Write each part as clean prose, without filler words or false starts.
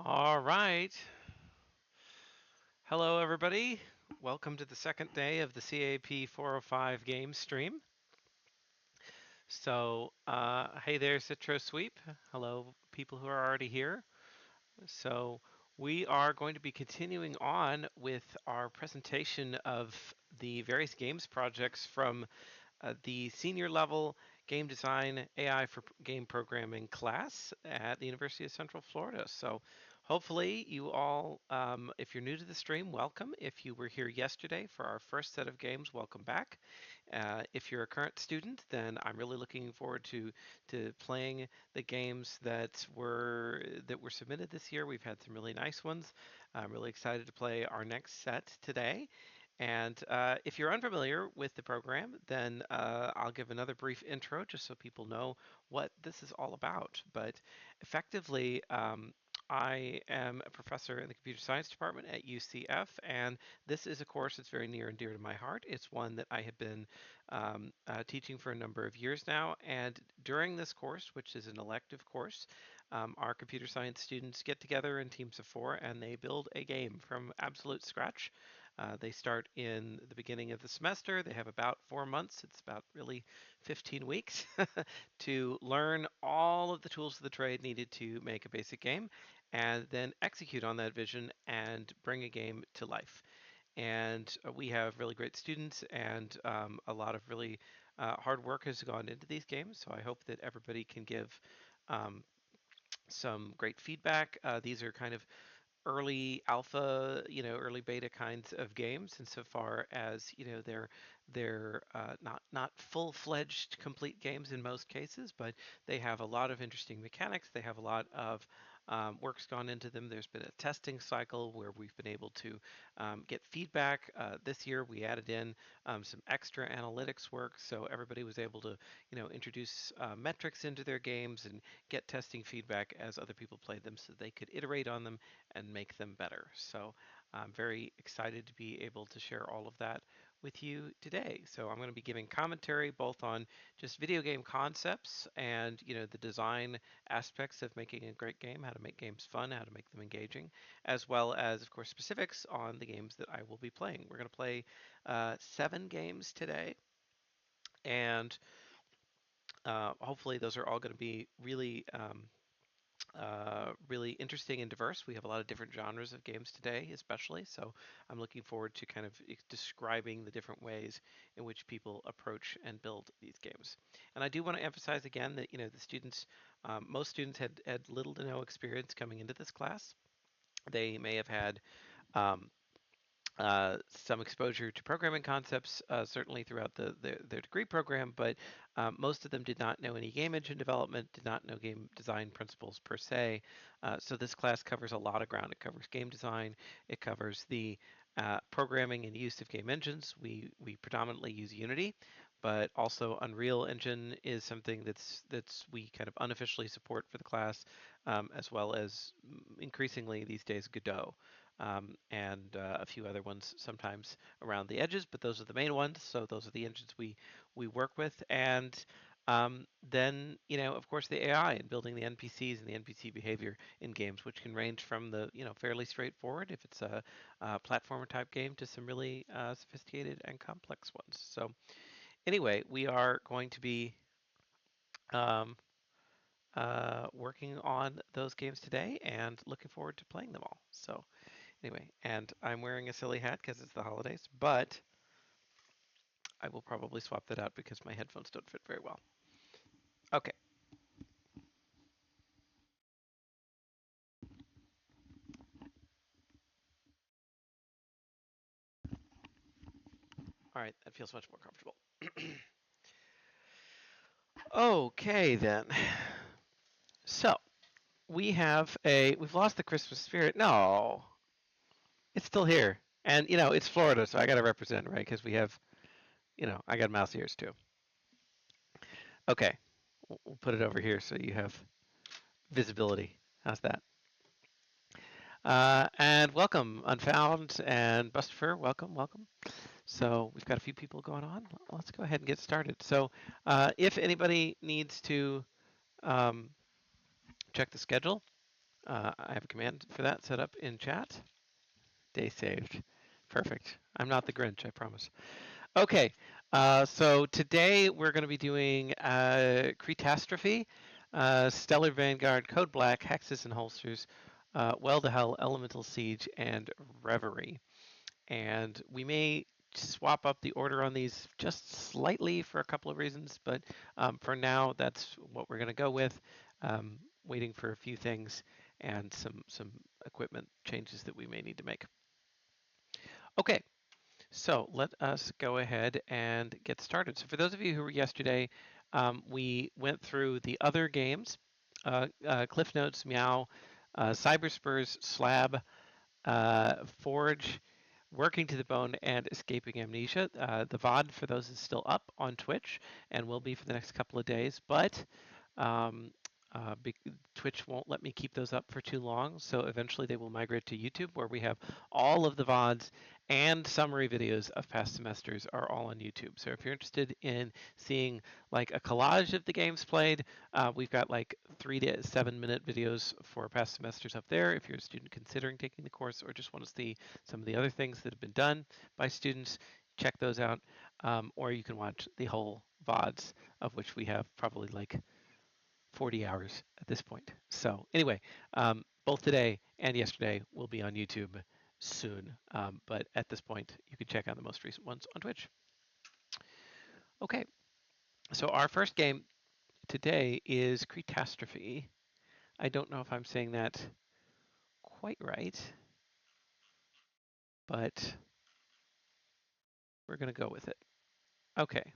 All right. Hello, everybody. Welcome to the second day of the CAP 405 game stream. Hey there, Citro Sweep. Hello, people who are already here. So, we are going to be continuing on with our presentation of the various games projects from the senior level game design AI for game programming class at the University of Central Florida. So hopefully you all, if you're new to the stream, welcome. If you were here yesterday for our first set of games, welcome back. If you're a current student, then I'm really looking forward to playing the games that were submitted this year. We've had some really nice ones. I'm really excited to play our next set today. And if you're unfamiliar with the program, then I'll give another brief intro just so people know what this is all about. But effectively, I am a professor in the computer science department at UCF, and this is a course that's very near and dear to my heart. It's one that I have been teaching for a number of years now, and during this course, which is an elective course, our computer science students get together in teams of four and they build a game from absolute scratch. They start in the beginning of the semester. They have about 4 months. It's about really 15 weeks to learn all of the tools of the trade needed to make a basic game and then execute on that vision and bring a game to life. And we have really great students, and a lot of really hard work has gone into these games. So I hope that everybody can give um, some great feedback. These are kind of early alpha, early beta kinds of games, insofar as they're not full-fledged complete games in most cases, but they have a lot of interesting mechanics. They have a lot of work's gone into them. There's been a testing cycle where we've been able to get feedback. This year we added in some extra analytics work, so everybody was able to, introduce metrics into their games and get testing feedback as other people played them, so they could iterate on them and make them better. So I'm very excited to be able to share all of that with you today. So I'm going to be giving commentary both on just video game concepts and the design aspects of making a great game, how to make games fun, how to make them engaging, as well as of course specifics on the games that I will be playing. We're going to play 7 games today, and hopefully those are all going to be really interesting and diverse. We have a lot of different genres of games today, especially. So I'm looking forward to kind of describing the different ways in which people approach and build these games. And I do want to emphasize again that the students, most students had little to no experience coming into this class. They may have had um, some exposure to programming concepts, certainly throughout their degree program, but most of them did not know any game engine development, did not know game design principles per se. So this class covers a lot of ground. It covers game design, it covers the programming and use of game engines. We predominantly use Unity, but also Unreal Engine is something that's we kind of unofficially support for the class, as well as increasingly these days Godot, and a few other ones sometimes around the edges, but those are the main ones. So those are the engines we work with, and then of course the AI and building the NPCs and the NPC behavior in games, which can range from the fairly straightforward if it's a platformer type game to some really sophisticated and complex ones. So anyway, we are going to be um, working on those games today and looking forward to playing them all. So anyway, and I'm wearing a silly hat because it's the holidays, but I will probably swap that out because my headphones don't fit very well. Okay. All right, that feels much more comfortable. Okay, then. So, we've lost the Christmas spirit. No, it's still here. And, it's Florida, so I got to represent, right? Because we have, I got mouse ears too. Okay, we'll put it over here so you have visibility. How's that? And welcome, Unfound and Busterfur. Welcome, welcome. So we've got a few people going on. Let's go ahead and get started. So if anybody needs to um, check the schedule, I have a command for that set up in chat. Day saved. Perfect. I'm not the Grinch, I promise. Okay, so today we're going to be doing Catastrophe, Stellar Vanguard, Code Black, Hexes and Holsters, Well to Hell, Elemental Siege, and Reverie. And we may swap up the order on these just slightly for a couple of reasons, but for now, that's what we're going to go with. Waiting for a few things and some equipment changes that we may need to make. Okay, so let us go ahead and get started. So for those of you who were yesterday, we went through the other games, Cliff Notes, Meow, Cyberspurs, Slab, Forge, Working to the Bone, and Escaping Amnesia. The VOD for those is still up on Twitch and will be for the next couple of days, but um, Twitch won't let me keep those up for too long, so eventually they will migrate to YouTube, where we have all of the VODs and summary videos of past semesters are all on YouTube. So if you're interested in seeing like a collage of the games played, we've got like 3 to 7 minute videos for past semesters up there if you're a student considering taking the course or just want to see some of the other things that have been done by students. Check those out, or you can watch the whole VODs, of which we have probably like 40 hours at this point. So anyway, both today and yesterday will be on YouTube soon. But at this point, you can check out the most recent ones on Twitch. Okay, so our first game today is Catastrophe. I don't know if I'm saying that quite right, but we're going to go with it. Okay.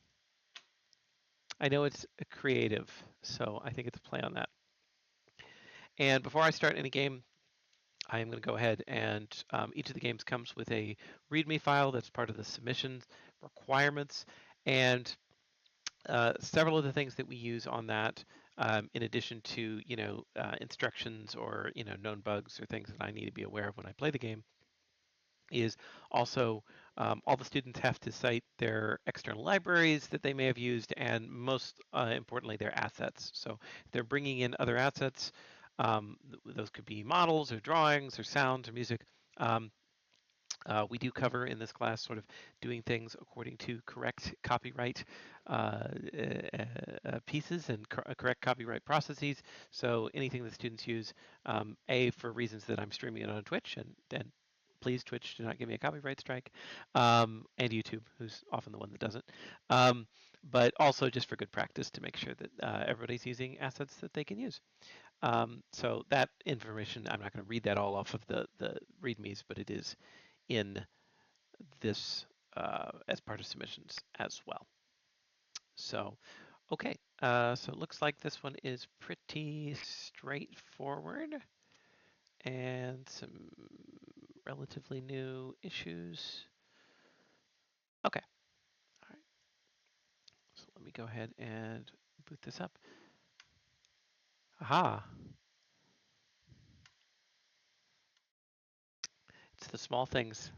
I know it's a creative, so I think it's a play on that. And before I start any game, I am going to go ahead and each of the games comes with a README file that's part of the submissions requirements, and several of the things that we use on that, in addition to instructions or known bugs or things that I need to be aware of when I play the game, is also all the students have to cite their external libraries that they may have used, and most importantly, their assets. So if they're bringing in other assets, those could be models or drawings or sounds or music. We do cover in this class sort of doing things according to correct copyright pieces and correct copyright processes. So anything that students use, for reasons that I'm streaming it on Twitch, and please, Twitch, do not give me a copyright strike, and YouTube, who's often the one that doesn't. But also just for good practice to make sure that everybody's using assets that they can use. So that information, I'm not going to read that all off of the READMEs, but it is in this as part of submissions as well. So, okay, so it looks like this one is pretty straightforward and some relatively new issues. Okay, all right. So let me go ahead and boot this up. Aha. It's the small things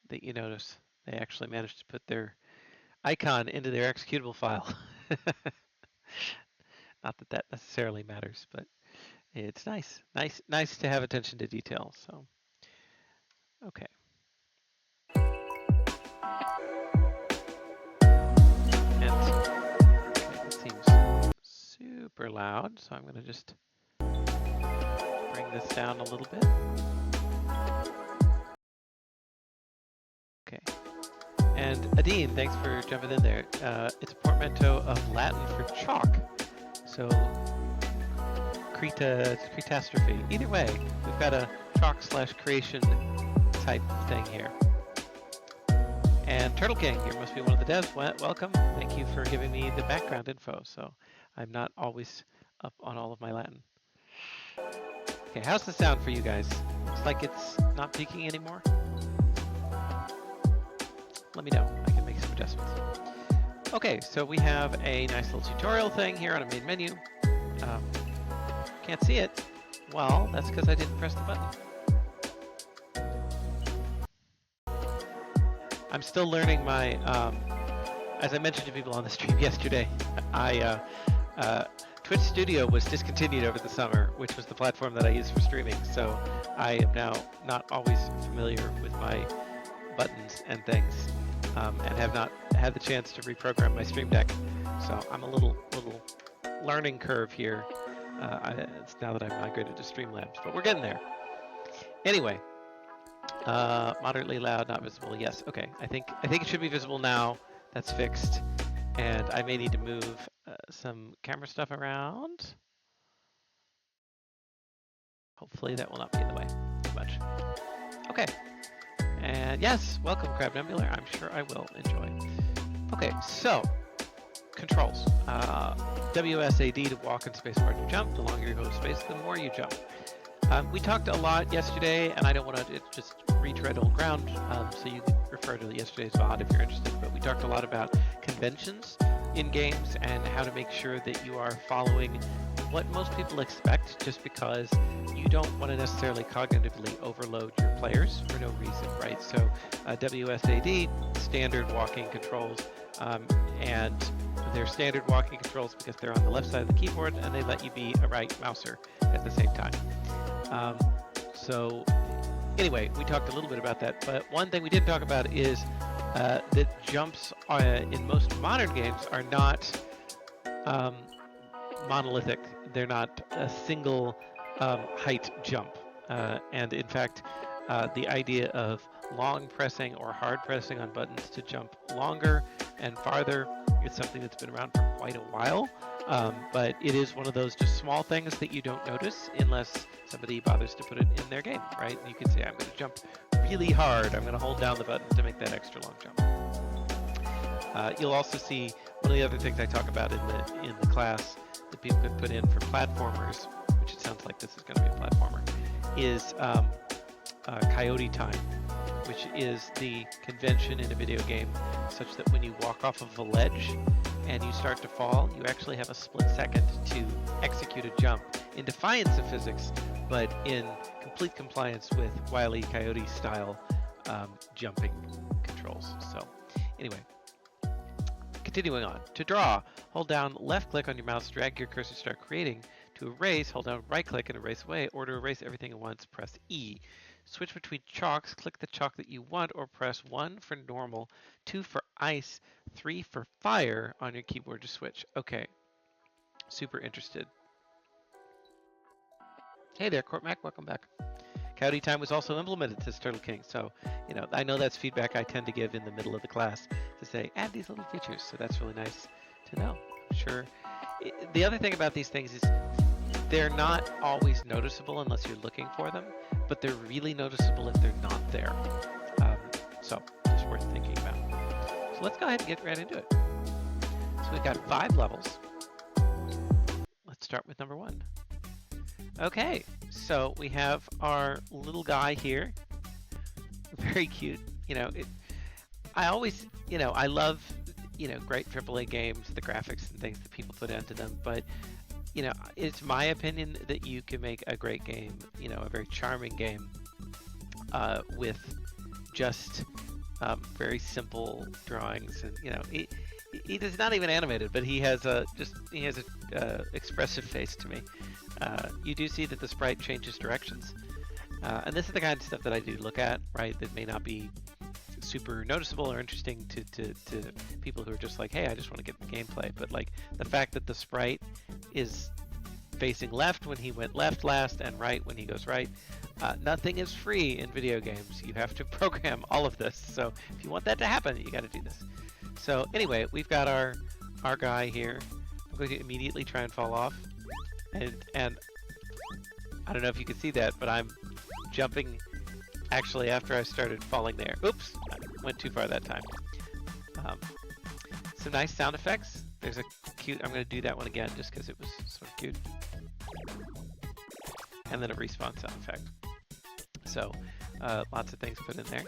that you notice. They actually managed to put their icon into their executable file. Not that that necessarily matters, but it's nice to have attention to detail. So, okay. And okay, that seems super loud, so I'm going to just bring this down a little bit. Okay. And Adine, thanks for jumping in there. It's a portmanteau of Latin for chalk. So Catastrophe. Either way, we've got a chalk/creation type thing here. And Turtle King, you must be one of the devs. Welcome. Thank you for giving me the background info. So I'm not always up on all of my Latin. Okay, how's the sound for you guys? Looks like it's not peaking anymore. Let me know. I can make some adjustments. Okay, so we have a nice little tutorial thing here on a main menu. Can't see it. Well, that's because I didn't press the button. I'm still learning my, as I mentioned to people on the stream yesterday, Twitch Studio was discontinued over the summer, which was the platform that I use for streaming. So I am now not always familiar with my buttons and things, and have not had the chance to reprogram my Stream Deck. So I'm a little learning curve here. It's now that I've migrated to Streamlabs, but we're getting there. Anyway, moderately loud, not visible. Yes, okay. I think it should be visible now. That's fixed, and I may need to move some camera stuff around. Hopefully that will not be in the way too much. Okay. And yes, welcome Crab Nebular. I'm sure I will enjoy. Okay, so controls. WSAD to walk in spacebar to jump. The longer you hold space, the more you jump. We talked a lot yesterday, and I don't want to just retread old ground, so you can refer to yesterday's VOD if you're interested, but we talked a lot about conventions in games and how to make sure that you are following what most people expect, just because you don't want to necessarily cognitively overload your players for no reason, right? So WSAD, standard walking controls, and they're standard walking controls because they're on the left side of the keyboard and they let you be a right mouser at the same time. So anyway, we talked a little bit about that, but one thing we didn't talk about is that jumps in most modern games are not monolithic. They're not a single height jump. And in fact, the idea of long pressing or hard pressing on buttons to jump longer and farther is something that's been around for quite a while. But it is one of those just small things that you don't notice unless somebody bothers to put it in their game, right? You can say, I'm going to jump really hard. I'm going to hold down the button to make that extra long jump. You'll also see one of the other things I talk about in the class that people could put in for platformers, which it sounds like this is going to be a platformer, is coyote time, which is the convention in a video game such that when you walk off of a ledge and you start to fall, you actually have a split second to execute a jump in defiance of physics, but in complete compliance with Wile E. Coyote style jumping controls. So anyway, continuing on. To draw, hold down left click on your mouse, drag your cursor to start creating. To erase, hold down right click and erase away, or to erase everything at once, press E. Switch between chalks, click the chalk that you want, or press 1 for normal, 2 for ice, 3 for fire on your keyboard to switch. Okay, super interested. Hey there, Courtmac, welcome back. Coyote time was also implemented, says Turtle King. So, I know that's feedback I tend to give in the middle of the class to say, add these little features. So that's really nice to know. I'm sure. The other thing about these things is they're not always noticeable unless you're looking for them, but they're really noticeable if they're not there. So just worth thinking about. So let's go ahead and get right into it. So we've got 5 levels. Let's start with number 1. Okay, so we have our little guy here. Very cute. I always, I love, great AAA games, the graphics and things that people put into them, but it's my opinion that you can make a great game, a very charming game, with just very simple drawings, and he is not even animated, but he has a expressive face to me. You do see that the sprite changes directions, and this is the kind of stuff that I do look at, right? That may not be super noticeable or interesting to people who are just like, hey, I just want to get the gameplay. But like the fact that the sprite is facing left when he went left last and right when he goes right. Nothing is free in video games. You have to program all of this. So if you want that to happen, you got to do this. So anyway, we've got our guy here. I'm going to immediately try and fall off. And I don't know if you can see that, but I'm jumping actually after I started falling there. Oops, I went too far that time. Some nice sound effects. There's a cute, I'm going to do that one again just because it was sort of cute. And then a respawn sound effect. So lots of things put in there.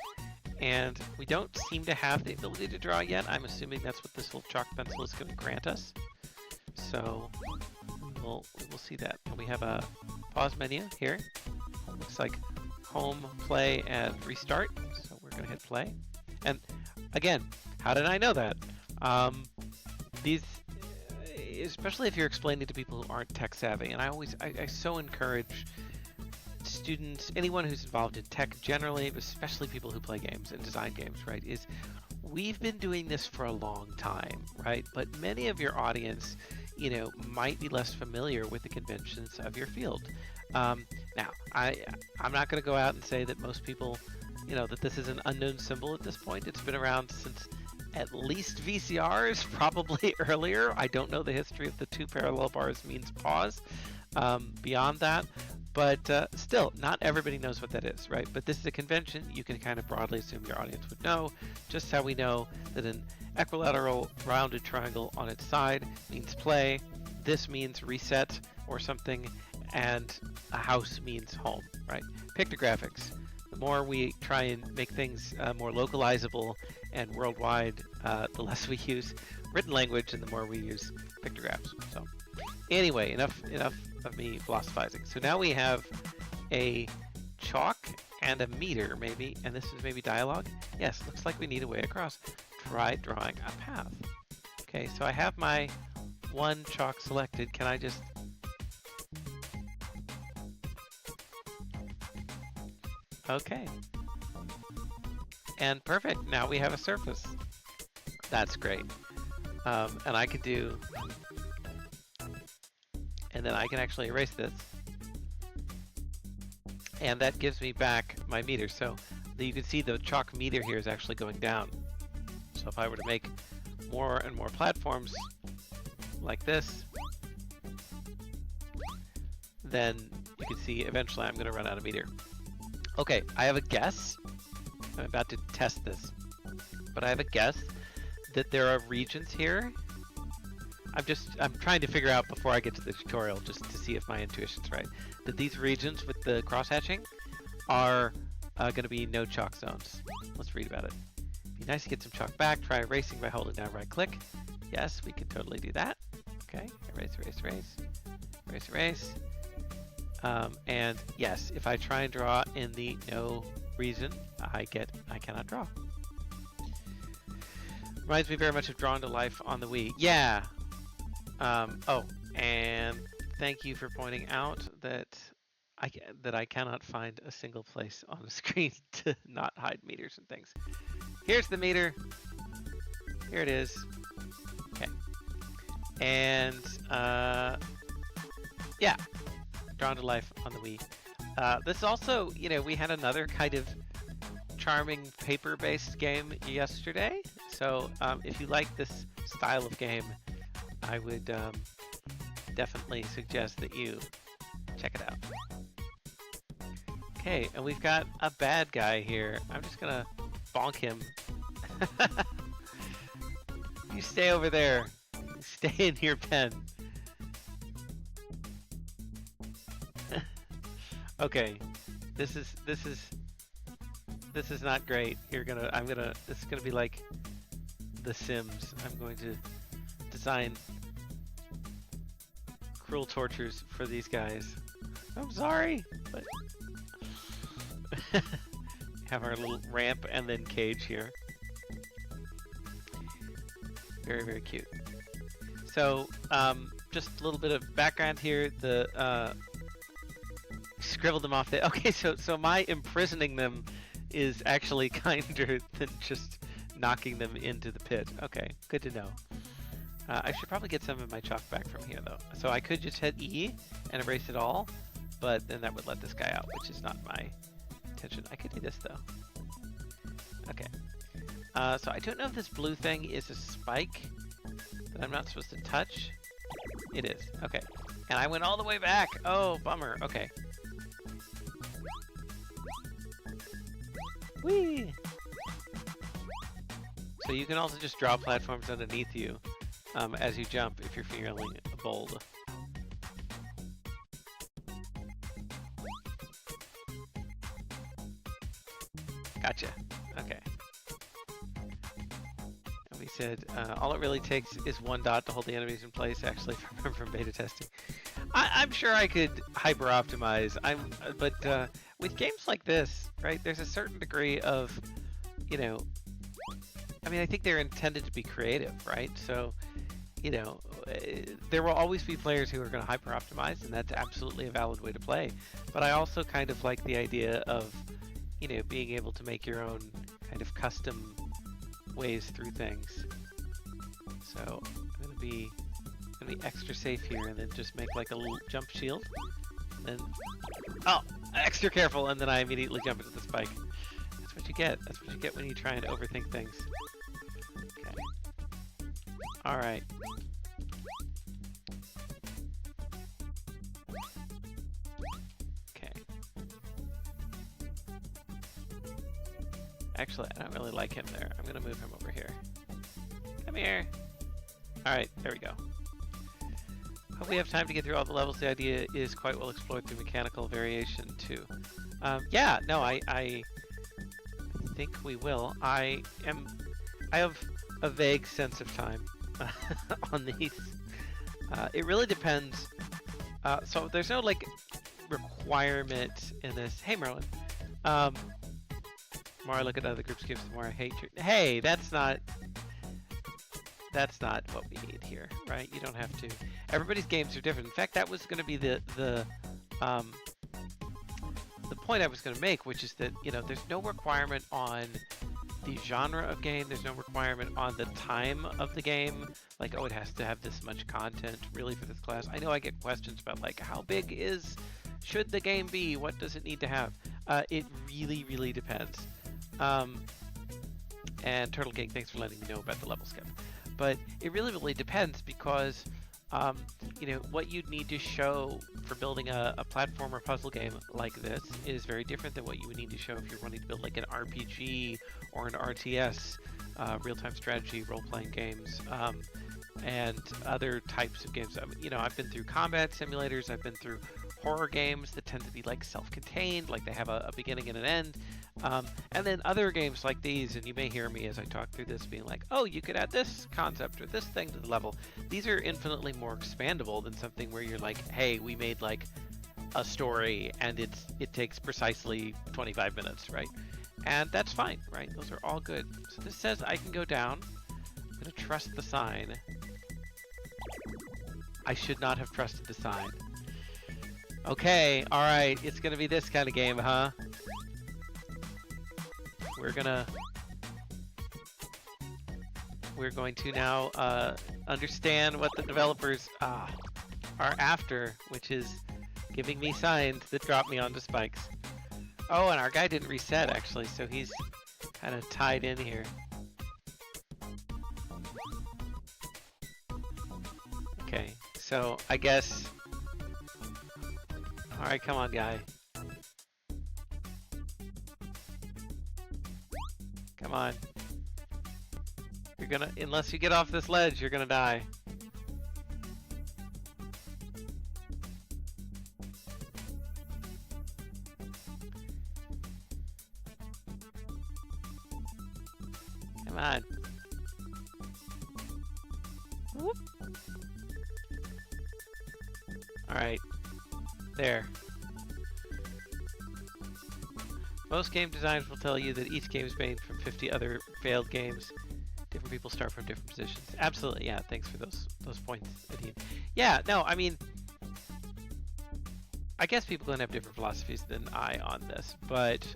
And we don't seem to have the ability to draw yet. I'm assuming that's what this little chalk pencil is going to grant us. So we'll see that. And we have a pause menu here. Looks like home, play, and restart. So we're going to hit play. And again, how did I know that? especially if you're explaining to people who aren't tech savvy. And I so encourage students, anyone who's involved in tech generally, but especially people who play games and design games, right, is we've been doing this for a long time, right? But many of your audience, might be less familiar with the conventions of your field. Now, I'm not going to go out and say that most people, that this is an unknown symbol at this point. It's been around since at least VCRs, probably earlier. I don't know the history of the 2 parallel bars means pause beyond that. But still, not everybody knows what that is, right? But this is a convention. You can kind of broadly assume your audience would know, just how we know that an equilateral rounded triangle on its side means play. This means reset or something, and a house means home, right? Pictographics. The more we try and make things more localizable and worldwide, the less we use written language and the more we use pictographs. So anyway, enough of me philosophizing. So now we have a chalk and a meter, maybe, and this is maybe dialogue. Yes, looks like we need a way across. Try drawing a path. Okay, so I have my one chalk selected. Can I just... Okay. And perfect. Now we have a surface. That's great. And I could do... And then I can actually erase this. And that gives me back my meter. So you can see the chalk meter here is actually going down. So if I were to make more and more platforms like this, then you can see eventually I'm going to run out of meter. Okay, I have a guess. I'm about to test this. But I have a guess that there are regions here. I'm trying to figure out before I get to the tutorial, just to see if my intuition's right, that these regions with the cross-hatching are going to be no chalk zones. Let's read about it. Be nice to get some chalk back. Try erasing by holding down right-click. Yes, we can totally do that. Okay, erase, erase, erase, erase, erase. And yes, if I try and draw in the no region, I cannot draw. Reminds me very much of Drawn to Life on the Wii. Yeah. Oh, and thank you for pointing out that I cannot find a single place on the screen to not hide meters and things. Here's the meter. Here it is. Okay. And yeah, Drawn to Life on the Wii. This also, we had another kind of charming paper-based game yesterday. So if you like this style of game, I would definitely suggest that you check it out. Okay, and we've got a bad guy here. I'm just gonna bonk him. You stay over there. Stay in your pen. Okay, this is not great. This is gonna be like The Sims. I'm going to design cruel tortures for these guys. I'm sorry, but have our little ramp and then cage here. Very, very cute. So, just a little bit of background here. The scribbled them off there. Okay, so my imprisoning them is actually kinder than just knocking them into the pit. Okay, good to know. I should probably get some of my chalk back from here, though. So I could just hit E and erase it all, but then that would let this guy out, which is not my intention. I could do this, though. Okay. So I don't know if this blue thing is a spike that I'm not supposed to touch. It is. Okay. And I went all the way back. Oh, bummer. Okay. Whee! So you can also just draw platforms underneath you as you jump if you're feeling bold. Gotcha. Okay. And we said all it really takes is one dot to hold the enemies in place, actually, if I remember from beta testing. I'm sure I could hyper-optimize. But with games like this, right, there's a certain degree of, I mean, I think they're intended to be creative, right? So you know, there will always be players who are going to hyper optimize, and that's absolutely a valid way to play. But I also kind of like the idea of, being able to make your own kind of custom ways through things. So I'm gonna be extra safe here, and then just make like a little jump shield. And then, oh, extra careful, and then I immediately jump into the spike. That's what you get. That's what you get when you try and overthink things. Okay. All right. Okay. Actually, I don't really like him there. I'm gonna move him over here. Come here. All right, there we go. Hope we have time to get through all the levels. The idea is quite well explored through mechanical variation too. Yeah, no, I think we will. I have a vague sense of time on these. It really depends. So there's no like requirement in this. Hey, Merlin. The more I look at other groups' games, the more I hate you. Hey, that's not what we need here, right? You don't have to. Everybody's games are different. In fact, that was going to be the point I was going to make, which is that there's no requirement on the genre of game. There's no requirement on the time of the game. Like, oh, it has to have this much content really for this class. I know I get questions about like how big should the game be? What does it need to have? It really, really depends. And Turtle King, thanks for letting me know about the level skip. But it really, really depends because, what you'd need to show for building a platformer puzzle game like this is very different than what you would need to show if you're wanting to build like an RPG or an RTS, real-time strategy, role-playing games, and other types of games. I've been through combat simulators, I've been through horror games that tend to be like self-contained, like they have a beginning and an end. And then other games like these, and you may hear me as I talk through this being like, oh, you could add this concept or this thing to the level. These are infinitely more expandable than something where you're like, hey, we made like a story and it takes precisely 25 minutes, right? And that's fine, right? Those are all good. So this says I can go down. I'm gonna trust the sign. I should not have trusted the sign. Okay, alright, it's gonna be this kind of game, huh? We're going to now understand what the developers are after, which is giving me signs that drop me onto spikes. Oh, and our guy didn't reset actually, so he's kind of tied in here. Okay, so I guess... Alright, come on, guy. Come on. You're gonna... Unless you get off this ledge, you're gonna die. Come on. Whoop. Alright. There. Most game designers will tell you that each game is made from 50 other failed games. Different people start from different positions. Absolutely, yeah. Thanks for those points, Adine. Yeah, no, I mean, I guess people are going to have different philosophies than I on this, but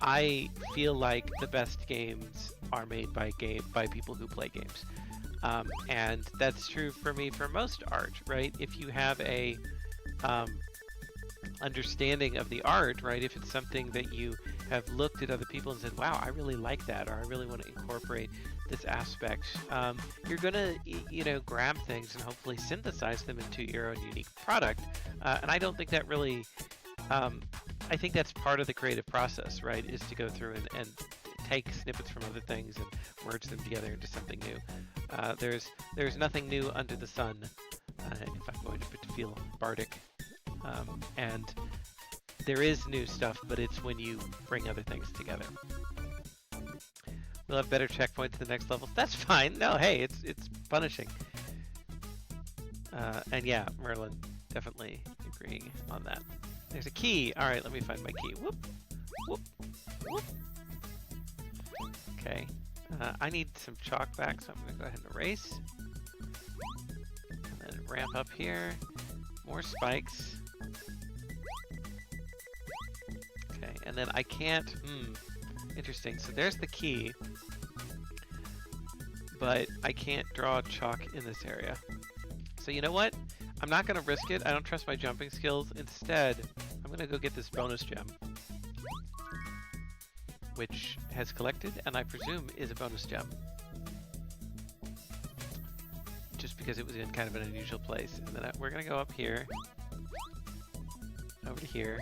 I feel like the best games are made by people who play games. And that's true for me for most art, right? If you have a understanding of the art, right? If it's something that you have looked at other people and said, wow, I really like that, or I really want to incorporate this aspect, you're gonna, grab things and hopefully synthesize them into your own unique product. And I don't think that really, I think that's part of the creative process, right? Is to go through and take snippets from other things and merge them together into something new. There's nothing new under the sun, if I'm going to feel bardic. And there is new stuff, but it's when you bring other things together. We'll have better checkpoints the next level. That's fine. No, hey, it's punishing. And yeah, Merlin, definitely agreeing on that. There's a key. All right, let me find my key. Whoop, whoop, whoop. Okay, I need some chalk back, so I'm going to go ahead and erase. And then ramp up here. More spikes. Okay, and then I can't... Interesting. So there's the key. But I can't draw chalk in this area. So you know what? I'm not going to risk it. I don't trust my jumping skills. Instead, I'm going to go get this bonus gem, which has collected, and I presume is a bonus gem. Just because it was in kind of an unusual place. And then we're going to go up here, over to here,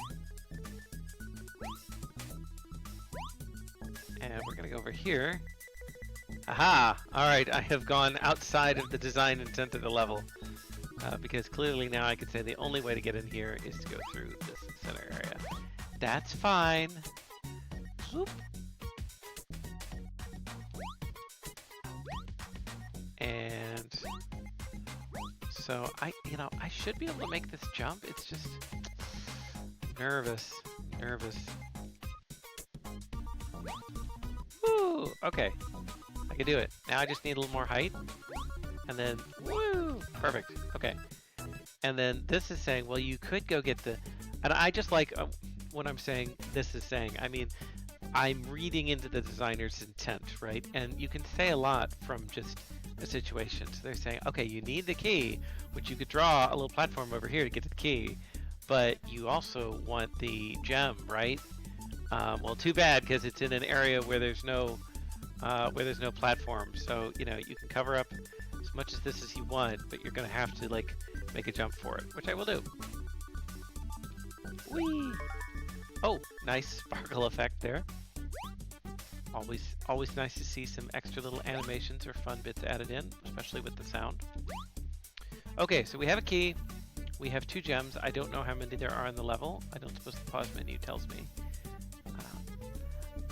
and we're going to go over here. Aha! Alright, I have gone outside of the design intent of the level. Because clearly now I could say the only way to get in here is to go through this center area. That's fine. Swoop. And so I should be able to make this jump. It's just nervous. Woo! Okay. I can do it. Now I just need a little more height. And then, woo! Perfect. Okay. And then this is saying, well, you could go get the... And I just like when I'm saying this is saying, I mean, I'm reading into the designer's intent, right? And you can say a lot from just a situation. So they're saying, okay, you need the key, which you could draw a little platform over here to get to the key, but you also want the gem, right? Well, too bad, because it's in an area where there's no platform. So, you know, you can cover up as much of this as you want, but you're going to have to, like, make a jump for it, which I will do. Whee! Oh, nice sparkle effect there. Always nice to see some extra little animations or fun bits added in, especially with the sound. Okay, so we have a key. We have 2 gems. I don't know how many there are in the level. I don't suppose the pause menu tells me.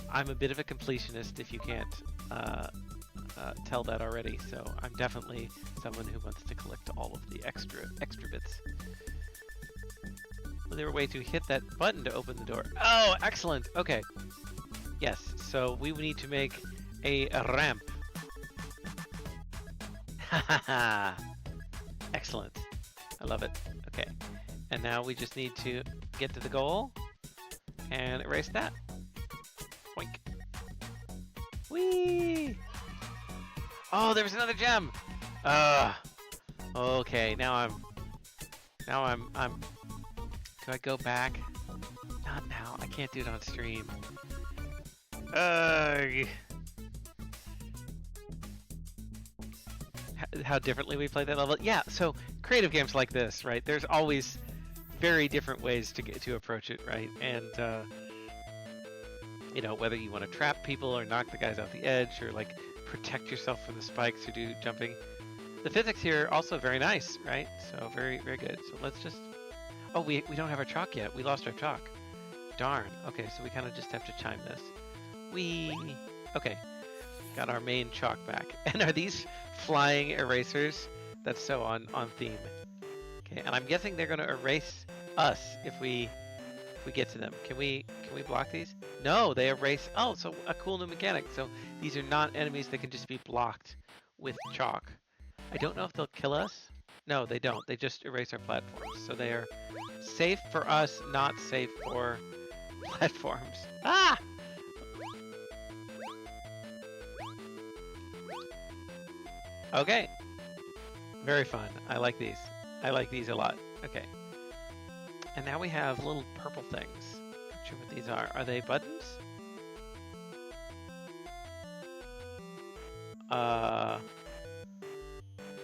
I'm a bit of a completionist if you can't tell that already, so I'm definitely someone who wants to collect all of the extra bits. Was there a way to hit that button to open the door? Oh, excellent! Okay. Yes, so we need to make a ramp. Hahaha! Excellent. I love it. Okay. And now we just need to get to the goal and erase that. Boink. Whee! Oh, there was another gem! Okay, now I'm... Do I go back? Not now. I can't do it on stream. How differently we play that level? Yeah, so creative games like this, right? There's always very different ways to approach it, right? And you know, whether you want to trap people or knock the guys off the edge or like protect yourself from the spikes or do jumping. The physics here are also very nice, right? So very, very good. So let's just... Oh, we don't have our chalk yet. We lost our chalk. Darn. Okay, so we kind of just have to chime this. Whee! Okay. Got our main chalk back. And are these flying erasers? That's so on theme. Okay, and I'm guessing they're going to erase us if we get to them. Can we block these? No, they erase... Oh, so a cool new mechanic. So these are not enemies that can just be blocked with chalk. I don't know if they'll kill us. No, they don't. They just erase our platforms. So they are safe for us, not safe for platforms. Ah! Okay. Very fun. I like these. I like these a lot. Okay. And now we have little purple things. Not sure what these are. Are they buttons?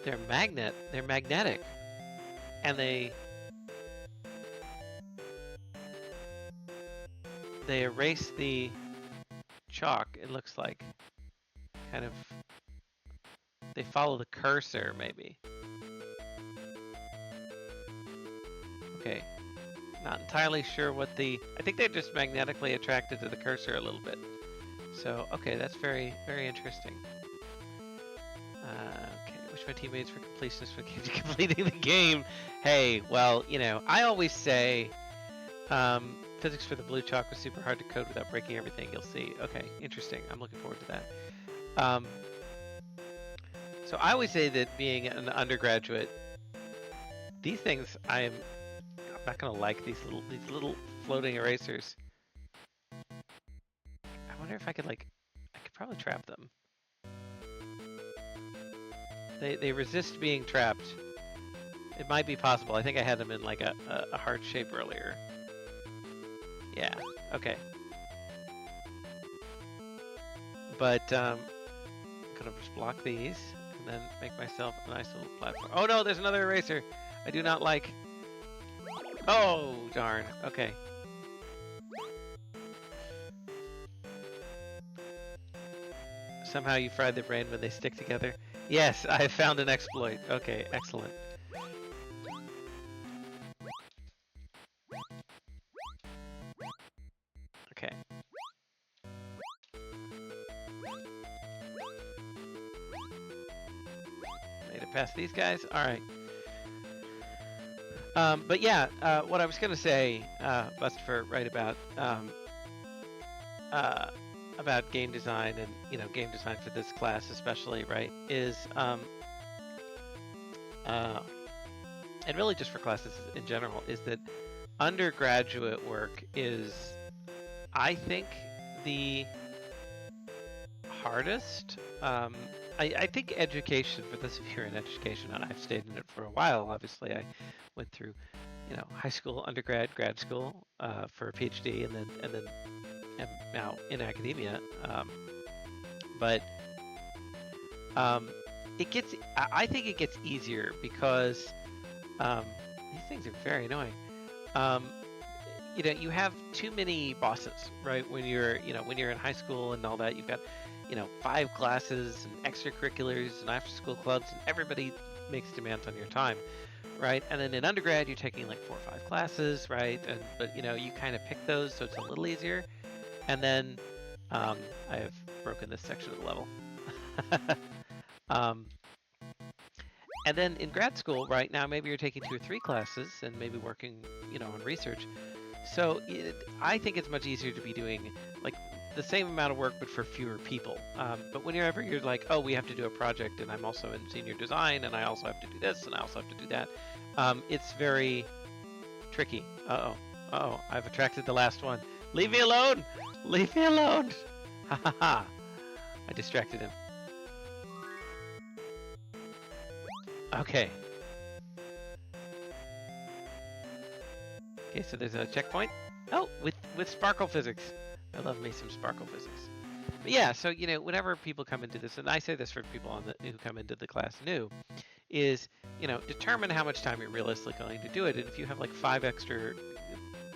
They're magnetic. And they erase the chalk, it looks like. Kind of, they follow the cursor, maybe. Okay. Not entirely sure what I think they're just magnetically attracted to the cursor a little bit. So, okay, that's very, very interesting. Okay, wish my teammates were completionists when it came to completing the game. Hey, well, you know, I always say physics for the blue chalk was super hard to code without breaking everything. You'll see. Okay, interesting. I'm looking forward to that. Um, so I always say that being an undergraduate, these things I'm not gonna like these little floating erasers. I wonder if I could like I could probably trap them. They resist being trapped. It might be possible. I think I had them in like a heart shape earlier. Yeah. Okay. But I'm gonna just block these and then make myself a nice little platform. Oh no, there's another eraser. I do not like. Oh darn. Okay. Somehow you fried the brain when they stick together. Yes, I have found an exploit. Okay, excellent. Okay. Made it past these guys. All right. But yeah, what I was gonna say, Bustopher, right uh, about game design and game design for this class especially, right, is uh, and really just for classes in general, is that undergraduate work is, I think, the hardest. I think education, for those of you who are in education, and I've stayed in it for a while, obviously, I went through, high school, undergrad, grad school for a PhD, and then am now in academia. But um, I think it gets easier because these things are very annoying. Um, you have too many bosses, right? When you're in high school and all that, you've got, 5 classes and extracurriculars and after-school clubs, and everybody makes demands on your time, right? And then in undergrad, you're taking like 4 or 5 classes, right? But you kind of pick those, so it's a little easier. And then I have broken this section of the level. um, and then in grad school, right now, maybe you're taking 2 or 3 classes and maybe working, on research. So I think it's much easier to be doing like the same amount of work, but for fewer people. But whenever you're like, oh, we have to do a project, and I'm also in senior design, and I also have to do this, and I also have to do that, it's very tricky. Uh-oh. Uh-oh. I've attracted the last one. Leave me alone! Leave me alone! Ha ha ha. I distracted him. Okay. Okay, so there's a checkpoint. Oh, with sparkle physics. I love me some sparkle physics. But yeah, so whenever people come into this, and I say this for people who come into the class new, is determine how much time you're realistically going to do it. And if you have like 5 extra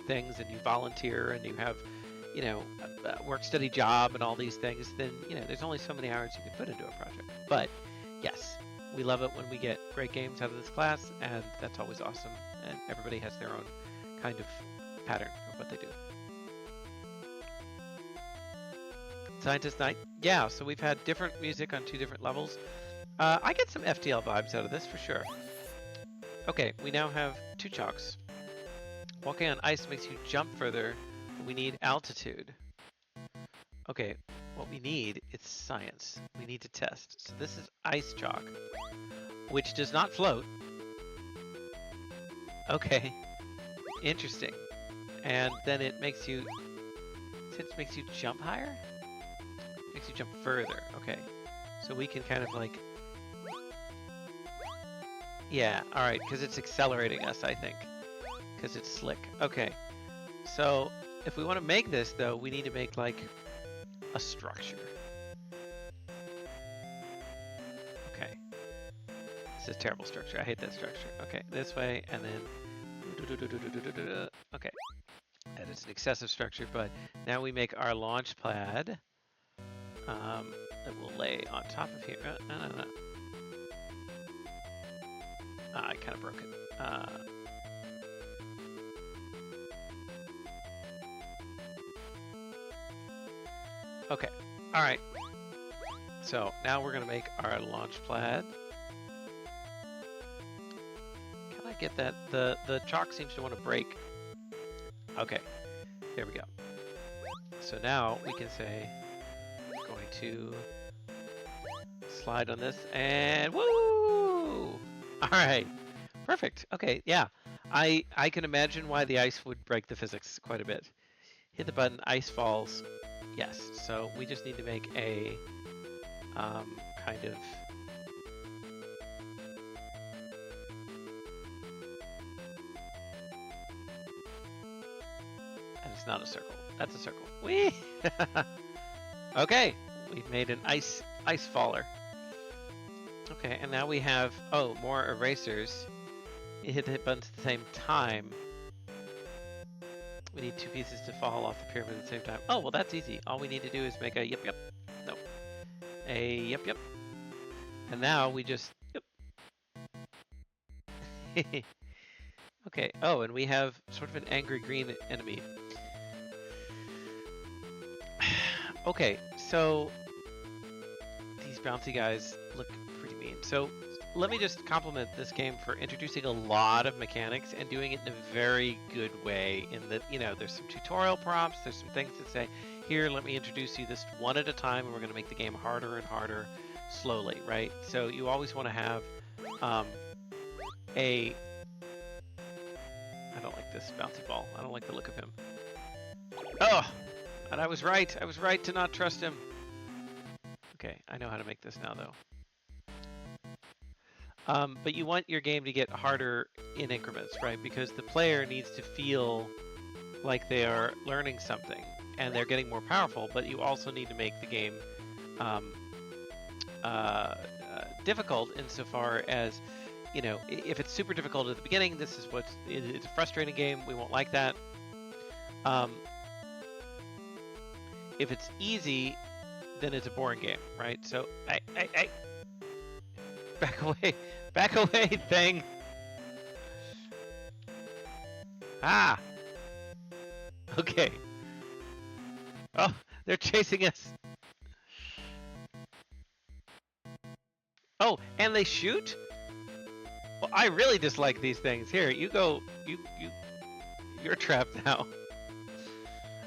things, and you volunteer, and you have a work study job and all these things, then there's only so many hours you can put into a project. But yes, we love it when we get great games out of this class, and that's always awesome. And everybody has their own kind of pattern of what they do. Scientist Night. Yeah, so we've had different music on 2 different levels. I get some FTL vibes out of this for sure. Okay, we now have 2 chalks. Walking on ice makes you jump further, but we need altitude. Okay, what we need is science. We need to test. So this is ice chalk, which does not float. Okay, interesting. And then it makes you jump higher? Makes you jump further. Okay. So we can kind of like... Yeah, alright, because it's accelerating us, I think. Because it's slick. Okay. So, if we want to make this, though, we need to make, like, a structure. Okay. This is a terrible structure. I hate that structure. Okay, this way, and then... Okay. That is an excessive structure, but now we make our launch pad. That we'll lay on top of here. No. I kind of broke it. Okay. All right. So now we're gonna make our launch pad. Can I get that? The chalk seems to want to break. Okay. There we go. So now we can say, going to slide on this, and woo! All right, perfect. Okay, yeah. I can imagine why the ice would break the physics quite a bit. Hit the button, ice falls. Yes, so we just need to make a kind of... And it's not a circle. That's a circle. Whee! Okay, we've made an ice faller. Okay, and now we have, oh, more erasers. You hit the hit buttons at the same time. We need two pieces to fall off the pyramid at the same time. Oh, well, that's easy. All we need to do is make a yep, yep. Nope. A yep, yep. And now we just, yep. Okay, oh, and we have sort of an angry green enemy. Okay, so these bouncy guys look pretty mean. So let me just compliment this game for introducing a lot of mechanics and doing it in a very good way. In that, you know, there's some tutorial prompts, there's some things that say, here, let me introduce you this one at a time, and we're going to make the game harder and harder slowly, right? So you always want to have I don't like this bouncy ball. I don't like the look of him. Oh! And I was right. I was right to not trust him. Okay, I know how to make this now, though. But you want your game to get harder in increments, right? Because the player needs to feel like they are learning something and they're getting more powerful, but you also need to make the game difficult insofar as, you know, if it's super difficult at the beginning, this is it's a frustrating game. We won't like that. If it's easy, then it's a boring game, right? So, back away, thing. Ah. Okay. Oh, they're chasing us. Oh, and they shoot? Well, I really dislike these things. Here, you go. You're trapped now.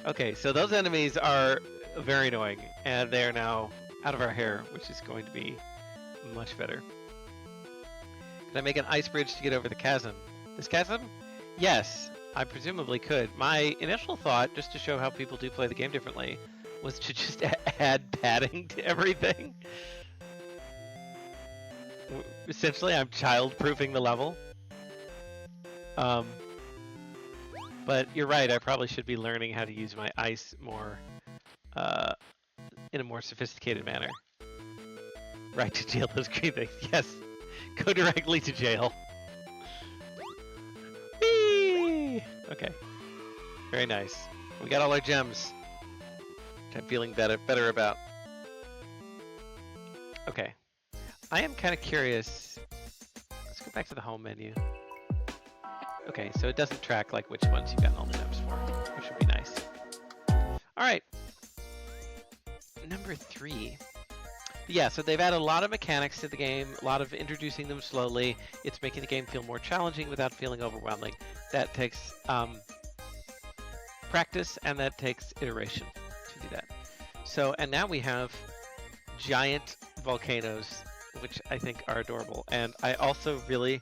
Okay, so those enemies are very annoying, and they are now out of our hair, which is going to be much better. Can I make an ice bridge to get over the chasm? This chasm? Yes, I presumably could. My initial thought, just to show how people do play the game differently, was to just add padding to everything. Essentially, I'm child-proofing the level. But you're right, I probably should be learning how to use my ice more, in a more sophisticated manner. Right to jail, those green things. Yes, go directly to jail. Whee! Okay, very nice. We got all our gems, which I'm feeling better about. Okay, I am kind of curious. Let's go back to the home menu. Okay, so it doesn't track like which ones you've gotten all the gems for, which would be nice. All right, number 3. Yeah, so they've added a lot of mechanics to the game, a lot of introducing them slowly. It's making the game feel more challenging without feeling overwhelming. That takes practice, and that takes iteration to do that. So, and now we have giant volcanoes, which I think are adorable. And I also really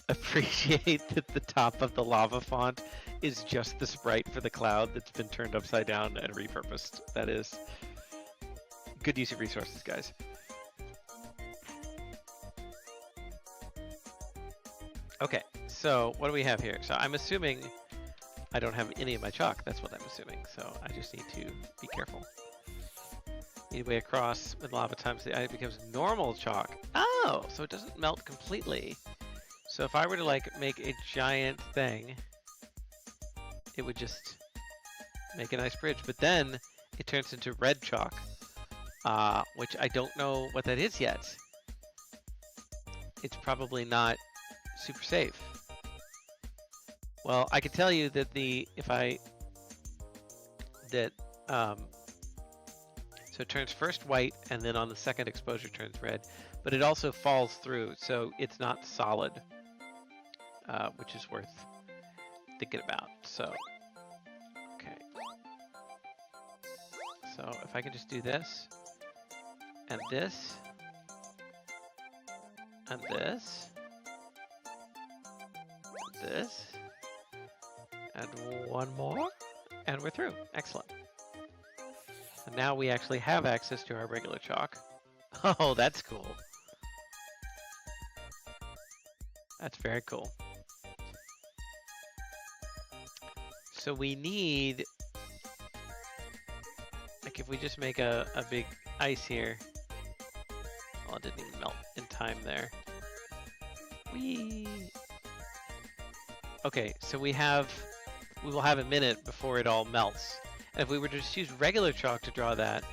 appreciate that the top of the lava font is just the sprite for the cloud that's been turned upside down and repurposed. That is good use of resources, guys. Okay, so what do we have here? So I'm assuming I don't have any of my chalk. That's what I'm assuming. So I just need to be careful. Need a way across with lava times the ice becomes normal chalk. Oh, so it doesn't melt completely. So if I were to like make a giant thing, it would just make a nice bridge. But then it turns into red chalk, which I don't know what that is yet. It's probably not super safe. Well, I can tell you that so it turns first white and then on the second exposure turns red, but it also falls through, so it's not solid. Which is worth thinking about. So, okay. So if I can just do this, and this, and this, this, and one more, and we're through. Excellent. And now we actually have access to our regular chalk. Oh, that's cool. That's very cool. So we need, like if we just make a big ice here. Well, it didn't even melt in time there. Whee! Okay, so we will have a minute before it all melts. And if we were to just use regular chalk to draw that,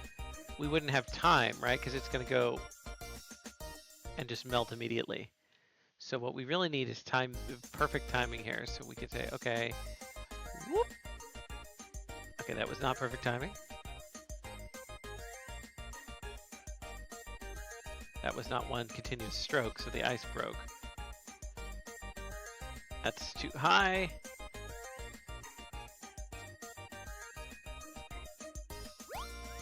we wouldn't have time, right? Because it's going to go and just melt immediately. So what we really need is time, perfect timing here. So we could say, okay, whoop. Okay, that was not perfect timing. That was not one continuous stroke, so the ice broke. That's too high.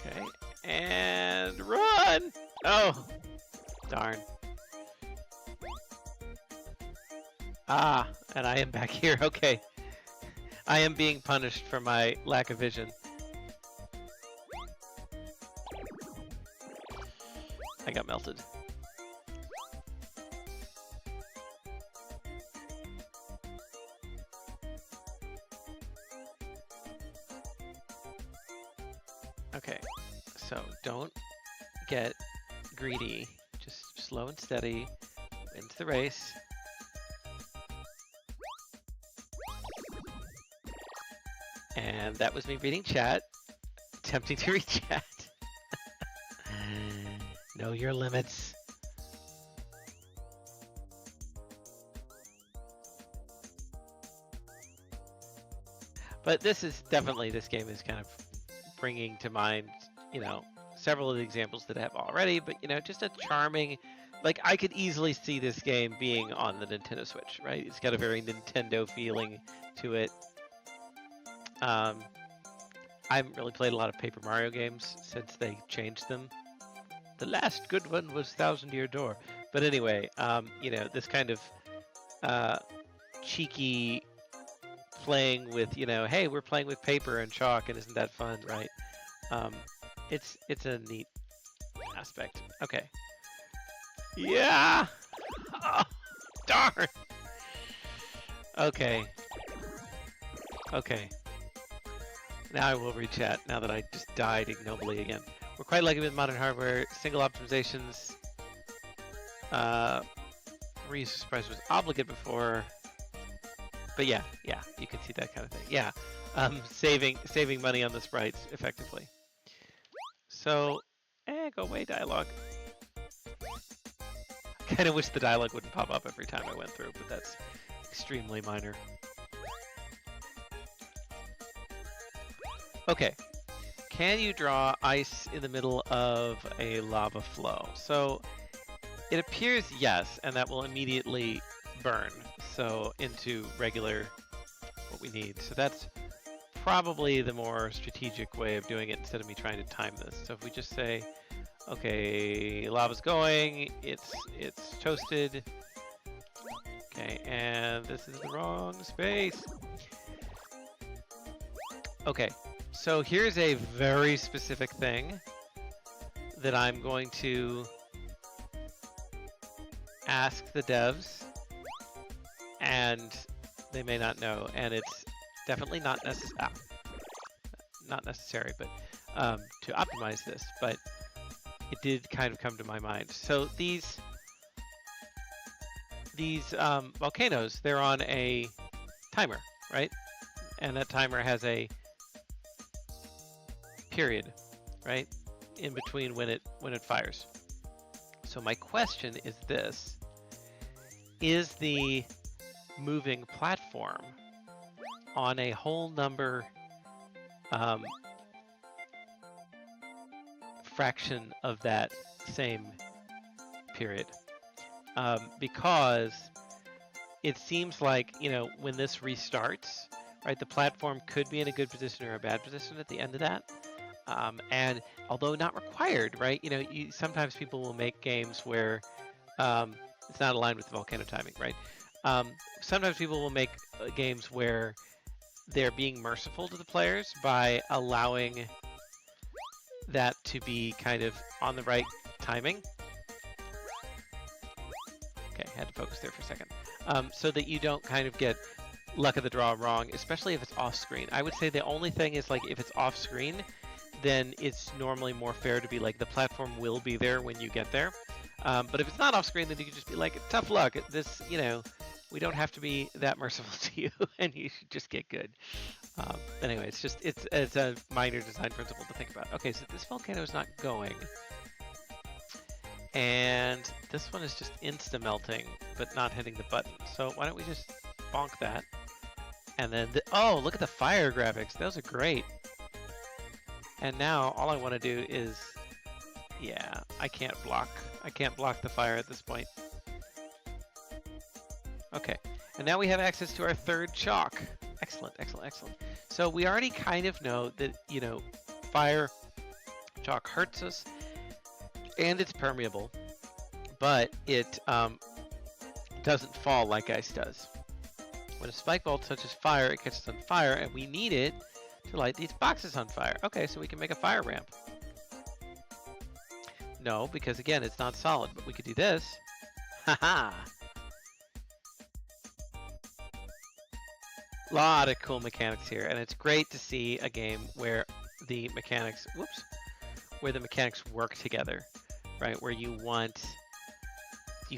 Okay, and run! Oh, darn. Ah, and I am back here, okay. I am being punished for my lack of vision. I got melted. Okay, so don't get greedy. Just slow and steady into the race. And that was me reading chat, attempting to read chat. Know your limits. But this game is kind of bringing to mind, you know, several of the examples that I have already, but, you know, just a charming, like, I could easily see this game being on the Nintendo Switch, right? It's got a very Nintendo feeling to it. I haven't really played a lot of Paper Mario games since they changed them. The last good one was Thousand Year Door. But anyway, you know, this kind of cheeky playing with, you know, hey, we're playing with paper and chalk, and isn't that fun, right? It's a neat aspect. Okay. Yeah! Oh, darn! Okay. Okay. Now I will read chat, now that I just died ignobly again. We're quite lucky with modern hardware. Single optimizations. Reuse price was obligate before. But yeah, you can see that kind of thing. Yeah, saving money on the sprites effectively. So, go away dialogue. I kind of wish the dialogue wouldn't pop up every time I went through, but that's extremely minor. Okay, can you draw ice in the middle of a lava flow? So it appears yes, and that will immediately burn so into regular what we need. So that's probably the more strategic way of doing it instead of me trying to time this. So if we just say, okay, lava's going, it's toasted. Okay, and this is the wrong space. Okay. So here's a very specific thing that I'm going to ask the devs, and they may not know, and it's definitely not necessary, but to optimize this, but it did kind of come to my mind. So these volcanoes, they're on a timer, right? And that timer has a period, right, in between when it fires. So my question is this: is the moving platform on a whole number fraction of that same period? Because it seems like, you know, when this restarts, right, the platform could be in a good position or a bad position at the end of that. And although not required, right? You know, sometimes people will make games where It's not aligned with the volcano timing, right? Sometimes people will make games where they're being merciful to the players by allowing that to be kind of on the right timing. Okay, had to focus there for a second. So that you don't kind of get luck of the draw wrong, especially if it's off screen. I would say the only thing is like if it's off screen, then it's normally more fair to be like the platform will be there when you get there. But if it's not off screen, then you can just be like, tough luck. This, we don't have to be that merciful to you, and you should just get good. Anyway, it's a minor design principle to think about. Okay, so this volcano is not going. And this one is just insta-melting, but not hitting the button. So why don't we just bonk that? And then, oh, look at the fire graphics. Those are great. And now all I want to do is, yeah, I can't block the fire at this point. Okay, and now we have access to our third chalk. Excellent, excellent, excellent. So we already kind of know that, fire chalk hurts us, and it's permeable, but it doesn't fall like ice does. When a spike ball touches fire, it catches on fire, and we need it to light these boxes on fire. Okay, so we can make a fire ramp. No, because again, it's not solid, but we could do this. Haha! Lot of cool mechanics here, and it's great to see a game where the mechanics, work together, right? Where you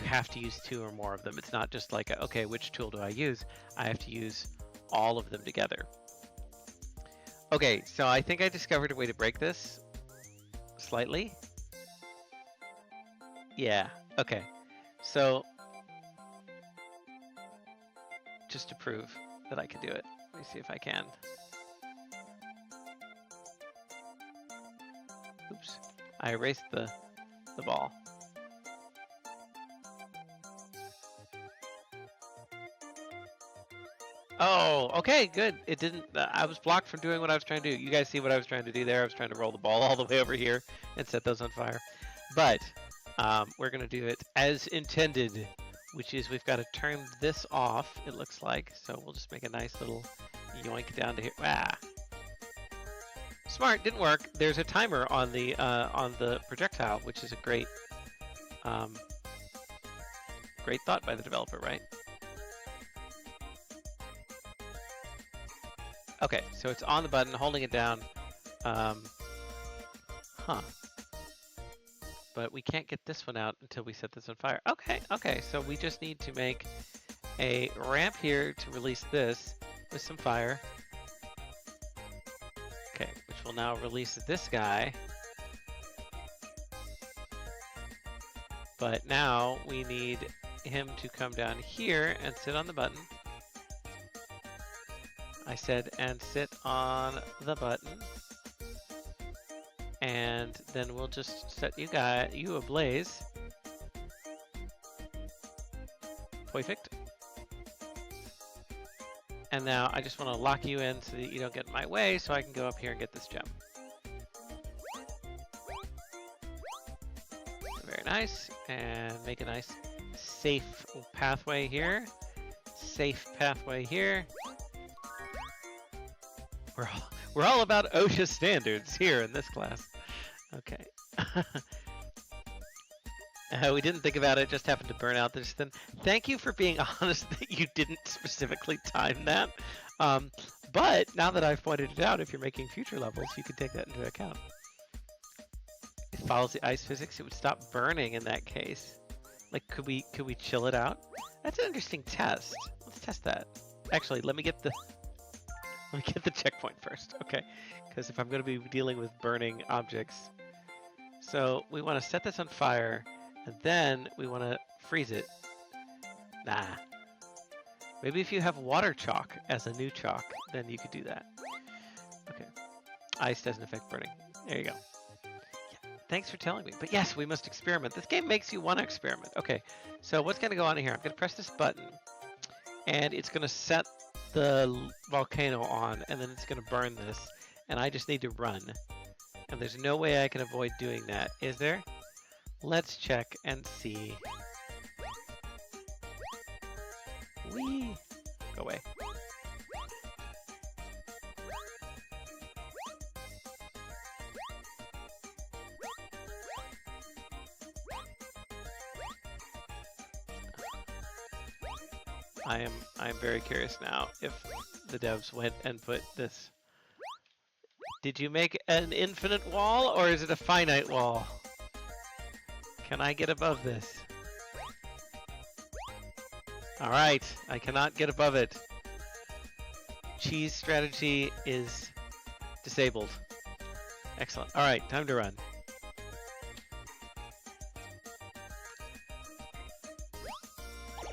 have to use two or more of them. It's not just like, okay, which tool do I use? I have to use all of them together. Okay, so I think I discovered a way to break this slightly. Yeah, okay. So, just to prove that I can do it, let me see if I can. Oops, I erased the ball. Oh, okay, good. It didn't, I was blocked from doing what I was trying to do. You guys see what I was trying to do there? I was trying to roll the ball all the way over here and set those on fire. But we're going to do it as intended, which is we've got to turn this off, it looks like. So we'll just make a nice little yoink down to here. Ah. Smart, didn't work. There's a timer on the projectile, which is a great thought by the developer, right? Okay, so it's on the button, holding it down. But we can't get this one out until we set this on fire. Okay, so we just need to make a ramp here to release this with some fire. Okay, which will now release this guy. But now we need him to come down here and sit on the button. I said, and sit on the button. And then we'll just set you ablaze. Perfect. And now I just want to lock you in so that you don't get in my way, so I can go up here and get this gem. Very nice. And make a nice safe pathway here. Safe pathway here. We're all about OSHA standards here in this class. Okay. We didn't think about it, just happened to burn out this thing. Thank you for being honest that you didn't specifically time that. But now that I've pointed it out, if you're making future levels, you can take that into account. It follows the ice physics, it would stop burning in that case. Like, could we chill it out? That's an interesting test. Let's test that. Actually, let me get the checkpoint first, okay? Because if I'm going to be dealing with burning objects. So we want to set this on fire, and then we want to freeze it. Nah. Maybe if you have water chalk as a new chalk, then you could do that. Okay. Ice doesn't affect burning. There you go. Yeah. Thanks for telling me. But yes, we must experiment. This game makes you want to experiment. Okay. So what's going to go on here? I'm going to press this button, and it's going to set the volcano on, and then it's going to burn this, and I just need to run. And there's no way I can avoid doing that, is there? Let's check and see. Whee! Go away. I'm very curious now if the devs went and put this. Did you make an infinite wall or is it a finite wall? Can I get above this? Alright, I cannot get above it. Cheese strategy is disabled. Excellent. Alright, time to run.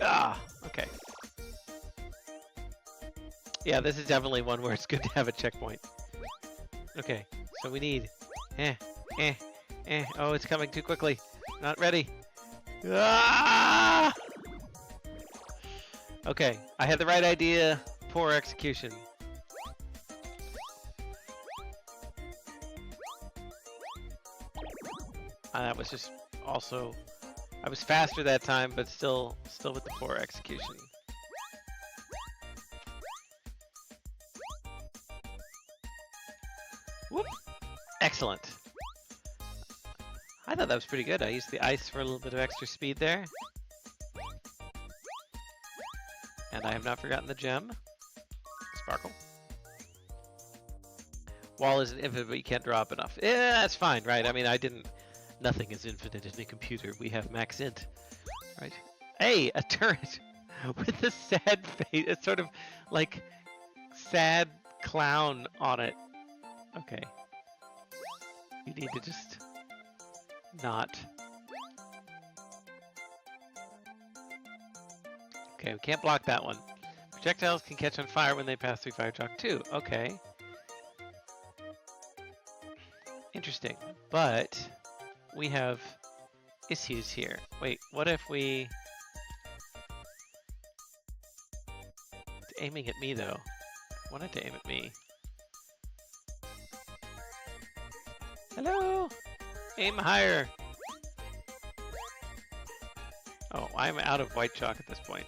Ah, okay. Yeah, this is definitely one where it's good to have a checkpoint. Okay, so we need... Oh, it's coming too quickly. Not ready. Ah! Okay, I had the right idea. Poor execution. That was just also... I was faster that time, but still with the poor execution. Whoop! Excellent. I thought that was pretty good. I used the ice for a little bit of extra speed there. And I have not forgotten the gem. Sparkle. Wall isn't infinite, but you can't draw up enough. Yeah, that's fine, right? I mean, nothing is infinite in a computer. We have max int, right? Hey, a turret with a sad face. It's sort of like sad clown on it. Okay. You need to just not. Okay, we can't block that one. Projectiles can catch on fire when they pass through fire chalk too. Okay. Interesting. But we have issues here. Wait, what if we... It's aiming at me though. I want it to aim at me. Hello? Aim higher. Oh, I'm out of white chalk at this point.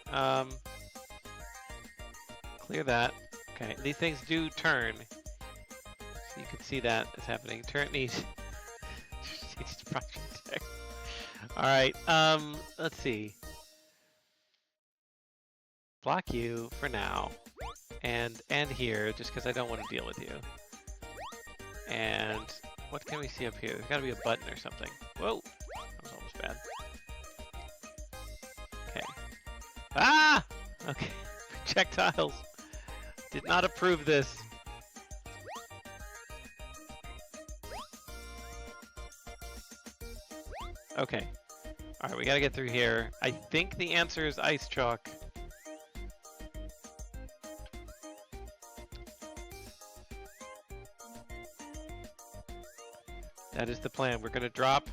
Clear that. Okay, these things do turn. So you can see that is happening. Turret needs... Alright, let's see. Block you for now. And here, just because I don't want to deal with you. And what can we see up here? There's got to be a button or something. Whoa! That was almost bad. Okay. Ah! Okay. Projectiles. Did not approve this. Okay. Alright, we gotta get through here. I think the answer is ice chalk. That is the plan. We're gonna drop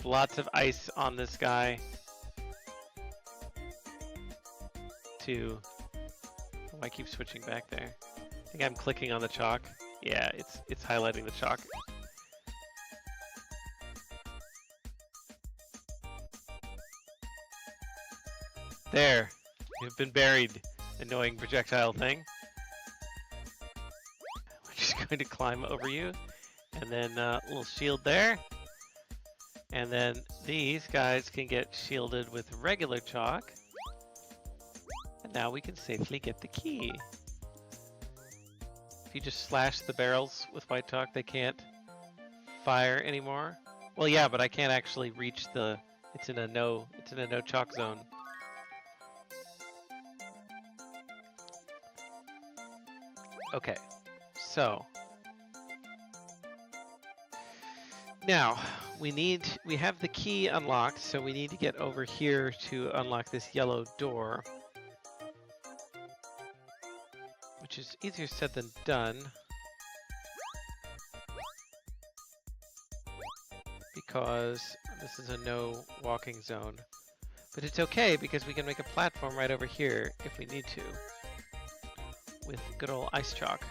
lots of ice on this guy to... Oh, I keep switching back there. I think I'm clicking on the chalk. Yeah, it's highlighting the chalk. There. You've been buried, annoying projectile thing. We're just going to climb over you. And then a little shield there. And then these guys can get shielded with regular chalk. And now we can safely get the key. If you just slash the barrels with white chalk, they can't fire anymore. Well, yeah, but I can't actually reach the... It's in a no chalk zone. Okay, so now we have the key unlocked, so we need to get over here to unlock this yellow door, which is easier said than done because this is a no walking zone. But it's okay because we can make a platform right over here if we need to. With good old ice chalk.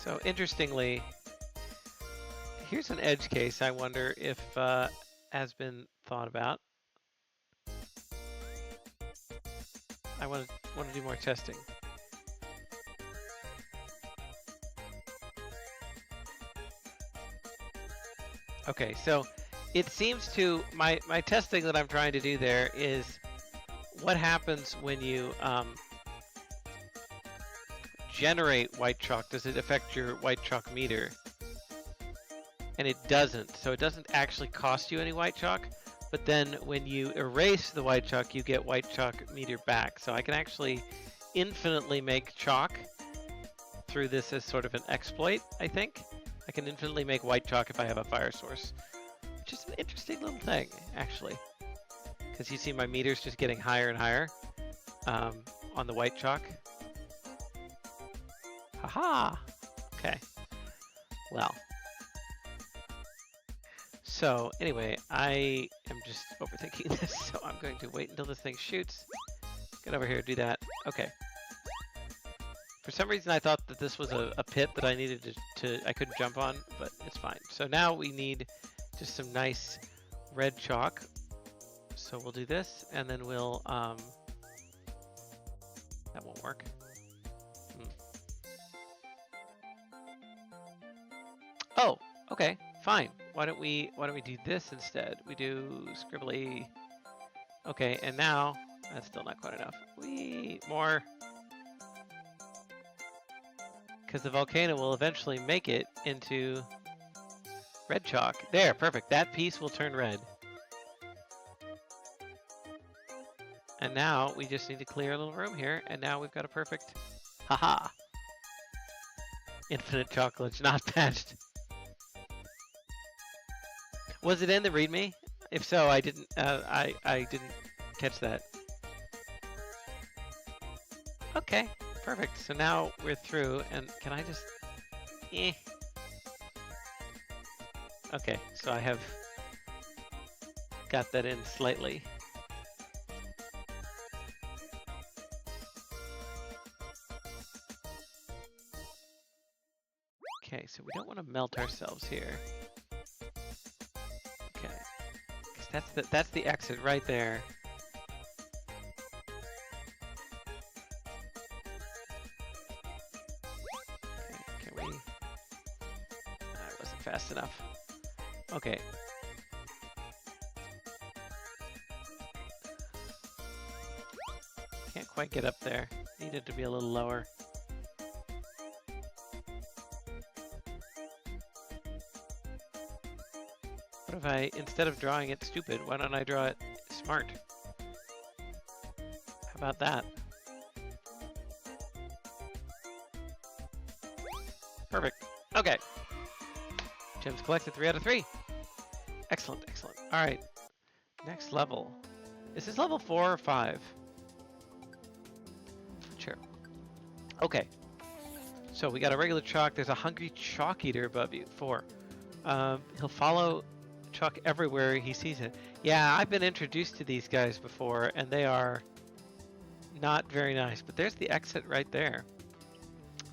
So interestingly, here's an edge case I wonder if has been thought about. I want to do more testing. Okay, so it seems to my testing that I'm trying to do there is what happens when you generate white chalk. Does it affect your white chalk meter? And it doesn't. So it doesn't actually cost you any white chalk. But then when you erase the white chalk, you get white chalk meter back. So I can actually infinitely make chalk through this as sort of an exploit, I think. I can infinitely make white chalk if I have a fire source, which is an interesting little thing, actually. Because you see my meters just getting higher and higher on the white chalk. Haha! Okay. Well. So anyway, I am just overthinking this, so I'm going to wait until this thing shoots. Get over here, do that. Okay. For some reason I thought that this was a pit that I needed I couldn't jump on, but it's fine. So now we need just some nice red chalk. So we'll do this, and then we'll, that won't work. Oh, okay, fine. Why don't we do this instead? We do scribbly. Okay, and now that's still not quite enough. More. Because the volcano will eventually make it into red chalk. There, perfect. That piece will turn red. And now we just need to clear a little room here, and now we've got a perfect, haha, infinite chocolate, not patched. Was it in the README? If so, I didn't catch that. Okay, perfect. So now we're through, and can I just, Okay, so I have got that in slightly. Okay, so we don't want to melt ourselves here. Okay, because that's the exit right there. Okay, can we? That wasn't fast enough. Okay. Can't quite get up there. Needed to be a little lower. What if I, instead of drawing it stupid, why don't I draw it smart? How about that? Perfect. Okay. Gems collected, 3 out of 3. Excellent, excellent. All right. Next level. Is this level 4 or 5? Sure. Okay. So we got a regular chalk. There's a hungry chalk eater above you. 4. He'll follow chalk everywhere he sees it. Yeah, I've been introduced to these guys before, and they are not very nice. But there's the exit right there.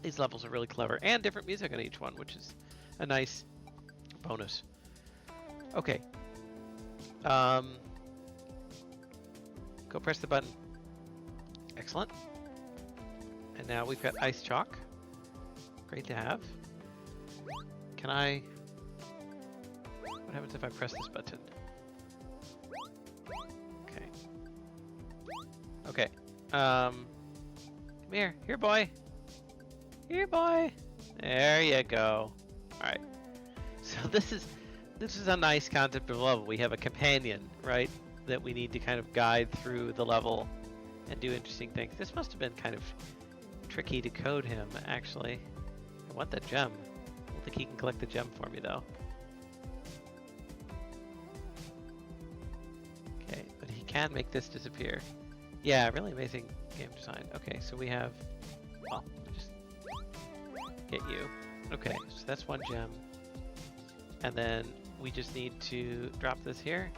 These levels are really clever, and different music on each one, which is a nice bonus. Okay. Go press the button. Excellent. And now we've got ice chalk. Great to have. Can I... What happens if I press this button? Okay. Okay. Come here. Here, boy. Here, boy. There you go. Alright. So this is a nice concept of level. We have a companion, right? That we need to kind of guide through the level and do interesting things. This must have been kind of tricky to code him, actually. I want that gem. I don't think he can collect the gem for me, though. Okay, but he can make this disappear. Yeah, really amazing game design. Okay, so we have... Well, just get you. Okay, so that's one gem. And then we just need to drop this here.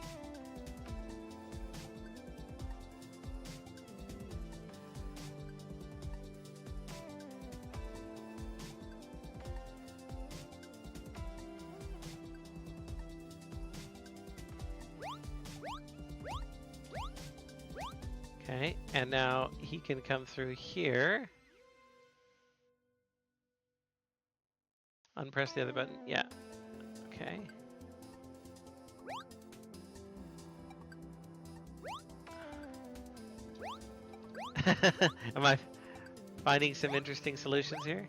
Okay, and now he can come through here. Unpress the other button. Yeah. Okay. Am I finding some interesting solutions here?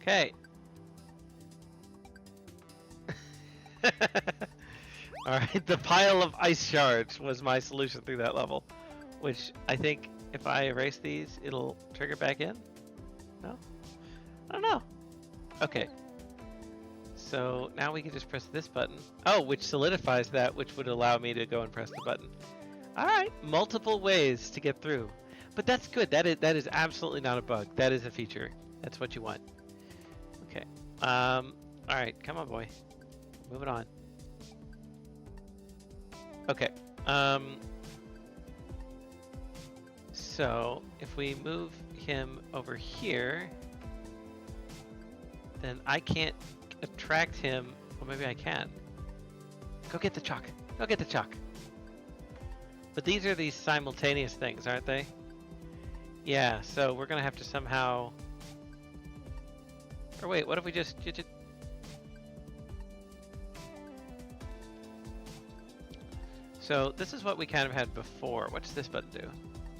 Okay. Alright, the pile of ice shards was my solution through that level. Which I think if I erase these, it'll trigger back in? No? I don't know. Okay. So now we can just press this button. Oh, which solidifies that, which would allow me to go and press the button. Alright, multiple ways to get through. But that's good. That is absolutely not a bug. That is a feature. That's what you want. Okay. Alright, come on, boy. Moving on. Okay. So if we move him over here, then I can't attract him. Well, maybe I can. Go get the chalk. Go get the chalk. But these are these simultaneous things, aren't they? Yeah, so we're gonna have to somehow... Or wait, what if we just... So this is what we kind of had before. What does this button do?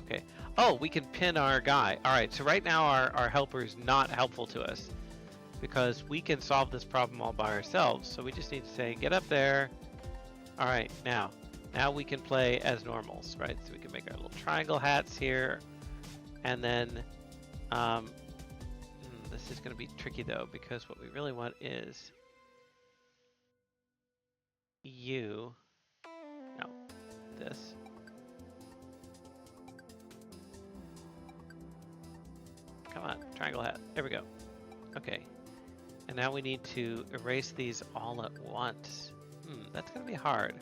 Okay. Oh, we can pin our guy. All right, so right now our helper is not helpful to us because we can solve this problem all by ourselves. So we just need to say, get up there. All right, now we can play as normals, right? So we can make our little triangle hats here. And then, this is gonna be tricky though, because what we really want is you. No, this. Come on, triangle hat. There we go. Okay. And now we need to erase these all at once. That's gonna be hard.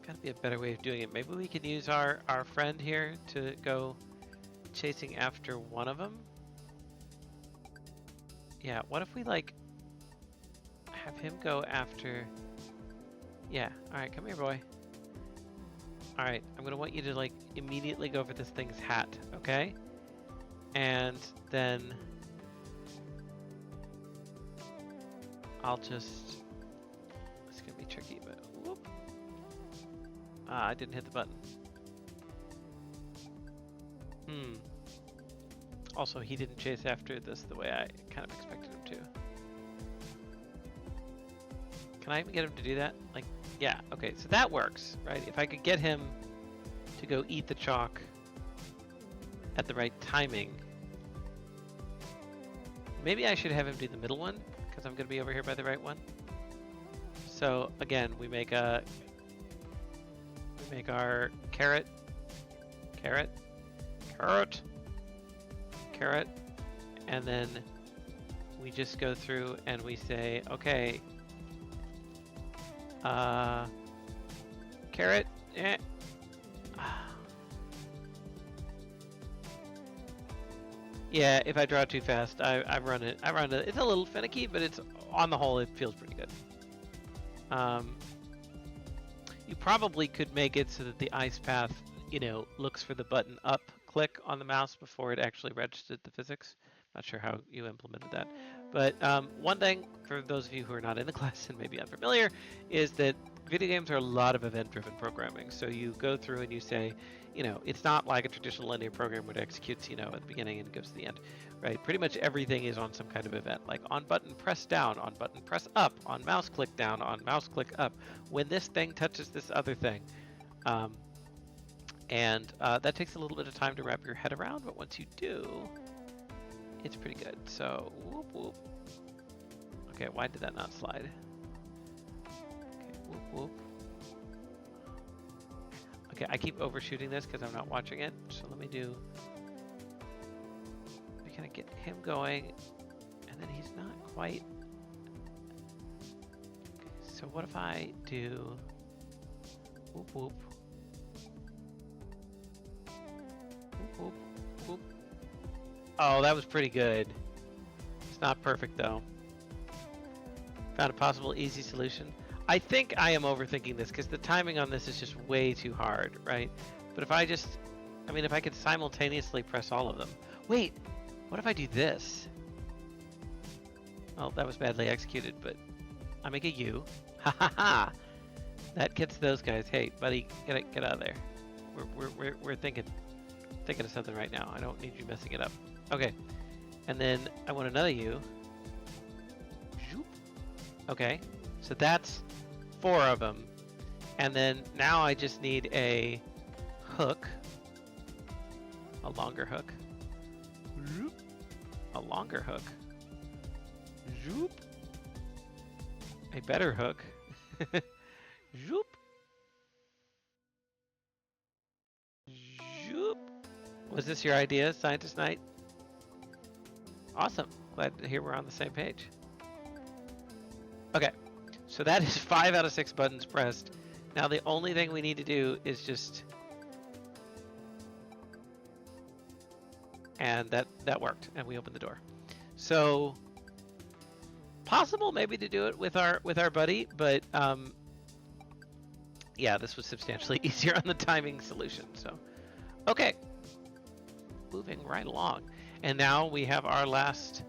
Gotta be a better way of doing it. Maybe we can use our friend here to go chasing after one of them. Yeah, what if we like have him go after... Yeah, alright, come here, boy. Alright, I'm gonna want you to like immediately go for this thing's hat, okay? And then I'll just... It's gonna be tricky, but whoop. Ah, I didn't hit the button. Also, he didn't chase after this the way I kind of expected him to. Can I even get him to do that? Like, yeah, okay, so that works, right? If I could get him to go eat the chalk at the right timing. Maybe I should have him do the middle one, because I'm going to be over here by the right one. So, again, we make our carrot, and then we just go through and we say, okay, carrot, Yeah, if I draw too fast, I run it. It's a little finicky, but it's on the whole, it feels pretty good. You probably could make it so that the ice path, looks for the button up click on the mouse before it actually registered the physics. Not sure how you implemented that. But one thing, for those of you who are not in the class and maybe unfamiliar, is that video games are a lot of event-driven programming. So you go through and you say, it's not like a traditional linear program where it executes, at the beginning and goes to the end, right? Pretty much everything is on some kind of event, like on button press down, on button press up, on mouse click down, on mouse click up, when this thing touches this other thing. And that takes a little bit of time to wrap your head around, but once you do, it's pretty good. So, whoop, whoop. Okay, why did that not slide? Okay, whoop, whoop. Okay, I keep overshooting this because I'm not watching it. So let me kind of get him going, and then he's not quite. Okay, so what if I do whoop, whoop. Whoop, whoop. Oh, that was pretty good. It's not perfect though. Found a possible easy solution. I think I am overthinking this because the timing on this is just way too hard, right? But if I just, I mean, if I could simultaneously press all of them. Wait, what if I do this? Oh, that was badly executed, but I make a U. Ha ha ha! That gets those guys. Hey, buddy, get out of there. We're thinking of something right now. I don't need you messing it up. Okay, and then I want another U. Okay, so that's 4 of them, and then now I just need a hook, a longer hook, a longer hook, a better hook. Zoop. Zoop. Was this your idea, Scientist Knight? Awesome. Glad to hear we're on the same page. Okay, so that is 5 out of 6 buttons pressed. Now the only thing we need to do is just... And that worked, and we opened the door. So, possible maybe to do it with our buddy, but yeah, this was substantially easier on the timing solution. So, okay, moving right along, and now we have our last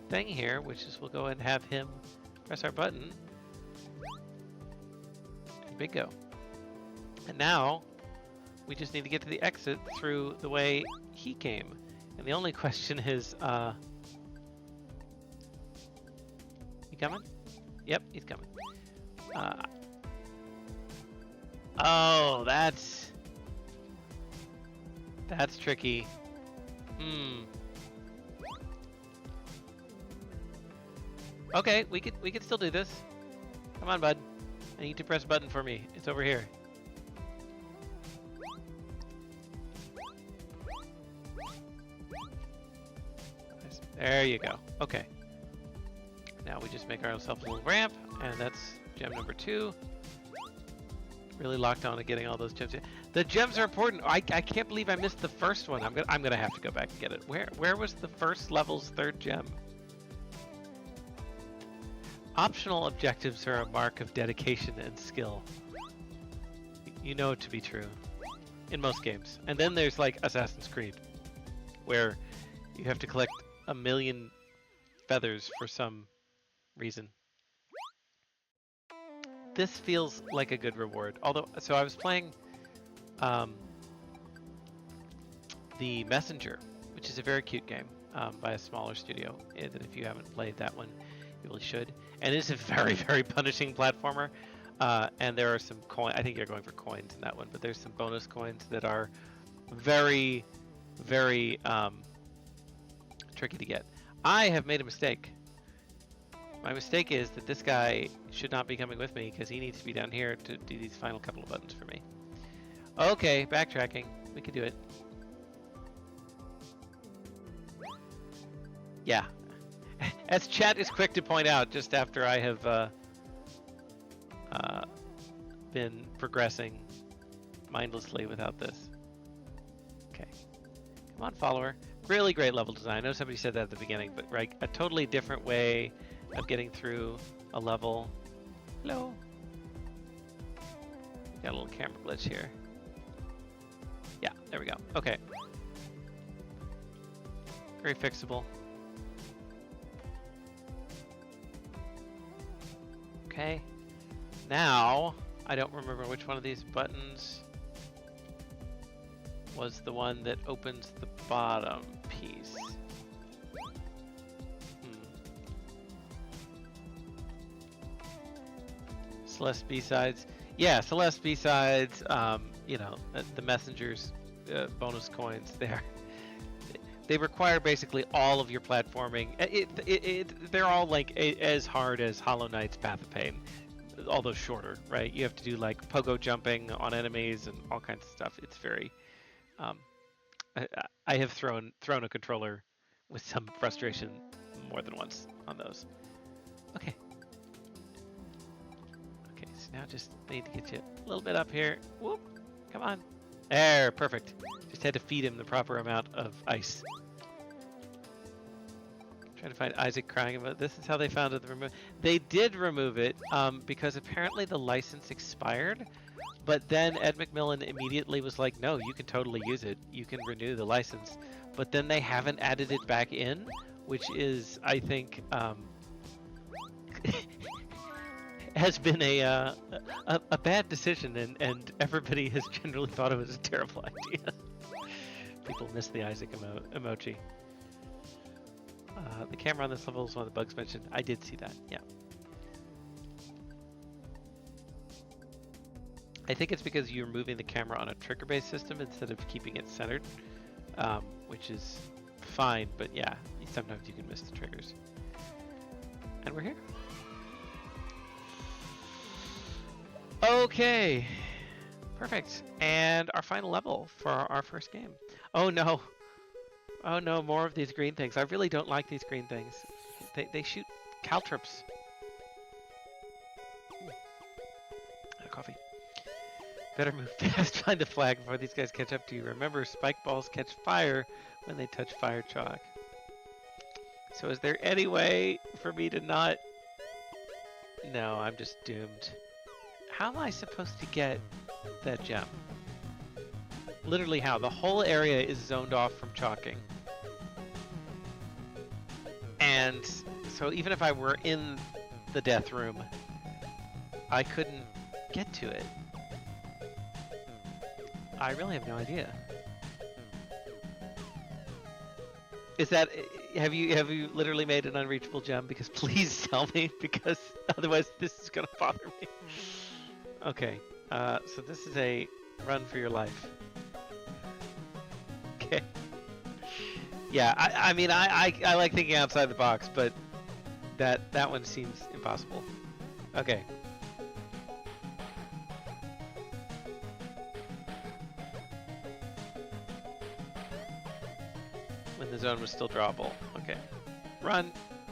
thing here, which is we'll go ahead and have him press our button, and bingo. And now we just need to get to the exit through the way he came. And the only question is, he coming? Yep, he's coming. Oh, that's tricky. Okay, we could still do this. Come on, bud. I need to press a button for me. It's over here. There you go. Okay. Now we just make ourselves a little ramp, and that's gem number 2. Really locked on to getting all those gems. The gems are important. I can't believe I missed the first one. I'm gonna have to go back and get it. Where was the first level's 3rd gem? Optional objectives are a mark of dedication and skill. You know it to be true in most games. And then there's like Assassin's Creed, where you have to collect 1,000,000 feathers for some reason. This feels like a good reward. Although, so I was playing The Messenger, which is a very cute game by a smaller studio. That if you haven't played that one, you really should. And it's a very, very punishing platformer. And there are some coins. I think you're going for coins in that one, but there's some bonus coins that are very, very tricky to get. I have made a mistake. My mistake is that this guy should not be coming with me because he needs to be down here to do these final couple of buttons for me. Okay, backtracking. We can do it. Yeah. As chat is quick to point out, just after I have been progressing mindlessly without this. Okay. Come on, follower. Really great level design. I know somebody said that at the beginning, but right, a totally different way of getting through a level. Hello. Got a little camera glitch here. Yeah, there we go. Okay. Very fixable. Okay. Now, I don't remember which one of these buttons was the one that opens the bottom piece. Celeste B-Sides. Yeah, Celeste B-Sides, you know, the Messenger's bonus coins there. They require basically all of your platforming. They're all like as hard as Hollow Knight's Path of Pain, although shorter, right? You have to do like pogo jumping on enemies and all kinds of stuff. It's very... I have thrown a controller with some frustration more than once on those. Okay. Okay, so now just need to get you a little bit up here. Whoop! Come on. There, perfect. Just had to feed him the proper amount of ice. Trying to find Isaac crying about this is how they found it. They did remove it because apparently the license expired. But then Ed McMillan immediately was like, no, you can totally use it. You can renew the license. But then they haven't added it back in, which is, I think, has been a bad decision, and everybody has generally thought it was a terrible idea. People miss the Isaac emoji. The camera on this level is one of the bugs mentioned. I did see that, yeah. I think it's because you're moving the camera on a trigger-based system instead of keeping it centered, which is fine, but yeah, sometimes you can miss the triggers. And we're here. Okay, perfect. And our final level for our first game. Oh no. Oh no, more of these green things. I really don't like these green things. They shoot caltrops. Coffee. Better move fast, find the flag before these guys catch up to you. Remember, spike balls catch fire when they touch fire chalk. So is there any way for me to not... No, I'm just doomed. How am I supposed to get that gem? Literally how? The whole area is zoned off from chalking. And so even if I were in the death room, I couldn't get to it. I really have no idea. Is that, have you literally made an unreachable gem? Because please tell me, because otherwise this is gonna bother me. Okay, so this is a run for your life. Okay. Yeah, I mean, I like thinking outside the box, but that one seems impossible. Okay. When the zone was still drawable. Okay. Run!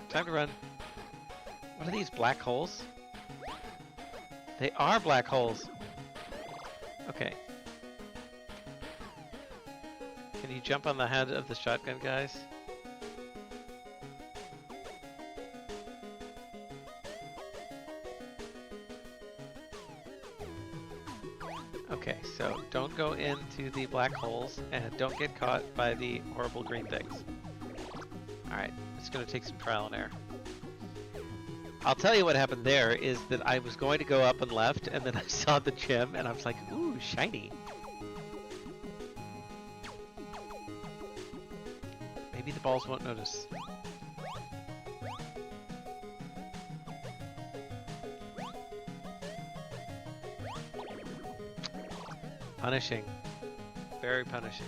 Time to run. What are these, black holes? They are black holes! Okay. Can you jump on the head of the shotgun guys? Okay, so don't go into the black holes and don't get caught by the horrible green things. Alright, it's gonna take some trial and error. I'll tell you what happened there is that I was going to go up and left and then I saw the gem and I was like, ooh, shiny. Maybe the balls won't notice. Punishing. Very punishing.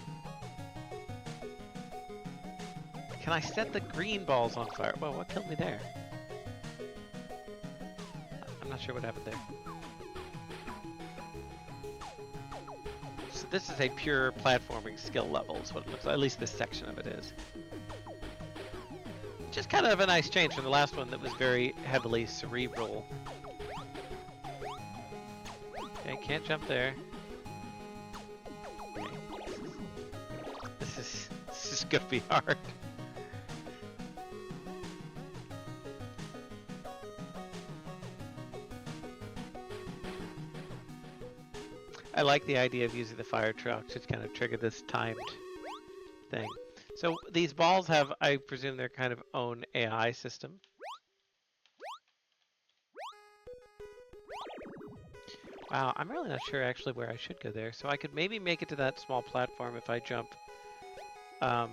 Can I set the green balls on fire? Well, what killed me there? I'm not sure what happened there. So this is a pure platforming skill level, is what it looks like. At least this section of it is. Just kind of a nice change from the last one that was very heavily cerebral. Okay, can't jump there. Okay. This is gonna be hard. I like the idea of using the fire truck to kind of trigger this timed thing. So these balls have, I presume, their kind of own AI system. Wow, I'm really not sure actually where I should go there. So I could maybe make it to that small platform if I jump. So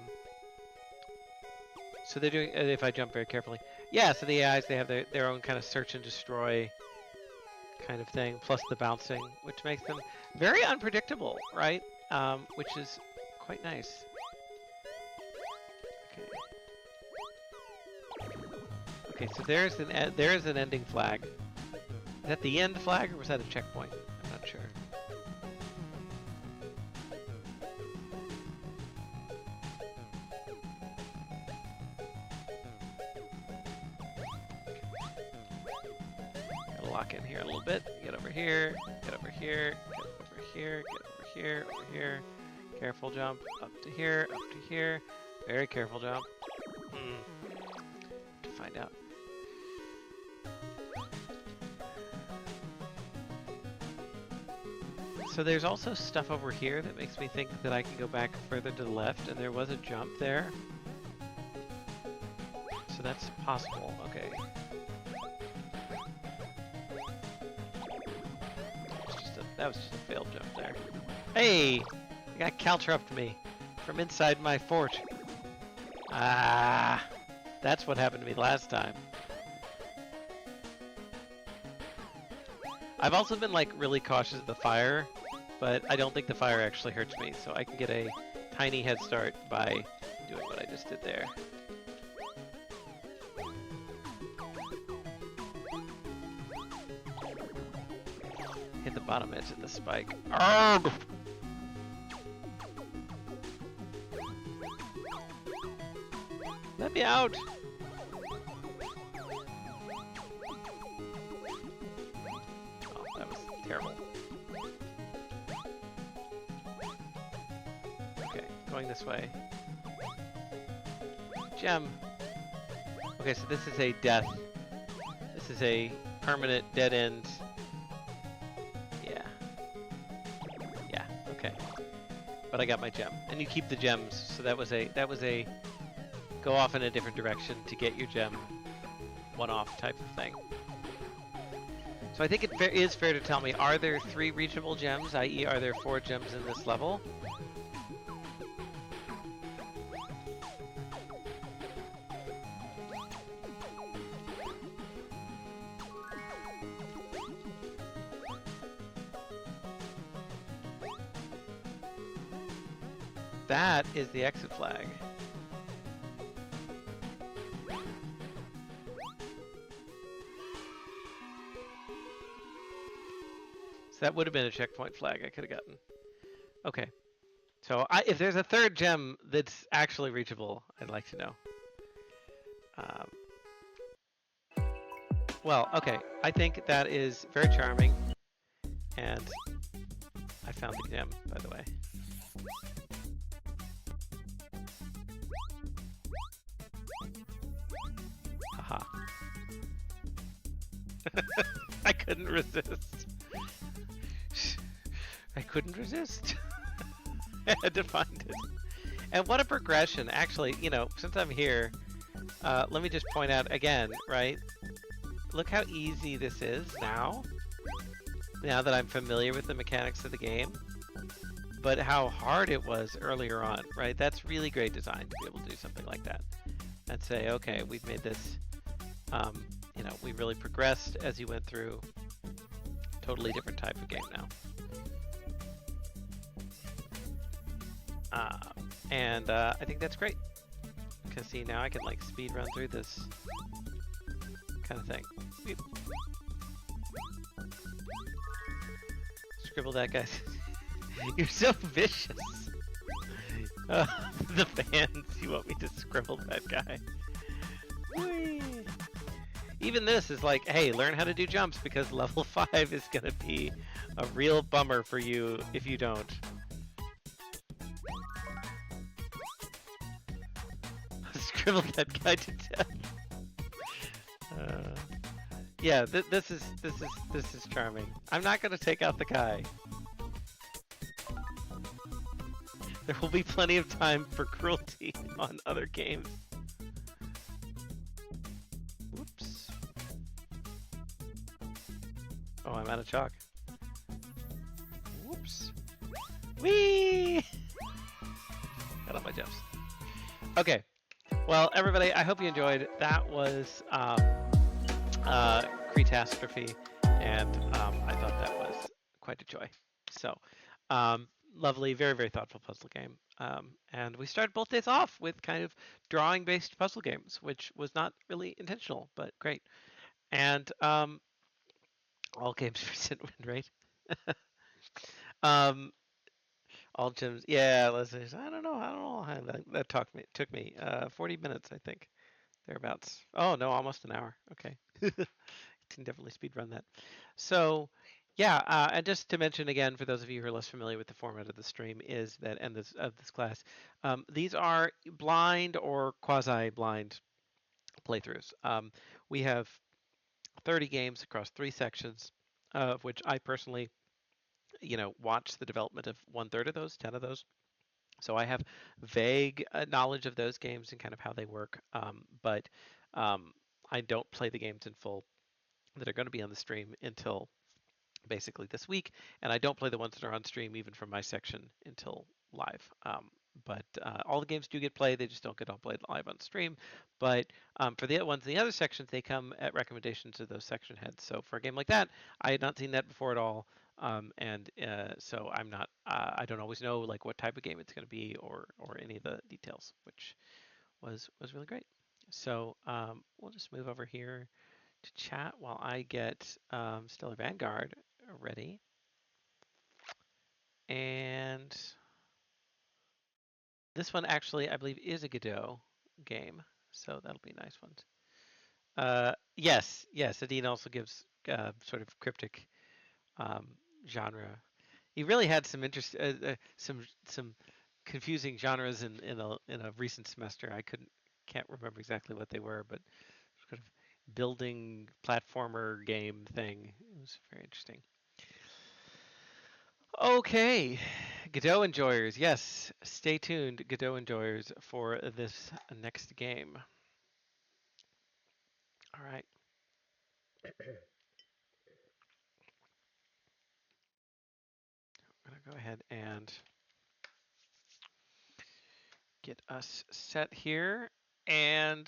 they're doing, if I jump very carefully. Yeah, so the AIs, they have their own kind of search and destroy kind of thing, plus the bouncing, which makes them very unpredictable, right? Which is quite nice. Okay, so there's an ending flag. Is that the end flag or was that a checkpoint? I'm not sure. Gotta lock in here a little bit. Get over here, get over here, get over here, get over here, over here. Careful jump, up to here, up to here. Very careful jump. find out. So there's also stuff over here that makes me think that I can go back further to the left, and there was a jump there. So that's possible. Okay. That was just a failed jump there. Hey! You got caltropped me from inside my fort. Ah! That's what happened to me last time. I've also been like really cautious of the fire, but I don't think the fire actually hurts me, so I can get a tiny head start by doing what I just did there. Hit the bottom edge of the spike. Arrgh! Let me out! Oh, that was terrible. Okay, going this way. Gem! Okay, so this is a death. This is a permanent dead end. Yeah, okay. But I got my gem. And you keep the gems, so that was a go off in a different direction to get your gem one-off type of thing. So I think it is fair to tell me, are there 3 reachable gems, i.e. are there 4 gems in this level? That is the exit flag. So that would have been a checkpoint flag I could have gotten. Okay. So if there's a 3rd gem that's actually reachable, I'd like to know. Well, okay. I think that is very charming. And I found the gem, by the way. Haha. I couldn't resist. I couldn't resist. I had to find it. And what a progression. Actually, you know, since I'm here, let me just point out again, right? Look how easy this is now. Now that I'm familiar with the mechanics of the game. But how hard it was earlier on, right? That's really great design to be able to do something like that. And say, okay, we've made this, you know, we really progressed as you went through. Totally different type of game now. And I think that's great. Because see, now I can like speed run through this kind of thing. Beep. Scribble that, guys. You're so vicious. The fans, you want me to scribble that guy. Whee. Even this is like, hey, learn how to do jumps because level 5 is going to be a real bummer for you if you don't. Scribble that guy to death. Yeah, this is charming. I'm not going to take out the guy. There will be plenty of time for cruelty on other games. Whoops. Oh, I'm out of chalk. Whoops. Whee! Got all my jumps. Okay. Well, everybody, I hope you enjoyed. That was Catastrophe, and I thought that was quite a joy. So, lovely, very, very thoughtful puzzle game. And we started both days off with kind of drawing-based puzzle games, which was not really intentional, but great. And all games present win, right? All gyms, yeah. Listen, I don't know how that took me 40 minutes, I think, thereabouts. Oh no, almost an hour. Okay, can definitely speed run that. So, yeah, and just to mention again, for those of you who are less familiar with the format of the stream, is that and this of this class, these are blind or quasi-blind playthroughs. We have 30 games across 3 sections, of which I personally, watch the development of one third of those, 10 of those. So I have vague knowledge of those games and kind of how they work, but um, I don't play the games in full that are going to be on the stream until basically this week, and I don't play the ones that are on stream even from my section until live. But all the games do get played; they just don't get all played live on stream. But for the ones in the other sections, they come at recommendations of those section heads. So for a game like that, I had not seen that before at all, and so I'm not. I don't always know like what type of game it's going to be or any of the details, which was really great. So we'll just move over here to chat while I get Stellar Vanguard ready. And this one actually, I believe, is a Godot game, so that'll be a nice one. Yes, Adine also gives sort of cryptic um, genre. He really had some some confusing genres in a recent semester. I can't remember exactly what they were, but sort of building platformer game thing. It was very interesting. Okay, Godot enjoyers, yes, stay tuned, Godot enjoyers, for this next game. All right, I'm gonna go ahead and get us set here, and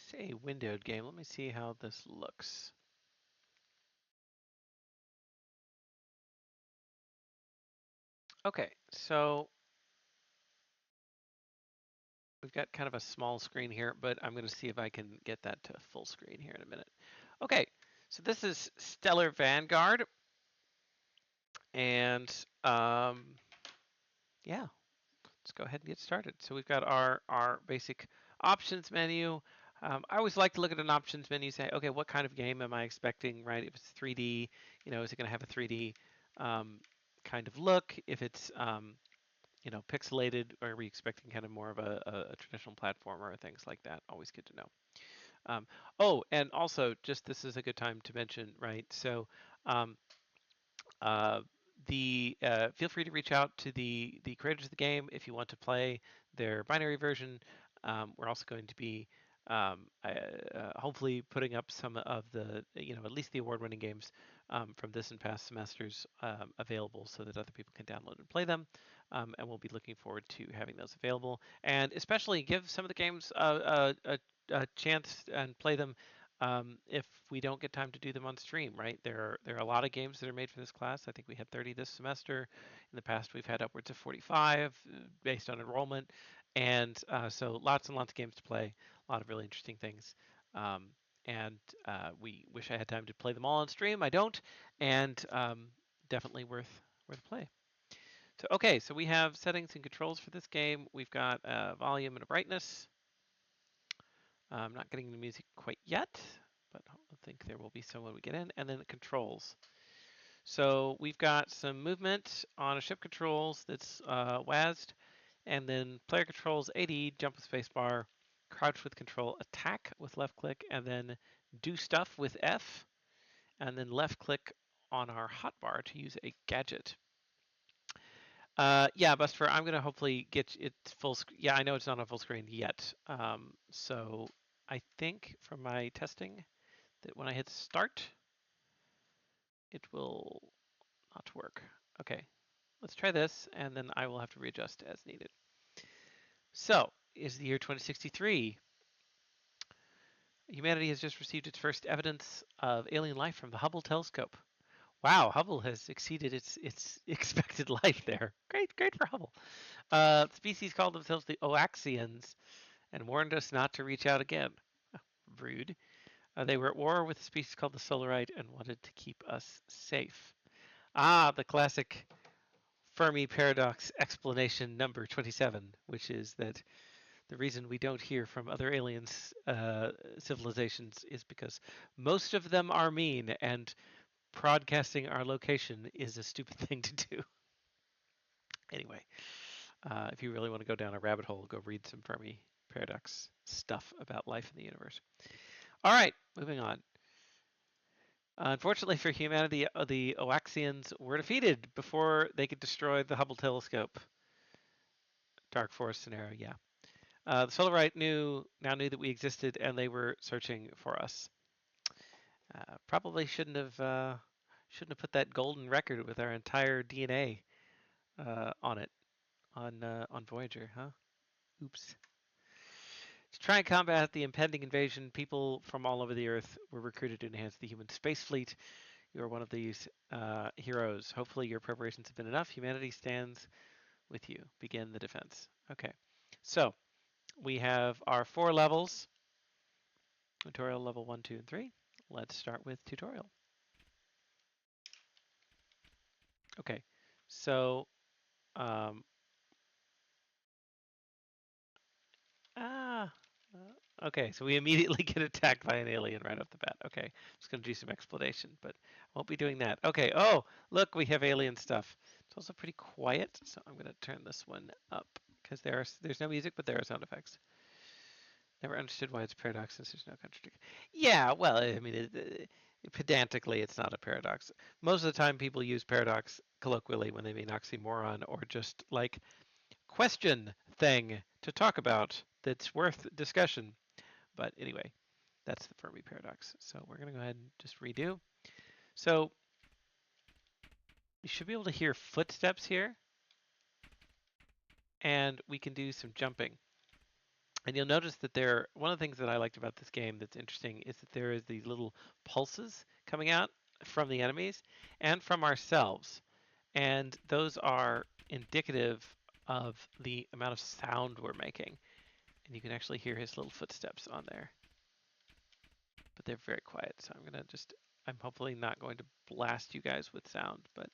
say windowed game. Let me see how this looks. Okay, so we've got kind of a small screen here, but I'm gonna see if I can get that to full screen here in a minute. Okay, so this is Stellar Vanguard, and yeah, let's go ahead and get started. So we've got our basic options menu. I always like to look at an options menu, say, okay, what kind of game am I expecting, right? If it's 3D, is it going to have a 3D kind of look? If it's, pixelated, or are we expecting kind of more of a traditional platformer or things like that? Always good to know. Oh, and also, just this is a good time to mention, right? So um, uh, feel free to reach out to the creators of the game if you want to play their binary version. We're also going to be hopefully putting up some of the at least the award-winning games from this and past semesters available so that other people can download and play them. And we'll be looking forward to having those available, and especially give some of the games a chance and play them if we don't get time to do them on stream, right? There are a lot of games that are made for this class. I think we had 30 this semester. In the past, we've had upwards of 45 based on enrollment, and so lots and lots of games to play. A lot of really interesting things. Um, and we wish I had time to play them all on stream. I don't, and definitely worth play. So okay, so we have settings and controls for this game. We've got a volume and a brightness. I'm not getting the music quite yet, but I think there will be some when we get in. And then the controls. So we've got some movement on a ship controls that's WASD, and then player controls AD, jump with spacebar, crouch with control, attack with left click, and then do stuff with F, and then left click on our hotbar to use a gadget. Yeah, Buster, I'm gonna hopefully get it full screen. Yeah, I know it's not on full screen yet. So I think from my testing that when I hit start, it will not work. Okay, let's try this, and then I will have to readjust as needed. So, is the year 2063. Humanity has just received its first evidence of alien life from the Hubble telescope. Wow, Hubble has exceeded its expected life there. Great for Hubble. Species called themselves the Oaxians and warned us not to reach out again. Rude. They were at war with a species called the Solarite and wanted to keep us safe. Ah, the classic Fermi paradox explanation number 27, which is that the reason we don't hear from other aliens civilizations is because most of them are mean, and broadcasting our location is a stupid thing to do. Anyway, If you really want to go down a rabbit hole, go read some Fermi paradox stuff about life in the universe. All right, moving on. Unfortunately for humanity, the Oaxians were defeated before they could destroy the Hubble telescope. Dark forest scenario, yeah. The Solarite now knew that we existed, and they were searching for us. Probably shouldn't have put that golden record with our entire DNA on it on Voyager, huh? Oops. To try and combat the impending invasion, people from all over the Earth were recruited to enhance the human space fleet. You are one of these heroes. Hopefully, your preparations have been enough. Humanity stands with you. Begin the defense. Okay. So we have our 4 levels. Tutorial level 1, 2, and 3. Let's start with tutorial. Okay. So um, ah. Okay, so we immediately get attacked by an alien right off the bat. Okay, I'm just going to do some explanation, but I won't be doing that. Okay, oh, look, we have alien stuff. It's also pretty quiet, so I'm going to turn this one up because there's no music, but there are sound effects. Never understood why it's paradox since there's no contradiction. Yeah, well, I mean, pedantically, it's not a paradox. Most of the time, people use paradox colloquially when they mean oxymoron or just like question thing to talk about that's worth discussion. But anyway, that's the Fermi paradox. So we're going to go ahead and just redo. So you should be able to hear footsteps here, and we can do some jumping. And you'll notice that one of the things that I liked about this game that's interesting is that there is these little pulses coming out from the enemies and from ourselves. And those are indicative of the amount of sound we're making. And you can actually hear his little footsteps on there. But they're very quiet, so I'm hopefully not going to blast you guys with sound, but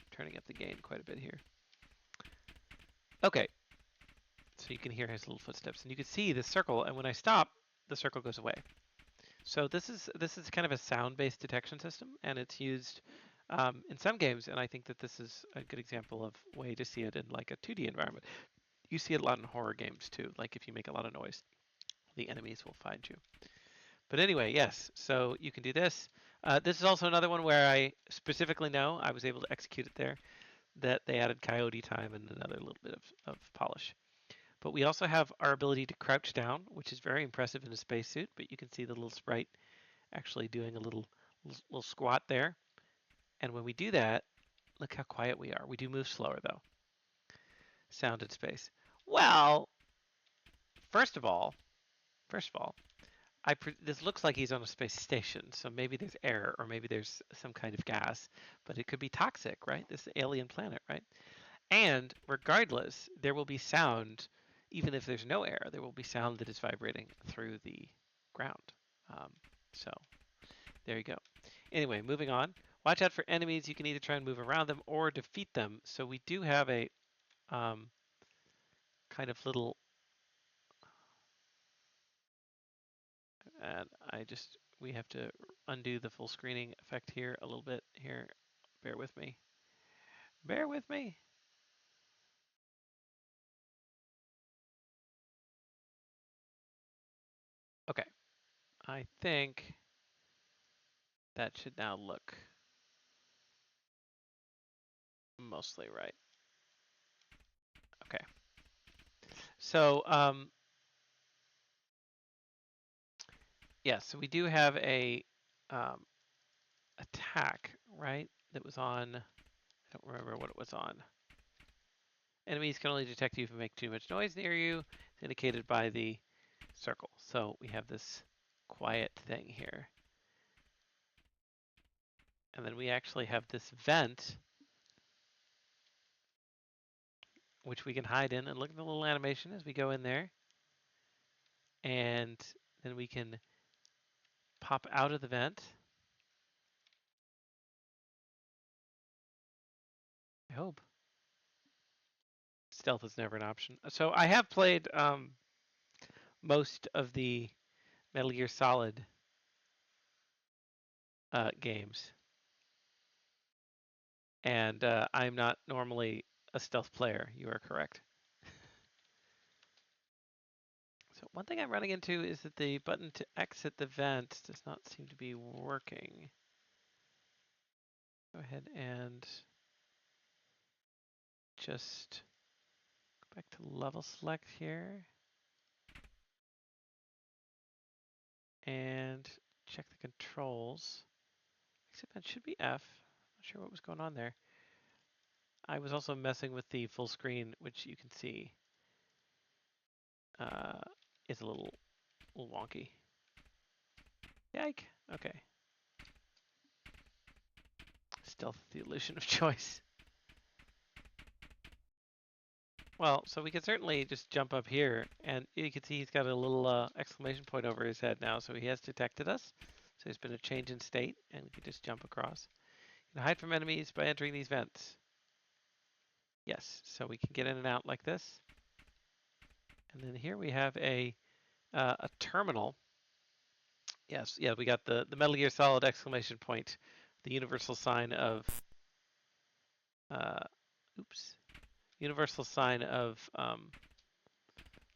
turning up the gain quite a bit here. Okay, so you can hear his little footsteps, and you can see the circle, and when I stop, the circle goes away. So this is kind of a sound-based detection system, and it's used in some games, and I think that this is a good example of a way to see it in like a 2D environment. You see it a lot in horror games too, like if you make a lot of noise, the enemies will find you. But anyway, yes, so you can do this. This is also another one where I specifically know I was able to execute it there, that they added coyote time and another little bit of polish. But we also have our ability to crouch down, which is very impressive in a spacesuit, but you can see the little sprite actually doing a little squat there. And when we do that, look how quiet we are. We do move slower though. Sound in space. Well, first of all, first of all, this looks like he's on a space station, so maybe there's air or maybe there's some kind of gas, but it could be toxic, right? This alien planet, right? And regardless, there will be sound, even if there's no air, there will be sound that is vibrating through the ground. Um, so there you go. Anyway, moving on. Watch out for enemies. You can either try and move around them or defeat them. So we do have a kind of little, and we have to undo the full screening effect here a little bit here. Bear with me. Bear with me. Okay. I think that should now look mostly right. Okay. So, yeah, so we do have a um, attack, right? That was on, I don't remember what it was on. Enemies can only detect you if you make too much noise near you. It's indicated by the circle. So we have this quiet thing here. And then we actually have this vent, which we can hide in. And look at the little animation as we go in there. And then we can pop out of the vent. I hope. Stealth is never an option. So I have played most of the Metal Gear Solid games. And I'm not normally a stealth player. You are correct. One thing I'm running into is that the button to exit the vent does not seem to be working. Go ahead and just go back to level select here and check the controls. Exit vent should be F. Not sure what was going on there. I was also messing with the full screen, which you can see uh, is a little wonky. Yike. Okay. Stealth, the illusion of choice. Well, so we could certainly just jump up here, and you can see he's got a little exclamation point over his head now, so he has detected us. So there's been a change in state, and we can just jump across. You can hide from enemies by entering these vents. Yes, so we can get in and out like this. And then here we have a terminal. Yes, yeah, we got the Metal Gear Solid exclamation point, the universal sign of, uh, oops, universal sign of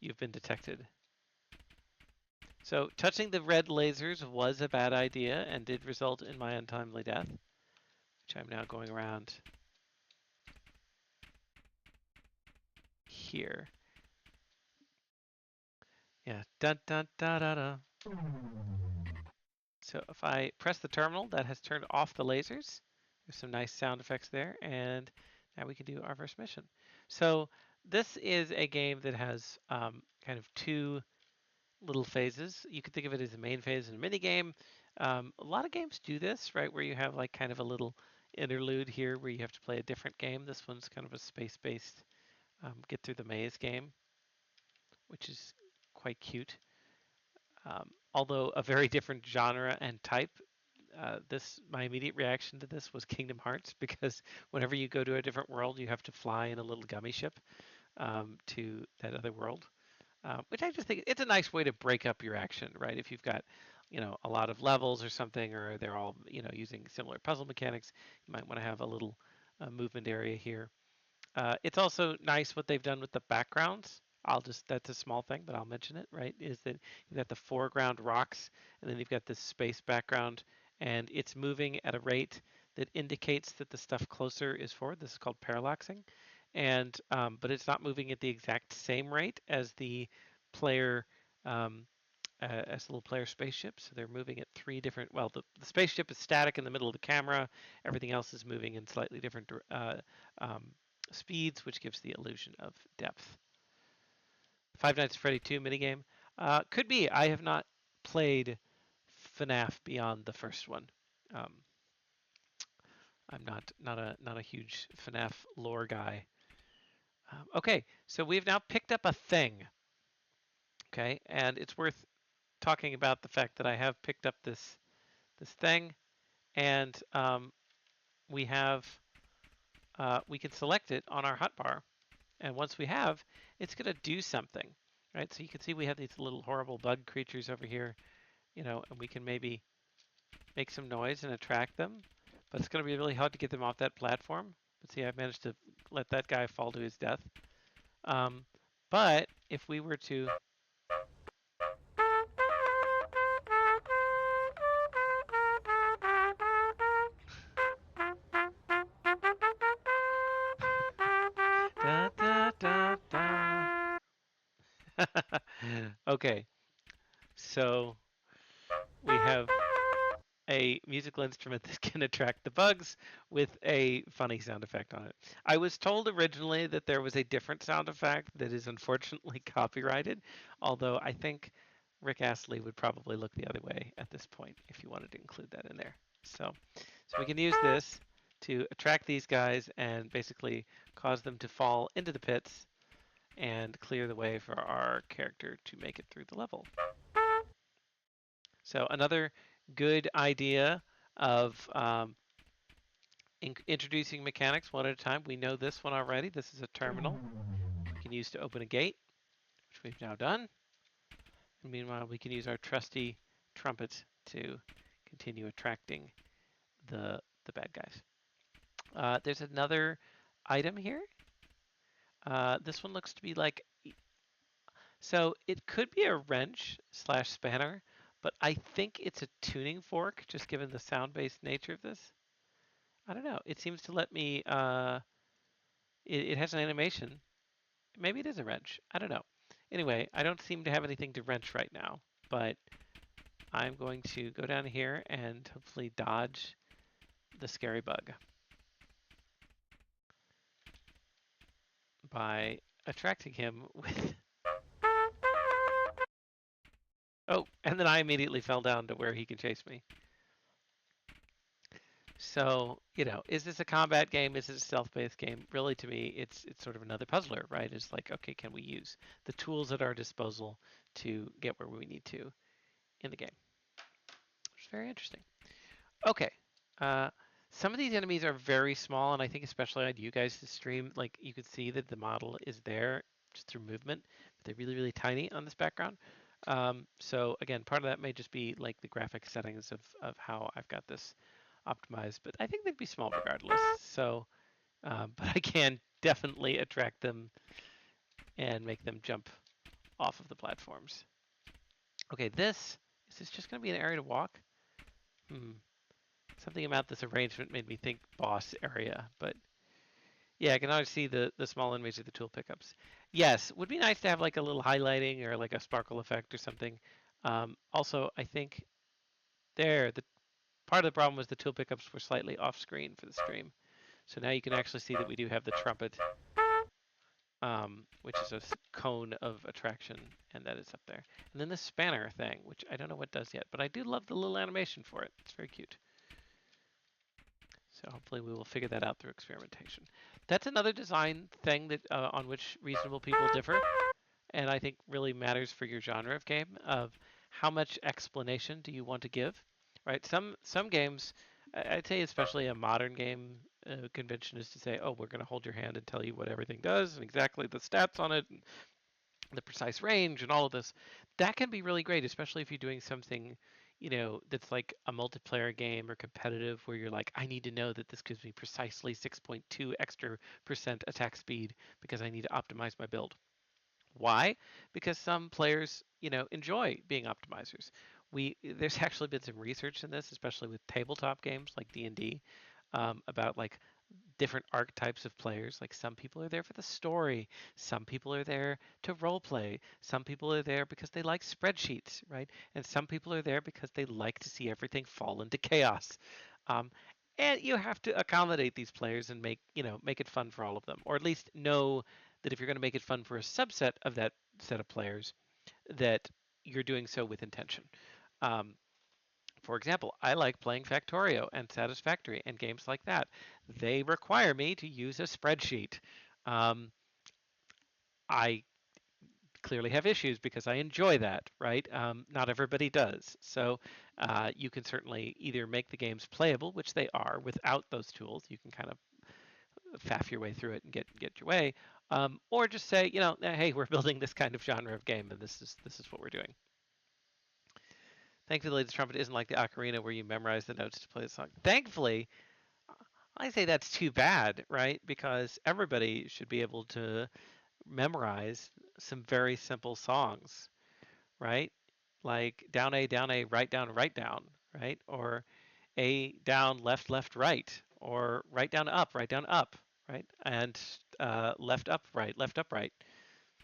you've been detected. So touching the red lasers was a bad idea and did result in my untimely death, which I'm now going around here. Yeah, dun dun da da da. So if I press the terminal, that has turned off the lasers. There's some nice sound effects there, and now we can do our first mission. So this is a game that has kind of two little phases. You could think of it as a main phase and a mini game. A lot of games do this, right, where you have like kind of a little interlude here where you have to play a different game. This one's kind of a space-based get through the maze game, which is quite cute. Although a very different genre and type. My immediate reaction to this was Kingdom Hearts because whenever you go to a different world, you have to fly in a little gummy ship to that other world. Which I just think it's a nice way to break up your action, right? If you've got, a lot of levels or something, or they're all, using similar puzzle mechanics, you might want to have a little movement area here. It's also nice what they've done with the backgrounds. That's a small thing, but I'll mention it, right? Is that you've got the foreground rocks, and then you've got this space background, and it's moving at a rate that indicates that the stuff closer is forward. This is called parallaxing, and but it's not moving at the exact same rate as the player um, as the little player spaceship. So they're moving at three different. Well, the spaceship is static in the middle of the camera. Everything else is moving in slightly different um, speeds, which gives the illusion of depth. Five Nights at Freddy 2 minigame. Could be. I have not played FNAF beyond the first one. Um, I'm not a huge FNAF lore guy. Okay, so we've now picked up a thing. Okay, and it's worth talking about the fact that I have picked up this thing, and we can select it on our hotbar, and once we have, it's going to do something, right? So you can see we have these little horrible bug creatures over here, and we can maybe make some noise and attract them, but it's going to be really hard to get them off that platform. But see, I've managed to let that guy fall to his death. Um, but if we were to da da da da. Okay, so we have a musical instrument that can attract the bugs with a funny sound effect on it. I was told originally that there was a different sound effect that is unfortunately copyrighted, although I think Rick Astley would probably look the other way at this point if you wanted to include that in there. So we can use this to attract these guys and basically cause them to fall into the pits and clear the way for our character to make it through the level. So another good idea of introducing mechanics one at a time. We know this one already. This is a terminal we can use to open a gate, which we've now done. And meanwhile, we can use our trusty trumpet to continue attracting the bad guys. There's another item here. This one looks to be like So it could be a wrench slash spanner, but I think it's a tuning fork, just given the sound-based nature of this. I don't know. It seems to let me. It has an animation. Maybe it is a wrench. I don't know. Anyway, I don't seem to have anything to wrench right now, but I'm going to go down here and hopefully dodge the scary bug by attracting him with. Oh, and then I immediately fell down to where he can chase me. So, is this a combat game? Is it a stealth-based game? Really, to me, it's sort of another puzzler, right? It's like, okay, can we use the tools at our disposal to get where we need to in the game? It's very interesting. Okay. Uh, some of these enemies are very small, and I think especially on you guys' stream, like you could see that the model is there just through movement, but they're really, really tiny on this background. So again, part of that may just be like the graphic settings of how I've got this optimized, but I think they'd be small regardless. So, but I can definitely attract them and make them jump off of the platforms. Okay, is this just going to be an area to walk? Hmm. Something about this arrangement made me think boss area, but yeah, I can always see the small enemies of the tool pickups. Yes, would be nice to have like a little highlighting or like a sparkle effect or something. Also, I think the part of the problem was the tool pickups were slightly off screen for the stream. So now you can actually see that we do have the trumpet, which is a cone of attraction, and that is up there. And then the spanner thing, which I don't know what does yet, but I do love the little animation for it. It's very cute. So hopefully we will figure that out through experimentation. That's another design thing that on which reasonable people differ, and I think really matters for your genre of game of how much explanation do you want to give, right? Some games, I'd say especially a modern game convention is to say, oh, we're going to hold your hand and tell you what everything does and exactly the stats on it, and the precise range and all of this. That can be really great, especially if you're doing something, that's like a multiplayer game or competitive where you're like, I need to know that this gives me precisely 6.2 extra percent attack speed because I need to optimize my build. Why? Because some players, enjoy being optimizers. There's actually been some research in this, especially with tabletop games like D&D, about like different archetypes of players. Like some people are there for the story, some people are there to role play, some people are there because they like spreadsheets, right? And some people are there because they like to see everything fall into chaos. Um, and you have to accommodate these players and make it fun for all of them, or at least know that if you're going to make it fun for a subset of that set of players, that you're doing so with intention. Um, for example, I like playing Factorio and Satisfactory and games like that. They require me to use a spreadsheet. Um, I clearly have issues because I enjoy that, right? Not everybody does. So you can certainly either make the games playable, which they are, without those tools. You can kind of faff your way through it and get your way, or just say, hey, we're building this kind of genre of game, and this is what we're doing. Thankfully, the trumpet isn't like the ocarina where you memorize the notes to play the song. Thankfully, I say that's too bad, right? Because everybody should be able to memorize some very simple songs, right? Like down A, right down, right? Or A down, left, right, or right down, up, right? And left, up, right.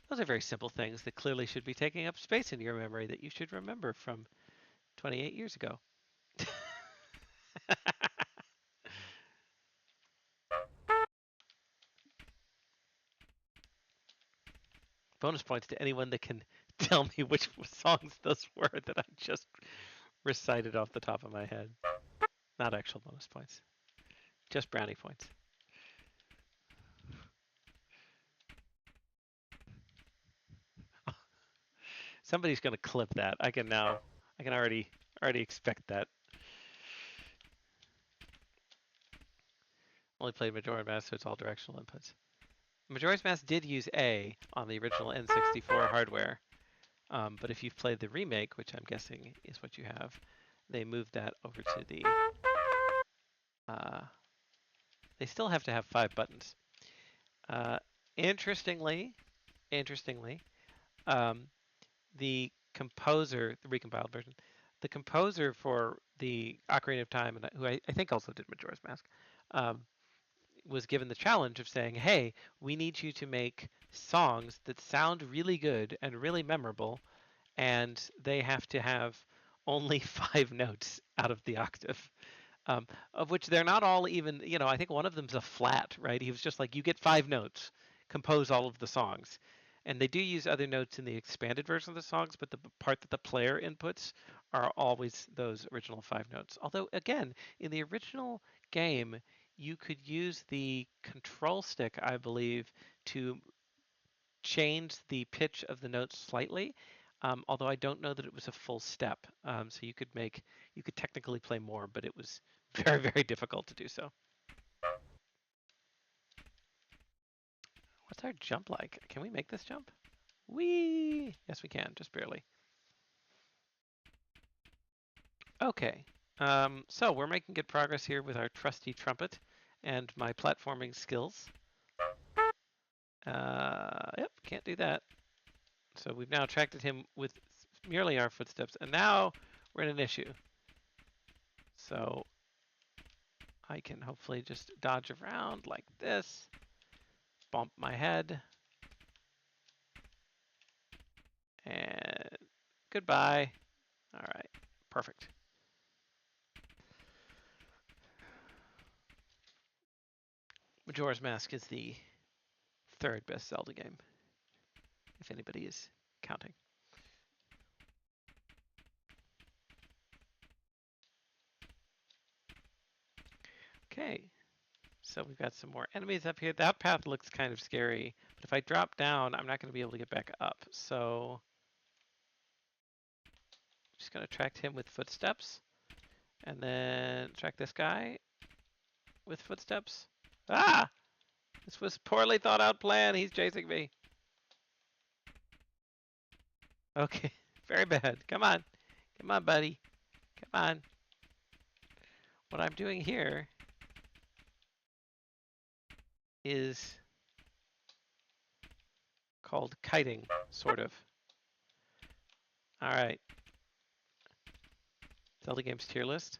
Those are very simple things that clearly should be taking up space in your memory that you should remember from 28 years ago. Bonus points to anyone that can tell me which songs those were that I just recited off the top of my head. Not actual bonus points, just brownie points. Somebody's going to clip that. I can already expect that. Only played Majora's Mask, so it's all directional inputs. Majora's Mask did use A on the original N64 hardware, but if you've played the remake, which I'm guessing is what you have, they moved that over to the. Uh, they still have to have 5 buttons. Uh, interestingly, Um, the composer, the recompiled version, the composer for the Ocarina of Time, and who I think also did Majora's Mask, um, was given the challenge of saying, "Hey, we need you to make songs that sound really good and really memorable, and they have to have only 5 notes out of the octave." Of which they're not all even, I think one of them's a flat, right? He was just like, you get 5 notes, compose all of the songs. And they do use other notes in the expanded version of the songs, but the part that the player inputs are always those original 5 notes. Although, again, in the original game, you could use the control stick, I believe, to change the pitch of the notes slightly. Although I don't know that it was a full step. So you could technically play more, but it was very, very difficult to do so. What's our jump like? Can we make this jump? Whee! Yes, we can, just barely. Okay, so we're making good progress here with our trusty trumpet and my platforming skills. Yep, can't do that. So we've now attracted him with merely our footsteps, and now we're in an issue. So I can hopefully just dodge around like this, bump my head, and goodbye. All right, perfect. Majora's Mask is the third best Zelda game, if anybody is counting. Okay, so we've got some more enemies up here. That path looks kind of scary, but if I drop down, I'm not going to be able to get back up. So I'm just going to attract him with footsteps, and then attract this guy with footsteps. Ah! This was poorly thought out plan. He's chasing me. Okay, very bad. Come on. Come on, buddy. Come on. What I'm doing here is called kiting, sort of. All right. Zelda games tier list.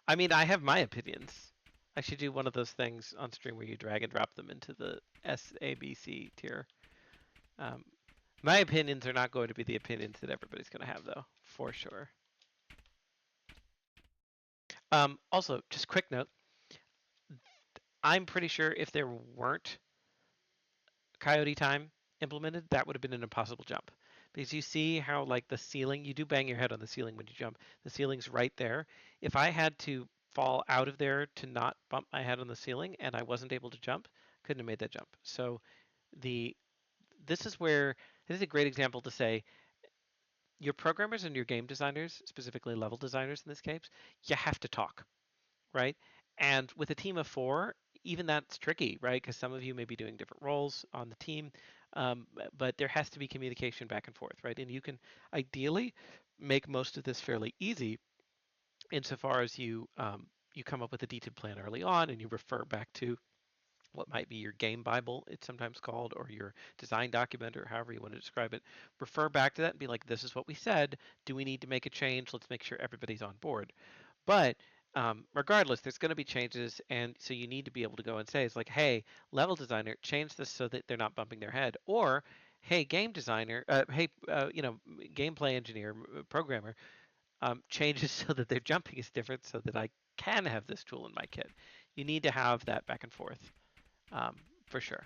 I mean, I have my opinions. I should do one of those things on stream where you drag and drop them into the SABC tier. Um, my opinions are not going to be the opinions that everybody's going to have, though, for sure. Also, just quick note. I'm pretty sure if there weren't Coyote Time implemented, that would have been an impossible jump. Because you see how like the ceiling, you do bang your head on the ceiling when you jump. The ceiling's right there. If I had to fall out of there to not bump my head on the ceiling and I wasn't able to jump, couldn't have made that jump. So the this is where this is a great example to say your programmers and your game designers, specifically level designers in this case, you have to talk, right? And with a team of 4, even that's tricky, right? Because some of you may be doing different roles on the team, but there has to be communication back and forth, right? And you can ideally make most of this fairly easy insofar as you come up with a detailed plan early on and you refer back to what might be your game Bible, it's sometimes called, or your design document, or however you want to describe it. Refer back to that and be like, this is what we said. Do we need to make a change? Let's make sure everybody's on board. But regardless, there's going to be changes, and so you need to be able to go and say, it's like, hey, level designer, change this so that they're not bumping their head, or hey, game designer, gameplay engineer, programmer, change it so that their jumping is different, so that I can have this tool in my kit. You need to have that back and forth, for sure.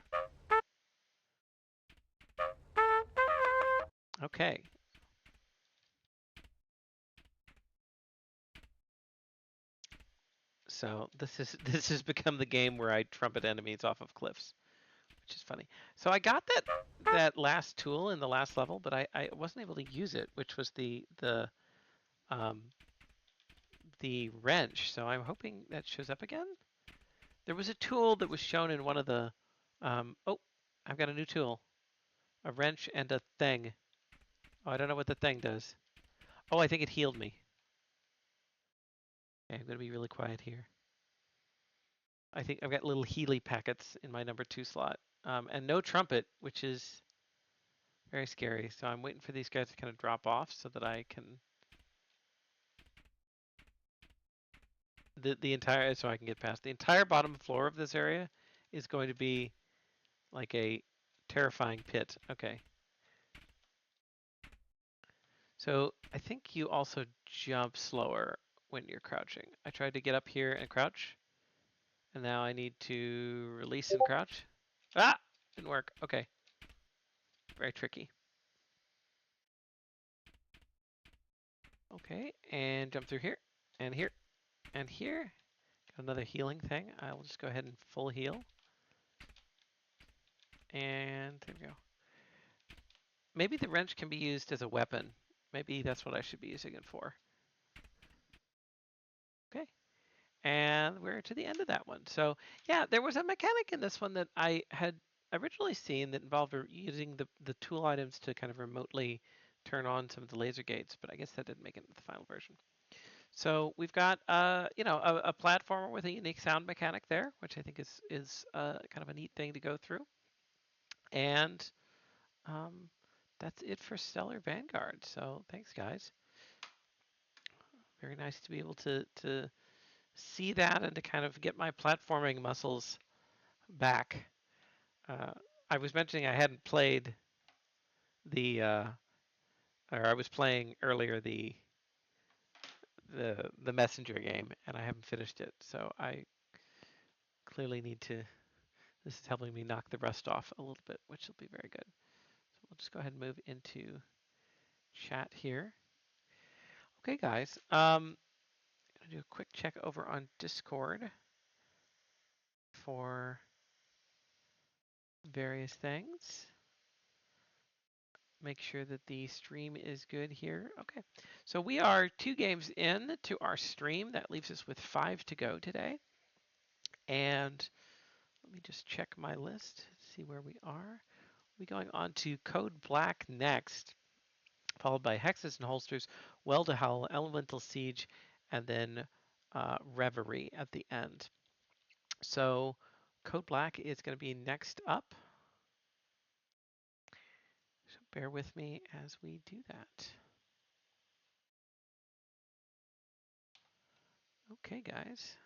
Okay. So this has become the game where I trumpet enemies off of cliffs, which is funny. So I got that last tool in the last level, but I wasn't able to use it, which was um, the wrench. So I'm hoping that shows up again. There was a tool that was shown in one of the. Oh, I've got a new tool, a wrench and a thing. Oh, I don't know what the thing does. Oh, I think it healed me. Okay, I'm gonna be really quiet here. I think I've got little Healy packets in my number 2 slot, and no trumpet, which is Very scary. So I'm waiting for these guys to kind of drop off so that I can the entire so I can get past the entire bottom floor of this area is going to be like a terrifying pit. Okay. So I think you also jump slower when you're crouching. I tried to get up here and crouch, and now I need to release and crouch. Ah! Didn't work. Okay. Very tricky. Okay, and jump through here, and here, and here. Got another healing thing. I will just go ahead and full heal. And there we go. Maybe the wrench can be used as a weapon. Maybe that's what I should be using it for. Okay. And we're to the end of that one. So yeah, there was a mechanic in this one that I had originally seen that involved using the tool items to kind of remotely turn on some of the laser gates, but I guess that didn't make it into the final version. So we've got a platformer with a unique sound mechanic there, which I think is kind of a neat thing to go through. And um, that's it for Stellar Vanguard. So thanks, guys. Very nice to be able to see that and to kind of get my platforming muscles back. Uh, I was mentioning I hadn't played or I was playing earlier the messenger game, and I haven't finished it. So I clearly need to. This is helping me knock the rust off a little bit, which will be very good. So we'll just go ahead and move into chat here. Okay, guys. I'm gonna do a quick check over on Discord for various things. Make sure that the stream is good here. Okay, so we are 2 games in to our stream. That leaves us with 5 to go today. And let me just check my list, see where we are. We're going on to Code Black next, followed by Hexes and Holsters, Well to Howl, Elemental Siege, and then Reverie at the end. So Code Black is going to be next up. So bear with me as we do that. Okay, guys.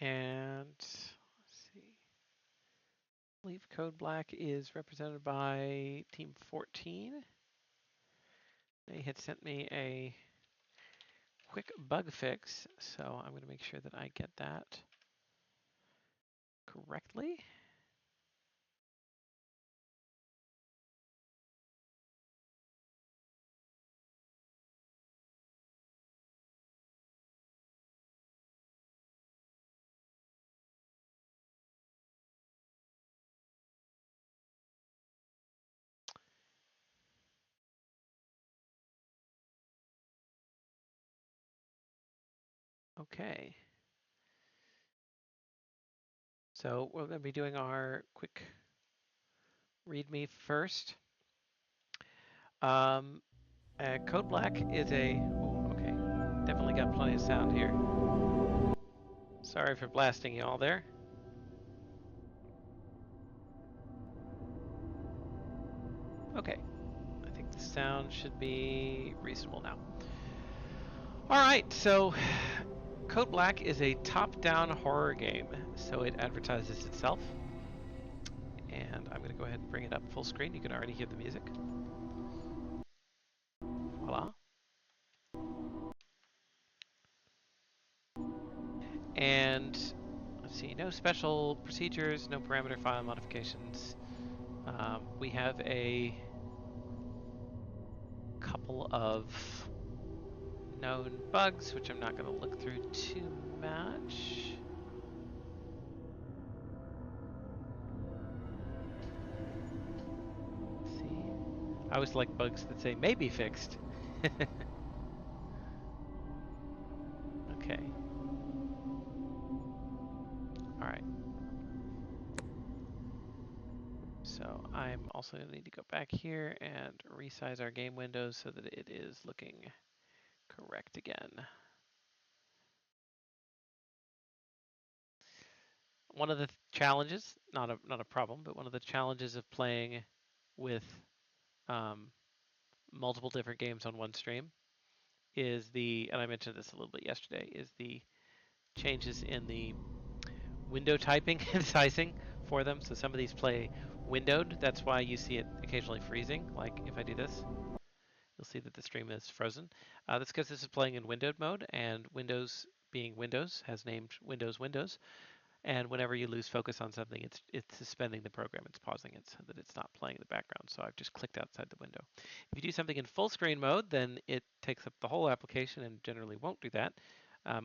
And let's see. I believe Code Black is represented by Team 14. They had sent me a quick bug fix, so I'm going to make sure that I get that correctly. Okay. So we're going to be doing our quick README first. Code Black is a... Oh, okay. Definitely got plenty of sound here. Sorry for blasting you all there. Okay. I think the sound should be reasonable now. All right, so Code Black is a top-down horror game, so it advertises itself. And I'm going to go ahead and bring it up full screen. You can already hear the music. Voila. And let's see, no special procedures, no parameter file modifications. We have a couple of known bugs, which I'm not going to look through too much. Let's see, I always like bugs that say may be fixed. Okay. All right. So So I'm also going to need to go back here and resize our game windows so that it is looking correct again. One of the challenges, not a problem, but one of the challenges of playing with um, multiple different games on one stream is and I mentioned this a little bit yesterday, is the changes in the window typing and sizing for them. So some of these play windowed. That's why you see it occasionally freezing. Like if I do this, you'll see that the stream is frozen. That's because this is playing in windowed mode, and Windows, being Windows, has named Windows. And whenever you lose focus on something, it's suspending the program. It's pausing it so that it's not playing in the background. So I've just clicked outside the window. If you do something in full screen mode, then it takes up the whole application and generally won't do that.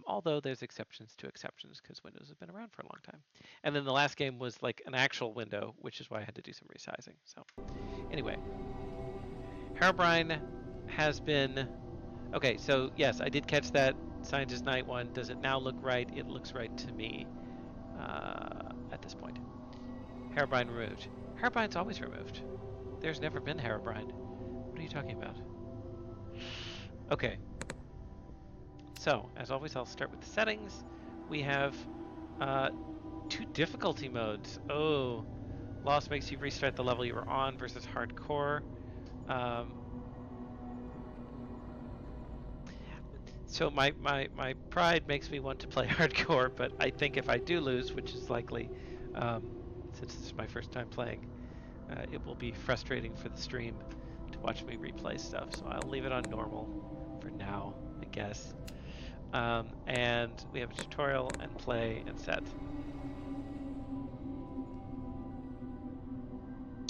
Although there's exceptions to exceptions because Windows has been around for a long time. And then the last game was like an actual window, which is why I had to do some resizing. So anyway, Herobrine has been okay. So yes, I did catch that Scientist Night one. Does it now look right? It looks right to me at this point. Herobrine removed. Herobrine's always removed. There's never been Herobrine. What are you talking about? Okay. So, as always, I'll start with the settings. We have uh, 2 difficulty modes. Oh, loss makes you restart the level you were on versus hardcore. Um, so my pride makes me want to play hardcore, but I think if I do lose, which is likely, since this is my first time playing, it will be frustrating for the stream to watch me replay stuff. So I'll leave it on normal for now, I guess. And we have a tutorial and play and set.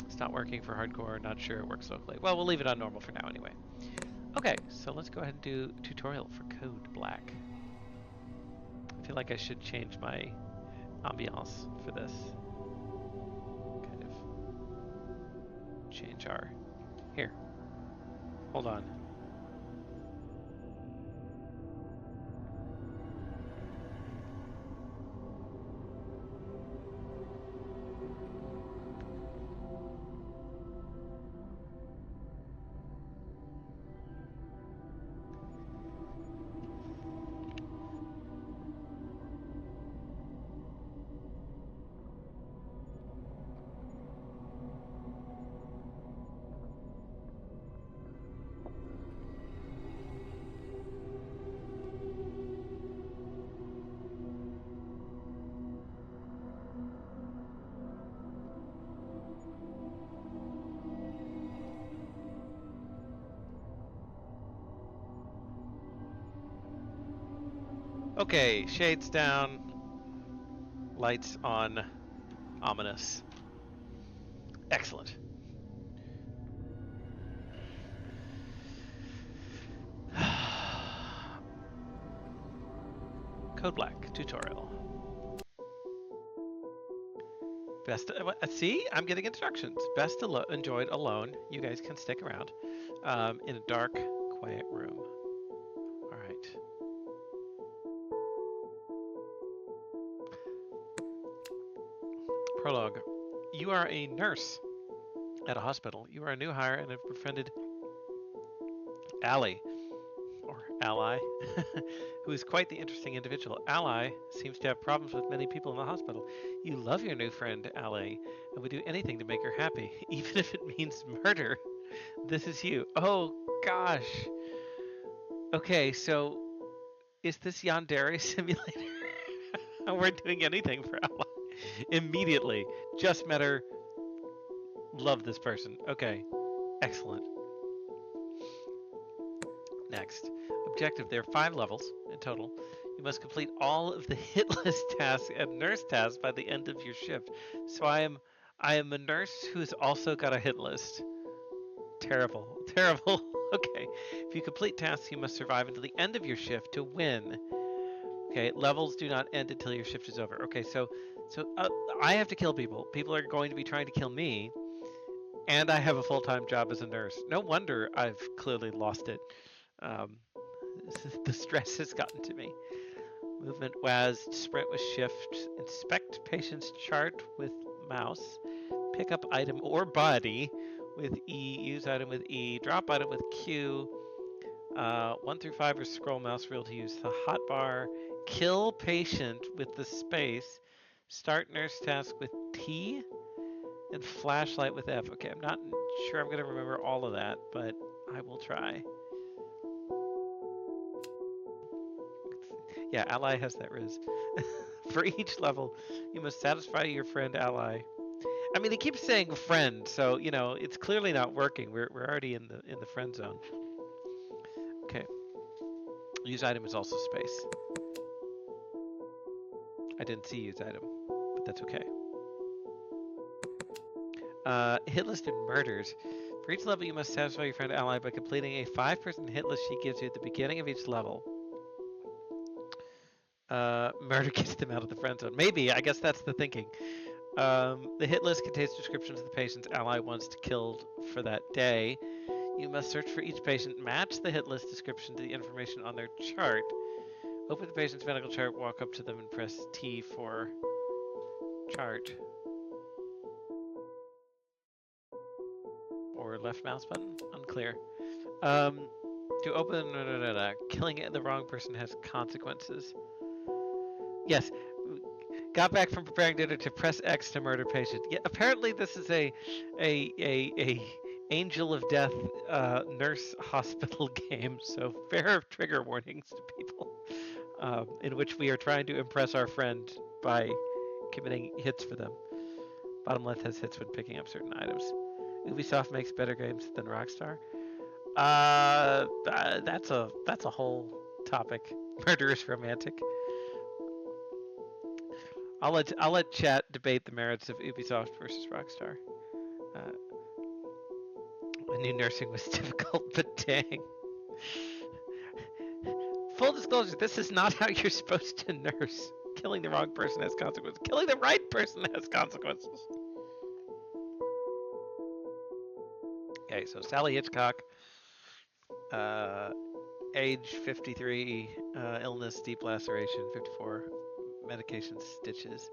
It's not working for hardcore, not sure it works locally. Well, we'll leave it on normal for now anyway. Okay, so let's go ahead and do tutorial for Code Black. I feel like I should change my ambiance for this. Kind of change our... Here, hold on. Okay, shades down, lights on, ominous. Excellent. Code Black tutorial. Best see, I'm getting instructions. Best enjoyed alone. You guys can stick around in a dark, quiet room. All right. Prologue. You are a nurse at a hospital. You are a new hire and have befriended Allie, or Ally, who is quite the interesting individual. Ally seems to have problems with many people in the hospital. You love your new friend, Ally, and would do anything to make her happy, even if it means murder. This is you. Oh, gosh. Okay, so is this Yandere Simulator? We're doing anything for Ally. Immediately. Just met her. Love this person. Okay. Excellent. Next. Objective. There are 5 levels in total. You must complete all of the hit list tasks and nurse tasks by the end of your shift. So I am a nurse who's also got a hit list. Terrible. Terrible. Okay. If you complete tasks, you must survive until the end of your shift to win. Okay, levels do not end until your shift is over. Okay, so I have to kill people. People are going to be trying to kill me, and I have a full-time job as a nurse. No wonder I've clearly lost it. Um, the stress has gotten to me. Movement was sprint with shift, inspect patient's chart with mouse, Pick up item or body with E. Use item with E. Drop item with Q. 1 through 5 are scroll mouse wheel to use the hotbar. Kill patient with the space. Start nurse task with T. And flashlight with F. Okay, I'm not sure I'm going to remember all of that, but I will try. Yeah, ally has that riz. For each level, you must satisfy your friend ally. I mean, he keeps saying friend, so you know it's clearly not working. We're already in the friend zone. Okay. Use item is also space. I didn't see use item, but that's okay. Hit list and murders. For each level, you must satisfy your friend ally by completing a 5-person hit list she gives you at the beginning of each level. Murder gets them out of the friend zone. Maybe, I guess that's the thinking. The hit list contains descriptions of the patient's ally wants to kill for that day. You must search for each patient, match the hit list description to the information on their chart. Open the patient's medical chart, walk up to them, and press T for chart. Or left mouse button? Unclear. To open, killing the wrong person has consequences. Yes, got back from preparing dinner to press X to murder patient. Yeah, apparently this is a Angel of Death nurse hospital game, so fair trigger warnings to people, in which we are trying to impress our friend by committing hits for them. Bottom left has hits when picking up certain items. Ubisoft makes better games than Rockstar. That's a whole topic. Murderous romantic. I'll let chat debate the merits of Ubisoft versus Rockstar. I knew nursing was difficult, but dang. Full disclosure, this is not how you're supposed to nurse. Killing the wrong person has consequences. Killing the right person has consequences. Okay, so Sally Hitchcock, age 53, illness, deep laceration, 54, medication, stitches,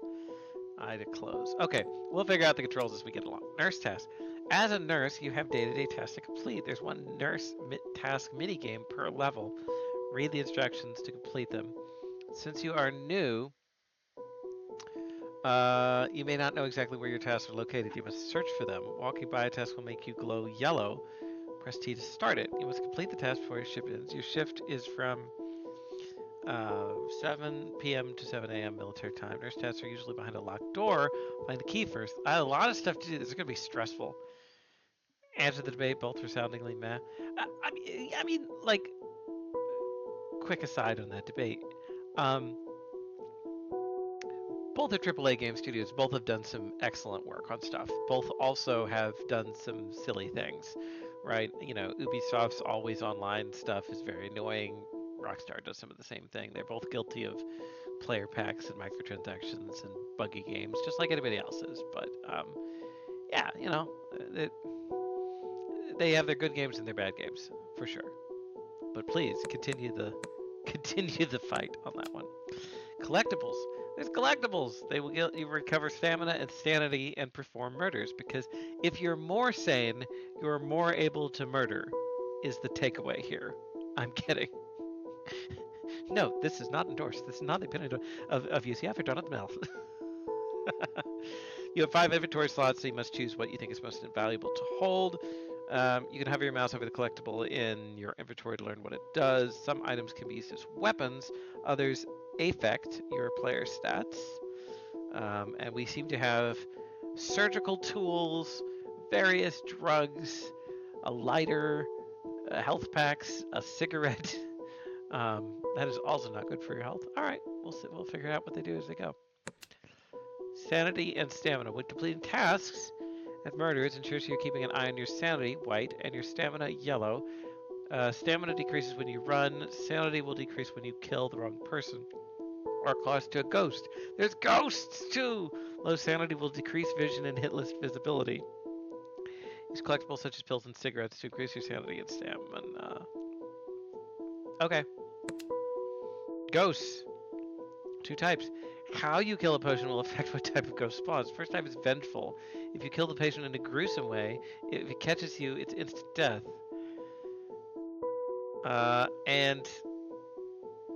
eye to close. Okay, we'll figure out the controls as we get along. Nurse task. As a nurse, you have day-to-day tasks to complete. There's one nurse task minigame per level. Read the instructions to complete them. Since you are new, you may not know exactly where your tasks are located. You must search for them. Walking by a task will make you glow yellow. Press T to start it. You must complete the task before your shift ends. Your shift is from 7 p.m. to 7 a.m. military time. Nurse tasks are usually behind a locked door. Find the key first. I have a lot of stuff to do. This is going to be stressful. Answer the debate. Both resoundingly meh. I mean, like, quick aside on that debate. Both are AAA game studios. Both have done some excellent work on stuff. Both also have done some silly things, right? You know, Ubisoft's always online stuff is very annoying. Rockstar does some of the same thing. They're both guilty of player packs and microtransactions and buggy games, just like anybody else is. But yeah, you know, they have their good games and their bad games for sure. But please continue the fight on that one. Collectibles. There's collectibles. They will get you recover stamina and sanity and perform murders, because if you're more sane, you're more able to murder, is the takeaway here. I'm kidding. No, this is not endorsed. This is not the opinion of UCF or Donald Mill. You have 5 inventory slots, so you must choose what you think is most valuable to hold. You can hover your mouse over the collectible in your inventory to learn what it does. Some items can be used as weapons, others affect your player stats. And we seem to have surgical tools, various drugs, a lighter, health packs, a cigarette. That is also not good for your health. All right, we'll figure out what they do as they go. Sanity and stamina. When completing tasks at murders, ensures you're keeping an eye on your sanity, white, and your stamina, yellow. Stamina decreases when you run. Sanity will decrease when you kill the wrong person or close to a ghost. There's ghosts too! Low sanity will decrease vision and hit list visibility. Use collectibles such as pills and cigarettes to increase your sanity and stamina. Okay. Ghosts. Two types. How you kill a potion will affect what type of ghost spawns. First type is vengeful. If you kill the patient in a gruesome way, if it catches you, it's instant death. And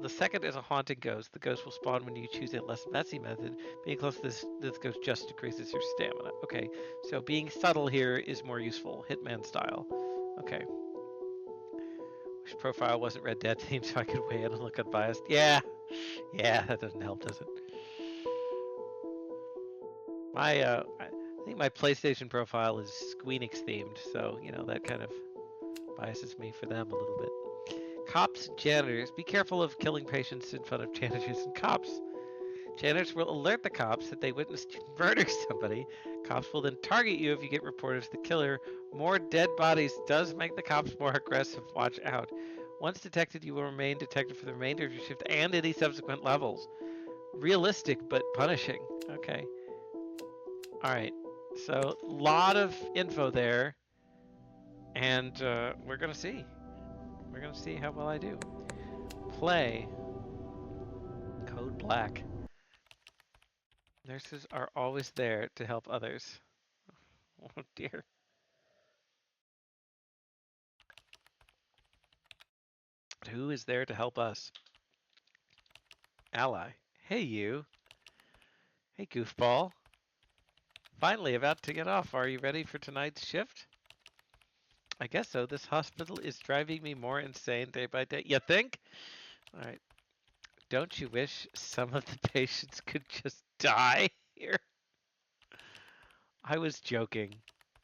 the second is a haunting ghost. The ghost will spawn when you choose a less messy method. Being close to this ghost just decreases your stamina. Okay, so being subtle here is more useful, Hitman style. Okay. Wish profile wasn't Red Dead themed so I could weigh in and look unbiased. Yeah, that doesn't help, does it? I think my PlayStation profile is Squeenix themed, so you know that kind of biases me for them a little bit. Cops and janitors. Be careful of killing patients in front of janitors and cops. Janitors will alert the cops that they witnessed you murder somebody. Cops will then target you if you get reported as the killer. More dead bodies does make the cops more aggressive. Watch out. Once detected, you will remain detected for the remainder of your shift and any subsequent levels. Realistic, but punishing. Okay. Alright. So, a lot of info there. And we're going to see. We're going to see how well I do. Play. Code black. Nurses are always there to help others. Oh dear. Who is there to help us? Ally. Hey you. Hey goofball. Finally about to get off. Are you ready for tonight's shift? I guess so. This hospital is driving me more insane day by day. You think? Alright. Don't you wish some of the patients could just die here? I was joking.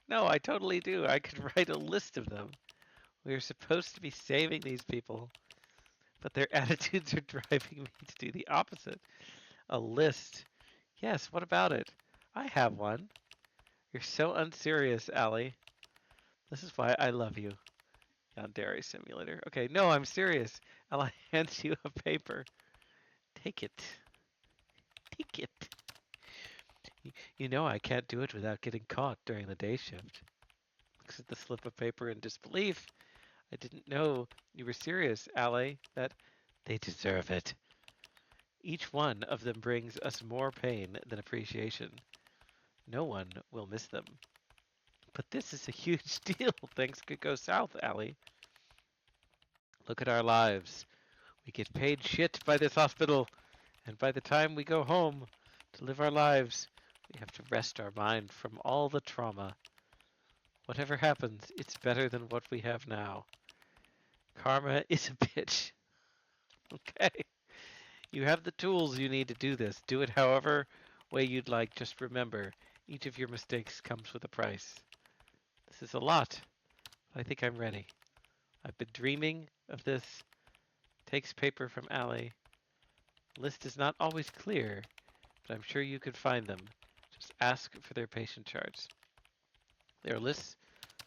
No, I totally do. I could write a list of them. We are supposed to be saving these people, but their attitudes are driving me to do the opposite. A list. Yes, what about it? I have one. You're so unserious, Allie. This is why I love you. Yandere Simulator. Okay, no, I'm serious. Allie hands you a paper. Take it. Take it. You know I can't do it without getting caught during the day shift. Looks at the slip of paper in disbelief. I didn't know you were serious, Allie. That they deserve it. Each one of them brings us more pain than appreciation. No one will miss them. But this is a huge deal. Things could go south, Allie. Look at our lives. We get paid shit by this hospital, and by the time we go home to live our lives, we have to rest our mind from all the trauma. Whatever happens, it's better than what we have now. Karma is a bitch. Okay. You have the tools you need to do this. Do it however way you'd like. Just remember, each of your mistakes comes with a price. This is a lot, but I think I'm ready. I've been dreaming of this. Takes paper from Allie. List is not always clear, but I'm sure you could find them. Just ask for their patient charts. There are lists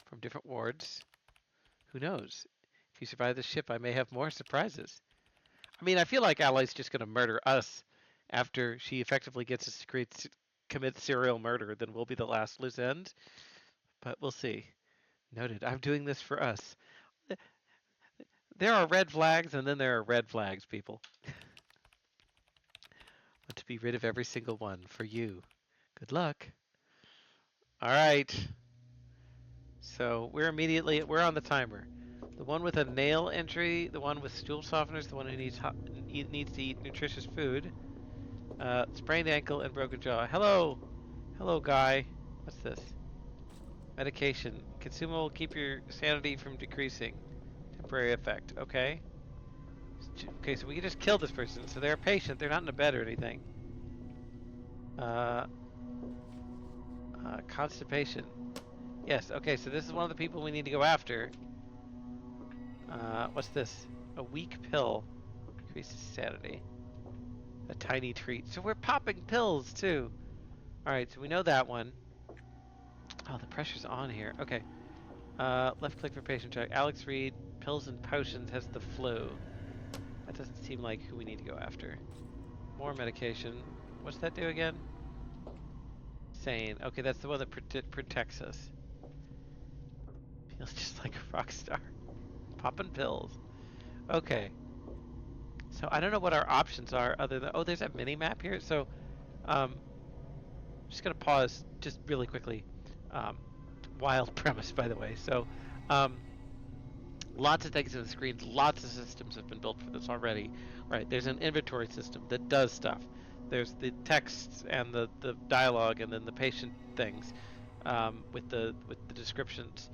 from different wards. Who knows? If you survive the ship, I may have more surprises. I mean, I feel like Allie's just going to murder us after she effectively gets us to commit serial murder. Then we'll be the last loose end. But we'll see. Noted. I'm doing this for us. There are red flags, and then there are red flags, people. Want to be rid of every single one for you. Good luck. All right. So we're on the timer. The one with a nail entry, the one with stool softeners, the one who needs to eat nutritious food. Sprained ankle and broken jaw. Hello. Hello, guy. What's this? Medication. Consumable, keep your sanity from decreasing. Temporary effect. Okay. Okay, so we can just kill this person. So they're a patient. They're not in a bed or anything. Constipation. Yes, okay, so this is one of the people we need to go after. What's this? A weak pill. Increases sanity. A tiny treat. So we're popping pills, too. Alright, so we know that one. Oh, the pressure's on here. Okay. Left click for patient check. Alex Reed, pills and potions, has the flu. That doesn't seem like who we need to go after. More medication. What's that do again? Sane. Okay, that's the one that protects us. Feels just like a rock star. Popping pills. Okay. So I don't know what our options are other than, oh, there's a mini map here. So I'm just gonna pause just really quickly. Um, Wild premise, by the way. So um, lots of things in the screens, lots of systems have been built for this already. Right, there's an inventory system that does stuff. There's the text and the dialogue, and then the patient things with the descriptions.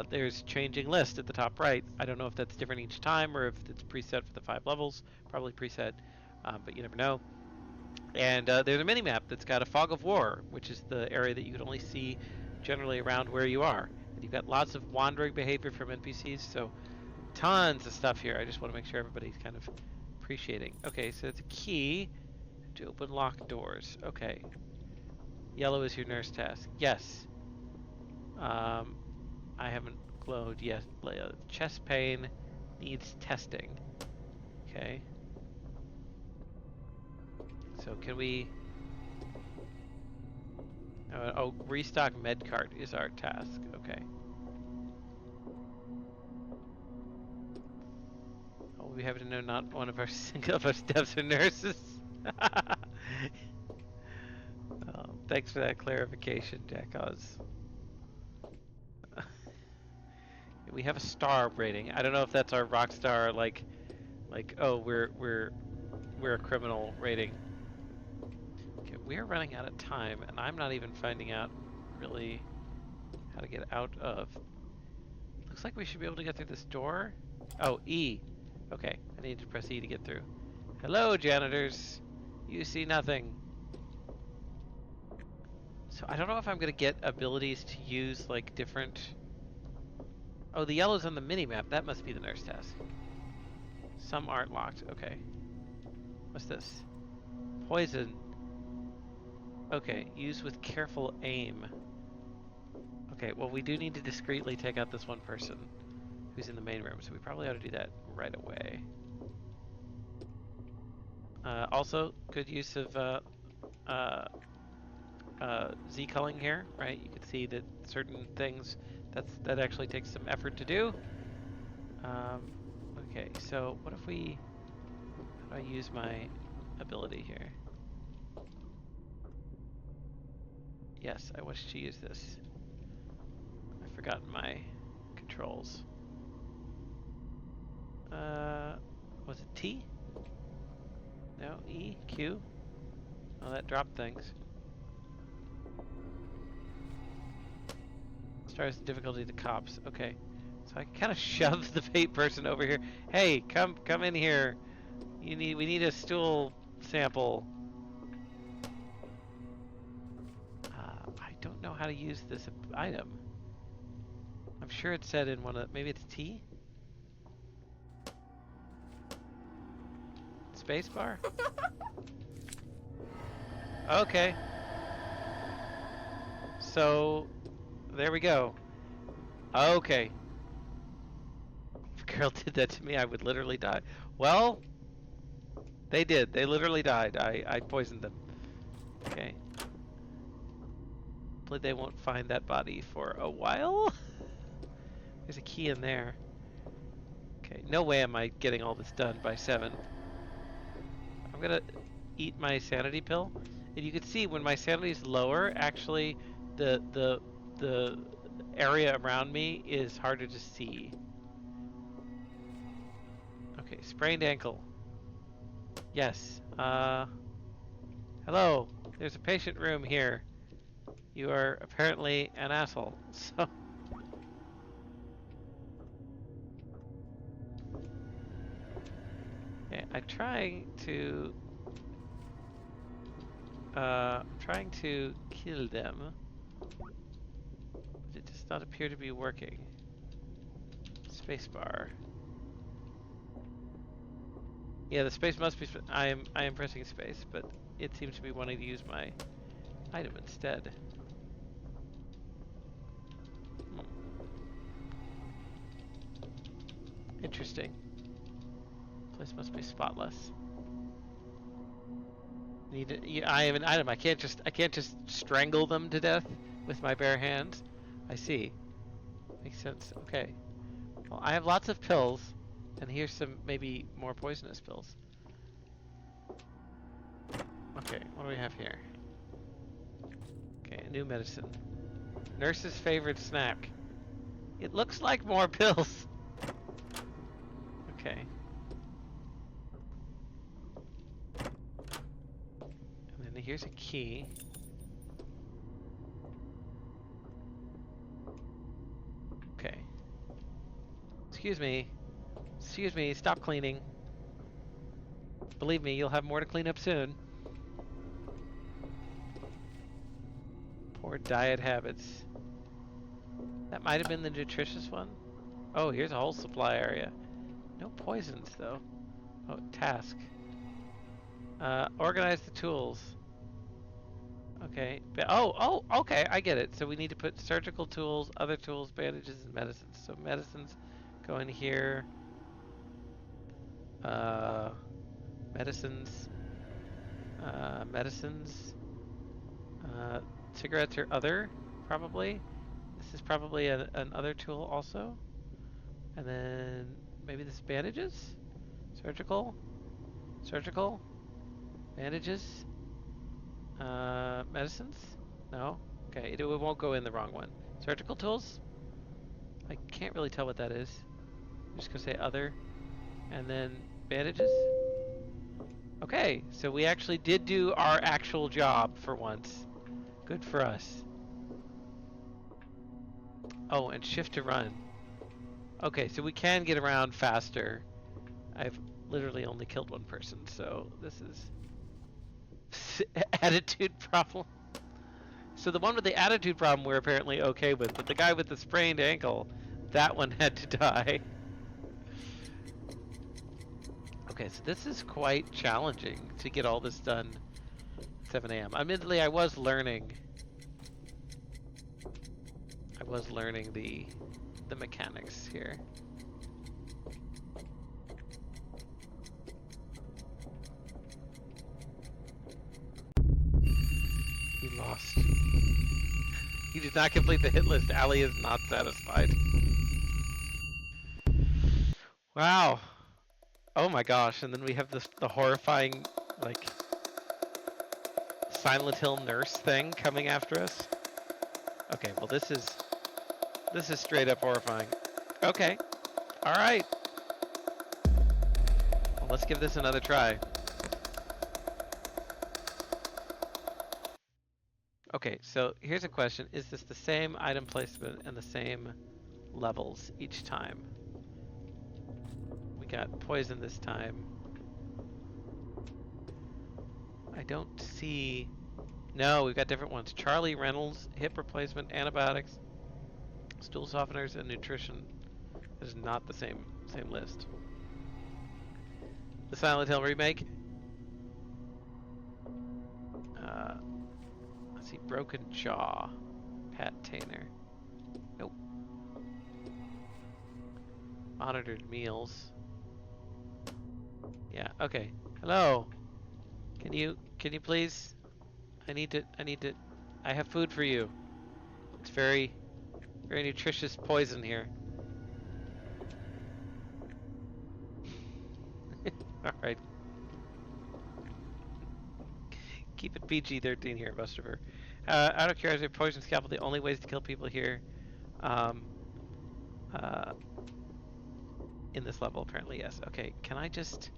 There's changing list at the top right. I don't know if that's different each time or if it's preset for the 5 levels. Probably preset, but you never know. And there's a mini map that's got a fog of war, which is the area that you can only see generally around where you are. And you've got lots of wandering behavior from NPCs, so tons of stuff here. I just want to make sure everybody's kind of appreciating. Okay, so it's a key to open locked doors. Okay. Yellow is your nurse task. Yes. Um, I haven't glowed yet. Chest pain needs testing. Okay. So can we... oh, restock med cart is our task. Okay. Oh, we have to know not one of our single of us devs are nurses. Thanks for that clarification, Jack Oz. We have a star rating. I don't know if that's our rock star, like oh we're a criminal rating. Okay, we're running out of time, and I'm not even finding out really how to get out of. Looks like we should be able to get through this door. Oh, E. Okay, I need to press E to get through. Hello, janitors. You see nothing. So I don't know if I'm gonna get abilities to use like different. Oh, the yellow's on the mini map. That must be the nurse task. Some aren't locked. Okay. What's this? Poison. Okay, use with careful aim. Okay, well we do need to discreetly take out this one person who's in the main room, so we probably ought to do that right away. Also, good use of Z-culling here, right? You can see that certain things that actually takes some effort to do. Okay, so what if we... How do I use my ability here? Yes, I wish to use this. I've forgotten my controls. Was it T? No, E? Q? Oh, that dropped things. Stars the difficulty to cops. Okay. So I can kind of shove the bait person over here. Hey, come in here. We need a stool sample. I don't know how to use this item. I'm sure it said in one of... Maybe it's T? Spacebar? Okay. So, there we go. Okay. If a girl did that to me, I would literally die. Well, they did. They literally died. I poisoned them. Okay. Hopefully they won't find that body for a while. There's a key in there. Okay, no way am I getting all this done by 7. I'm gonna eat my sanity pill. And you can see when my sanity is lower, actually the area around me is harder to see. Okay, sprained ankle. Yes. Hello. There's a patient room here. You are apparently an asshole. So okay, I'm trying to kill them. But it does not appear to be working. Spacebar. Yeah, the space must be. I am pressing space, but it seems to be wanting to use my item instead. Interesting. Place must be spotless. I have an item. I can't just strangle them to death with my bare hands. I see. Makes sense. Okay. Well, I have lots of pills, and here's some maybe more poisonous pills. Okay, what do we have here? Okay, a new medicine. Nurse's favorite snack. It looks like more pills. Okay. And then here's a key. Okay. Excuse me. Excuse me, stop cleaning. Believe me, you'll have more to clean up soon. Poor diet habits. That might have been the nutritious one. Oh, here's a whole supply area. No poisons, though. Oh, task. Organize the tools. Okay. Okay, I get it. So we need to put surgical tools, other tools, bandages, and medicines. So medicines go in here. Uh, medicines. Medicines. Cigarettes or other, probably. This is probably an other tool also. And then maybe this bandages? Surgical? Surgical? Bandages? Medicines? No? Okay, it won't go in the wrong one. Surgical tools? I can't really tell what that is. I'm just gonna say other. And then bandages? Okay, so we actually did do our actual job for once. Good for us. Oh, and shift to run. Okay, so we can get around faster. I've literally only killed one person, so this is attitude problem. So the one with the attitude problem we're apparently okay with, but the guy with the sprained ankle, that one had to die. Okay, so this is quite challenging to get all this done at 7 a.m. Admittedly, I was learning the mechanics here. He lost. He did not complete the hit list. Ali is not satisfied. Wow. Oh my gosh, and then we have the horrifying, like, Silent Hill nurse thing coming after us. Okay, well this is straight up horrifying. Okay. Alright. Well, let's give this another try. Okay, so here's a question. Is this the same item placement and the same levels each time? We got poison this time. I don't see... No, we've got different ones. Charlie Reynolds, hip replacement, antibiotics, stool softeners, and nutrition. This is not the same list. The Silent Hill remake. Let's see, broken jaw. Pat Tainer. Nope. Monitored meals. Yeah, okay. Hello. Can you please? I have food for you. It's very nutritious poison here. Alright. Keep it PG-13 here, Busterver. Out of curiosity, poison scalpel the only ways to kill people here. In this level, apparently, yes. Okay, can I just...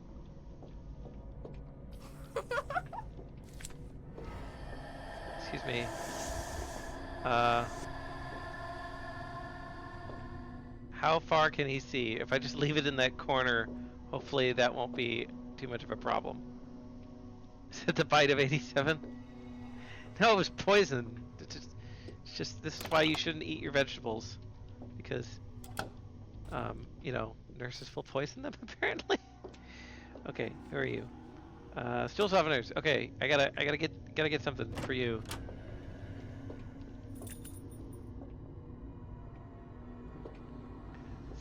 Excuse me. How far can he see? If I just leave it in that corner, hopefully that won't be too much of a problem. Is it the bite of 87? No, it was poison. It's just this is why you shouldn't eat your vegetables. Because, you know, nurses will poison them, apparently. Okay, who are you? Stool softeners. Okay, I gotta get something for you.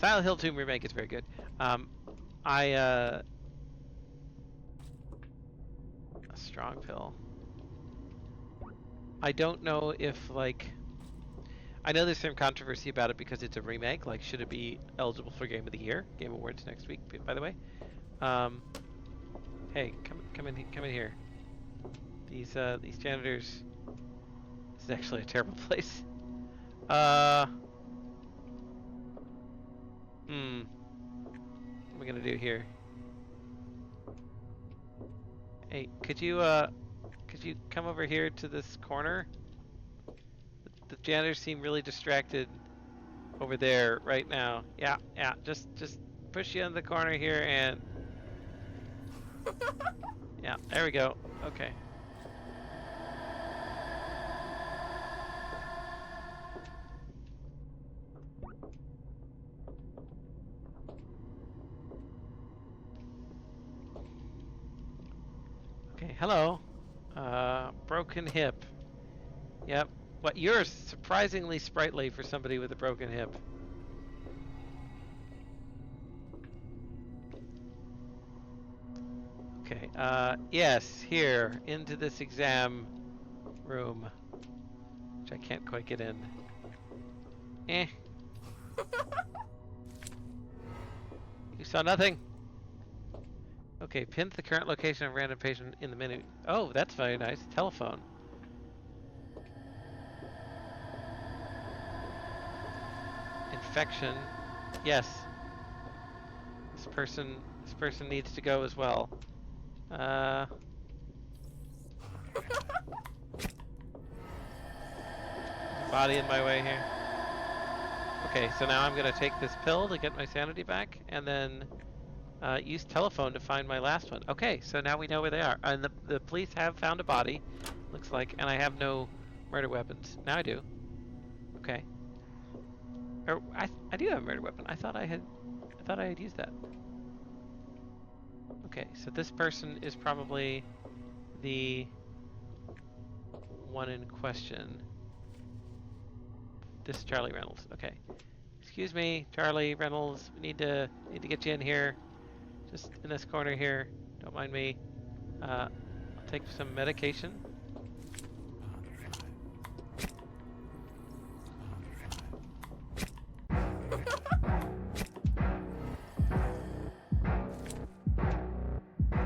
Silent Hill 2 remake is very good. A strong pill. I don't know if, like, I know there's some controversy about it because it's a remake. Like, should it be eligible for Game of the Year? Game Awards next week, by the way. Hey, come in here. These janitors. This is actually a terrible place. What am I gonna do here? Hey, could you come over here to this corner? The janitors seem really distracted over there right now. Yeah, yeah. Just push you in the corner here and yeah, there we go. Okay. Okay, hello. Broken hip. Yep. What, you're surprisingly sprightly for somebody with a broken hip. Okay, yes, here, into this exam room, which I can't quite get in. Eh. You saw nothing? Okay, pin the current location of random patient in the menu. Oh, that's very nice. Telephone. Infection. Yes. This person needs to go as well. Body in my way here. Okay, so now I'm gonna take this pill to get my sanity back, and then use telephone to find my last one. Okay, so now we know where they are. And the police have found a body, looks like, and I have no murder weapons. Now I do. Okay. Or I do have a murder weapon. I thought I had used that. Okay, so this person is probably the one in question. This is Charlie Reynolds. Okay. Excuse me, Charlie Reynolds. We need to get you in here. Just in this corner here. Don't mind me. I'll take some medication.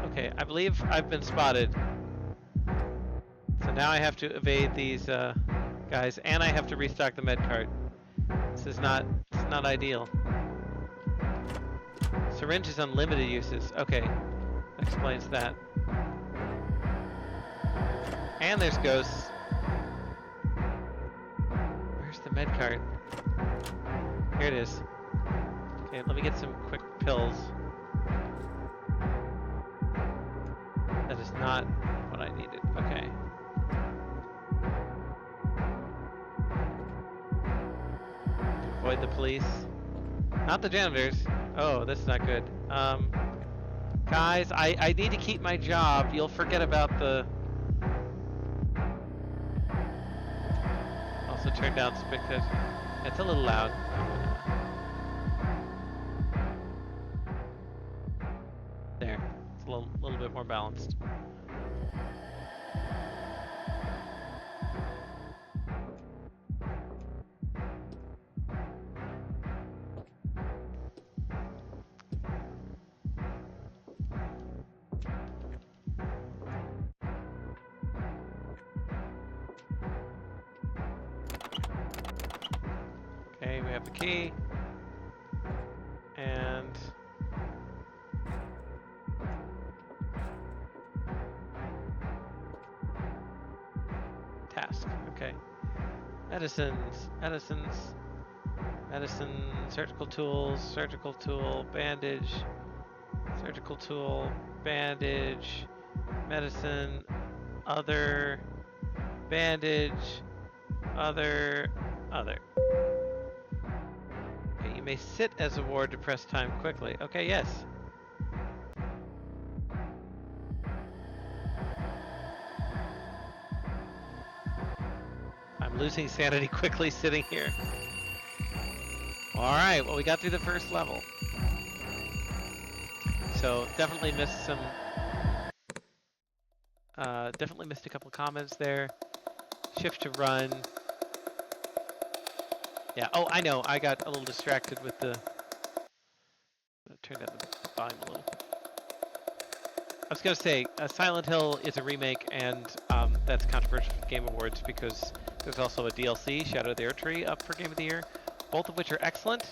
Okay, I believe I've been spotted. So now I have to evade these guys, and I have to restock the med cart. This is not ideal. Syringe is unlimited uses. Okay, that explains that. And there's ghosts. Where's the med cart? Here it is. Okay, let me get some quick pills. That is not what I needed. Okay. Avoid the police. Not the janitors. Oh, this is not good. Guys, I need to keep my job. You'll forget about the... Also turn down speakers. It's a little loud. There. It's a little bit more balanced. Okay, we have the key. And... task. Okay. Medicines, surgical tool, bandage, surgical tool, bandage, medicine, other, bandage, other. Okay, you may sit as a ward to press time quickly. Okay, yes. I'm losing sanity quickly sitting here. Alright, well we got through the first level. So definitely missed some... definitely missed a couple comments there. Shift to run. Yeah, oh I know, I got a little distracted with the... Turn down the volume a little. was gonna say Silent Hill is a remake, and that's controversial for the Game Awards because there's also a DLC, Shadow of the Erdtree, up for Game of the Year, both of which are excellent.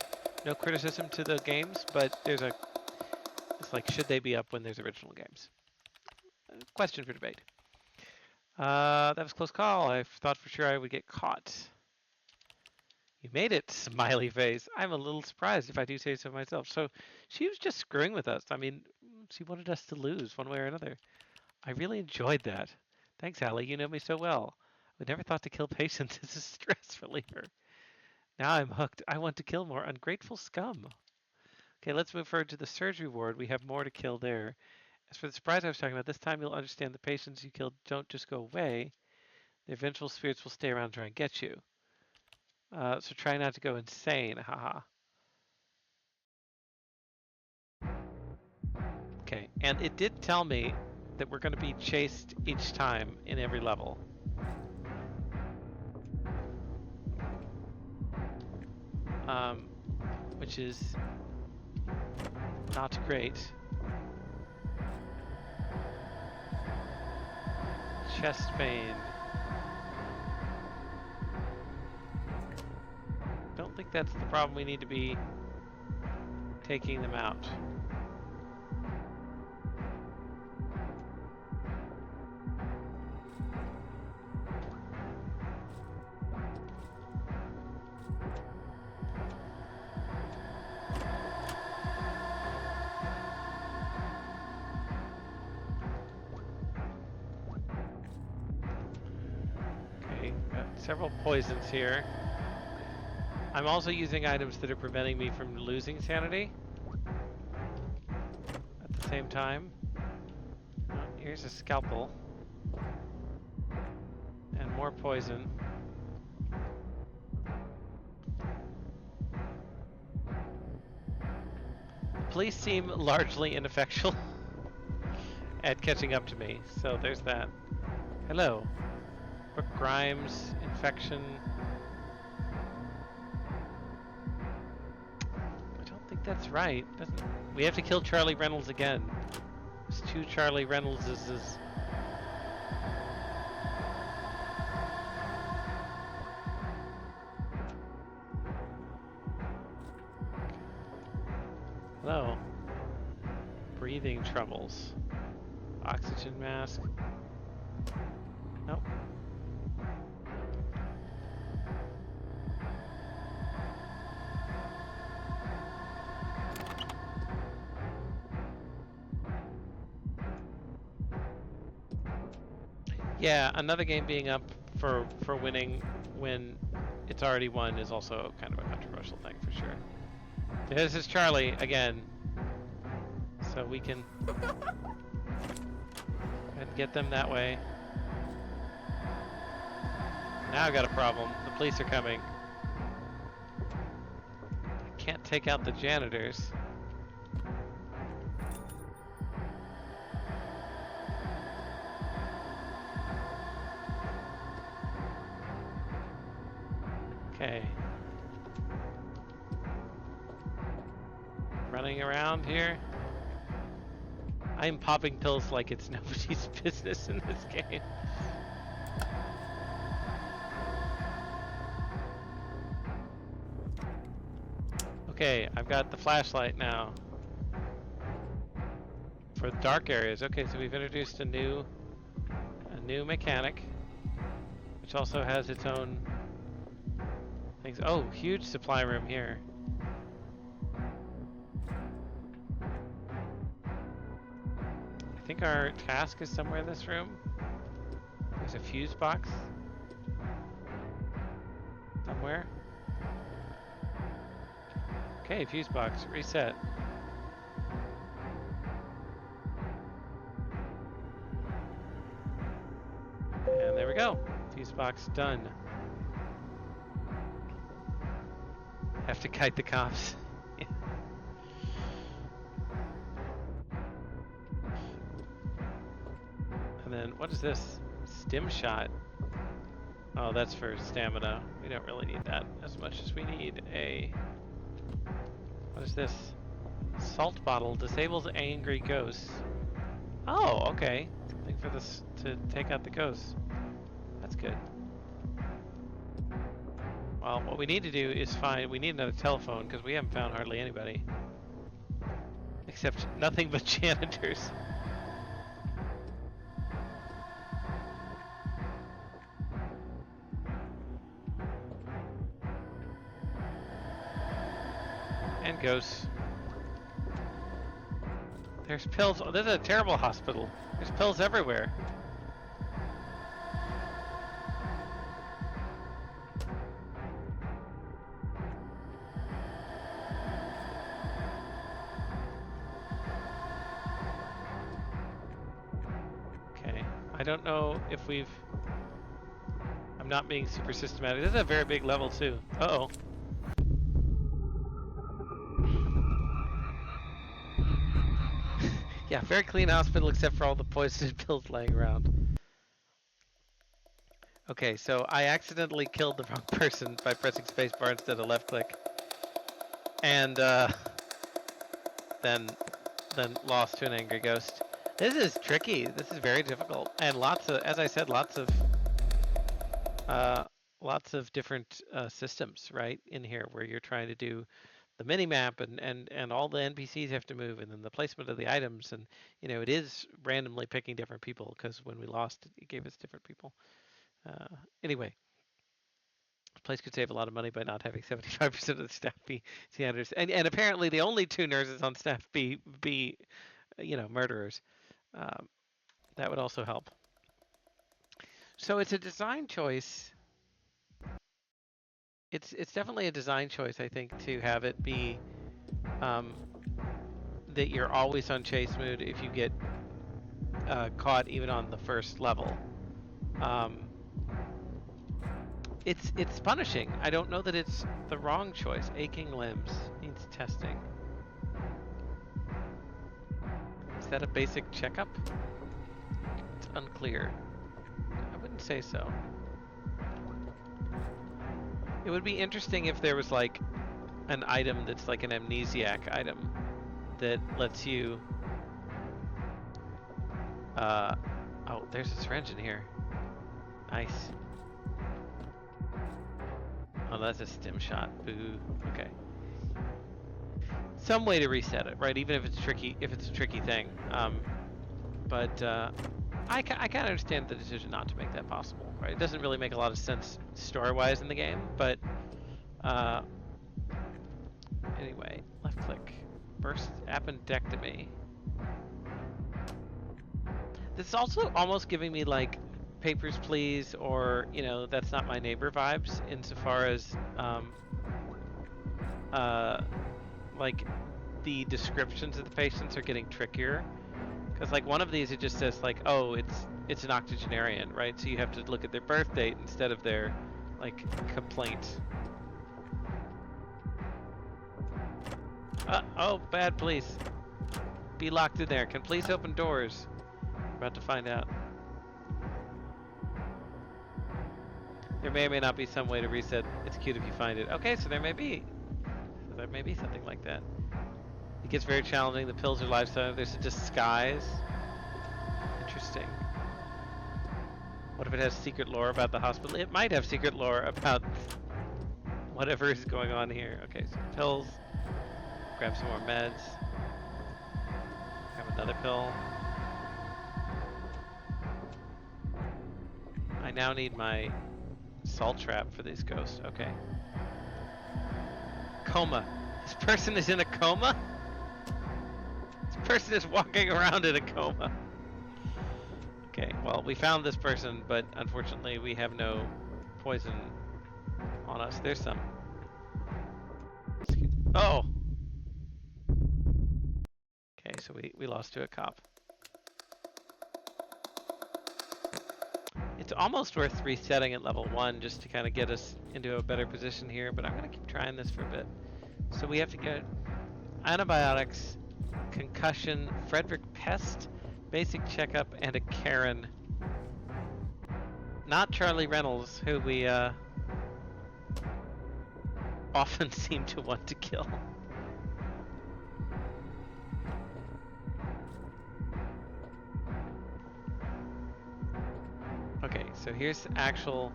No criticism to the games, but it's like, should they be up when there's original games? Question for debate. That was a close call. I thought for sure I would get caught. You made it, smiley face. I'm a little surprised if I do say so myself. So she was just screwing with us. I mean, she wanted us to lose one way or another. I really enjoyed that. Thanks, Allie. You know me so well. I never thought to kill patients is a stress reliever. Now I'm hooked. I want to kill more ungrateful scum. Okay, let's move forward to the surgery ward. We have more to kill there. As for the surprise I was talking about, this time you'll understand the patients you killed don't just go away. Their vengeful spirits will stay around and try and get you. So try not to go insane, haha. Okay, and it did tell me that we're going to be chased each time in every level. Which is not great. Chest pain. Don't think that's the problem. We need to be taking them out. Okay, got several poisons here. I'm also using items that are preventing me from losing sanity at the same time. Oh, here's a scalpel. And more poison. The police seem largely ineffectual at catching up to me, so there's that. Hello. Brooke Grimes, infection. I don't think that's right. We have to kill Charlie Reynolds again. There's 2 Charlie Reynoldses. Hello. Breathing troubles. Oxygen mask. Nope. Yeah, another game being up for winning when it's already won is also kind of a controversial thing for sure. This is Charlie again. So we can get them that way. Now I've got a problem. The police are coming. I can't take out the janitors. Okay. Running around here. I'm popping pills like it's nobody's business in this game. Okay, I've got the flashlight now. For the dark areas. Okay, so we've introduced a new mechanic, which also has its own things. Oh, huge supply room here. I think our task is somewhere in this room. There's a fuse box somewhere. Okay, fuse box, reset. And there we go. Fuse box done. Have to kite the cops. And then, what is this? Stim shot. Oh, that's for stamina. We don't really need that as much as we need a... What is this? Salt bottle disables angry ghosts. Oh, okay. Something for this to take out the ghosts. That's good. Well, what we need to do is we need another telephone because we haven't found hardly anybody. Except nothing but janitors. And ghosts. There's pills. Oh, this is a terrible hospital. There's pills everywhere. Okay. I don't know if we've... I'm not being super systematic. This is a very big level too. Uh-oh. Yeah, very clean hospital except for all the poisoned pills laying around. Okay, so I accidentally killed the wrong person by pressing spacebar instead of left click. And then lost to an angry ghost. This is tricky. This is very difficult. And lots of, as I said, uh, lots of different systems, right, in here where you're trying to do the mini map and all the NPCs have to move and then the placement of the items and it is randomly picking different people because when we lost it gave us different people. Anyway, the place could save a lot of money by not having 75% of the staff be janitors and apparently the only two nurses on staff be murderers. Um, that would also help. So it's a design choice. It's definitely a design choice, I think, to have it be um, that you're always on chase mode if you get caught even on the first level. Um, it's punishing. I don't know that it's the wrong choice. Aching limbs needs testing. Is that a basic checkup? It's unclear. I wouldn't say so. It would be interesting if there was like an item that's like an amnesiac item that lets you oh, there's a syringe in here. Nice. Oh, that's a stim shot. Boo. Okay. Some way to reset it, right? Even if it's tricky, if it's a tricky thing. But I kind of understand the decision not to make that possible, right? It doesn't really make a lot of sense story-wise in the game, but anyway, left click. Burst appendectomy. This is also almost giving me like Papers, Please, or That's Not My Neighbor vibes, insofar as like the descriptions of the patients are getting trickier. Because like one of these, it just says like, oh, it's an octogenarian, right? So you have to look at their birth date instead of their like complaint. Oh, bad police. Be locked in there. Can police open doors? We're about to find out. There may or may not be some way to reset. It's cute if you find it. Okay, so there may be. So there may be something like that. It gets very challenging. The pills are lifestyle. There's a disguise. Interesting. What if it has secret lore about the hospital? It might have secret lore about whatever is going on here. Okay, so pills. Grab some more meds. Grab another pill. I now need my salt trap for these ghosts. Okay. Coma. This person is in a coma? This person is walking around in a coma. Okay, well, we found this person, but unfortunately we have no poison on us. There's some. Oh! Okay, so we lost to a cop. It's almost worth resetting at level 1 just to kind of get us into a better position here, but I'm going to keep trying this for a bit. So we have to get antibiotics, concussion, Frederick Pest, basic checkup, and a Karen. Not Charlie Reynolds, who we often seem to want to kill. so here's actual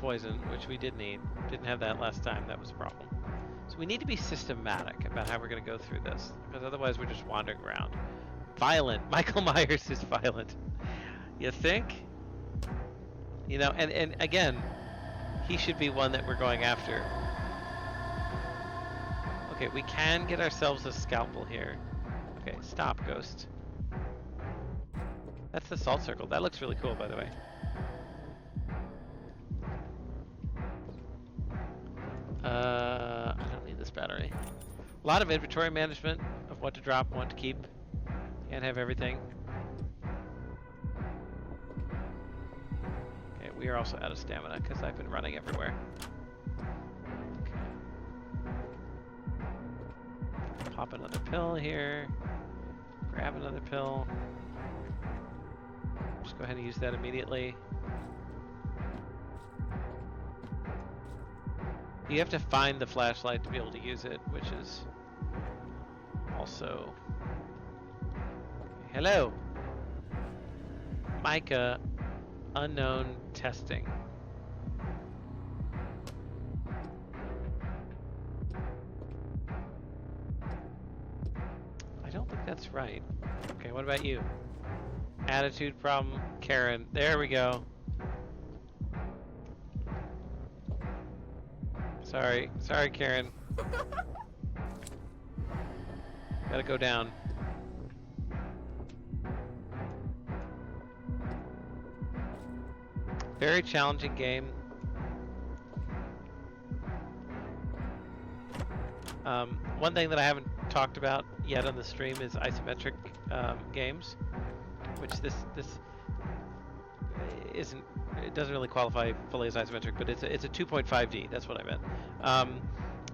poison, which we did need. Didn't have that last time. That was a problem. So we need to be systematic about how we're going to go through this, because otherwise we're just wandering around. Violent. Michael Myers is violent. You think? You know, and again, he should be one that we're going after. Okay, we can get ourselves a scalpel here. Okay, stop, ghost. That's the salt circle. That looks really cool, by the way. I don't need this battery. A lot of inventory management of what to drop, what to keep. Can't have everything. Okay, we are also out of stamina because I've been running everywhere. Okay. Pop another pill here. Grab another pill. Just go ahead and use that immediately. You have to find the flashlight to be able to use it, which is also... Hello! Micah, unknown testing. I don't think that's right. Okay, what about you? Attitude problem, Karen. There we go. Sorry, Karen. Gotta go down. Very challenging game. One thing that I haven't talked about yet on the stream is isometric games, which this isn't. It doesn't really qualify fully as isometric, but it's a 2.5D. That's what I meant.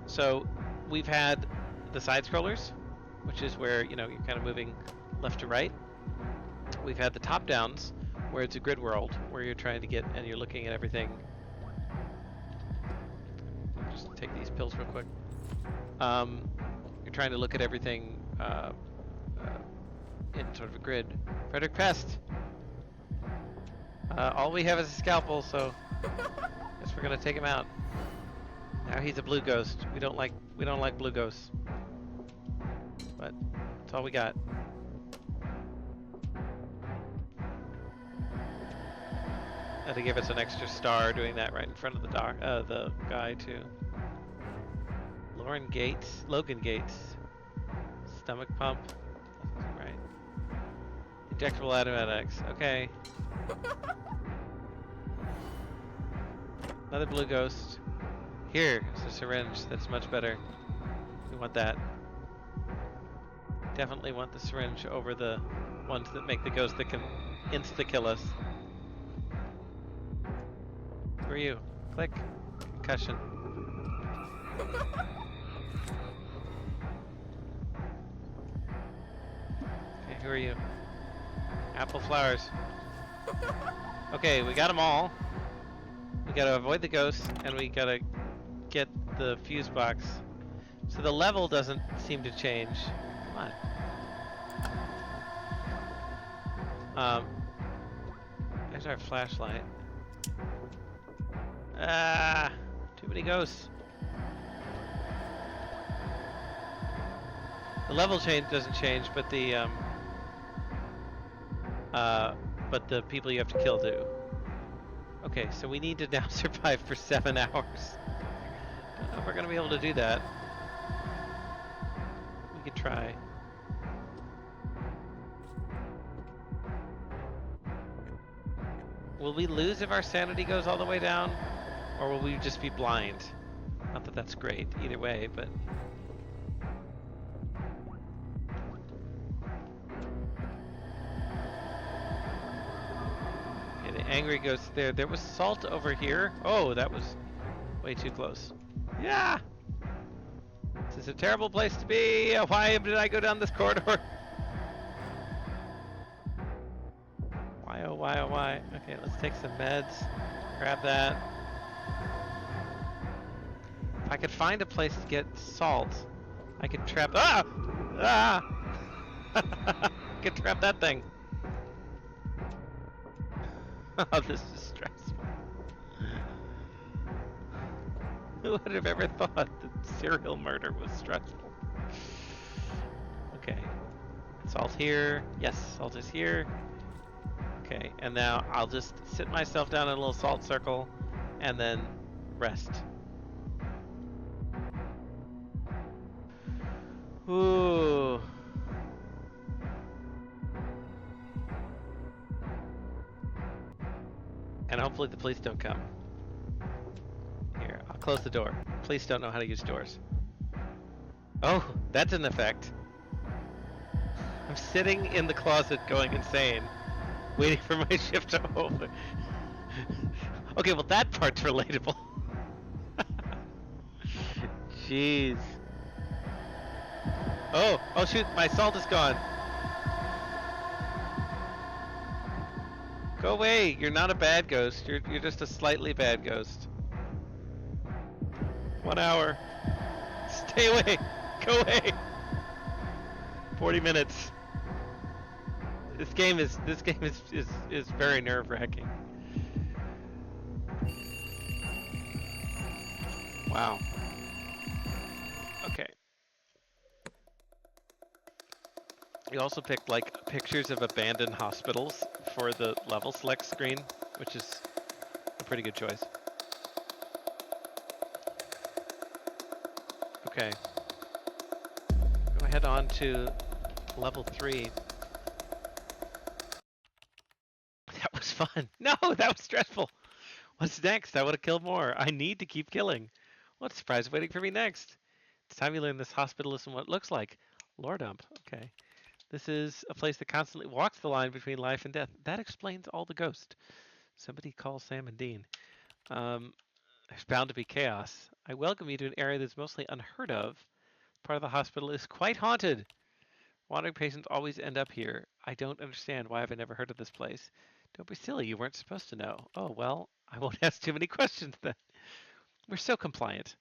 So we've had the side scrollers, which is where you're kind of moving left to right. We've had the top downs, where it's a grid world, where you're trying to get and you're looking at everything. Just take these pills real quick. You're trying to look at everything in sort of a grid. Frederick Pest. All we have is a scalpel, so I guess we're gonna take him out. Now he's a blue ghost. We don't like blue ghosts, but that's all we got. Had to give us an extra star doing that right in front of the guy too. Logan Gates, stomach pump, right? Injectable automatics. Okay. Another blue ghost. Here, it's a syringe. That's much better. We want that. Definitely want the syringe over the ones that make the ghost that can insta-kill us. Who are you? Click. Concussion. Okay, who are you? Apple flowers. Okay, we got them all. We gotta avoid the ghosts, and we gotta get the fuse box. So the level doesn't seem to change. Come on. There's our flashlight. Ah, too many ghosts. The level change doesn't change, but the people you have to kill do. Okay, so we need to now survive for 7 hours. Don't know if we're gonna be able to do that. We could try. Will we lose if our sanity goes all the way down? Or will we just be blind? Not that that's great either way, but... Okay, the angry ghost there. There was salt over here. Oh, that was way too close. Yeah! This is a terrible place to be! Why did I go down this corridor? Why, oh why, oh why? Okay, let's take some meds. Grab that. If I could find a place to get salt, I could trap... Ah! Ah! I could trap that thing. Oh, this is stressful. Who would have ever thought that serial murder was stressful? Okay. Salt here. Yes, salt is here. Okay, and now I'll just sit myself down in a little salt circle and then rest. Ooh. And hopefully the police don't come. Here, I'll close the door. Police don't know how to use doors. Oh, that's an effect. I'm sitting in the closet going insane, waiting for my shift to open. Okay, well that part's relatable. Jeez. Oh shoot, my salt is gone. Go away, you're not a bad ghost, you're just a slightly bad ghost. 1 hour. Stay away, go away. 40 minutes. This game is very nerve-wracking. Wow. Okay. You also picked like pictures of abandoned hospitals for the level select screen, which is a pretty good choice. Okay. Go ahead on to level 3. That was fun. No, that was stressful. What's next? I want to kill more. I need to keep killing. What surprise waiting for me next? It's time you learn this hospital isn't what it looks like. Lore dump. Okay. This is a place that constantly walks the line between life and death. That explains all the ghosts. Somebody call Sam and Dean. There's bound to be chaos. I welcome you to an area that's mostly unheard of. Part of the hospital is quite haunted. Wandering patients always end up here. I don't understand. Why have I never heard of this place? Don't be silly. You weren't supposed to know. Oh, well, I won't ask too many questions then. We're so compliant.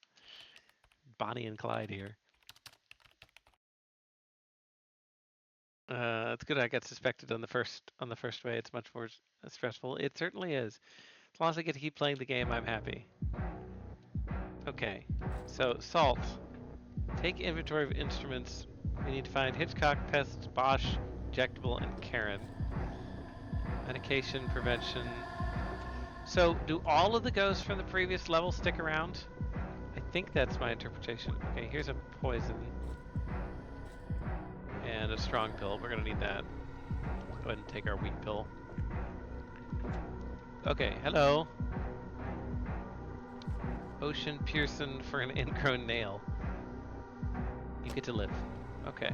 Bonnie and Clyde here. It's good I got suspected on the first way. It's much more stressful. It certainly is. As long as I get to keep playing the game, I'm happy. Okay, so salt. Take inventory of instruments. We need to find Hitchcock, Pest, Bosch, Injectable, and Karen. Medication, prevention. So, do all of the ghosts from the previous level stick around? I think that's my interpretation. Okay, here's a poison. And a strong pill. We're gonna need that. Go ahead and take our weak pill. Okay, hello. Ocean Pearson for an ingrown nail. You get to live. Okay.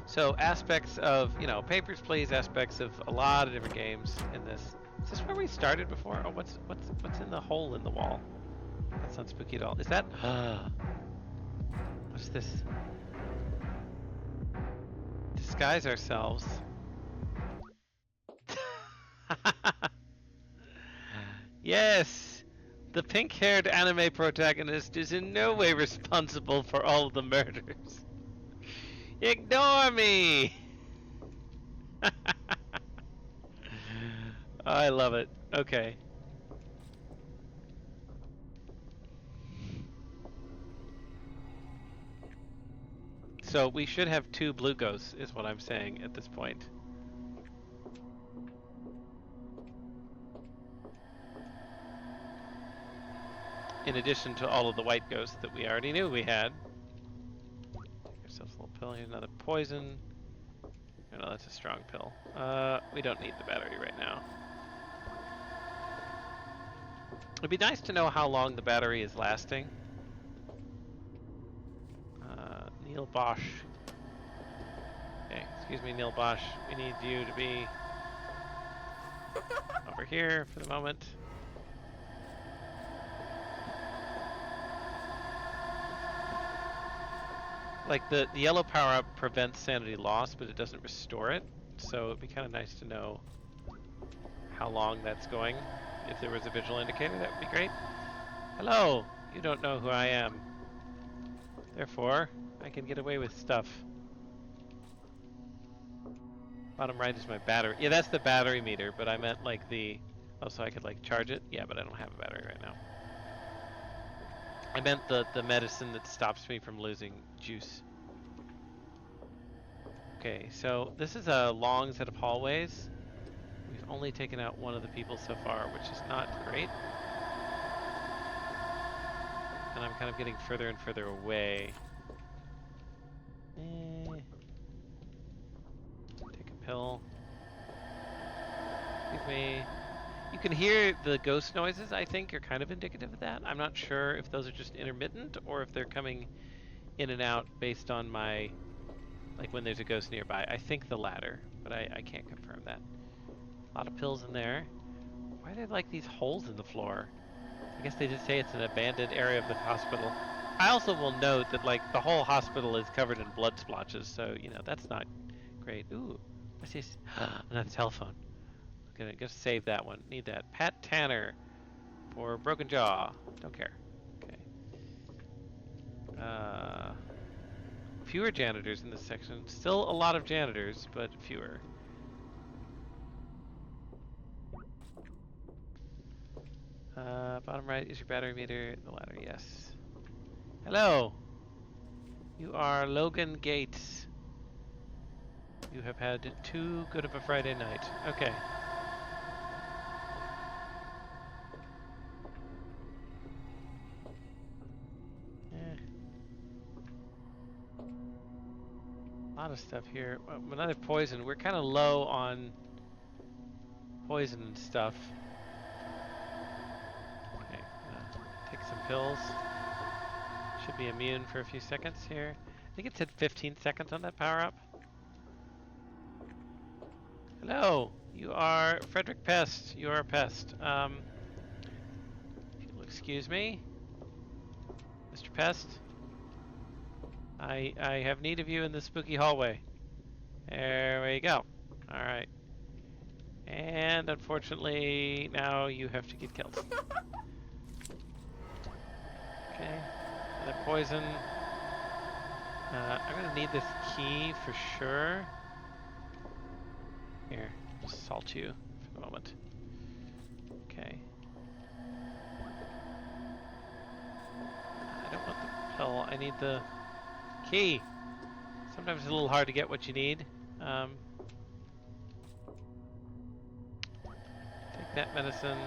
So aspects of, Papers, Please, aspects of a lot of different games in this. Is this where we started before? Oh, what's in the hole in the wall? That's not spooky at all. Is that? What's this? Disguise ourselves. Yes! The pink-haired anime protagonist is in no way responsible for all of the murders. Ignore me! I love it. Okay. So we should have 2 blue ghosts, is what I'm saying at this point. In addition to all of the white ghosts that we already knew we had. Get ourselves a little pill. Here's another poison. Oh, no, that's a strong pill. We don't need the battery right now. It'd be nice to know how long the battery is lasting. Neil Bosch. Okay, excuse me, Neil Bosch. We need you to be over here for the moment. Like the yellow power-up prevents sanity loss, but it doesn't restore it. So it'd be kind of nice to know how long that's going. If there was a visual indicator, that would be great. Hello! You don't know who I am. Therefore, I can get away with stuff. Bottom right is my battery. Yeah, that's the battery meter, but I meant like the... Oh, so I could like charge it? Yeah, but I don't have a battery right now. I meant the medicine that stops me from losing juice. Okay, so this is a long set of hallways. We've only taken out one of the people so far, which is not great. And I'm kind of getting further and further away. Take a pill. Excuse me. You can hear the ghost noises, I think, are kind of indicative of that. I'm not sure if those are just intermittent or if they're coming in and out based on my, like when there's a ghost nearby. I think the latter, but I can't confirm that. A lot of pills in there. Why are there like these holes in the floor? I guess they just say it's an abandoned area of the hospital. I also will note that like the whole hospital is covered in blood splotches, so you know that's not great. Ooh, what's this? Another telephone. Gonna save that one. Need that. Pat Tanner for broken jaw. Don't care. Okay. Fewer janitors in this section. Still a lot of janitors, but fewer. Bottom right is your battery meter. The ladder, yes. Hello. You are Logan Gates. You have had too good of a Friday night. Okay. A lot of stuff here. Another poison. We're kind of low on poison and stuff. Okay, take some pills. Should be immune for a few seconds here. I think it said 15 seconds on that power up. Hello, you are Frederick Pest. You are a pest. If you'll excuse me, Mr. Pest. I have need of you in the spooky hallway. There we go. All right. And unfortunately, now you have to get killed. Okay. Another poison. I'm gonna need this key for sure. Here, just salt you for the moment. Okay. I don't want the pill. I need the key. Sometimes it's a little hard to get what you need. Take that medicine.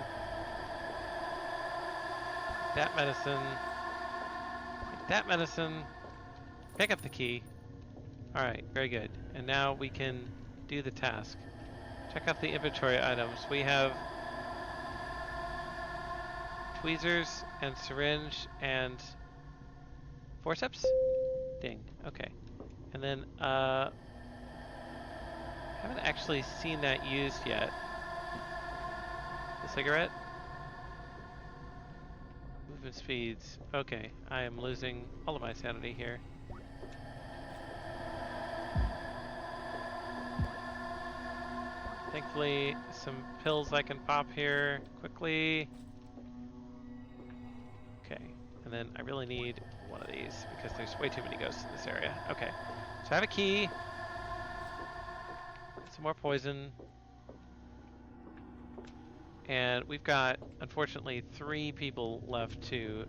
Take that medicine. Take that medicine. Pick up the key. Alright, very good. And now we can do the task. Check out the inventory items. We have tweezers and syringe and forceps? Ding. Okay. And then, haven't actually seen that used yet. The cigarette? Movement speeds. Okay, I am losing all of my sanity here. Thankfully, some pills I can pop here quickly. Okay, and then I really need one of these because there's way too many ghosts in this area. Okay, so I have a key. Some more poison. And we've got, unfortunately, 3 people left to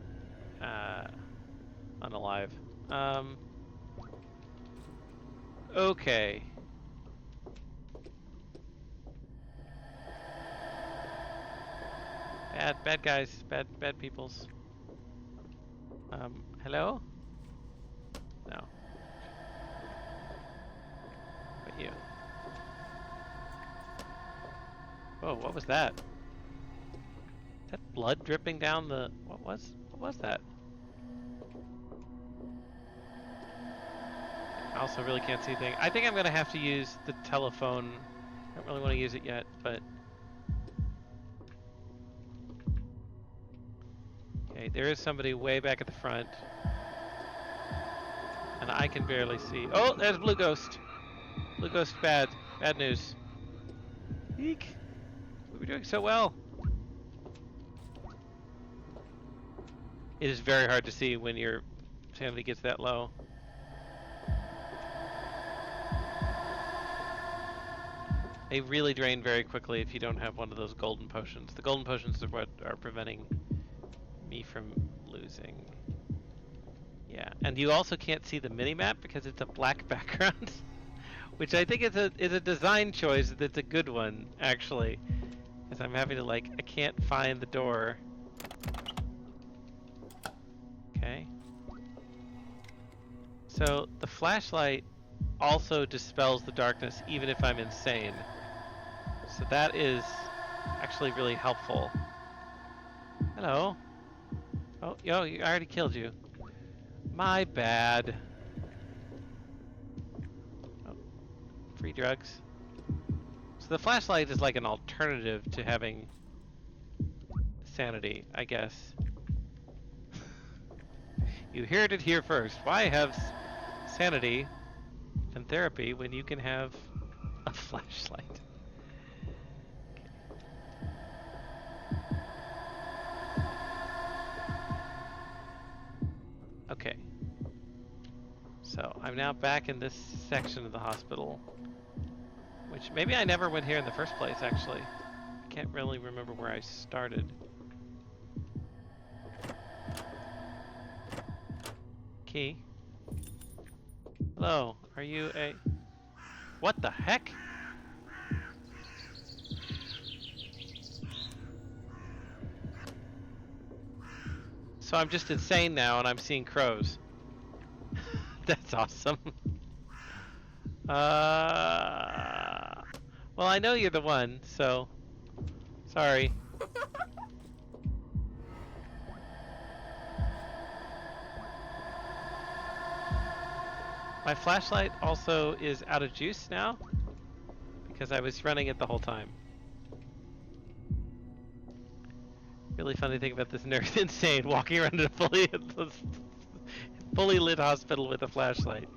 unalive. Okay. Bad guys, bad peoples. Hello? No. But you. Whoa, what was that? Is that blood dripping down the... What was that? I also really can't see anything. I think I'm gonna have to use the telephone. I don't really want to use it yet, but... Okay, there is somebody way back at the front. And I can barely see. Oh, there's Blue Ghost. Blue Ghost bad. Bad news. Eek. We were doing so well. It is very hard to see when your sanity gets that low. They really drain very quickly if you don't have one of those golden potions. The golden potions are what are preventing me from losing. Yeah, and you also can't see the mini-map because it's a black background, which I think is a design choice that's a good one, actually. Because I'm having to, like, I can't find the door. Okay. So the flashlight also dispels the darkness even if I'm insane. So that is actually really helpful. Hello. Oh, yo, I already killed you. My bad. Oh, free drugs. So the flashlight is like an alternative to having sanity, I guess. You heard it here first. Why have sanity and therapy when you can have a flashlight? Okay. So I'm now back in this section of the hospital, which maybe I never went here in the first place, actually. I can't really remember where I started. Key. Hello, are you a... What the heck? So I'm just insane now and I'm seeing crows. That's awesome. Well, I know you're the one, so sorry. My flashlight also is out of juice now because I was running it the whole time. Really funny thing about this nurse, insane, walking around in a fully lit hospital with a flashlight.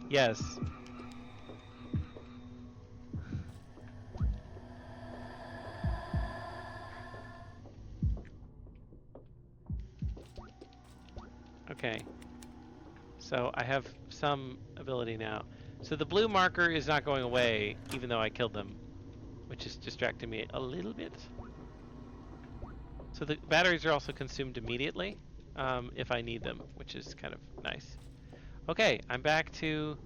Yes. Okay. So I have some ability now. So the blue marker is not going away even though I killed them, which is distracting me a little bit. So the batteries are also consumed immediately if I need them, which is kind of nice. Okay, I'm back to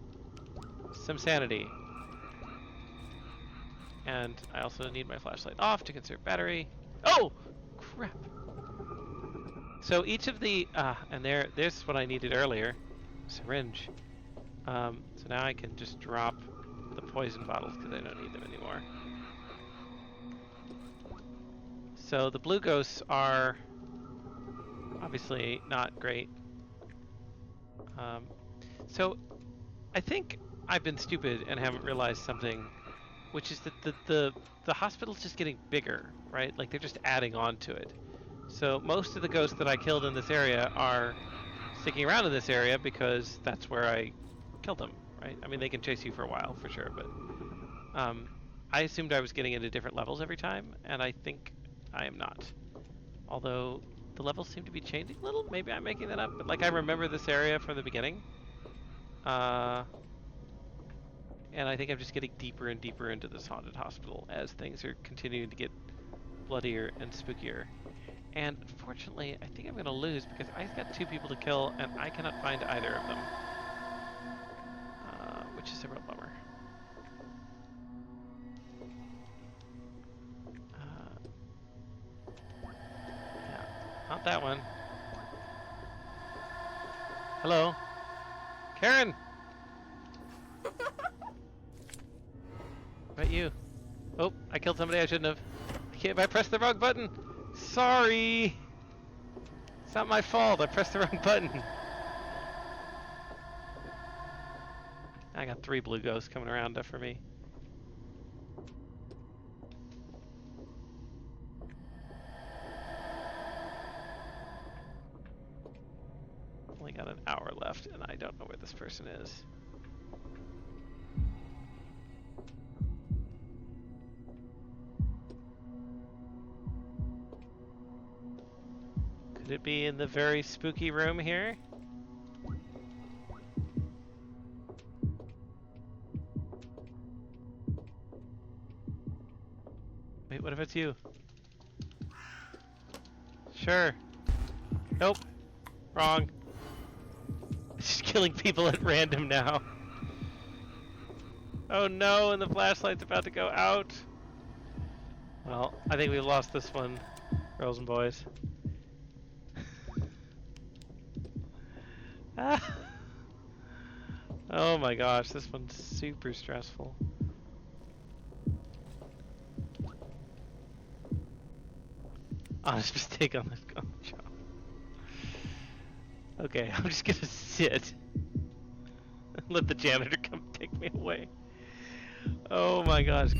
some sanity. And I also need my flashlight off to conserve battery. Oh! Crap. So each of the... and there's what I needed earlier. Syringe. So now I can just drop the poison bottles because I don't need them anymore. So the blue ghosts are obviously not great. So I think I've been stupid and haven't realized something, which is that the hospital's just getting bigger, right? Like they're just adding on to it. So most of the ghosts that I killed in this area are sticking around in this area because that's where I killed them, right? I mean, they can chase you for a while for sure, but I assumed I was getting into different levels every time, and I think I am not. Although the levels seem to be changing a little. Maybe I'm making that up, but like I remember this area from the beginning. And I think I'm just getting deeper and deeper into this haunted hospital as things are continuing to get bloodier and spookier. And unfortunately, I think I'm going to lose because I've got 2 people to kill and I cannot find either of them. Which is a real bummer. Yeah, not that one. Hello? Karen! What about you? Oh, I killed somebody I shouldn't have. I pressed the wrong button! Sorry! It's not my fault, I pressed the wrong button. I got 3 blue ghosts coming around for me. Only got an hour left and I don't know where this person is. Could it be in the very spooky room here? Wait, what if it's you? Sure. Nope. Wrong. She's killing people at random now. Oh no, and the flashlight's about to go out. Well, I think we've lost this one, girls and boys. Oh my gosh, this one's super stressful. Honest mistake on the job. Okay, I'm just gonna sit. Let the janitor come take me away. Oh my gosh.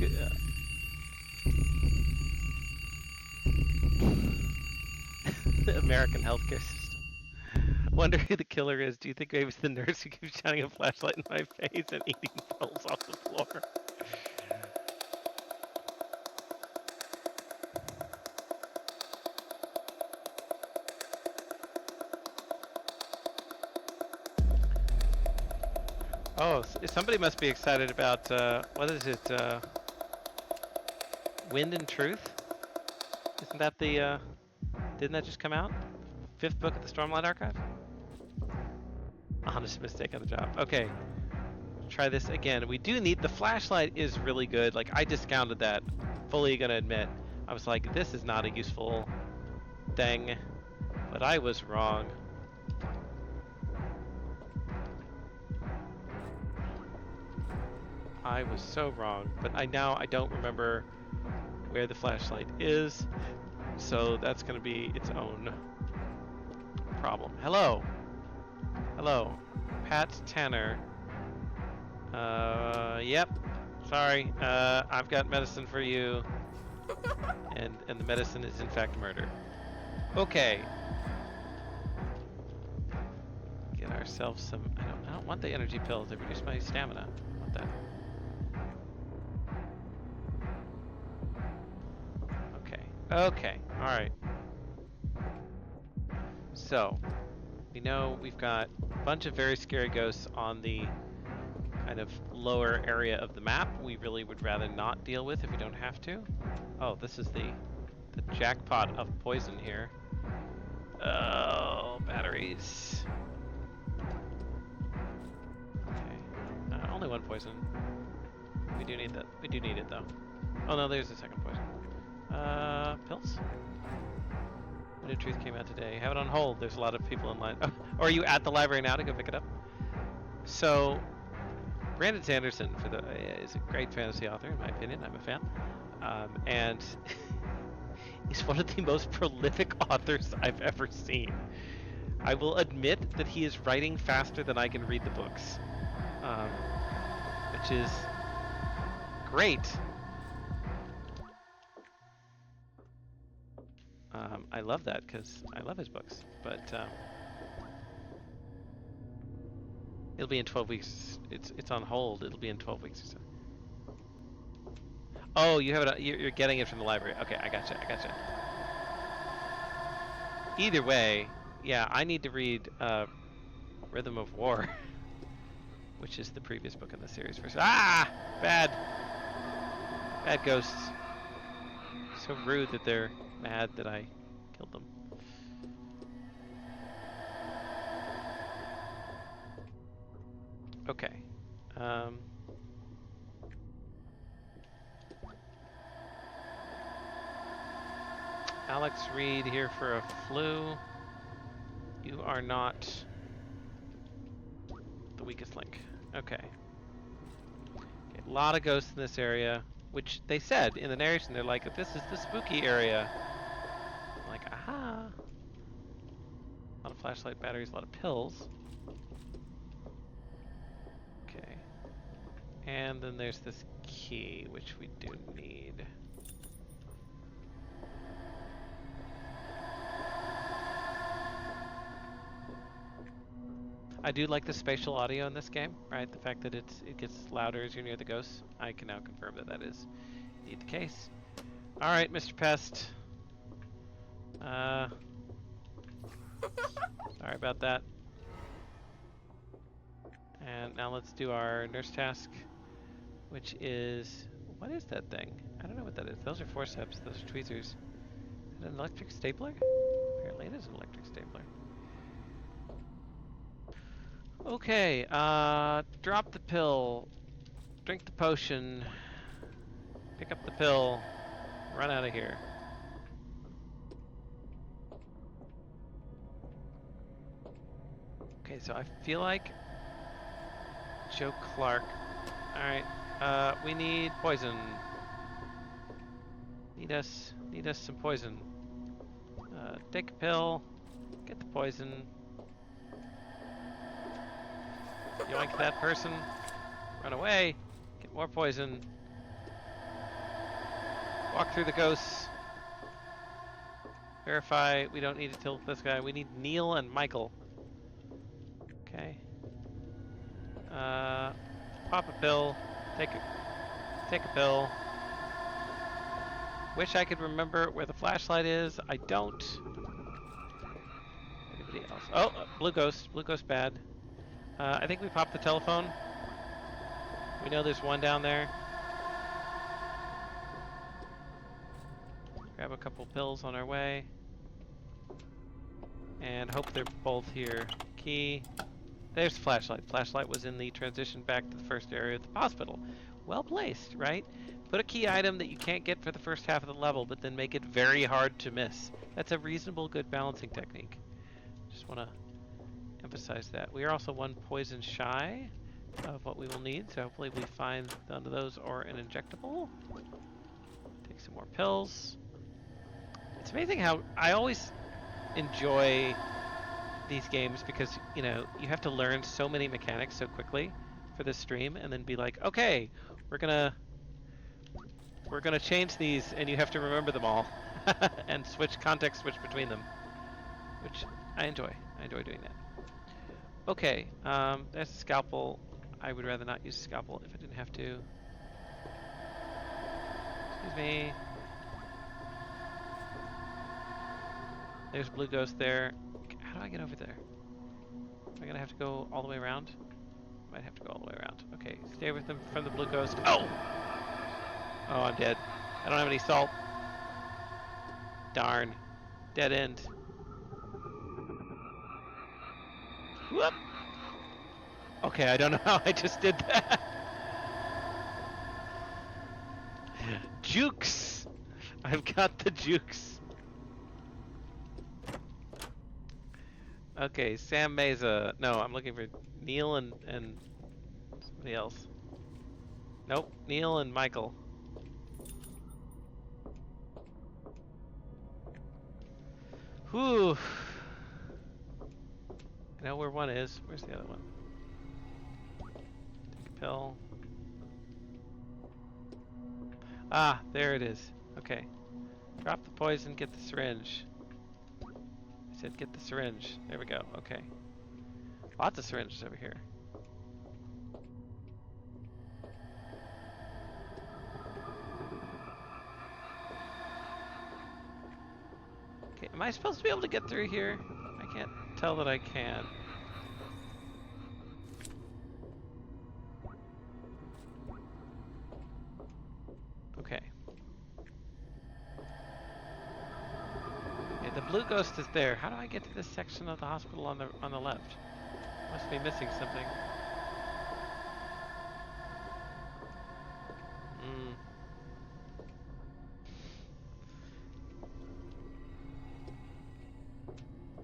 The American healthcare system. Wonder who the killer is. Do you think maybe it's the nurse who keeps shining a flashlight in my face and eating pills off the floor? Oh, somebody must be excited about, what is it, Wind and Truth? Isn't that the, didn't that just come out? 5th book of the Stormlight Archive? Honest mistake on the job. Okay, try this again. We do need, the flashlight is really good. Like, I discounted that, fully gonna admit. I was like, this is not a useful thing, but I was wrong. I was so wrong, but I don't remember where the flashlight is, so that's gonna be its own problem. Hello. Hello. Pat Tanner. Yep. Sorry. I've got medicine for you. And the medicine is in fact murder. Okay. Get ourselves some, I don't want the energy pills. They reduce my stamina. I want that. Okay, alright. So, we know we've got a bunch of very scary ghosts on the kind of lower area of the map. We really would rather not deal with if we don't have to. Oh, this is the jackpot of poison here. Oh, batteries. Okay, only one poison. We do need that. We do need it though. Oh no, there's a second poison. Pills? New Truth came out today. Have it on hold. There's a lot of people in line. Oh, or are you at the library now to go pick it up? So, Brandon Sanderson is a great fantasy author, in my opinion. I'm a fan. And he's one of the most prolific authors I've ever seen. I will admit that he is writing faster than I can read the books, which is great. I love that because I love his books, but it'll be in 12 weeks. It's on hold. It'll be in 12 weeks or so. Oh, you have it. You're getting it from the library. Okay, I gotcha. Either way, yeah, I need to read Rhythm of War, which is the previous book in the series. First, bad ghosts. So rude that they're mad that I killed them. Okay. Alex Reed here for a flu. You are not the weakest link. Okay. A lot of ghosts in this area, which they said in the narration. They're like, this is the spooky area. I'm like, aha. A lot of flashlight batteries, a lot of pills. Okay. And then there's this key, which we do need. I do like the spatial audio in this game, right? The fact that it gets louder as you're near the ghosts. I can now confirm that is indeed the case. All right, Mr. Pest. Sorry about that. And now let's do our nurse task, which is What is that thing? I don't know what that is. Those are forceps. Those are tweezers. Is it an electric stapler? Apparently it is an electric stapler. Okay, drop the pill, drink the potion, pick up the pill, run out of here. Okay, so I feel like Joe Clark. Alright, we need poison. Need us some poison. Take a pill, get the poison. Yoink that person, run away, get more poison. Walk through the ghosts. Verify, we don't need to tilt this guy. We need Neil and Michael. Okay. Pop a pill. Take a pill. Wish I could remember where the flashlight is. I don't. Anybody else? Oh, blue ghost. Blue ghost bad. I think we popped the telephone. We know there's one down there. Grab a couple pills on our way. And hope they're both here. Key. There's the flashlight. Flashlight was in the transition back to the first area of the hospital. Well placed, right? Put a key item that you can't get for the first half of the level, but then make it very hard to miss. That's a reasonable, good balancing technique. Just want to emphasize that. We are also one poison shy of what we will need, so hopefully we find none of those or an injectable. Take some more pills. It's amazing how I always enjoy these games because, you know, you have to learn so many mechanics so quickly for this stream and then be like, okay, we're gonna change these and you have to remember them all and context switch between them, which I enjoy. I enjoy doing that. Okay, there's the scalpel. I would rather not use a scalpel if I didn't have to. Excuse me. There's blue ghost there. How do I get over there? Am I gonna have to go all the way around? Might have to go all the way around. Okay, stay with them from the blue ghost. Oh! Oh, I'm dead. I don't have any salt. Darn. Dead end. Whoop! Okay, I don't know how I just did that. Jukes! I've got the jukes. Okay, Sam Mesa. No, I'm looking for Neil and somebody else. Nope, Neil and Michael. Whew. I know where one is. Where's the other one? Take a pill. Ah, there it is. Okay. Drop the poison, get the syringe. I said get the syringe. There we go. Okay. Lots of syringes over here. Okay, am I supposed to be able to get through here? I can't tell that I can. Okay. Yeah, the blue ghost is there. How do I get to this section of the hospital on the left? Must be missing something.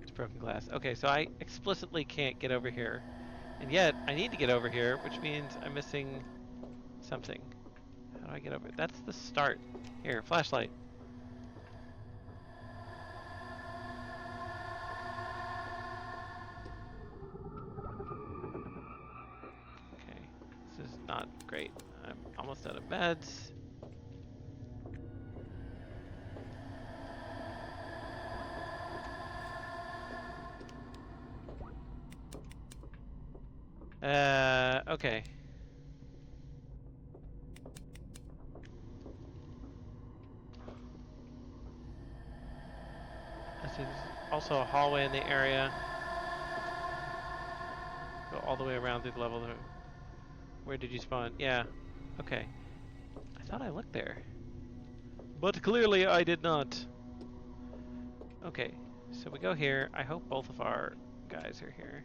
It's broken glass. Okay, so I explicitly can't get over here. And yet, I need to get over here, which means I'm missing something. How do I get over? That's the start. Here, flashlight. Okay, this is not great. I'm almost out of meds. Okay. Let's see, there's also a hallway in the area. Go all the way around through the level. Where did you spawn? Yeah. Okay. thought I looked there. But clearly I did not. Okay, so we go here. I hope both of our guys are here.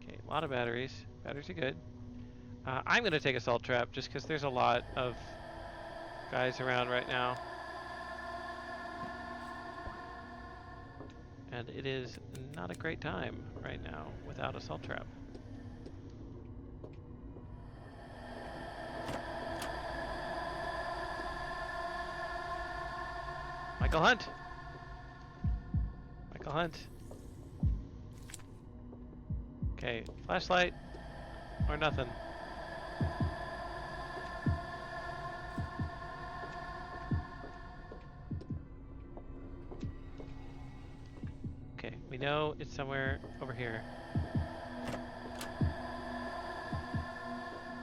Okay, a lot of batteries. Batteries are good. I'm going to take Assault Trap just because there's a lot of guys around right now. And it is not a great time right now without Assault Trap. Michael Hunt! Michael Hunt. Okay, flashlight or nothing. Okay, we know it's somewhere over here.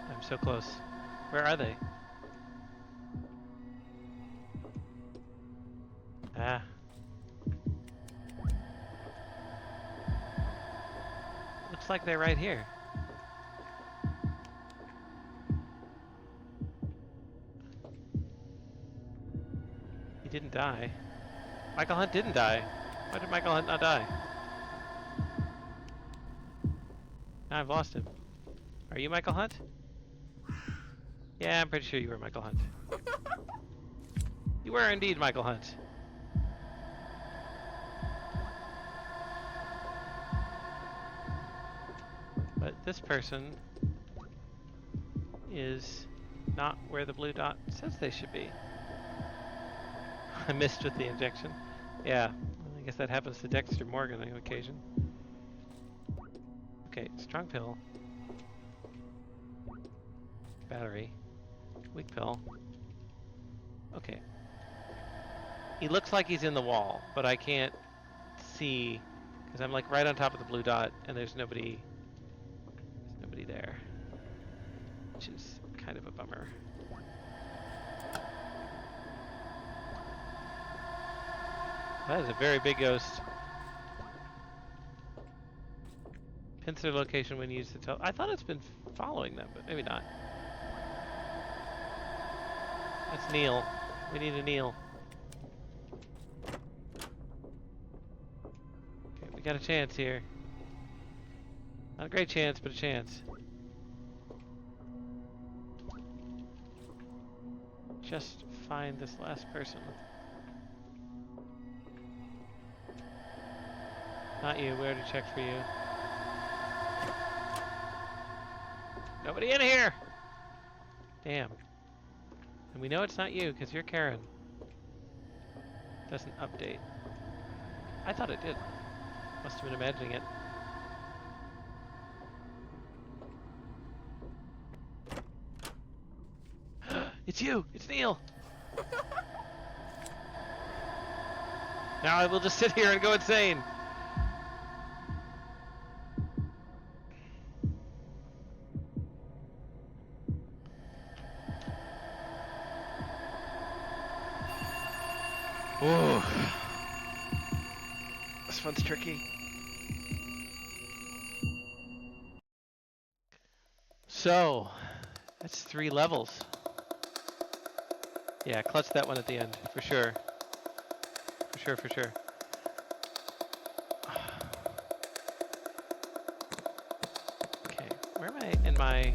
I'm so close. Where are they? Ah. Looks like they're right here. He didn't die. Michael Hunt didn't die. Why did Michael Hunt not die? Now I've lost him. Are you Michael Hunt? Yeah, I'm pretty sure you were Michael Hunt. You were indeed Michael Hunt. But this person is not where the blue dot says they should be. I missed with the injection. Yeah, I guess that happens to Dexter Morgan on occasion. Okay, strong pill. Battery. Weak pill. Okay. He looks like he's in the wall, but I can't see because I'm like right on top of the blue dot and there's nobody there. Which is kind of a bummer. That is a very big ghost. Pins their location when used to tell. I thought it's been following them, but maybe not. That's Neil. We need a Neil. Okay, we got a chance here. Not a great chance, but a chance. Just find this last person. Not you, we already checked for you. Nobody in here! Damn. And we know it's not you, because you're Karen. Doesn't update. I thought it did. Must have been imagining it. It's you! It's Neil! Now I will just sit here and go insane! Ooh. This one's tricky. So, that's 3 levels. Yeah, clutch that one at the end, for sure. For sure, for sure. Okay, where am I in my...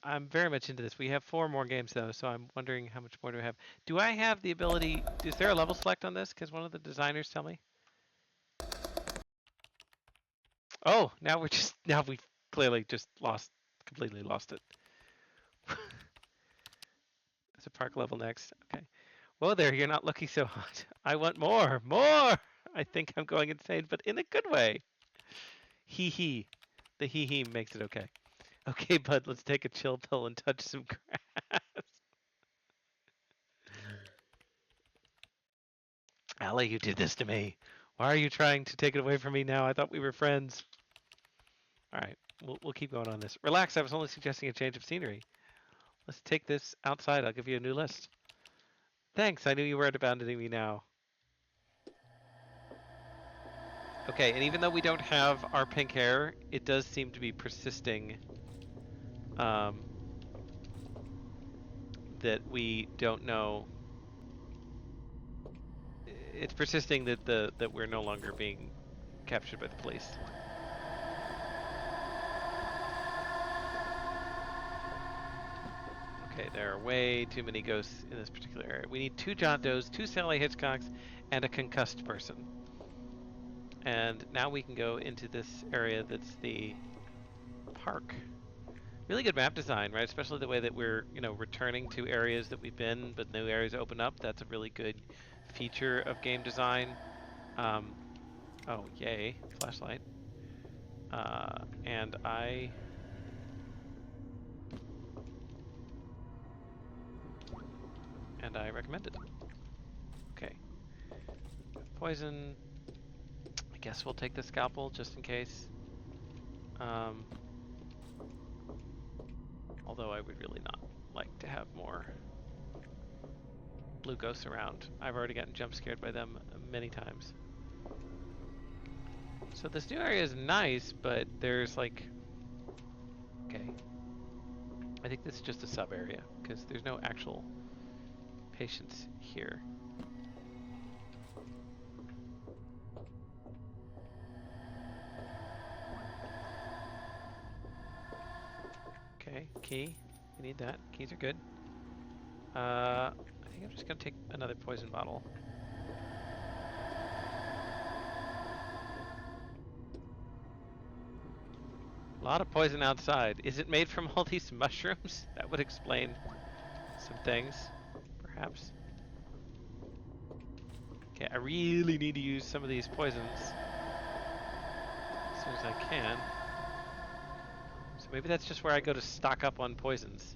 I'm very much into this. We have 4 more games though, so I'm wondering how much more do I have. Do I have the ability... Is there a level select on this? Because one of the designers tell me. Oh, now we've clearly just completely lost it. There's a park level next. Okay. Whoa there, you're not looking so hot. I want more, more! I think I'm going insane, but in a good way. Hee hee. The hee hee makes it okay. Okay, bud, let's take a chill pill and touch some grass. Allie, you did this to me. Why are you trying to take it away from me now? I thought we were friends. All right, we'll keep going on this. Relax, I was only suggesting a change of scenery. Let's take this outside. I'll give you a new list. Thanks, I knew you weren't abandoning me now. Okay, and even though we don't have our pink hair, it does seem to be persisting um, that we don't know. It's persisting that that we're no longer being captured by the police. Okay, there are way too many ghosts in this particular area. We need 2 John Does, 2 Sally Hitchcocks, and a concussed person. And now we can go into this area that's the park. Really good map design, right? Especially the way that we're, returning to areas that we've been, but new areas open up. That's a really good feature of game design. Oh, yay, flashlight. And I recommend it. Okay. Poison. I guess we'll take the scalpel just in case. Although I would really not like to have more blue ghosts around. I've already gotten jump scared by them many times. So this new area is nice, but there's like... Okay. I think this is just a sub area, because there's no actual patients here. Okay, key. We need that. Keys are good. I think I'm just going to take another poison bottle. A lot of poison outside. Is it made from all these mushrooms? That would explain some things, perhaps. Okay, I really need to use some of these poisons as soon as I can. So maybe that's just where I go to stock up on poisons.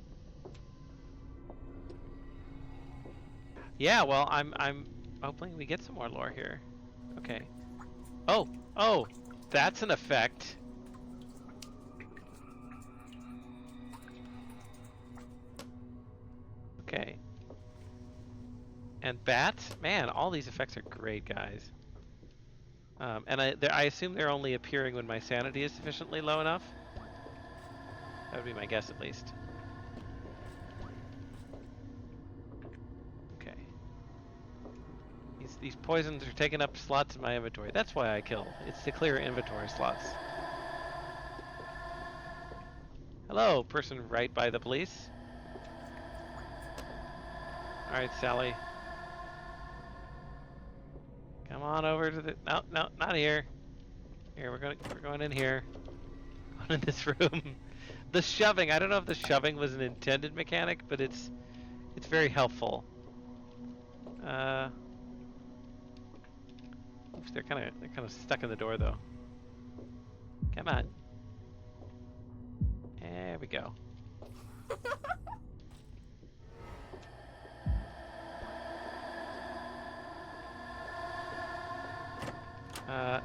Yeah, well, I'm hoping we get some more lore here. Okay. Oh, that's an effect. Okay. And bats? Man, all these effects are great, guys. And I assume they're only appearing when my sanity is sufficiently low enough. That would be my guess, at least. Okay. These poisons are taking up slots in my inventory. That's why I kill. It's to clear inventory slots. Hello, person right by the police. Alright, Sally. Come on over to the... No, not here. Here, we're going in here. Going in this room. The shoving. I don't know if the shoving was an intended mechanic, but it's very helpful. Oops, they're kind of stuck in the door though. Come on. There we go.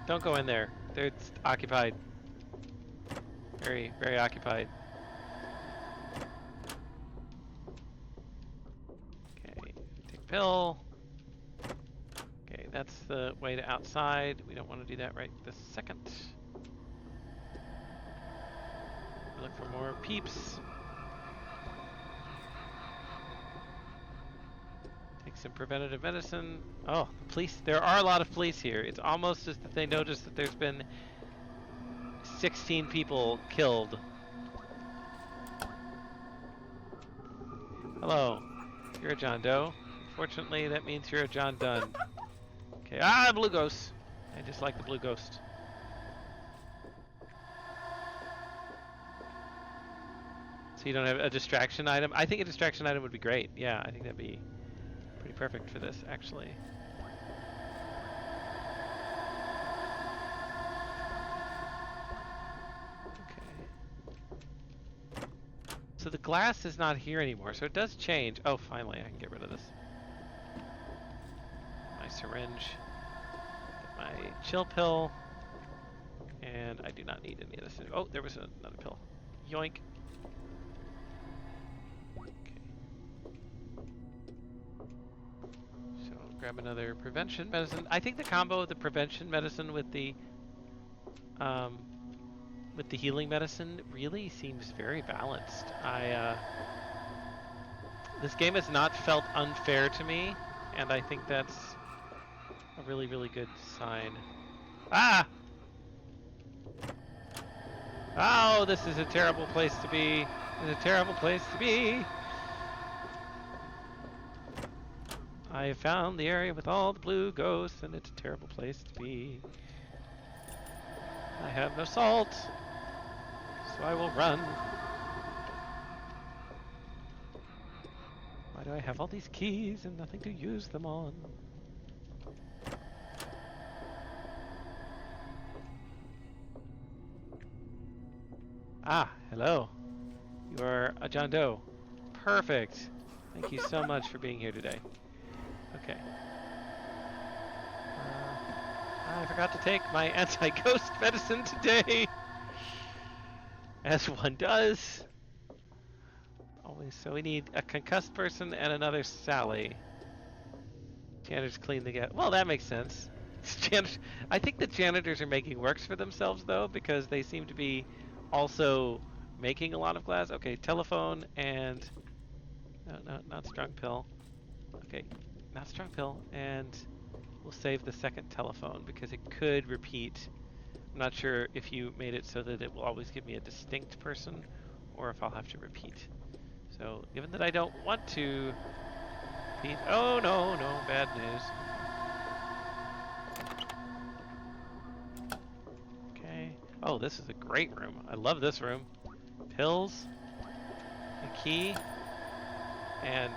Don't go in there. They're occupied. Very, very occupied. Okay, take a pill. Okay, that's the way to outside. We don't want to do that right this second. Look for more peeps. Take some preventative medicine. Oh, the police. There are a lot of police here. It's almost as if they notice that there's been 16 people killed. Hello. You're a John Doe. Fortunately, that means you're a John Dunn. Okay. Ah, blue ghost. I just like the blue ghost. So you don't have a distraction item? I think a distraction item would be great. Yeah, I think that'd be pretty perfect for this, actually. So the glass is not here anymore, so it does change. Oh, finally, I can get rid of this. My syringe, my chill pill, and I do not need any of this. Oh, there was another pill. Yoink. Okay. So grab another prevention medicine. I think the combo of the prevention medicine with the with the healing medicine really seems very balanced. This game has not felt unfair to me, and I think that's a really, really good sign. Ah! Oh, this is a terrible place to be. It's a terrible place to be. I have found the area with all the blue ghosts, and it's a terrible place to be. I have no salt, so I will run. Why do I have all these keys and nothing to use them on? Ah, hello. You are a John Doe. Perfect. Thank you so much for being here today. Okay. I forgot to take my anti-ghost medicine today. As one does. Always. So we need a concussed person and another Sally. Janitors clean the gas. Well, that makes sense. I think the janitors are making works for themselves, though, because they seem to be also making a lot of glass. Okay, telephone and... No, not strong pill. Okay, not strong pill. And we'll save the second telephone because it could repeat. I'm not sure if you made it so that it will always give me a distinct person or if I'll have to repeat. So, given that I don't want to repeat... Oh, no, bad news. Okay. Oh, this is a great room. I love this room. Pills, a key, and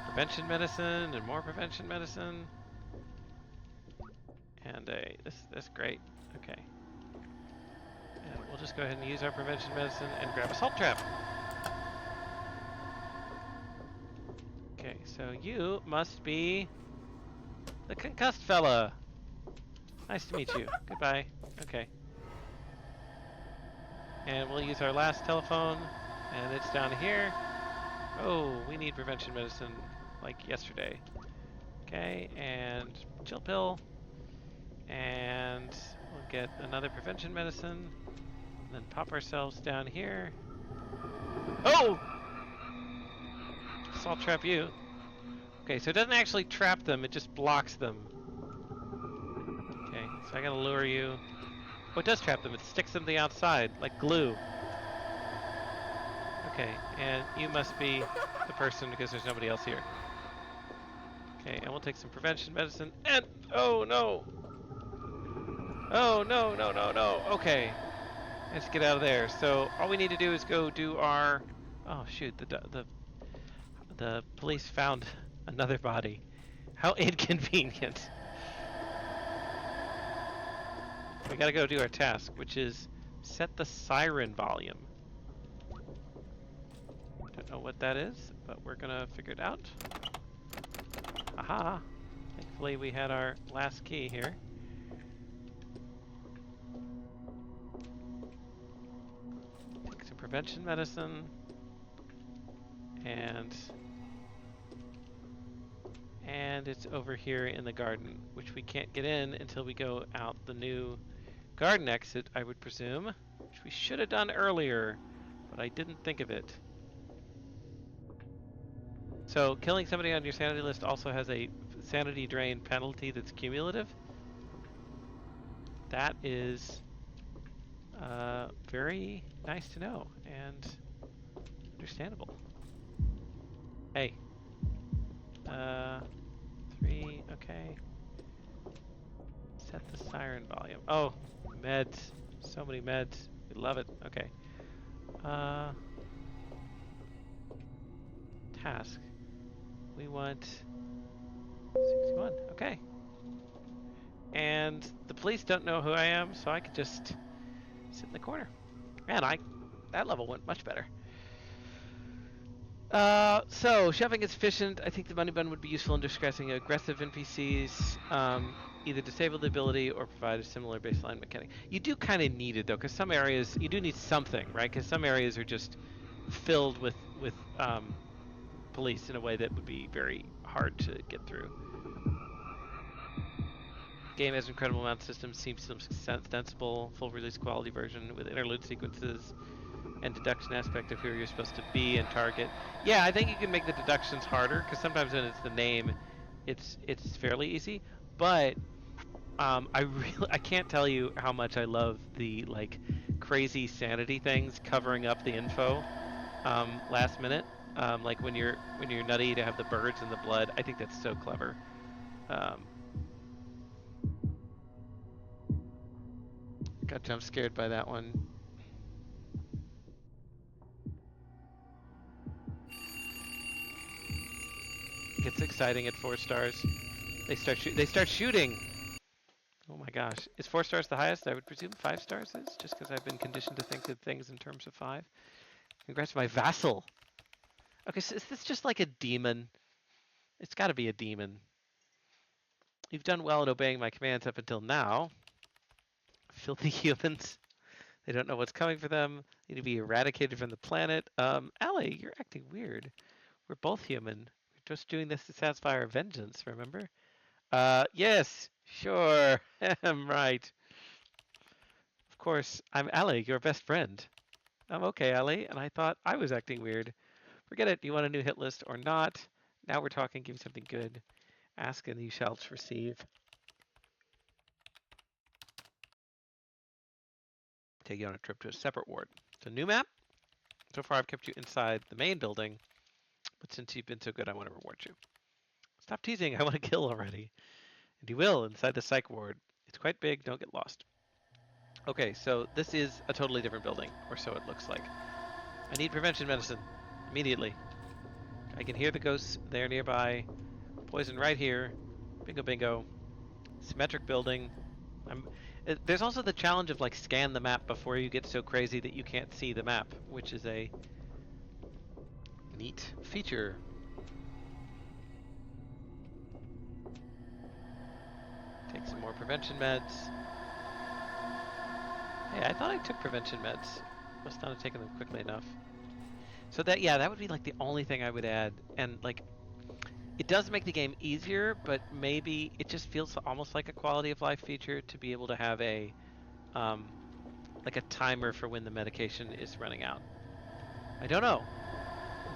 prevention medicine, and more prevention medicine. And that's great. Okay. And we'll just go ahead and use our prevention medicine and grab a salt trap. Okay, so you must be the concussed fella. Nice to meet you. Goodbye. Okay. And we'll use our last telephone, and it's down here. Oh, we need prevention medicine like yesterday. Okay, and chill pill. And we'll get another prevention medicine. And then pop ourselves down here. Oh! Salt trap you. Okay, so it doesn't actually trap them, it just blocks them. Okay, so I gotta lure you. Oh, it does trap them. It sticks them to the outside, like glue. Okay, and you must be the person because there's nobody else here. Okay, and we'll take some prevention medicine, and... Oh, no! Oh, no. Okay, let's get out of there. So, all we need to do is go do our... Oh, shoot, the police found another body. How inconvenient. We gotta go do our task, which is set the siren volume. Don't know what that is, but we're gonna figure it out. Aha! Thankfully we had our last key here. Take some prevention medicine. And it's over here in the garden, which we can't get in until we go out the new garden exit, I would presume, which we should have done earlier, but I didn't think of it. So killing somebody on your sanity list also has a sanity drain penalty that's cumulative. That is very nice to know and understandable. Hey. 3, okay. Set the siren volume. Oh, meds. So many meds. We love it. Okay. Task. We want 61. Okay. And the police don't know who I am, so I could just sit in the corner. Man, that level went much better. So, shoving is efficient. I think the money button would be useful in discussing aggressive NPCs, either disable the ability or provide a similar baseline mechanic. You do kind of need it, though, because some areas, you do need something, right? Because some areas are just filled with police in a way that would be very hard to get through. Game has incredible amount of systems, seems sensible, full release quality version with interlude sequences and deduction aspect of who you're supposed to be and target. Yeah, I think you can make the deductions harder because sometimes when it's the name, it's fairly easy. But I can't tell you how much I love the like crazy sanity things covering up the info last minute. Like when you're nutty to have the birds and the blood. I think that's so clever. Um, got jump scared by that one. Gets exciting at 4 stars. They start shooting. Oh my gosh. Is 4 stars the highest? I would presume 5 stars is, just because I've been conditioned to think of things in terms of 5. Congrats to my vassal. Okay, so is this just like a demon? It's got to be a demon. You've done well in obeying my commands up until now. Filthy humans. They don't know what's coming for them. Need to be eradicated from the planet. Allie, you're acting weird. We're both human. We're just doing this to satisfy our vengeance, remember? Yes, sure. I'm right. Of course, I'm Allie, your best friend. I'm okay, Allie, and I thought I was acting weird. Forget it. Do you want a new hit list or not? Now we're talking. Give me something good. Ask and you shall receive. Take you on a trip to a separate ward. It's a new map. So far, I've kept you inside the main building, but since you've been so good, I want to reward you. Stop teasing. I want to kill already. And you will inside the psych ward. It's quite big. Don't get lost. Okay, so this is a totally different building, or so it looks like. I need prevention medicine. Immediately. I can hear the ghosts there nearby. Poison right here. Bingo, bingo. Symmetric building. There's also the challenge of like scan the map before you get so crazy that you can't see the map, which is a neat feature. Take some more prevention meds. Hey, I thought I took prevention meds. Must not have taken them quickly enough. So that would be like the only thing I would add. And like, it does make the game easier, but maybe it just feels almost like a quality of life feature to be able to have a, like a timer for when the medication is running out. I don't know.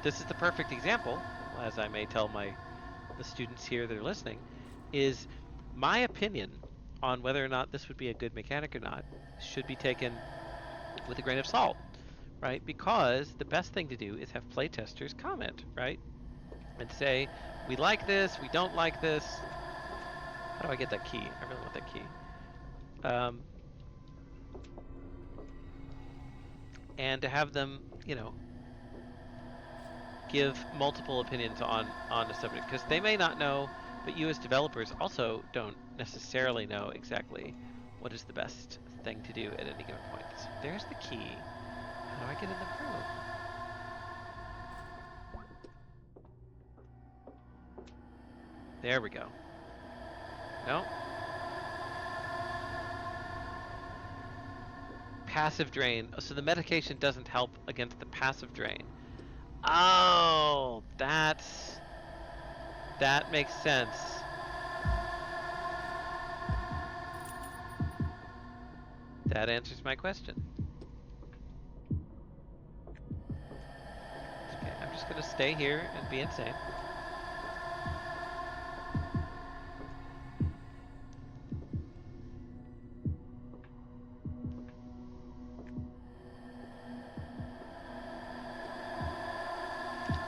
This is the perfect example, as I may tell the students here that are listening, is my opinion on whether or not this would be a good mechanic or not should be taken with a grain of salt, right? Because the best thing to do is have playtesters comment, right? And say, we like this, we don't like this. How do I get that key? I really want that key. And to have them, give multiple opinions on a subject, because they may not know, but you as developers also don't necessarily know exactly what is the best thing to do at any given point. So there's the key. How do I get in the room? There we go. No. Passive drain. So the medication doesn't help against the passive drain. Oh, that makes sense. That answers my question. Okay, I'm just gonna stay here and be insane.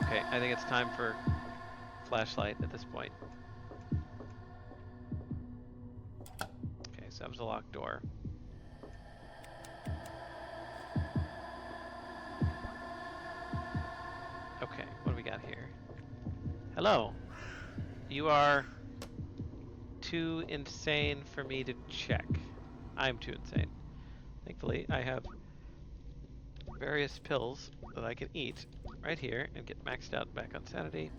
Okay, I think it's time for flashlight at this point. Okay, so that was a locked door. Okay, what do we got here? Hello. You are too insane for me to check. I'm too insane. Thankfully, I have various pills that I can eat right here and get maxed out back on sanity.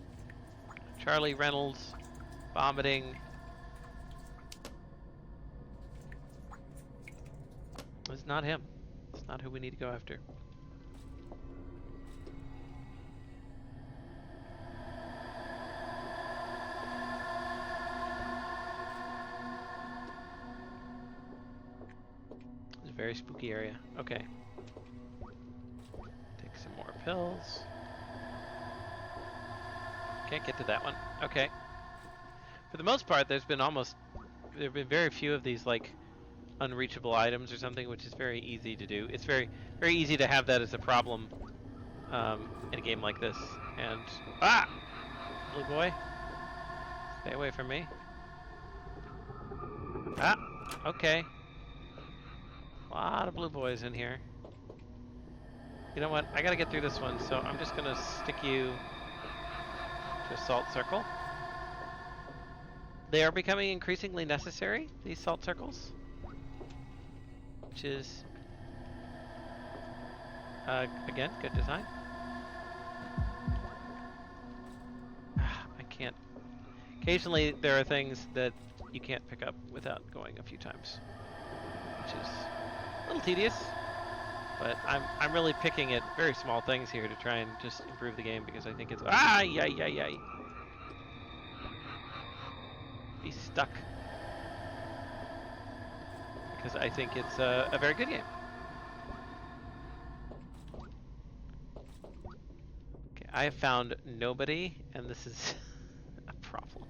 Charlie Reynolds, vomiting. It's not him. It's not who we need to go after. very spooky area. Okay. Take some more pills. Can't get to that one. Okay. For the most part, there have been very few of these like unreachable items or something, which is very easy to do. It's very easy to have that as a problem in a game like this. And blue boy, stay away from me. Okay. A lot of blue boys in here. You know what? I gotta get through this one, so I'm just gonna stick you to a salt circle. They are becoming increasingly necessary, these salt circles, which is, again, good design. I can't. Occasionally, there are things that you can't pick up without going a few times, which is a little tedious. But I'm really picking at very small things here to try and just improve the game because I think it's yay. Be stuck. Because I think it's a very good game. Okay, I have found nobody, and this is a problem.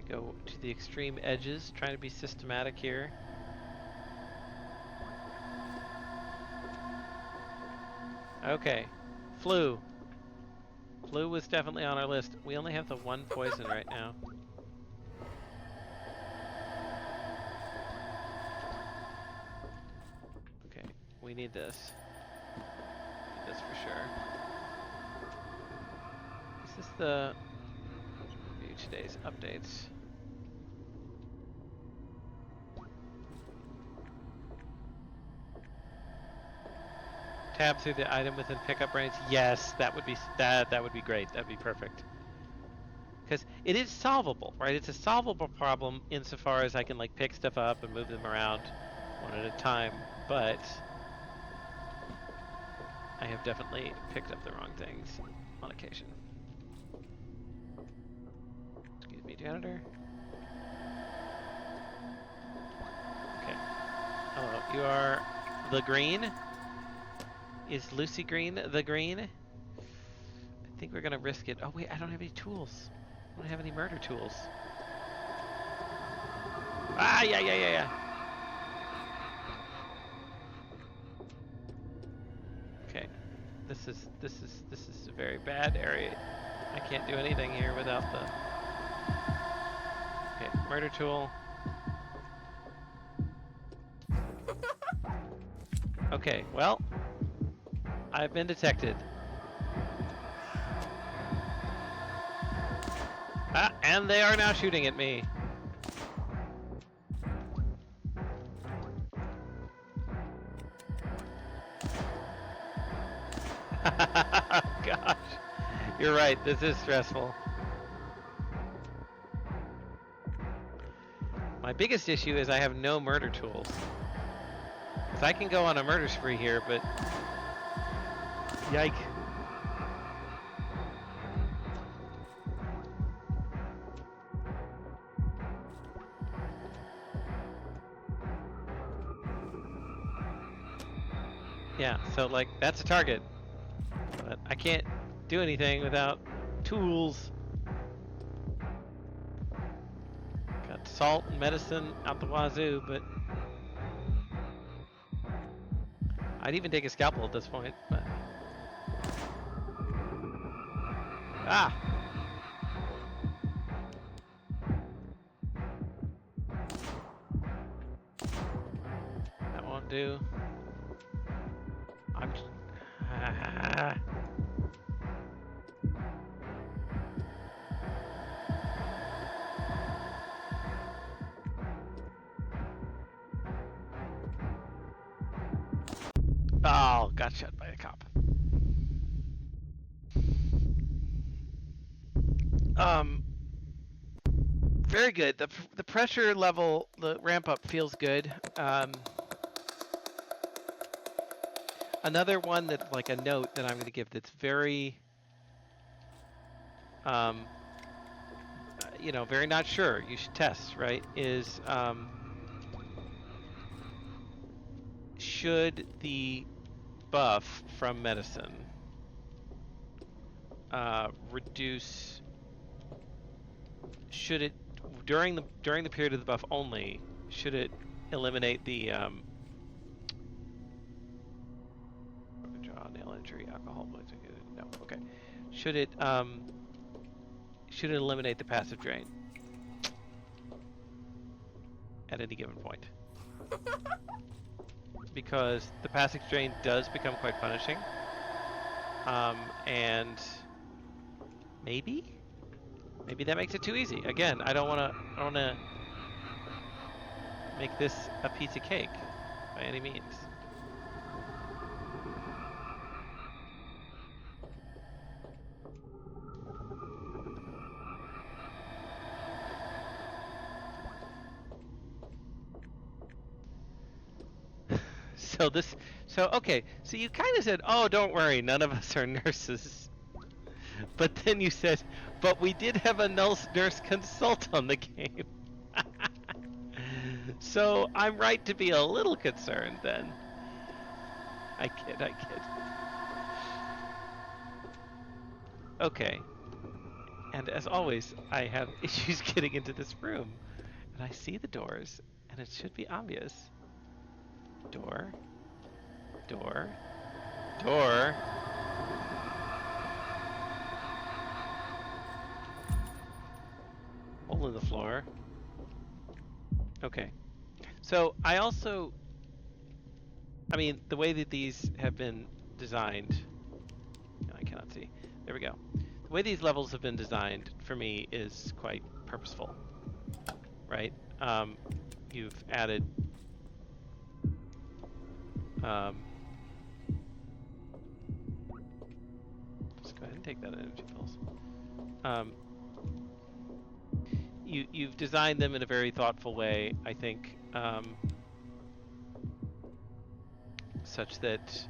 Go to the extreme edges, trying to be systematic here. Okay, flu. Flu was definitely on our list. We only have the one poison right now. Okay, we need this. Need this for sure. Is this the view today's updates? Tab through the item within pickup range. Yes, that would be great. That'd be perfect. Because it is solvable, right? It's a solvable problem insofar as I can like pick stuff up and move them around one at a time. But I have definitely picked up the wrong things on occasion. Excuse me, janitor. Okay. Hello, you are the green. Is Lucy Green the green? I think we're gonna risk it. Oh wait, I don't have any tools. I don't have any murder tools. Yeah. Okay, this is a very bad area. I can't do anything here without the. Okay, murder tool. Okay, well. I've been detected. And they are now shooting at me. Gosh, you're right, this is stressful. My biggest issue is I have no murder tools. Because I can go on a murder spree here, but yike. Yeah, so like that's a target. But I can't do anything without tools. Got salt and medicine out the wazoo, but I'd even take a scalpel at this point, but that won't do. I'm oh, got shot by a cop. Very good. The pressure level, the ramp up feels good. another one that's like a note that I'm going to give that's very, um, very not sure. You should test, right? Is should the buff from medicine reduce? Should it during the period of the buff only? Should it eliminate the draw, nail injury, alcohol? No. Okay. Should it eliminate the passive drain at any given point? Because the passive drain does become quite punishing. And maybe that makes it too easy. Again, I don't want to make this a piece of cake by any means. Okay, so you kind of said, "Oh, don't worry, none of us are nurses." But then you said, "But we did have a nurse consult on the game." So I'm right to be a little concerned then. I kid. Okay. And as always, I have issues getting into this room. And I see the doors, and it should be obvious. Door. Door. Door. Hole in the floor. Okay. So I also, the way that these have been designed, I cannot see. There we go. The way these levels have been designed for me is quite purposeful, right? You've added just go ahead and take that energy pulse. You've designed them in a very thoughtful way, I think, such that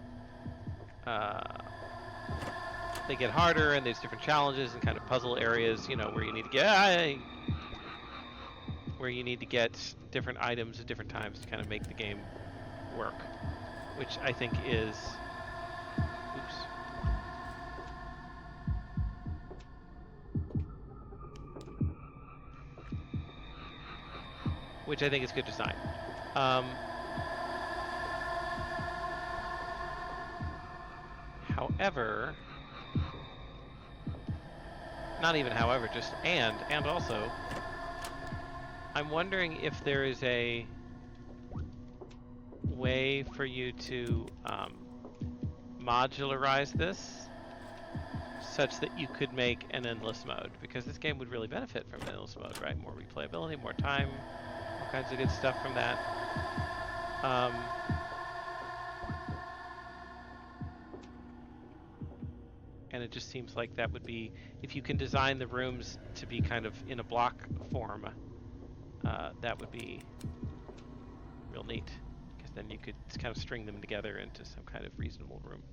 they get harder, and there's different challenges and kind of puzzle areas, where you need to get different items at different times to kind of make the game work, which I think is, which I think is good design. However, not even however, just and also, I'm wondering if there is a way for you to modularize this such that you could make an endless mode, because this game would really benefit from an endless mode, right? More replayability, more time, all kinds of good stuff from that. And it just seems like that would be, if you can design the rooms to be kind of in a block form, that would be real neat, because then you could kind of string them together into some kind of reasonable room.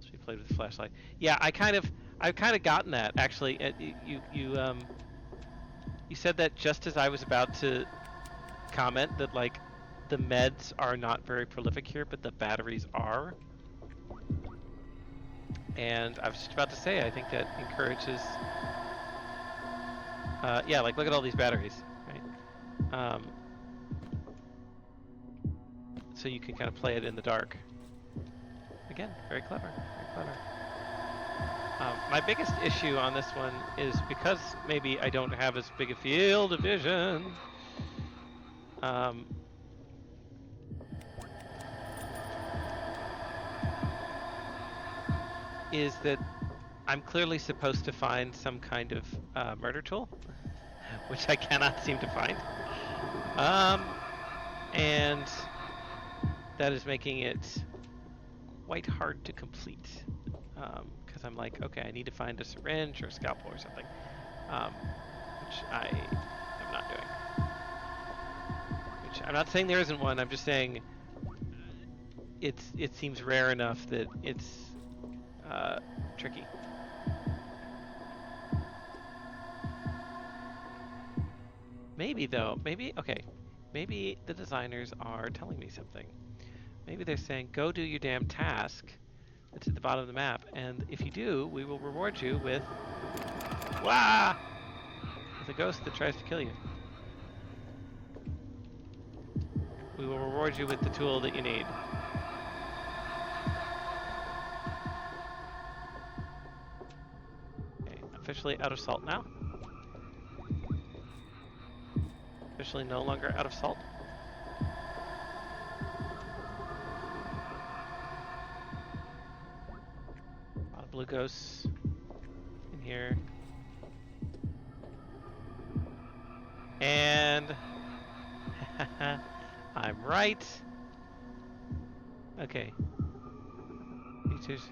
So we played with the flashlight. Yeah, I've kind of gotten that actually. You said that just as I was about to comment that like the meds are not very prolific here, but the batteries are. And I was just about to say, I think that encourages, yeah, like look at all these batteries, right? So you can kind of play it in the dark. Again, very clever, very clever. My biggest issue on this one is because maybe I don't have as big a field of vision. Is that I'm clearly supposed to find some kind of murder tool, which I cannot seem to find. And that is making it quite hard to complete. Because I'm like, okay, I need to find a syringe or a scalpel or something, which I am not doing. Which I'm not saying there isn't one, I'm just saying it seems rare enough that it's tricky. Maybe though, okay, maybe the designers are telling me something. Maybe they're saying, go do your damn task that's at the bottom of the map, and if you do, we will reward you with, wah! With a ghost that tries to kill you. We will reward you with the tool that you need. Okay, officially out of salt now. Officially no longer out of salt. A lot of blue ghosts in here. And I'm right. Okay. Features.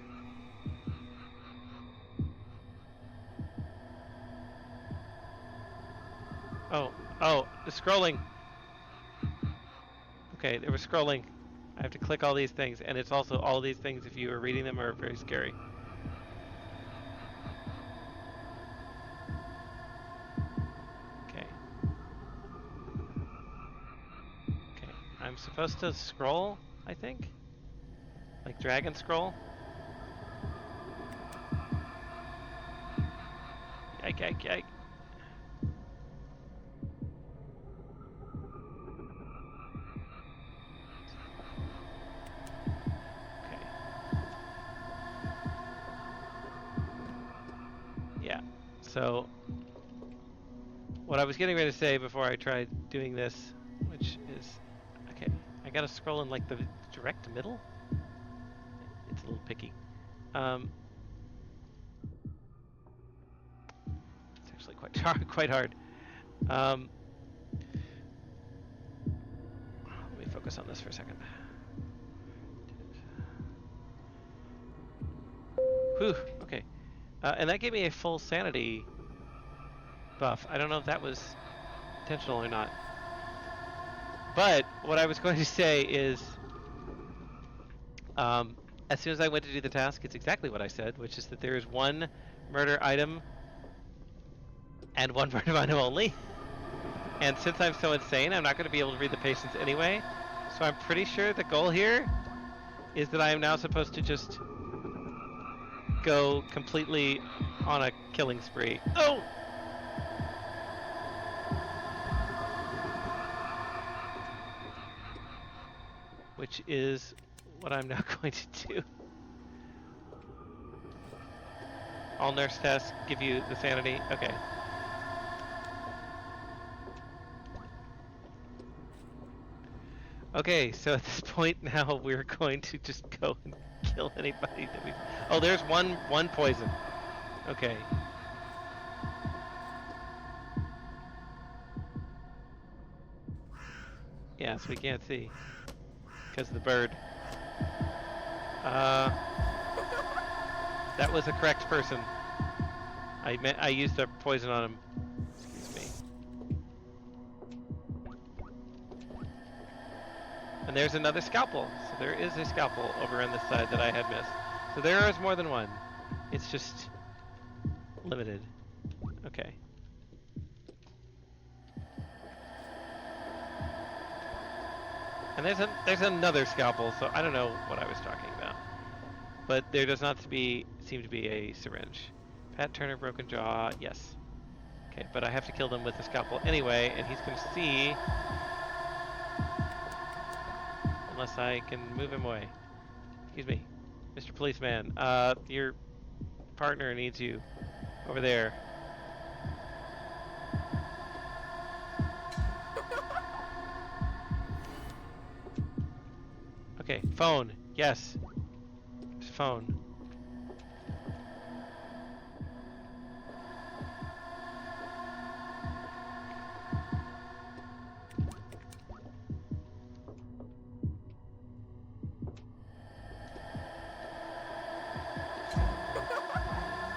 Oh, the scrolling. Okay, there was scrolling. I have to click all these things, and it's also all these things, if you are reading them, are very scary. Okay. Okay, I'm supposed to scroll, I think? Like dragon scroll? Yike. So, what I was getting ready to say before I tried doing this, which is, okay, I gotta scroll in like the direct middle? It's a little picky. It's actually quite hard. Let me focus on this for a second. Whew, okay. And that gave me a full sanity buff. I don't know if that was intentional or not. But what I was going to say is, as soon as I went to do the task, it's exactly what I said, which is that there is one murder item and one murder item only. And since I'm so insane, I'm not going to be able to read the patients anyway. So I'm pretty sure the goal here is that I am now supposed to just go completely on a killing spree. Oh! Which is what I'm now going to do. All nurse tests give you the sanity. Okay. Okay, so at this point now we're going to just go and kill anybody that we... Oh, there's one poison. Okay. Yeah, so we can't see because of the bird. That was the correct person. I used a poison on him. Excuse me. And there's another scalpel. So there is a scalpel over on this side that I had missed. So there is more than one. It's just limited. Okay. And there's another scalpel, so I don't know what I was talking about. But there does not seem to be a syringe. Pat Turner, broken jaw, yes. Okay, but I have to kill them with the scalpel anyway, and he's gonna see... Unless I can move him away. Excuse me, Mr. Policeman. Your partner needs you over there. Okay, phone. Yes. There's phone.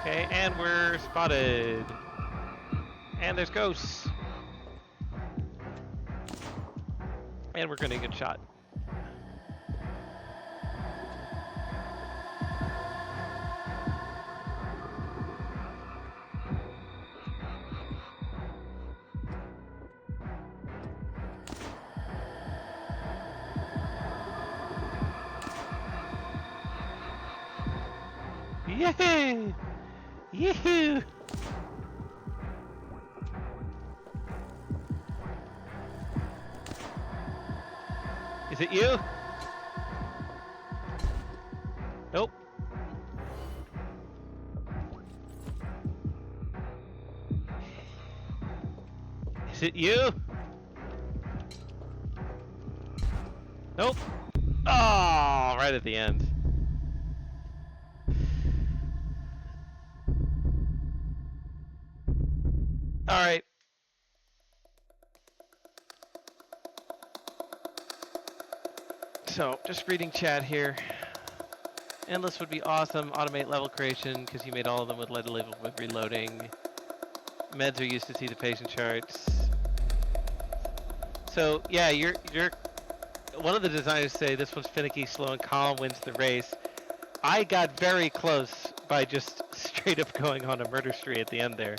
Okay, and we're spotted. And there's ghosts. And we're gonna get shot. Yay! Yee-hoo! Is it you? Nope. Is it you? Nope. Oh, right at the end. All right. So, just reading chat here. Endless would be awesome. Automate level creation because you made all of them with level with reloading. Meds are used to see the patient charts. So yeah, you're one of the designers say this one's finicky, slow, and calm wins the race. I got very close by just straight up going on a murder spree at the end there.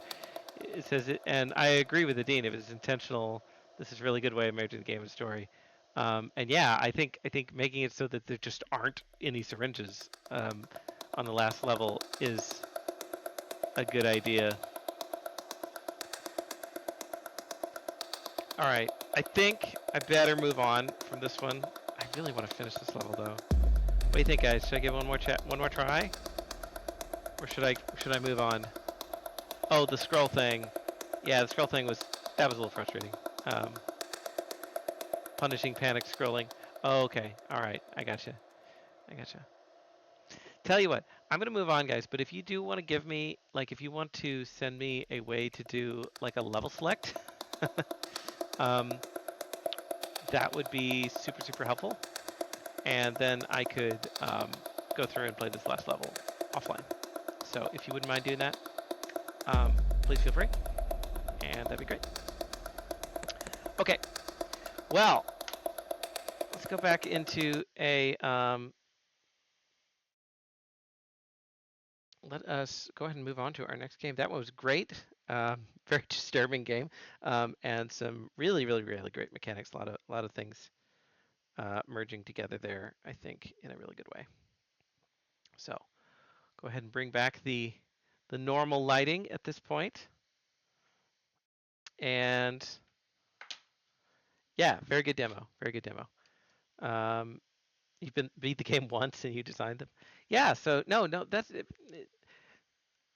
It says it, and I agree with the dean. If it's intentional, this is a really good way of making the game and story. And yeah, I think making it so that there just aren't any syringes on the last level is a good idea. All right, I think I better move on from this one. I really want to finish this level though. What do you think, guys? Should I give one more try, or should I move on? Oh, the scroll thing. Yeah, the scroll thing was a little frustrating. Um, Punishing panic scrolling. Oh, okay. All right. I gotcha. I gotcha. Tell you what, I'm gonna move on, guys. But if you do want to give me, like, if you want to send me a way to do like a level select, um, that would be super super helpful. And then I could go through and play this last level offline. So if you wouldn't mind doing that, please feel free, and that'd be great. Okay. Well, let's go back into a let us go ahead and move on to our next game. That one was great. Very disturbing game, and some really, really, really great mechanics. A lot of things merging together there. I think in a really good way. So go ahead and bring back the normal lighting at this point, and yeah, very good demo. Very good demo. Um, you've been beat the game once and you designed them. Yeah. So no, that's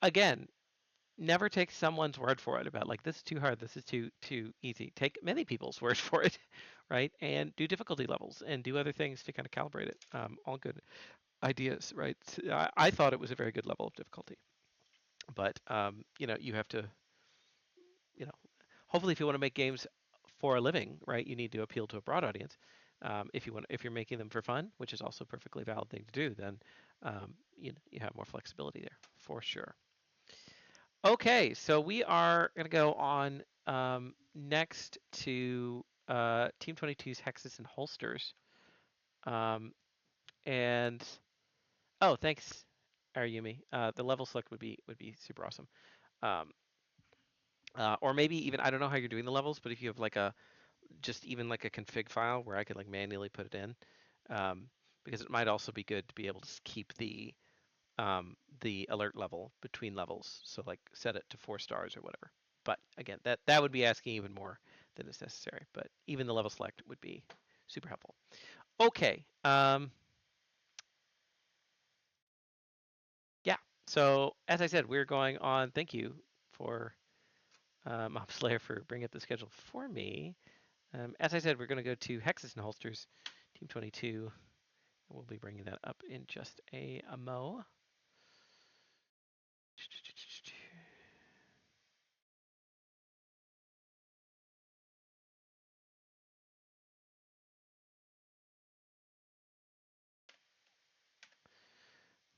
again, never take someone's word for it about like this is too hard, this is too easy. Take many people's word for it, right? And do difficulty levels and do other things to kind of calibrate it. All good ideas, right? I thought it was a very good level of difficulty, but you have to, you know, hopefully if you want to make games for a living, right, you need to appeal to a broad audience. If you're making them for fun, which is also a perfectly valid thing to do, then you have more flexibility there for sure. Okay, so we are going to go on next to Team 22's Hexes and Holsters. Um, and oh, thanks, Arayumi. The level select would be super awesome. Um, or maybe even I don't know how you're doing the levels, but if you have like a just even like a config file where I could like manually put it in, because it might also be good to be able to keep the alert level between levels. So like set it to 4 stars or whatever. But again, that would be asking even more than is necessary. But even the level select would be super helpful. Okay. Yeah. So as I said, we're going on. Thank you for Mob Slayer for bringing up the schedule for me. As I said, we're going to go to Hexes and Holsters, Team 22. We'll be bringing that up in just a mo.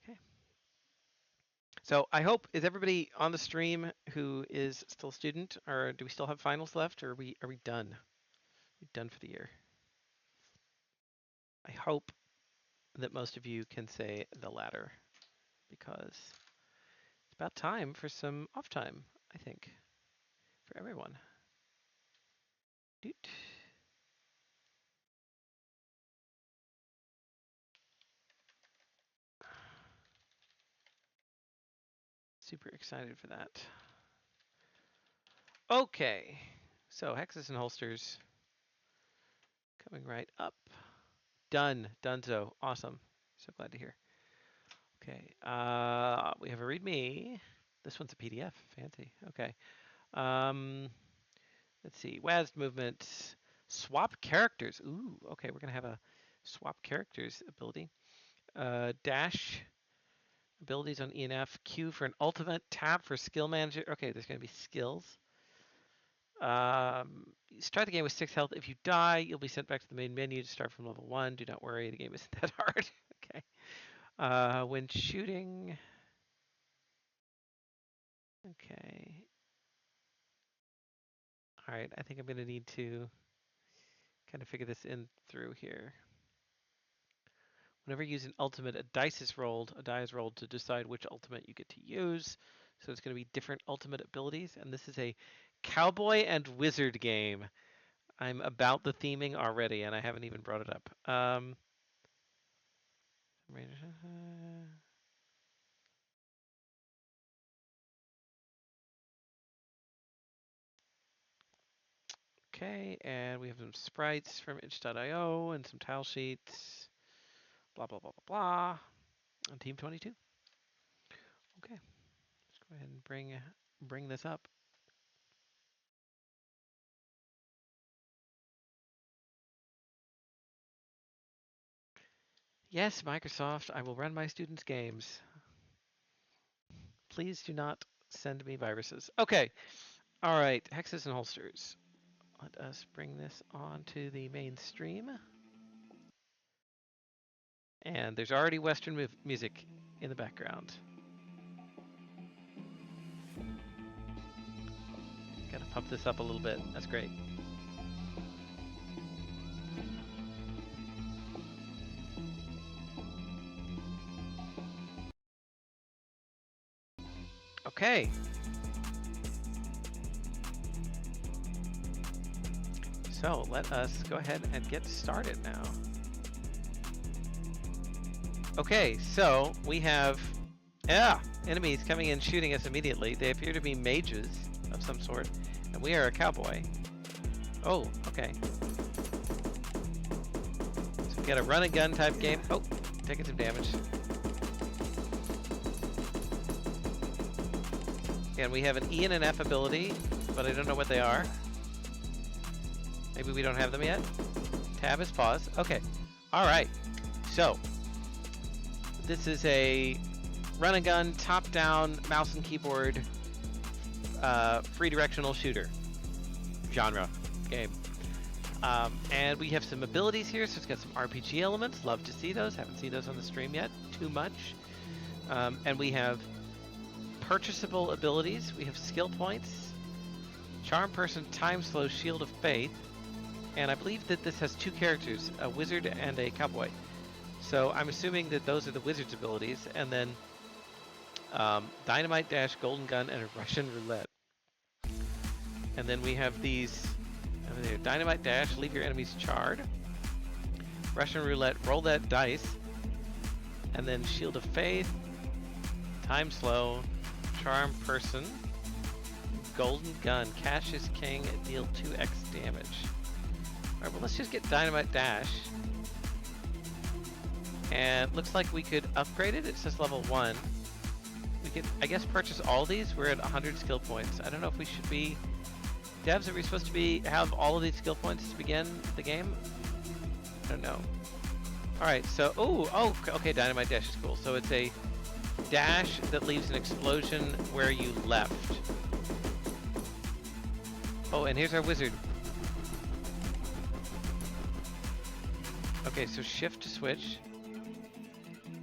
Okay. So I hope is everybody on the stream who is still a student, or do we still have finals left, or are we done? We done for the year? I hope that most of you can say the latter, because it's about time for some off time. I think for everyone. Doot. Super excited for that. Okay, so hexes and holsters coming right up. Done. Donezo. Awesome. So glad to hear. Okay. We have a README. This one's a PDF. Fancy. Okay. Um, let's see. WASD movement. Swap characters. Ooh. Okay. We're gonna have a swap characters ability. Dash abilities on ENF. Q for an ultimate. Tab for skill manager. Okay. There's gonna be skills. Start the game with 6 health. If you die, you'll be sent back to the main menu to start from level 1. Do not worry, the game isn't that hard. Okay. When shooting. Okay. All right. I think I'm going to need to kind of figure this in through here. Whenever you use an ultimate, a die is rolled to decide which ultimate you get to use. So it's going to be different ultimate abilities. And this is a cowboy and wizard game. I'm about the theming already, and I haven't even brought it up. Okay, and we have some sprites from itch.io and some tile sheets. Blah, blah, blah, blah, blah. On Team 22. Okay, let's go ahead and bring this up. Yes, Microsoft, I will run my students' games. Please do not send me viruses. Okay, all right, hexes and holsters. Let us bring this onto the mainstream. And there's already Western music in the background. Gotta pump this up a little bit. That's great. Okay. So let us go ahead and get started now. Okay, so we have enemies coming in shooting us immediately. They appear to be mages of some sort, and we are a cowboy. Oh, okay. So we got a run and gun type game. Oh, taking some damage. And we have an E and an F ability, but I don't know what they are. Maybe we don't have them yet. Tab is pause. Okay. All right. So this is a run and gun, top down, mouse and keyboard, free directional shooter genre game. And we have some abilities here, so it's got some RPG elements. Love to see those. Haven't seen those on the stream yet too much. And we have purchasable abilities. We have skill points, charm person, time slow, shield of faith. And I believe that this has 2 characters, a wizard and a cowboy. So I'm assuming that those are the wizard's abilities. And then dynamite dash, golden gun, and a Russian roulette. And then we have these dynamite dash, leave your enemies charred. Russian roulette, roll that dice. And then shield of faith, time slow, charm person, golden gun, cash is king, deal 2x damage. Alright, well let's just get dynamite dash. And looks like we could upgrade it. It says level 1. We could, I guess, purchase all these. We're at 100 skill points. I don't know if we should be... Devs, are we supposed to have all of these skill points to begin the game? I don't know. Alright, so... okay, dynamite dash is cool. So it's a dash that leaves an explosion where you left. Oh, and here's our wizard. Okay, so shift to switch.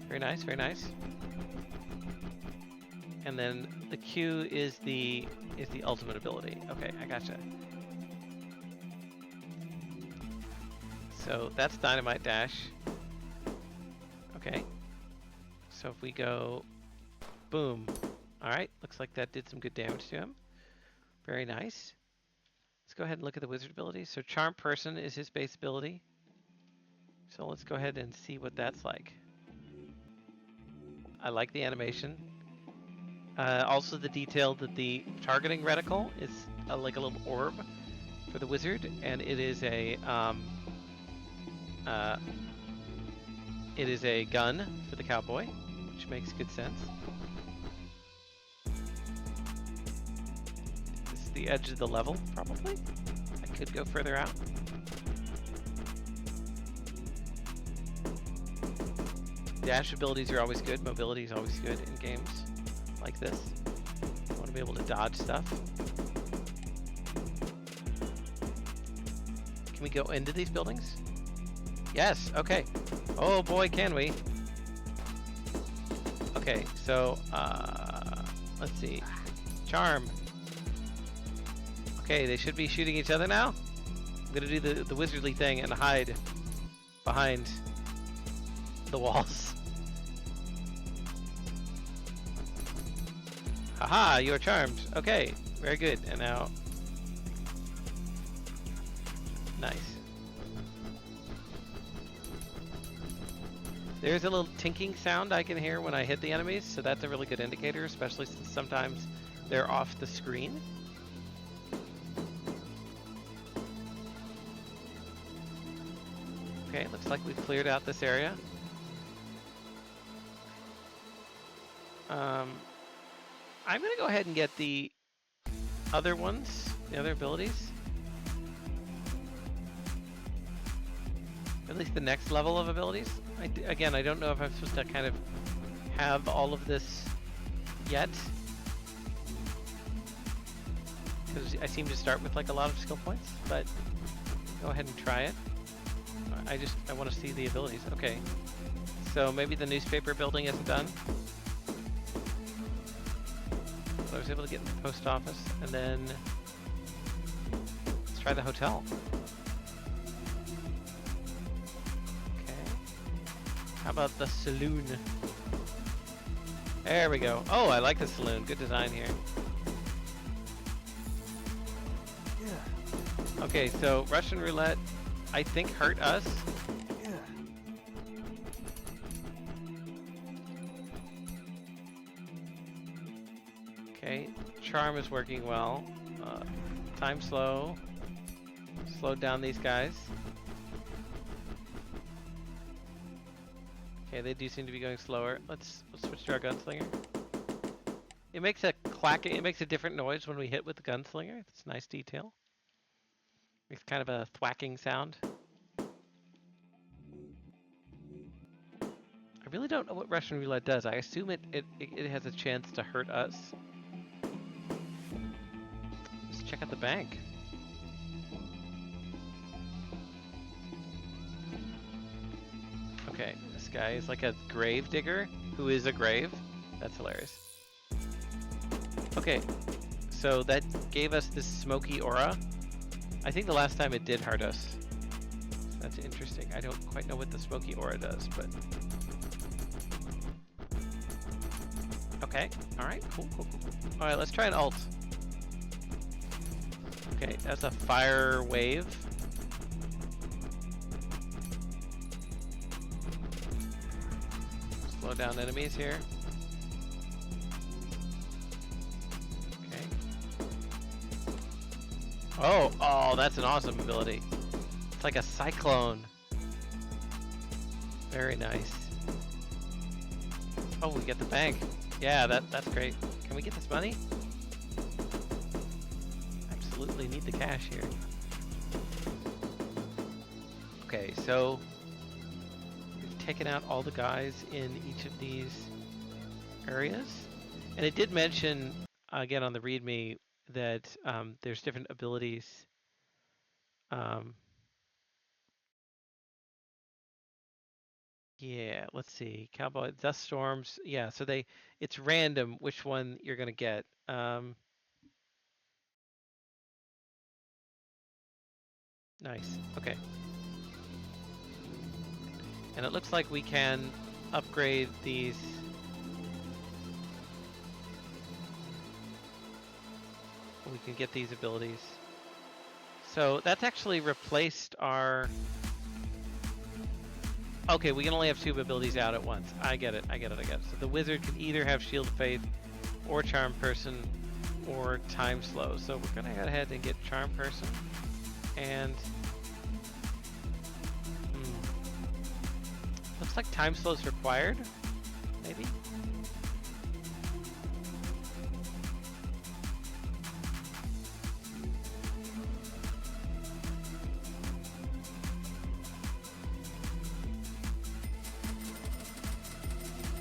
Very nice, very nice. And then the Q is the ultimate ability. Okay, I gotcha. So that's dynamite dash. Okay. So if we go boom. Alright, looks like that did some good damage to him. Very nice. Let's go ahead and look at the wizard ability. So charm person is his base ability. So let's go ahead and see what that's like. I like the animation. Also the detail that the targeting reticle is like a little orb for the wizard, and uh, it is a gun for the cowboy, which makes good sense. This is the edge of the level, probably. I could go further out. Dash abilities are always good. Mobility is always good in games like this. I want to be able to dodge stuff. Can we go into these buildings? Yes, okay. Oh boy, can we. Okay, so, let's see. Charm. Okay, they should be shooting each other now. I'm gonna do the wizardly thing and hide behind the walls. Haha, you are charmed. Okay, very good. And now, nice. There's a little tinking sound I can hear when I hit the enemies, so that's a really good indicator, especially since sometimes they're off the screen. Okay, looks like we've cleared out this area. I'm gonna go ahead and get the other ones, the other abilities. At least the next level of abilities. Again, I don't know if I'm supposed to kind of have all of this yet, because I seem to start with like a lot of skill points, but go ahead and try it. I want to see the abilities. Okay, so maybe the newspaper building isn't done. So I was able to get in the post office, and then let's try the hotel. How about the saloon? There we go. Oh, I like the saloon. Good design here. Yeah. Okay, so Russian roulette, I think, hurt us. Yeah. Okay, charm is working well. Time slow. Slowed down these guys. Okay, they do seem to be going slower. Let's switch to our gunslinger. It makes a clacking. It makes a different noise when we hit with the gunslinger. It's a nice detail. Makes kind of a thwacking sound. I really don't know what Russian roulette does. I assume it has a chance to hurt us. Let's check out the bank. Okay, this guy is like a grave digger who is a grave. That's hilarious. Okay, so that gave us this smoky aura. I think the last time it did hurt us. That's interesting. I don't quite know what the smoky aura does, but... Okay, alright, cool. Alright, let's try an alt. Okay, that's a fire wave. Slow down enemies here. Okay. Oh, that's an awesome ability. It's like a cyclone. Very nice. Oh, we get the bank. Yeah, that's great. Can we get this money? Absolutely need the cash here. Okay, so taken out all the guys in each of these areas, and it did mention again on the README that there's different abilities. Yeah, let's see. Cowboy, dust storms. Yeah, so it's random which one you're gonna get. Nice. Okay. And it looks like we can upgrade these. We can get these abilities. So that's actually replaced our... Okay, we can only have 2 abilities out at once. I get it. So the wizard can either have Shield of Faith or Charm Person, or Time Slow. So we're gonna go ahead and get Charm Person, and looks like Time Slow is required, maybe?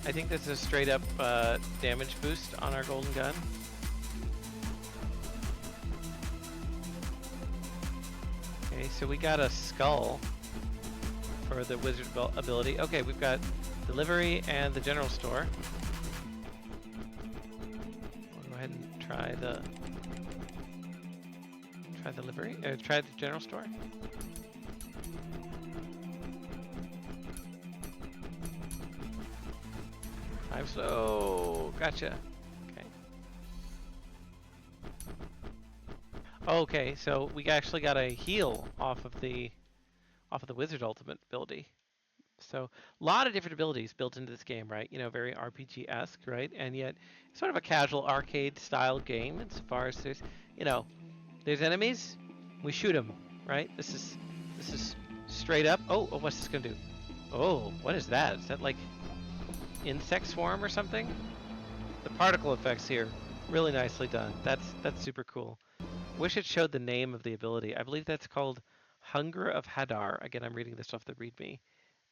I think this is a straight up damage boost on our golden gun. Okay, so we got a skull for the wizard ability. Okay, we've got delivery and the general store. We'll go ahead and try the delivery. Try the general store. Time slow. Gotcha. Okay. Okay, so we actually got a heal off of the wizard ultimate ability. So a lot of different abilities built into this game, right? You know, very RPG-esque, right? And yet sort of a casual arcade style game insofar as there's, you know, there's enemies, we shoot them, right? This is straight up. Oh, what's this gonna do? Oh, what is that? Is that like insect swarm or something? The particle effects here, really nicely done. That's super cool. Wish it showed the name of the ability. I believe that's called Hunger of Hadar. Again, I'm reading this off the README.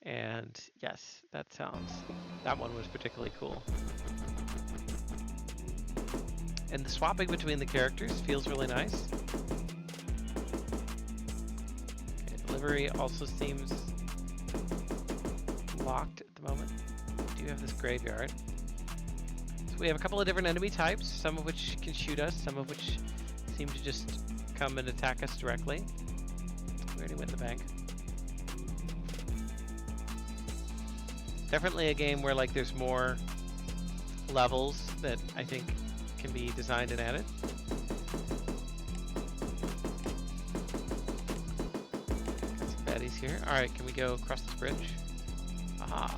And yes, that one was particularly cool. And the swapping between the characters feels really nice. Okay, delivery also seems locked at the moment. We do have this graveyard. So we have a couple of different enemy types, some of which can shoot us, some of which seem to just come and attack us directly. We already went in the bank. Definitely a game where like there's more levels that I think can be designed and added. Got some baddies here. Alright, can we go across this bridge? Aha.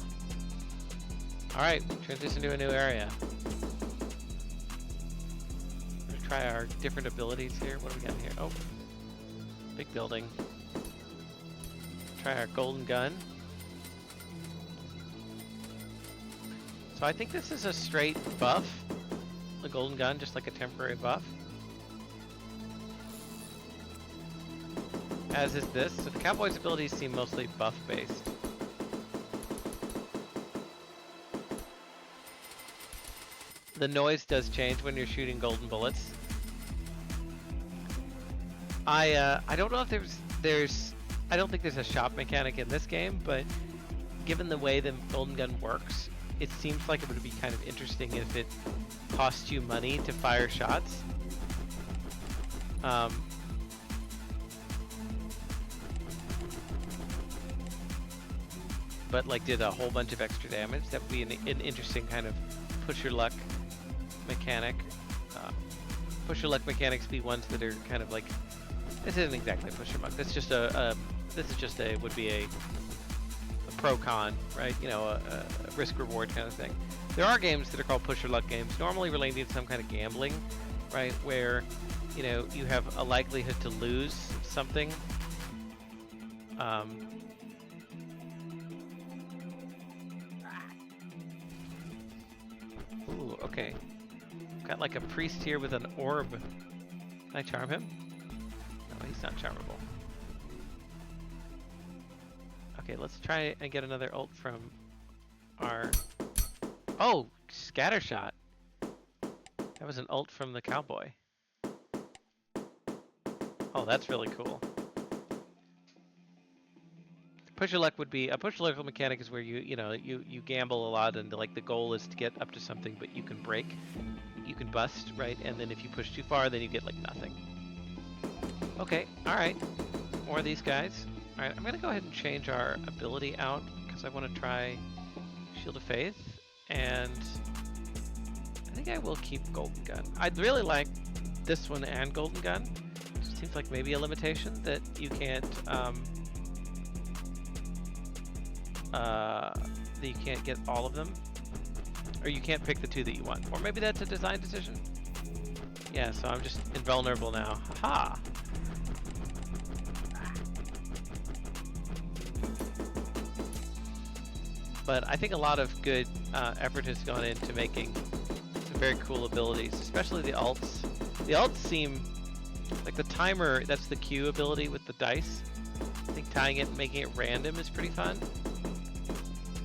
Alright, transition to a new area. I'm gonna try our different abilities here. What do we got here? Oh, big building. Try our golden gun. So I think this is a straight buff. The golden gun, just like a temporary buff. As is this. So the cowboy's abilities seem mostly buff based. The noise does change when you're shooting golden bullets. I don't know if I don't think there's a shop mechanic in this game, but given the way the golden gun works, it seems like it would be kind of interesting if it cost you money to fire shots. But like did a whole bunch of extra damage. That would be an interesting kind of push your luck mechanic. Push your luck mechanics be ones that are kind of like, this isn't exactly push your luck. That's just would be a pro con, right? You know, a risk reward kind of thing. There are games that are called push your luck games, normally related to some kind of gambling, right? Where, you know, you have a likelihood to lose something. Ooh, okay. Got like a priest here with an orb. Can I charm him? No, he's not charmable. Okay, let's try and get another ult from our... Oh, scatter shot. That was an ult from the cowboy. Oh, that's really cool. Push your luck would be a push your luck mechanic is where you gamble a lot and like the goal is to get up to something, but you can break, you can bust, right? And then if you push too far, then you get like nothing. Okay, all right, more of these guys. All right, I'm gonna go ahead and change our ability out because I want to try Shield of Faith, and I think I will keep Golden Gun. I'd really like this one and Golden Gun. It seems like maybe a limitation that you can't that you can't get all of them. or you can't pick the two that you want. Or maybe that's a design decision. Yeah, so I'm just invulnerable now. Haha. But I think a lot of good effort has gone into making some very cool abilities, especially the alts. The alts seem like the timer, that's the Q ability with the dice. I think tying it and making it random is pretty fun.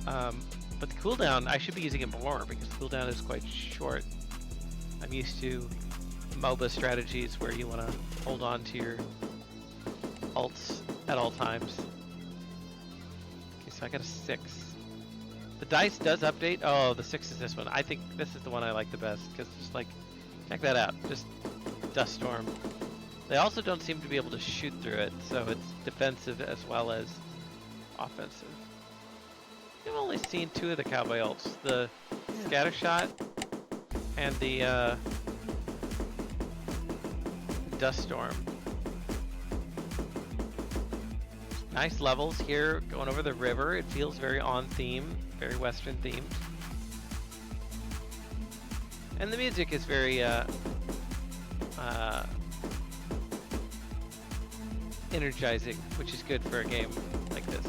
But the cooldown, I should be using it more because the cooldown is quite short. I'm used to MOBA strategies where you want to hold on to your ults at all times. Okay, so I got a 6. The dice does update. Oh, the 6 is this one. I think this is the one I like the best because just like, check that out. Just Dust Storm. They also don't seem to be able to shoot through it, so it's defensive as well as offensive. I've only seen 2 of the cowboy ults. The scatter shot and the Dust Storm. Nice levels here going over the river. It feels very on theme, very Western themed. And the music is very energizing, which is good for a game like this.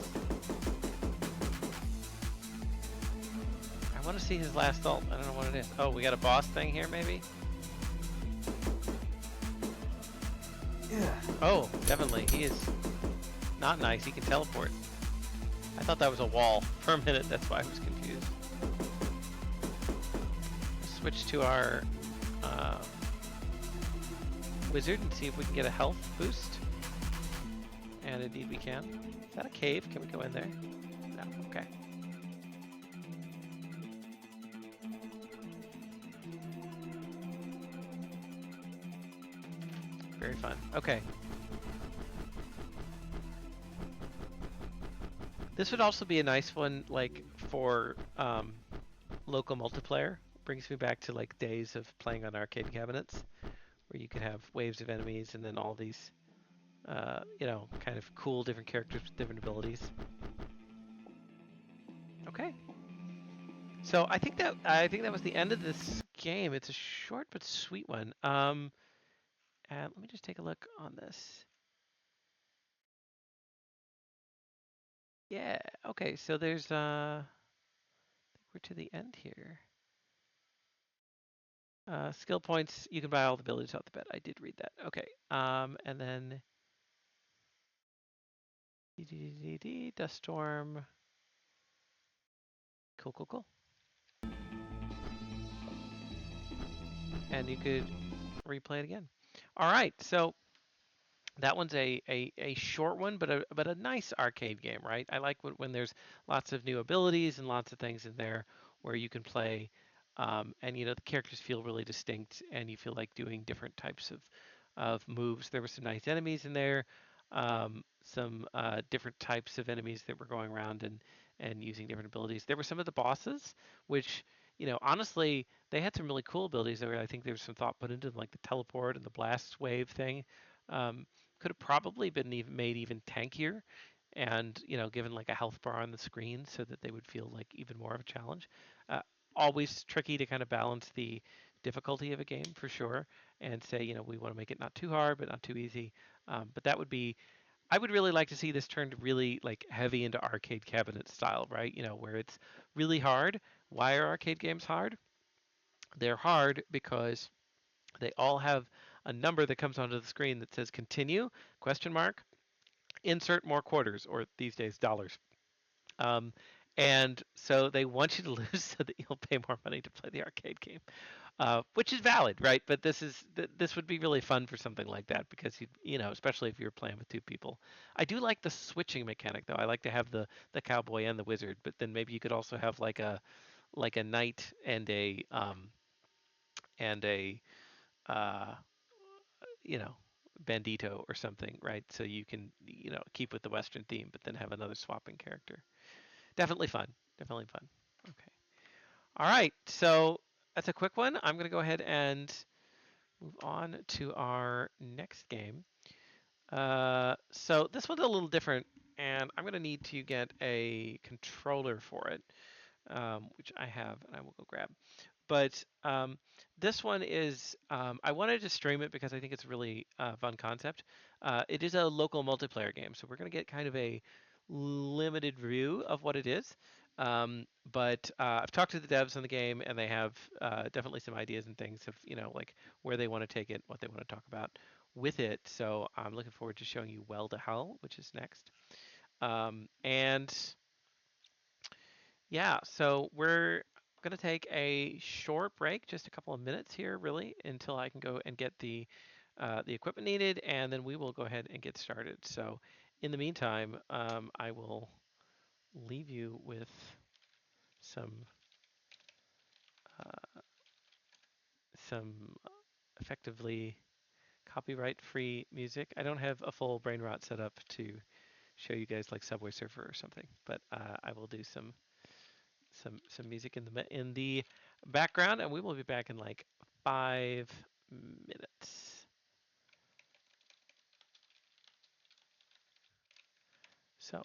I want to see his last ult. I don't know what it is. Oh, we got a boss thing here, maybe? Yeah. Oh, definitely. He is not nice. He can teleport. I thought that was a wall for a minute. That's why I was confused. Let's switch to our wizard and see if we can get a health boost. And indeed we can. Is that a cave? Can we go in there? No. Okay. Very fun. Okay. This would also be a nice one, like, for local multiplayer. Brings me back to, like, days of playing on arcade cabinets, where you could have waves of enemies and then all these, you know, kind of cool different characters with different abilities. Okay. So I think that was the end of this game. It's a short but sweet one. And let me just take a look on this. Yeah. Okay. So there's I think we're to the end here. Skill points. You can buy all the abilities off the bat. I did read that. Okay. And then Dust Storm. Cool. Cool. Cool. And you could replay it again. All right. So that one's a short one, but a nice arcade game, right? I like when there's lots of new abilities and lots of things in there where you can play, and you know the characters feel really distinct, and you feel like doing different types of moves. There were some nice enemies in there, some different types of enemies that were going around and using different abilities. There were some of the bosses, which you know honestly they had some really cool abilities there. I think there was some thought put into them, like the teleport and the blast wave thing. Um, could have probably been even made even tankier and you know given like a health bar on the screen so that they would feel like even more of a challenge. Always tricky to kind of balance the difficulty of a game for sure and say you know we want to make it not too hard but not too easy. But that would be I would really like to see this turned really like heavy into arcade cabinet style, right? You know, where it's really hard. Why are arcade games hard? They're hard because they all have a number that comes onto the screen that says continue question mark insert more quarters or these days dollars. Um, and so they want you to lose so that you'll pay more money to play the arcade game, which is valid, right? But this would be really fun for something like that because you know especially if you're playing with 2 people. I do like the switching mechanic though. I like to have the cowboy and the wizard, but then maybe you could also have like a knight and a uh, you know, bandito or something, right? So you can, you know, keep with the Western theme, but then have another swapping character. Definitely fun. Definitely fun. Okay. All right. So that's a quick one. I'm going to go ahead and move on to our next game. So this one's a little different, and I'm going to need to get a controller for it. which I have, and I will go grab. But this one is, I wanted to stream it because I think it's a really fun concept. It is a local multiplayer game, so we're going to get kind of a limited view of what it is. But I've talked to the devs on the game, and they have definitely some ideas and things of, like where they want to take it, what they want to talk about with it. So I'm looking forward to showing you Well to Hell, which is next. And yeah, so we're going to take a short break, just a couple of minutes here, really, until I can go and get the equipment needed, and then we will go ahead and get started. So, in the meantime, I will leave you with some uh, some effectively copyright-free music. I don't have a full brain rot set up to show you guys like Subway Surfer or something, but I will do some music in the background, and we will be back in like 5 minutes. So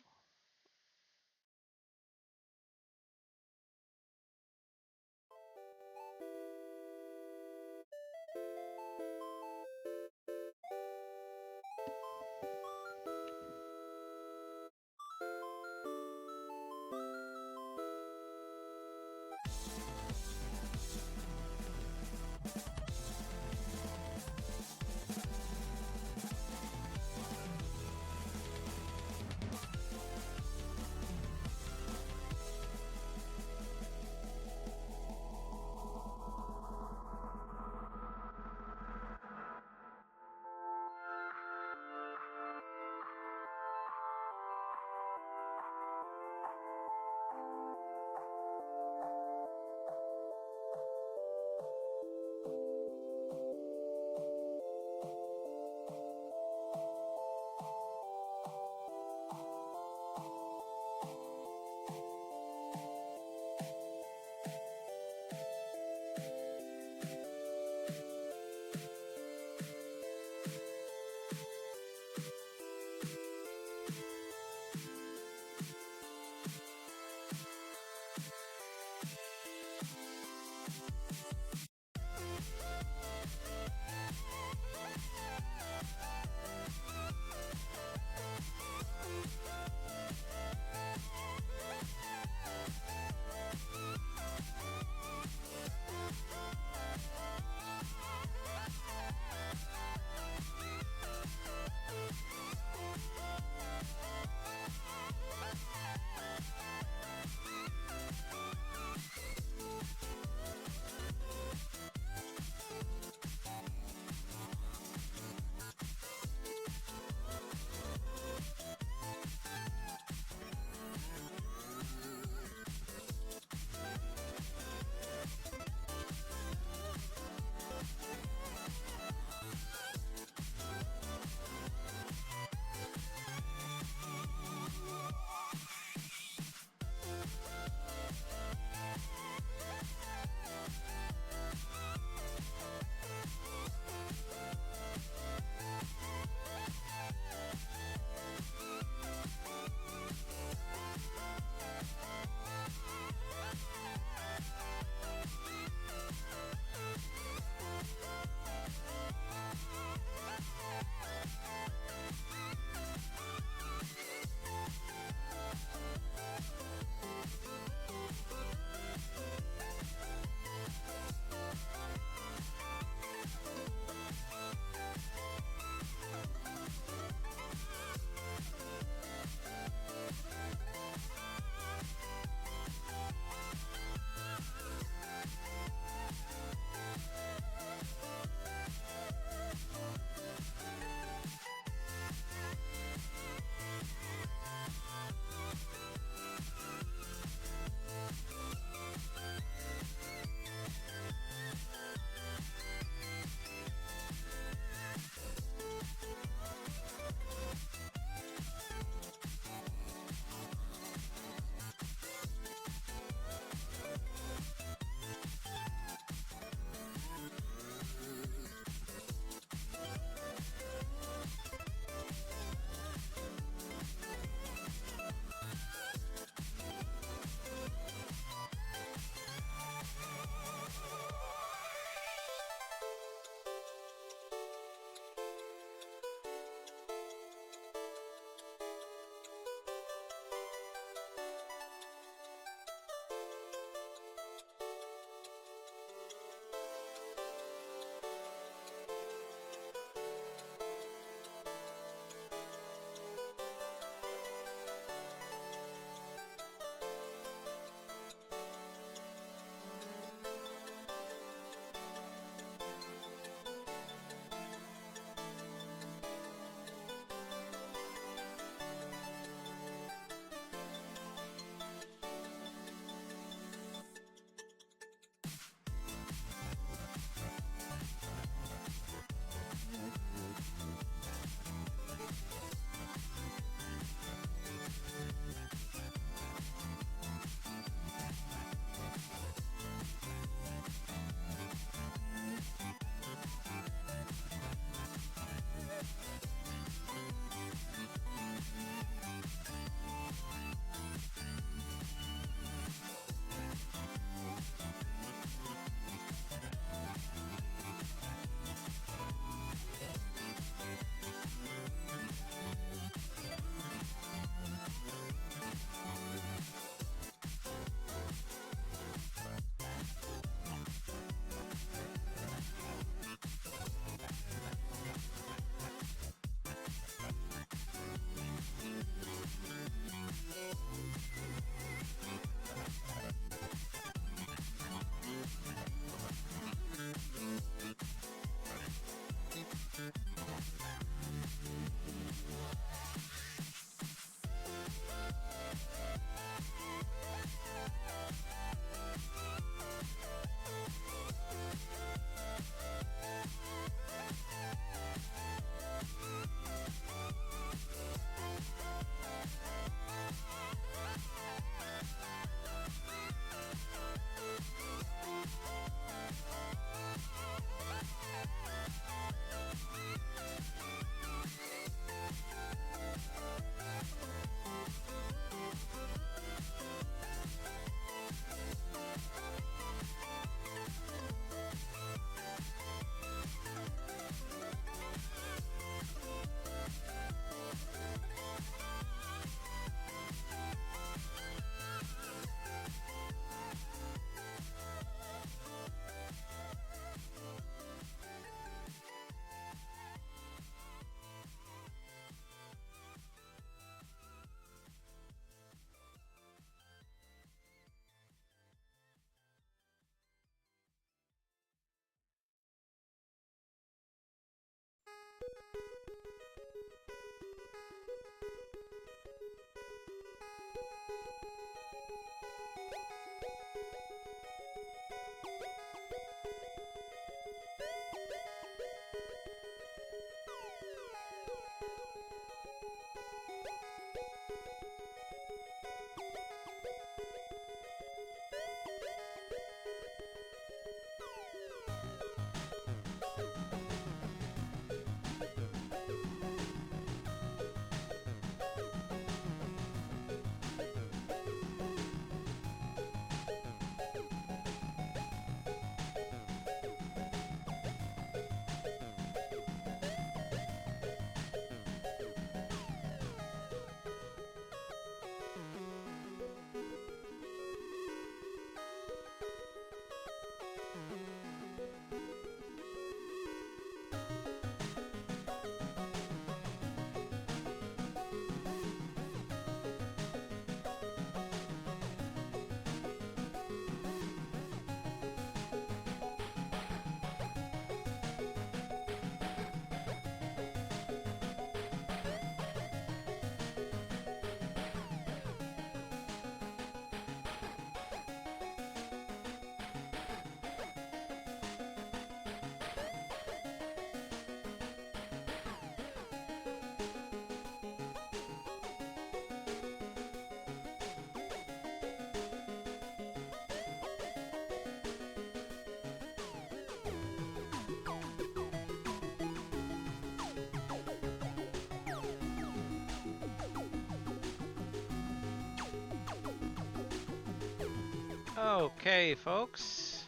Okay, folks.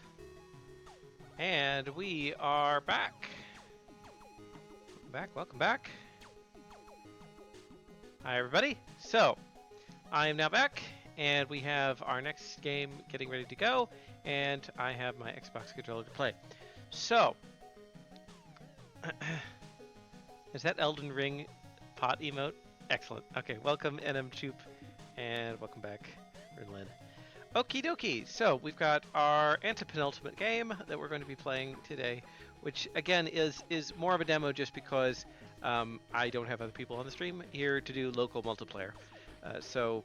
And we are back. Welcome back. Hi, everybody. So, I am now back, and we have our next game getting ready to go, and I have my Xbox controller to play. So, is that Elden Ring pot emote? Excellent. Okay, welcome NM Choop, and welcome back, Rinlin. Okie dokie. So we've got our antepenultimate game that we're going to be playing today, which again is more of a demo just because I don't have other people on the stream here to do local multiplayer. So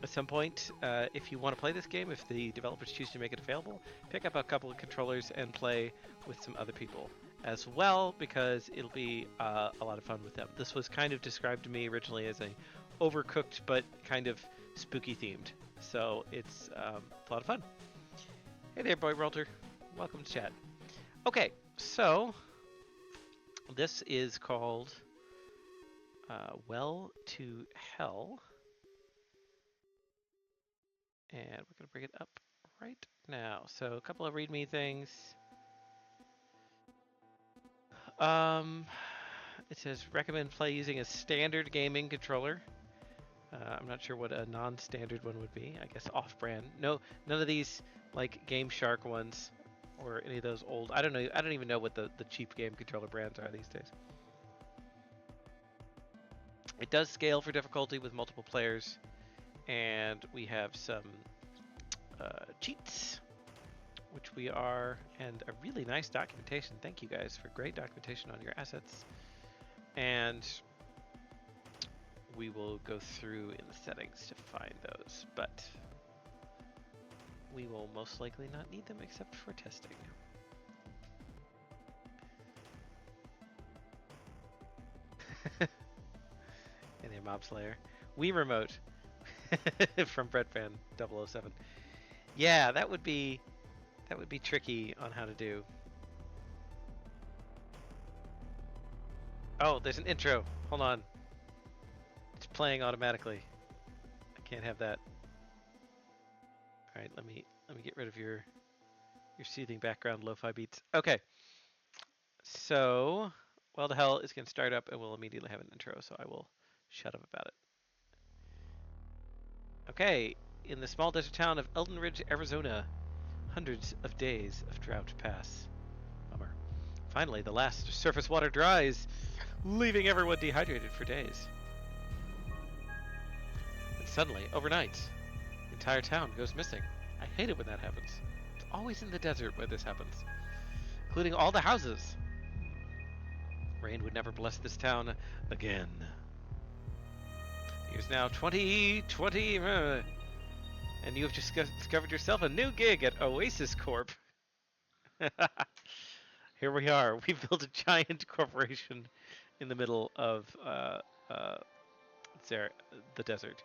at some point, if you want to play this game, if the developers choose to make it available, pick up a couple of controllers and play with some other people as well, because it'll be a lot of fun with them. This was kind of described to me originally as a overcooked but kind of spooky themed. So it's a lot of fun. Hey there, Boy Rolter. Welcome to chat. Okay, so this is called Well to Hell. And we're going to bring it up right now. So a couple of README things. It says recommend play using a standard gaming controller. I'm not sure what a non-standard one would be. I guess off-brand. No, none of these like Game Shark ones or any of those old. I don't know. I don't even know what the cheap game controller brands are these days. It does scale for difficulty with multiple players, and we have some cheats, which we are, and a really nice documentation. Thank you guys for great documentation on your assets. And we will go through in the settings to find those, but we will most likely not need them except for testing. In a Mob Slayer. Wii Remote from BreadFan007. Yeah, that would be tricky on how to do. Oh, there's an intro. Hold on. It's playing automatically. I can't have that. All right, let me get rid of your soothing background lo-fi beats. Okay. So, Well to Hell is going to start up and we'll immediately have an intro, so I will shut up about it. Okay, in the small desert town of Elden Ridge, Arizona, hundreds of days of drought pass. Bummer. Finally, the last surface water dries, leaving everyone dehydrated for days. And suddenly, overnight, the entire town goes missing. I hate it when that happens. It's always in the desert where this happens, including all the houses. Rain would never bless this town again. Here's now 2020, and you have just discovered yourself a new gig at Oasis Corp. Here we are. We built a giant corporation in the middle of the desert.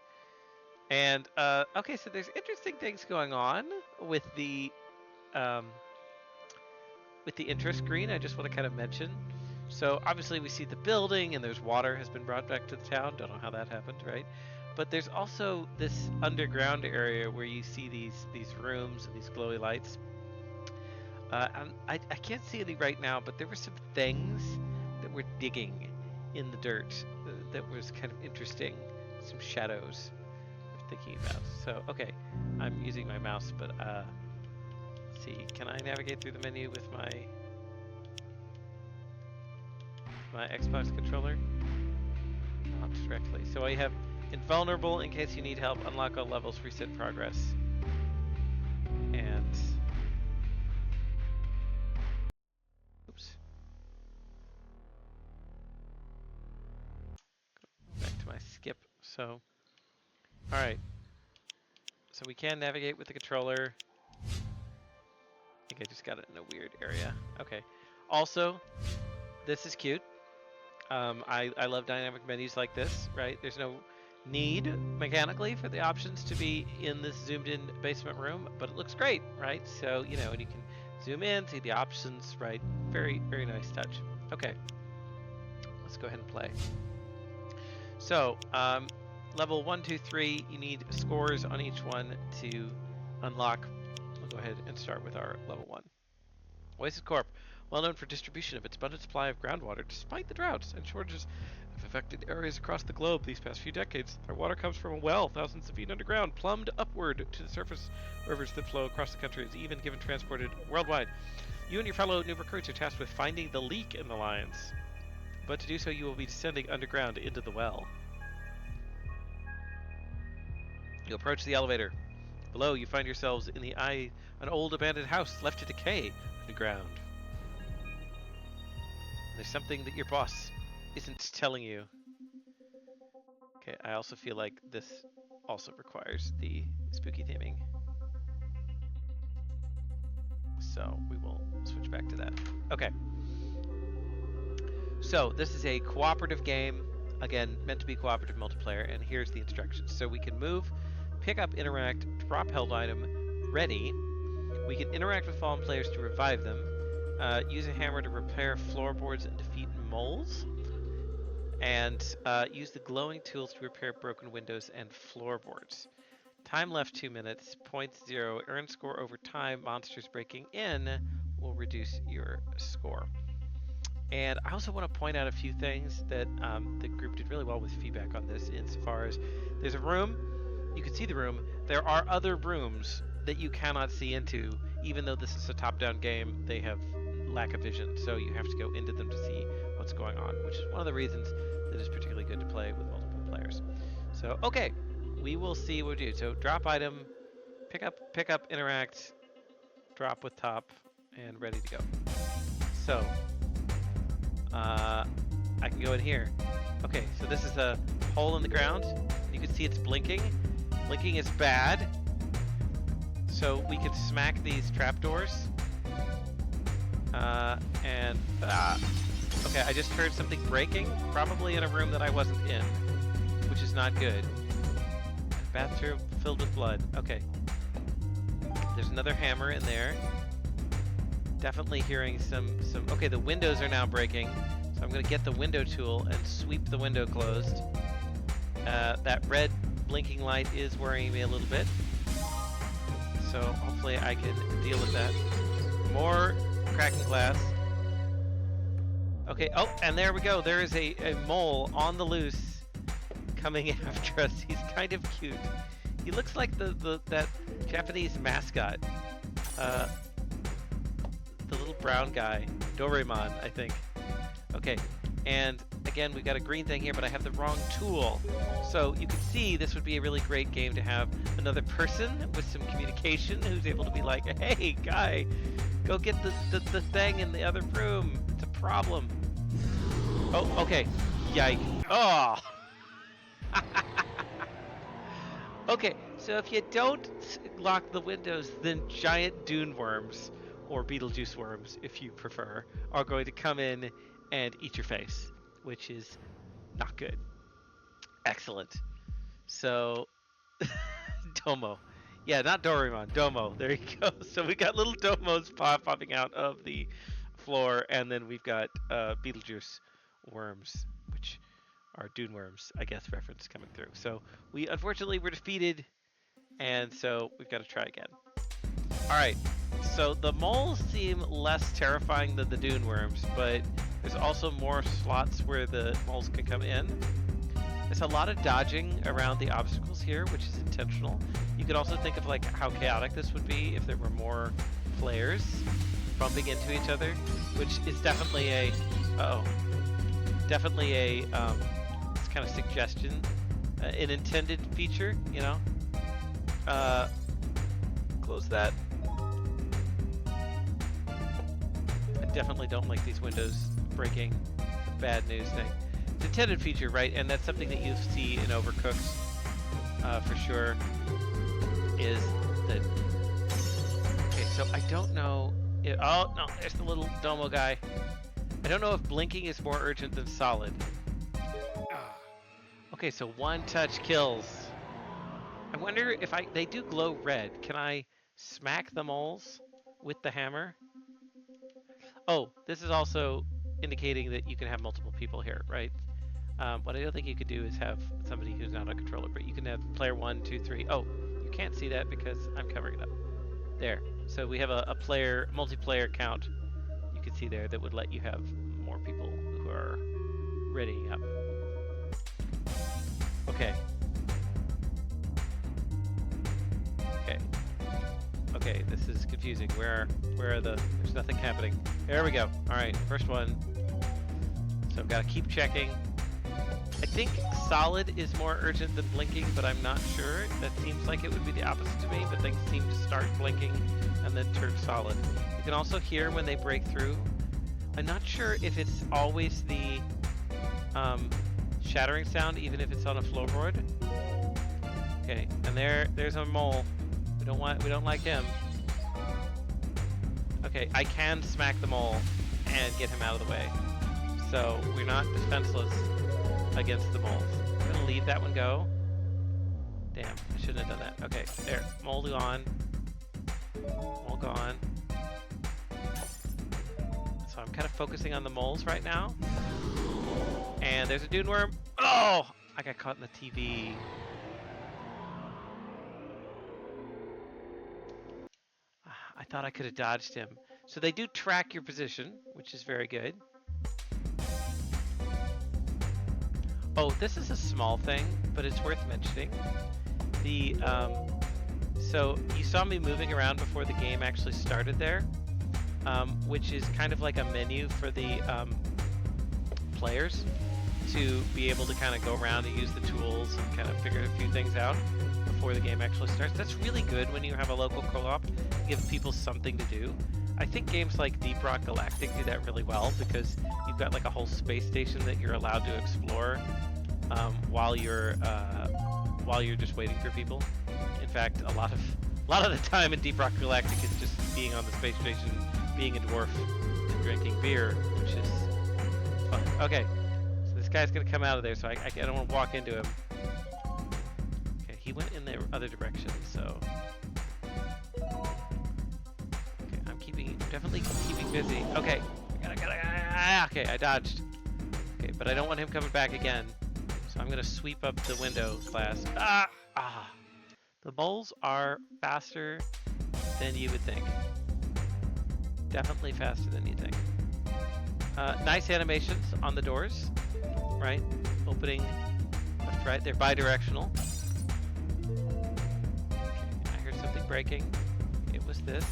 And okay, so there's interesting things going on with um, the interest screen. I just want to kind of mention. So obviously we see the building, and there's water has been brought back to the town. Don't know how that happened, right? But there's also this underground area where you see these rooms and these glowy lights. And I can't see any right now, but there were some things that were digging in the dirt that was kind of interesting. Some shadows we're thinking about. So, okay, I'm using my mouse, but let's see. Can I navigate through the menu with my Xbox controller? Not directly. So I have invulnerable in case you need help, unlock all levels, reset progress. And oops. Go back to my skip. So, all right. So we can navigate with the controller. I think I just got it in a weird area. Okay. Also, this is cute. I love dynamic menus like this, right? There's no need mechanically for the options to be in this zoomed in basement room, but it looks great, right? So, you know, and you can zoom in, see the options, right? Very, very nice touch. Okay. Let's go ahead and play. So, level 1, 2, 3, you need scores on each one to unlock. We'll go ahead and start with our level 1. Oasis Corp, well known for distribution of its abundant supply of groundwater, despite the droughts and shortages of affected areas across the globe these past few decades. Our water comes from a well thousands of feet underground, plumbed upward to the surface rivers that flow across the country, is even given transported worldwide. You and your fellow new recruits are tasked with finding the leak in the lines, but to do so you will be descending underground into the well. You approach the elevator. Below, you find yourselves in the eye an old abandoned house left to decay underground. There's something that your boss isn't telling you. Okay, I also feel like this also requires the spooky theming. So we will switch back to that. Okay. So this is a cooperative game. Again, meant to be cooperative multiplayer, and here's the instructions. So we can move, pick up, interact, drop held item, ready. We can interact with fallen players to revive them. Use a hammer to repair floorboards and defeat moles. And use the glowing tools to repair broken windows and floorboards. Time left 2 minutes, points 0. Earn score over time. Monsters breaking in will reduce your score. And I also want to point out a few things that the group did really well with feedback on this, insofar as there's a room, you can see the room. There are other rooms that you cannot see into, even though this is a top-down game. They have lack of vision, so you have to go into them to see what's going on, which is one of the reasons that is particularly good to play with multiple players. So, okay, we will see what we do. So, drop item, pick up, interact, drop with top, and ready to go. So, I can go in here. Okay, so this is a hole in the ground. You can see it's blinking. Blinking is bad. So we can smack these trapdoors. Okay, I just heard something breaking, probably in a room that I wasn't in, which is not good. Bathroom filled with blood. Okay. There's another hammer in there. Definitely hearing some. Okay, the windows are now breaking, so I'm gonna get the window tool and sweep the window closed. That red blinking light is worrying me a little bit, so hopefully I can deal with that. More cracking glass. Okay, oh, and there we go. There is a mole on the loose coming after us. He's kind of cute. He looks like that Japanese mascot. The little brown guy. Doraemon, I think. Okay, and again, we've got a green thing here, but I have the wrong tool. So you can see this would be a really great game to have another person with some communication who's able to be like, hey, guy, go get the thing in the other room. It's a problem. Oh, okay. Yike. Oh! Okay, so if you don't lock the windows, then giant dune worms, or Beetlejuice worms, if you prefer, are going to come in and eat your face, which is not good. Excellent. So, Domo. Yeah, not Doraemon, Domo. There you go. So we got little Domos popping out of the floor, and then we've got Beetlejuice worms, which are dune worms, I guess, reference coming through. So we unfortunately were defeated, and so we've got to try again. All right. So the moles seem less terrifying than the dune worms, but there's also more slots where the moles can come in. There's a lot of dodging around the obstacles here, which is intentional. You could also think of like how chaotic this would be if there were more players bumping into each other, which is definitely a, definitely a it's kind of suggestion, an intended feature, you know. Close that. I definitely don't like these windows breaking. Bad news thing. It's intended feature, right? And that's something that you see in Overcooked for sure. Is that okay? So I don't know. Oh no, there's the little Domo guy. I don't know if blinking is more urgent than solid. Okay, so one touch kills. I wonder if they do glow red. Can I smack the moles with the hammer? Oh, this is also indicating that you can have multiple people here, right? What I don't think you could do is have somebody who's not a controller, but you can have player 1, 2, 3. Oh, you can't see that because I'm covering it up. There. So we have a multiplayer count you can see there that would let you have more people who are readying up. Okay. Okay. Okay, this is confusing. Where are there's nothing happening. There we go. All right, first one. So I've got to keep checking. I think solid is more urgent than blinking, but I'm not sure. That seems like it would be the opposite to me, but things seem to start blinking and then turn solid. You can also hear when they break through. I'm not sure if it's always the shattering sound, even if it's on a floorboard. Okay, and there's a mole. We don't like him. Okay, I can smack the mole and get him out of the way. So we're not defenseless against the moles. I'm gonna leave that one go. Damn, I shouldn't have done that. Okay, there, mole gone. Mole gone. So I'm kind of focusing on the moles right now. And there's a dune worm. Oh, I got caught in the TV. I thought I could have dodged him. So they do track your position, which is very good. Oh, this is a small thing, but it's worth mentioning. So you saw me moving around before the game actually started there, which is kind of like a menu for the players to be able to kind of go around and use the tools and kind of figure a few things out before the game actually starts. That's really good when you have a local co-op, give people something to do. I think games like Deep Rock Galactic do that really well because you've got like a whole space station that you're allowed to explore while you're just waiting for people. In fact, a lot of the time in Deep Rock Galactic is just being on the space station, being a dwarf, and drinking beer, which is fun. Okay, so this guy's gonna come out of there, so I don't want to walk into him. Okay, he went in the other direction, so. Definitely keeping busy. Okay. Okay, I dodged. Okay, but I don't want him coming back again. So I'm gonna sweep up the window glass. The moles are faster than you would think. Definitely faster than you think. Nice animations on the doors, right? Opening left, right. They're bi-directional. Okay, I heard something breaking. It was this.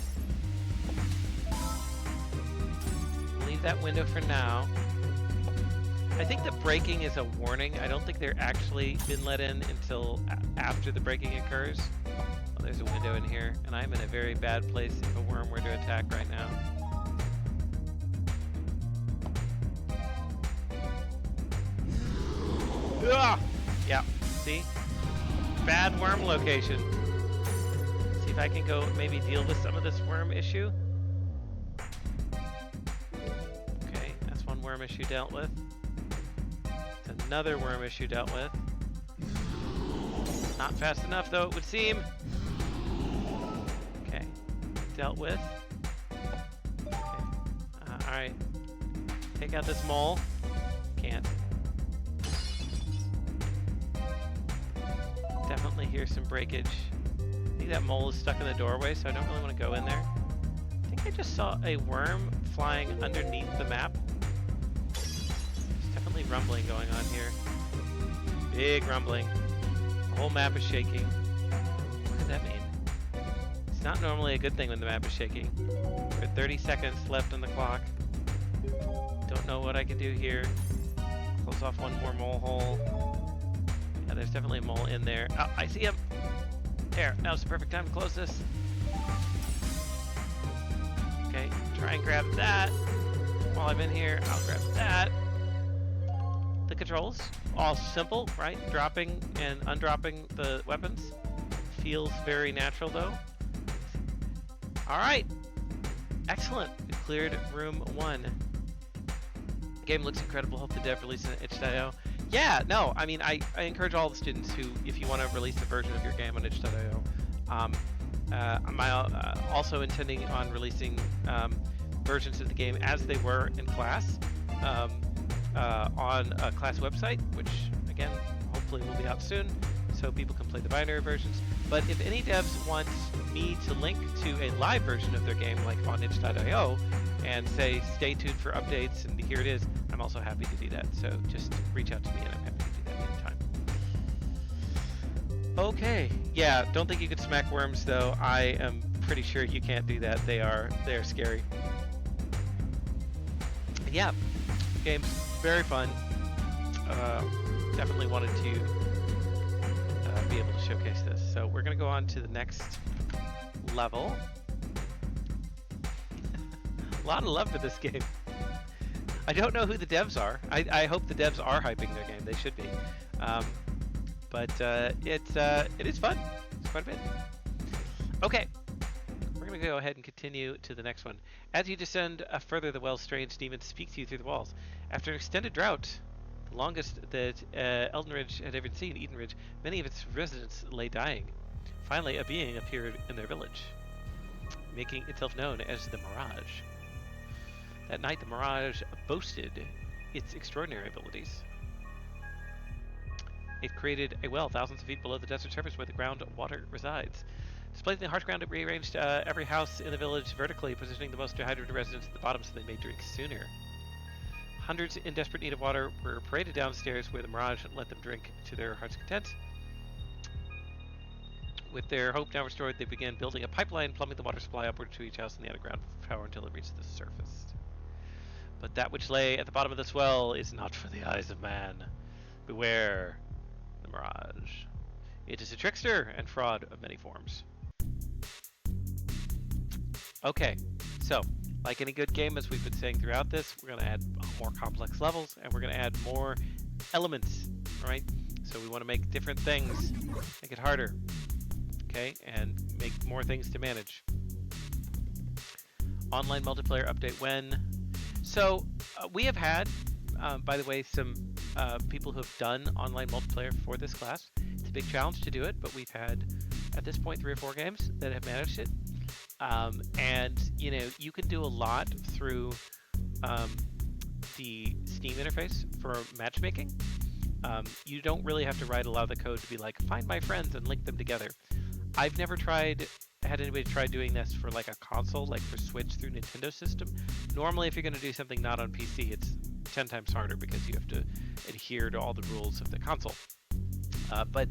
Leave that window for now. I think the breaking is a warning. I don't think they're actually been let in until after the breaking occurs. Oh, there's a window in here, and I'm in a very bad place if a worm were to attack right now. Ah! Yeah, see? Bad worm location. See if I can go maybe deal with some of this worm issue. Okay, that's one worm issue dealt with. That's another worm issue dealt with. Not fast enough though, it would seem. Okay, dealt with. Okay. Alright. Take out this mole. Can't. Definitely hear some breakage. I think that mole is stuck in the doorway, so I don't really want to go in there. I think I just saw a worm flying underneath the map. There's definitely rumbling going on here. Big rumbling. The whole map is shaking. What does that mean? It's not normally a good thing when the map is shaking. We're at 30 seconds left on the clock. Don't know what I can do here. Close off one more mole hole. Yeah, there's definitely a mole in there. Oh, I see him! There, now's the perfect time to close this. Okay, try and grab that. While I'm in here, I'll grab that. The controls, all simple, right? Dropping and undropping the weapons. Feels very natural though. Alright! Excellent! We cleared room 1. The game looks incredible. Hope the dev releases it at itch.io. Yeah, no, I mean, I encourage all the students who, if you want to release a version of your game on itch.io, I'm also intending on releasing versions of the game as they were in class on a class website, which, again, hopefully will be out soon, so people can play the binary versions. But if any devs want me to link to a live version of their game, like on itch.io, and say, stay tuned for updates, and here it is, I'm also happy to do that. So just reach out to me, and I'm happy to do that anytime. Okay, yeah, don't think you could smack worms, though. I am pretty sure you can't do that. They're scary. Yeah, game's very fun. Definitely wanted to be able to showcase this. So we're going to go on to the next level. A lot of love for this game. I don't know who the devs are. I hope the devs are hyping their game. They should be. But it is fun. It's quite a bit. Okay. We're going to go ahead and continue to the next one. As you descend further, the well's strange demons speak to you through the walls. After an extended drought, the longest that Elden Ridge had ever seen, Eden Ridge, many of its residents lay dying. Finally, a being appeared in their village, making itself known as the Mirage. That night, the Mirage boasted its extraordinary abilities. It created a well thousands of feet below the desert surface where the groundwater resides. Displaying the harsh ground, it rearranged every house in the village vertically, positioning the most dehydrated residents at the bottom so they may drink sooner. Hundreds in desperate need of water were paraded downstairs where the Mirage let them drink to their heart's content. With their hope now restored, they began building a pipeline, plumbing the water supply upward to each house in the underground tower until it reached the surface. But that which lay at the bottom of this well is not for the eyes of man. Beware the Mirage. It is a trickster and fraud of many forms. Okay, so, like any good game, as we've been saying throughout this, we're going to add more complex levels, and we're going to add more elements, right? So we want to make different things, make it harder, okay, and make more things to manage. Online multiplayer update when? So we have had, by the way, some people who have done online multiplayer for this class. It's a big challenge to do it, but we've had, at this point, 3 or 4 games that have managed it. And, you know, you can do a lot through the Steam interface for matchmaking. You don't really have to write a lot of the code to be like, find my friends and link them together. I've never had anybody try doing this for like a console, like for Switch through Nintendo system. Normally, if you're going to do something not on PC, it's 10 times harder because you have to adhere to all the rules of the console. But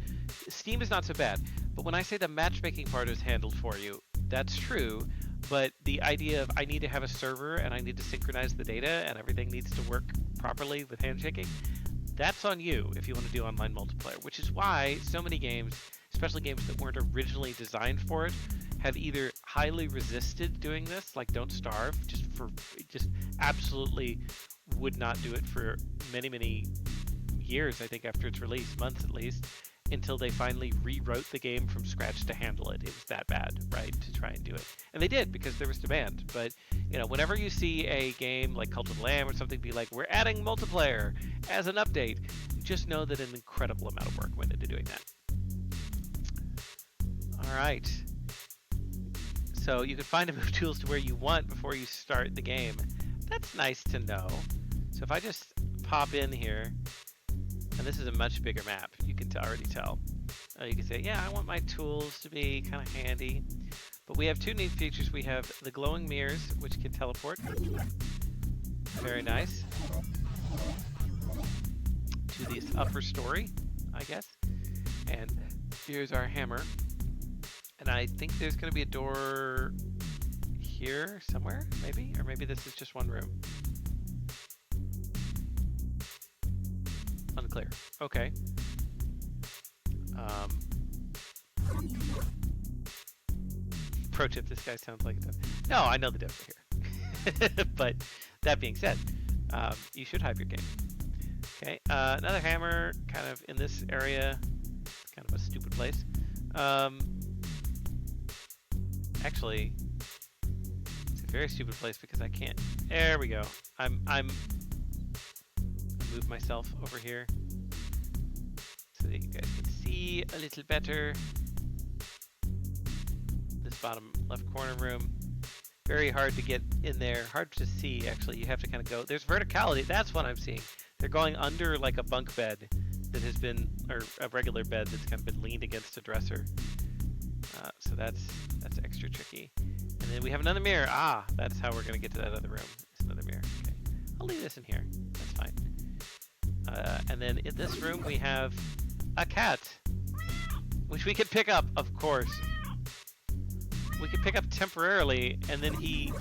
Steam is not so bad. But when I say the matchmaking part is handled for you, that's true. But the idea of I need to have a server and I need to synchronize the data and everything needs to work properly with handshaking, that's on you if you want to do online multiplayer, which is why so many games, especially games that weren't originally designed for it, have either highly resisted doing this, like Don't Starve, just absolutely would not do it for many years, I think, after its release, months at least, until they finally rewrote the game from scratch to handle it. It was that bad, right, to try and do it. And they did because there was demand. But, whenever you see a game like Cult of the Lamb or something be like, we're adding multiplayer as an update, just know that an incredible amount of work went into doing that. All right. So you can find and move tools to where you want before you start the game. That's nice to know. So if I just pop in here, and this is a much bigger map, you can already tell. You can say, yeah, I want my tools to be kind of handy. But we have two neat features. We have the glowing mirrors, which can teleport. Very nice. To this upper story, I guess. And here's our hammer. And I think there's going to be a door here somewhere, maybe? Or maybe this is just one room. Unclear. Okay. Pro tip, this guy sounds like a dev. No, I know the devs are here. But that being said, you should hype your game. Okay, another hammer kind of in this area. Kind of a stupid place. Actually, it's a very stupid place because I can't. There we go. I'm move myself over here so that you guys can see a little better. This bottom left corner room. Very hard to get in there. Hard to see, actually. You have to kind of go. There's verticality. That's what I'm seeing. They're going under like a bunk bed that has been, or a regular bed that's kind of been leaned against a dresser. So that's extra tricky. And then we have another mirror. Ah, that's how we're going to get to that other room. It's another mirror. Okay. I'll leave this in here. That's fine. And then in this room we have a cat, which we could pick up, of course. We could pick up temporarily, and then he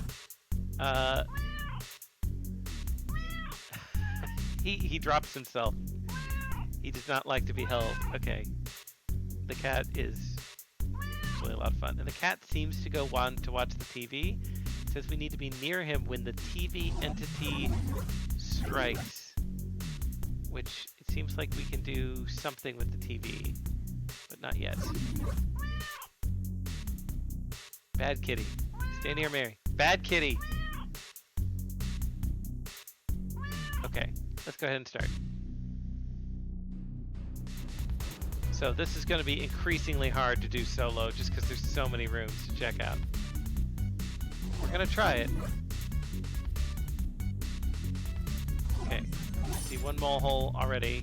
drops himself. He does not like to be held. Okay. The cat is really a lot of fun. And the cat seems to go on to watch the TV. It says we need to be near him when the TV entity strikes. Which it seems like we can do something with the TV, but not yet. Bad kitty. Stay near Mary. Bad kitty. Okay, let's go ahead and start. So this is going to be increasingly hard to do solo just because there's so many rooms to check out. We're going to try it. Okay, see one mole hole already.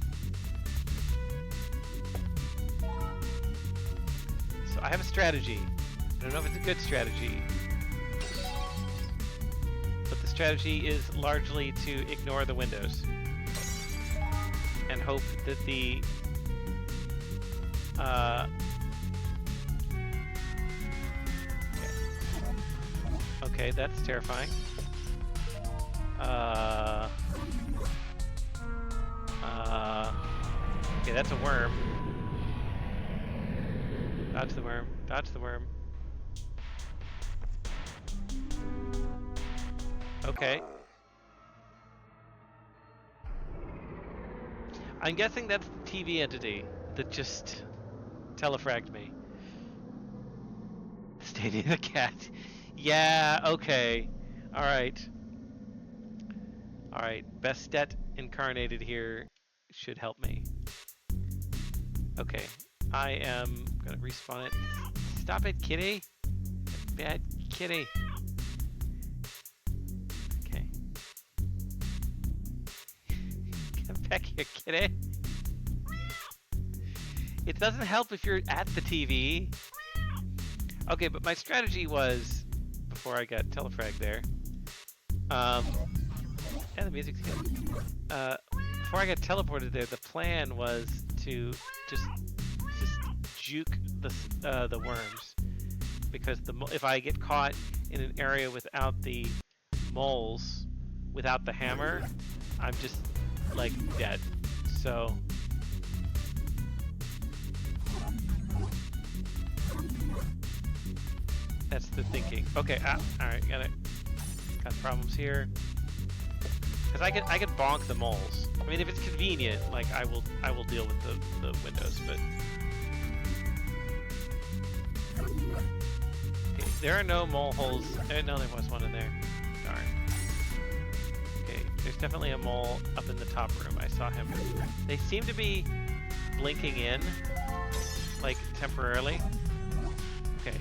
So I have a strategy. I don't know if it's a good strategy, but the strategy is largely to ignore the windows and hope that the okay, that's terrifying. Okay, that's a worm. Dodge the worm. Dodge the worm. Okay. I'm guessing that's the TV entity that just telefragged me. Stay near the cat. Yeah, okay. Alright. Alright. Bestet incarnated here should help me. Okay. I am gonna respawn it. Stop it, kitty. Bad kitty. Okay. Come back here, kitty. It doesn't help if you're at the TV. Okay, but my strategy was, before I got telefragged there, yeah, the music's good. Before I got teleported there, the plan was to just juke the worms, because if I get caught in an area without the moles, without the hammer, I'm just like dead. So that's the thinking. Okay, alright, got problems here. Because I could bonk the moles. I mean, if it's convenient, like I will deal with the windows. But okay, there are no mole holes. No, there was one in there. Darn. Okay, there's definitely a mole up in the top room. I saw him. They seem to be blinking in, like temporarily. Okay.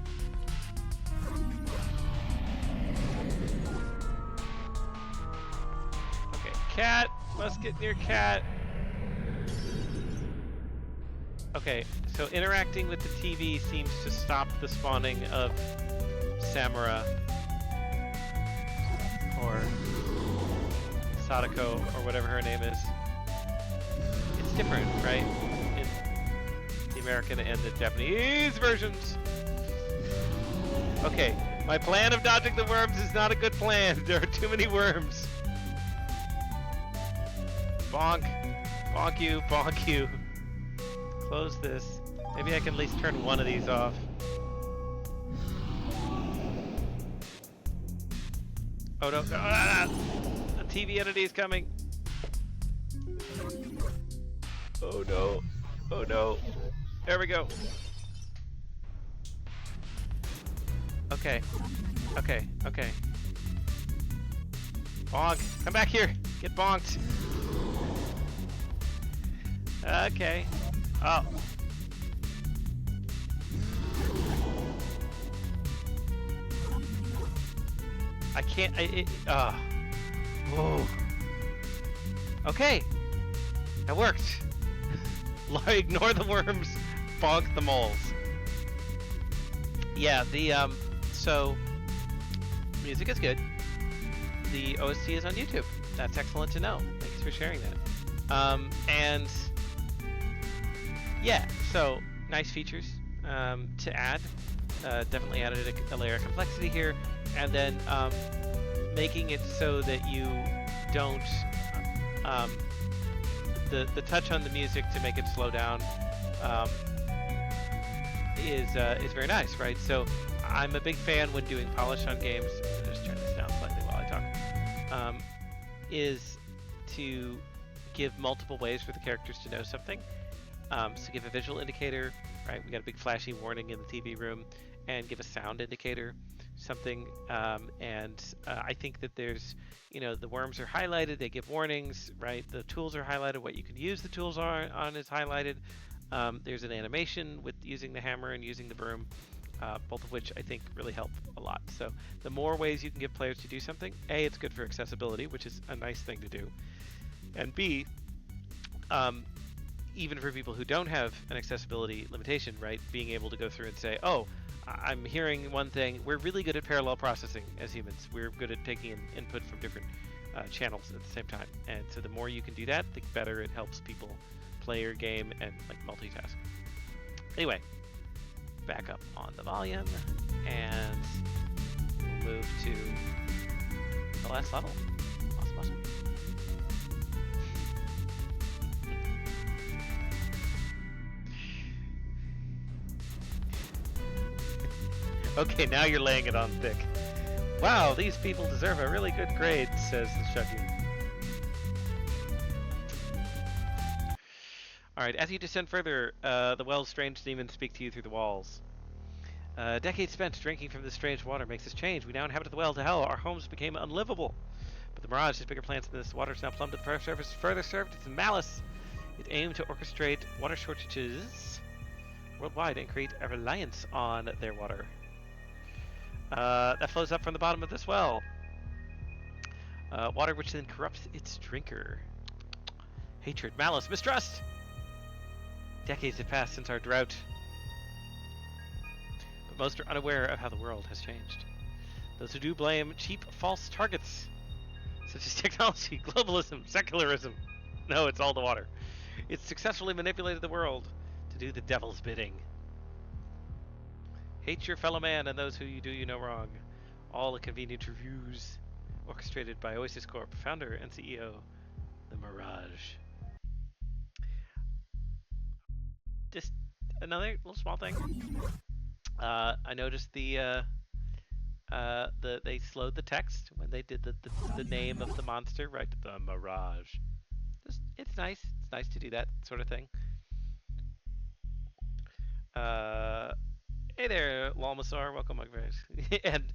Okay, cat. Must get near cat. Okay, so interacting with the TV seems to stop the spawning of Samara or Sadako or whatever her name is. It's different, right? In the American and the Japanese versions. Okay, my plan of dodging the worms is not a good plan. There are too many worms. Bonk. Bonk you, bonk you. Close this. Maybe I can at least turn one of these off. Oh no. Ah! The TV entity is coming. Oh no. Oh no. There we go. Okay. Okay. Okay. Bonk. Come back here. Get bonked. Okay. Oh. I can't. Whoa. Okay. That worked. Ignore the worms. Bonk the moles. Yeah. So music is good. The OST is on YouTube. That's excellent to know. Thanks for sharing that. And yeah, so nice features to add. Definitely added a layer of complexity here, and then making it so that you don't the touch on the music to make it slow down is very nice, right? So I'm a big fan when doing polish on games. I'll just turn this down slightly while I talk. Is to give multiple ways for the characters to know something. So give a visual indicator, right? We got a big flashy warning in the TV room, and give a sound indicator, something. I think that there's, the worms are highlighted. They give warnings, right? The tools are highlighted. What you can use the tools on is highlighted. There's an animation with using the hammer and using the broom, both of which I think really help a lot. So the more ways you can give players to do something, A, it's good for accessibility, which is a nice thing to do, and B, even for people who don't have an accessibility limitation, right, being able to go through and say, oh, I'm hearing one thing. We're really good at parallel processing as humans. We're good at taking in input from different channels at the same time. And so the more you can do that, the better it helps people play your game and like multitask. Anyway, back up on the volume, and we'll move to the last level. Awesome. Okay, now you're laying it on thick. Wow, these people deserve a really good grade, says the Chucky. Alright, as you descend further, the well's strange demons speak to you through the walls. Decades spent drinking from this strange water makes us change. We now inhabit the well to hell. Our homes became unlivable. But the mirage has bigger plans than this. Water is now plumbed to the surface. Further served its malice. It aimed to orchestrate water shortages worldwide and create a reliance on their water. That flows up from the bottom of this well. Water which then corrupts its drinker. Hatred, malice, mistrust! Decades have passed since our drought. But most are unaware of how the world has changed. Those who do blame cheap, false targets, such as technology, globalism, secularism. No, it's all the water. It's successfully manipulated the world to do the devil's bidding. Hate your fellow man and those who you do no wrong. All a convenient reviews orchestrated by Oasis Corp, founder and CEO, The Mirage. Just another little small thing. I noticed they slowed the text when they did the name of the monster, right? The Mirage. Just it's nice. It's nice to do that sort of thing. Uh, hey there, Lalmasar. Welcome, my friend.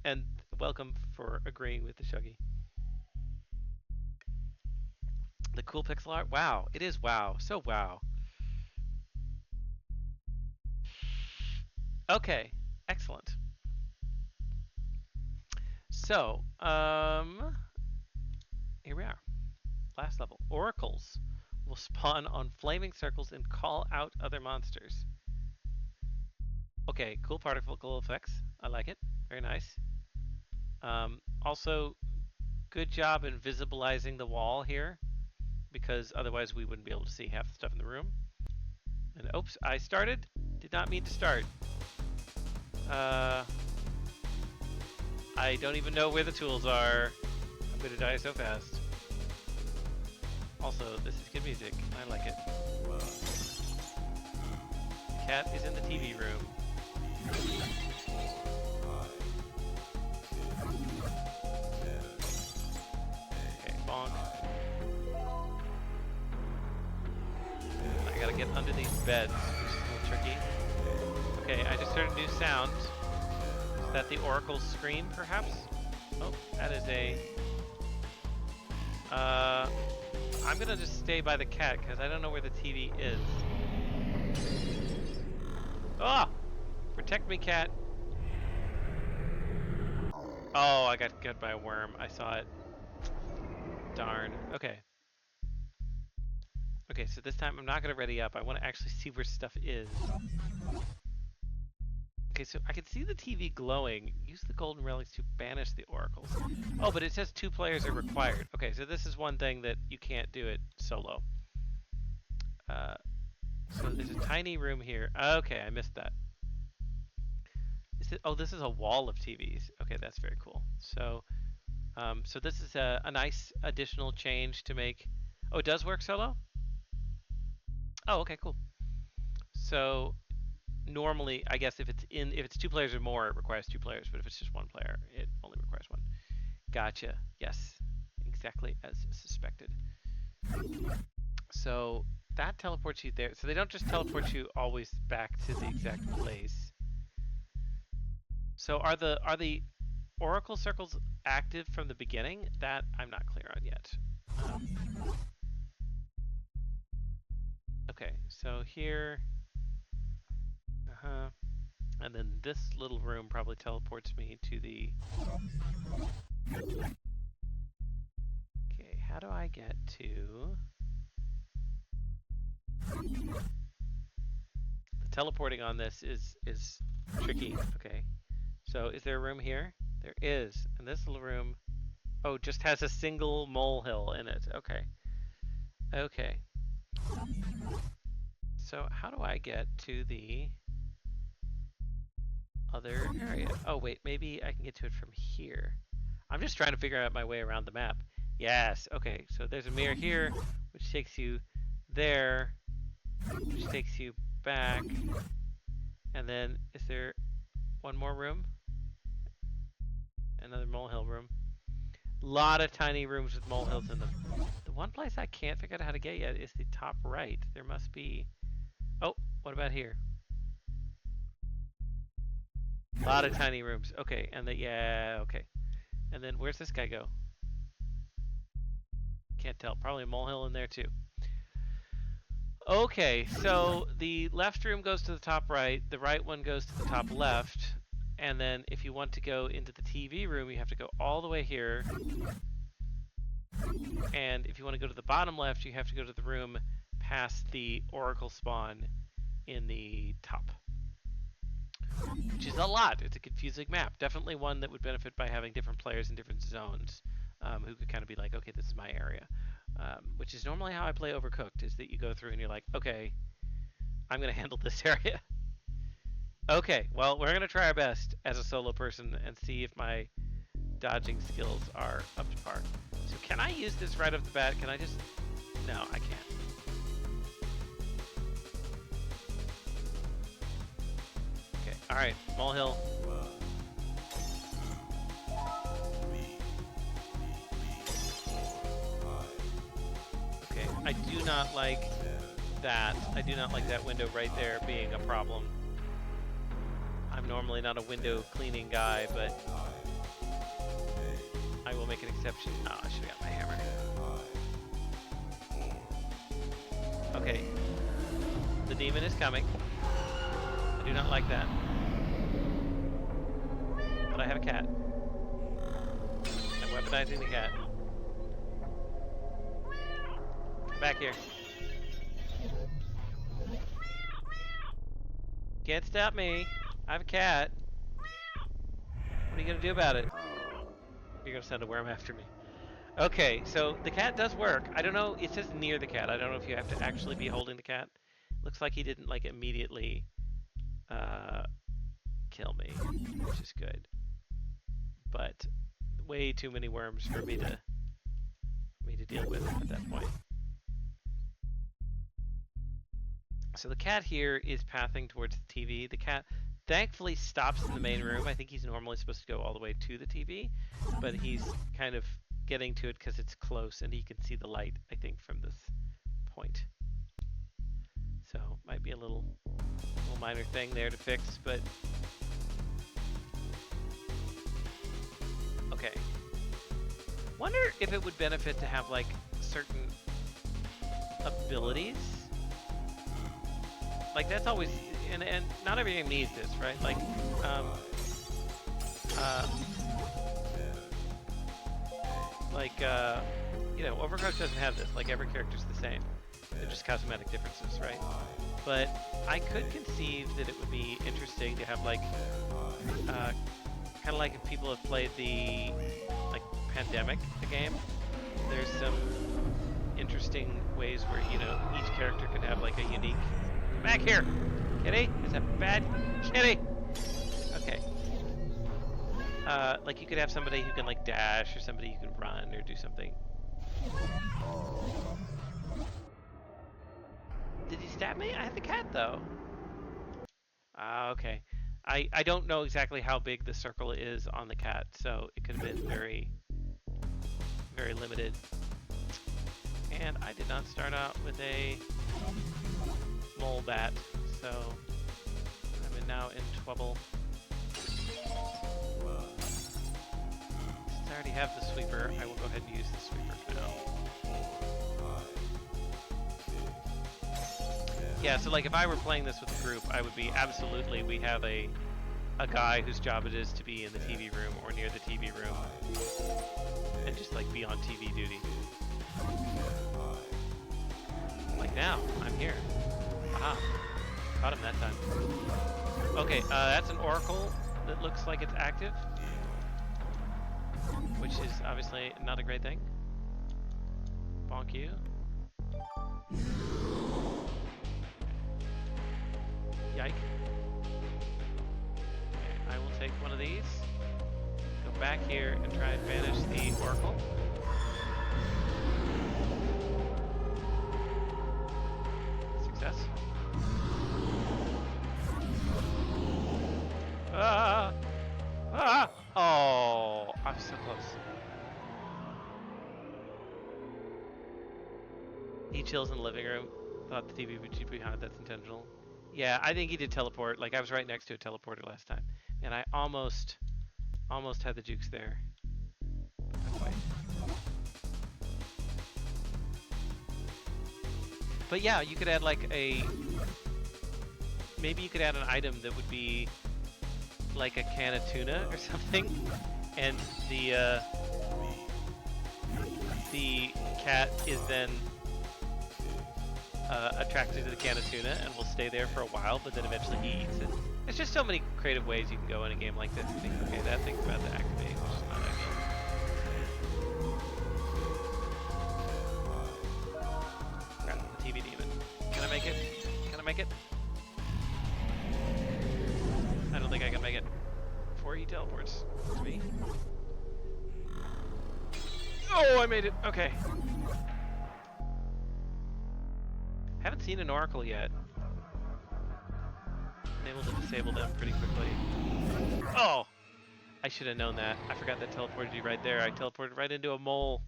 And welcome for agreeing with the Shuggy. The cool pixel art. Wow, it is wow. So wow. Okay, excellent. So, here we are. Last level. Oracles will spawn on flaming circles and call out other monsters. Okay, cool particle effects. I like it. Very nice. Also, good job invisibilizing the wall here, because otherwise we wouldn't be able to see half the stuff in the room. And oops, I started. Did not mean to start. Uh, I don't even know where the tools are. I'm gonna die so fast. Also, this is good music. I like it. Cat is in the TV room. Okay, bonk. I gotta get under these beds, which is a little tricky. Okay, I just heard a new sound. Is that the Oracle's scream, perhaps? Oh, that is a... I'm gonna just stay by the cat, because I don't know where the TV is. Ah! Protect me, cat. Oh, I got cut by a worm. I saw it. Darn. Okay. Okay, so this time I'm not gonna ready up. I want to actually see where stuff is. Okay, so I can see the TV glowing. Use the golden relics to banish the oracles. Oh, but it says 2 players are required. Okay, so this is one thing that you can't do it solo. So there's a tiny room here. Okay, I missed that. Is it? Oh, this is a wall of TVs. Okay, that's very cool. So, so this is a nice additional change to make. Oh, it does work solo? Oh, okay, cool. So normally, I guess if it's 2 players or more, it requires 2 players. But if it's just 1 player, it only requires 1. Gotcha. Yes, exactly as suspected. So that teleports you there. So they don't just teleport you always back to the exact place. So are the oracle circles active from the beginning? That I'm not clear on yet. Okay, so here, and then this little room probably teleports me to the. Okay, how do I get to? The teleporting on this is tricky. Okay, so is there a room here? There is, and this little room, oh, just has a single molehill in it. Okay. Okay. So how do I get to the other area? Oh wait, maybe I can get to it from here. I'm just trying to figure out my way around the map. Yes, okay, so there's a mirror here, which takes you there, which takes you back. And then, is there one more room? Another molehill room. Lot of tiny rooms with molehills in them. The one place I can't figure out how to get yet is the top right. There must be... Oh, what about here? A lot of tiny rooms. Okay, and yeah, okay. And then where's this guy go? Can't tell. Probably a molehill in there too. Okay, so the left room goes to the top right, the right one goes to the top left, and then if you want to go into the TV room, you have to go all the way here. And if you want to go to the bottom left, you have to go to the room past the oracle spawn in the top. Which is a lot. It's a confusing map. Definitely one that would benefit by having different players in different zones, who could kind of be like, okay, this is my area. Which is normally how I play Overcooked, is that you go through and you're like, okay, I'm going to handle this area. Okay, well, we're going to try our best as a solo person and see if my dodging skills are up to par. So can I use this right off the bat? Can I just... No, I can't. Okay, alright, molehill. Okay, I do not like that. I do not like that window right there being a problem. I'm normally not a window cleaning guy, but I will make an exception. Oh, I should have got my hammer. Okay. The demon is coming. I do not like that. But I have a cat. I'm weaponizing the cat. Come back here. Can't stop me. I have a cat. What are you going to do about it? You're going to send a worm after me. Okay, so the cat does work. I don't know. It says near the cat. I don't know if you have to actually be holding the cat. Looks like he didn't like immediately kill me, which is good. But way too many worms for me to deal with at that point. So the cat here is pathing towards the TV. The cat thankfully stops in the main room. I think he's normally supposed to go all the way to the TV, but he's kind of getting to it because it's close and he can see the light, I think, from this point. So might be a little minor thing there to fix, but okay. Wonder if it would benefit to have like certain abilities. Like that's always, and not every game needs this, right? Like, you know, Overcooked doesn't have this. Like every character's the same. They're just cosmetic differences, right? But I could conceive that it would be interesting to have like, kind of like if people have played the like Pandemic, the game. There's some interesting ways where you know each character could have like a unique. Come back here, kitty. It's a bad kitty. Okay. Like you could have somebody who can like dash, or somebody who can run, or do something. Did he stab me? I had the cat though. Ah, okay. I don't know exactly how big the circle is on the cat, so it could have been very, very limited. And I did not start out with a mole bat, so I'm now in trouble. Since I already have the sweeper, I will go ahead and use the sweeper for now. Yeah, so like if I were playing this with a group, I would be absolutely, we have a guy whose job it is to be in the TV room or near the TV room and just like be on TV duty. Like now, I'm here. Aha, caught him that time. Okay, that's an oracle that looks like it's active, which is obviously not a great thing. Bonk you. Yike. Okay, I will take one of these, go back here and try and banish the oracle. Success. Ah! Ah! Oh, I'm so close. He chills in the living room. Thought the TV would be behind. That's intentional. Yeah, I think he did teleport. Like I was right next to a teleporter last time, and I almost had the jukes there. Not quite. But yeah, you could add like maybe you could add an item that would be like a can of tuna or something, and the cat is then attracted to the can of tuna and will stay there for a while, but then eventually he eats it. There's just so many creative ways you can go in a game like this. You think, okay, that thing's about to activate, which is not ideal. Crap, the TV demon. Can I make it? Can I make it? I don't think I can make it before he teleports to me. Oh, I made it. Okay. Haven't seen an oracle yet. Been able to disable them pretty quickly. Oh! I should have known that. I forgot that teleported you right there. I teleported right into a mole.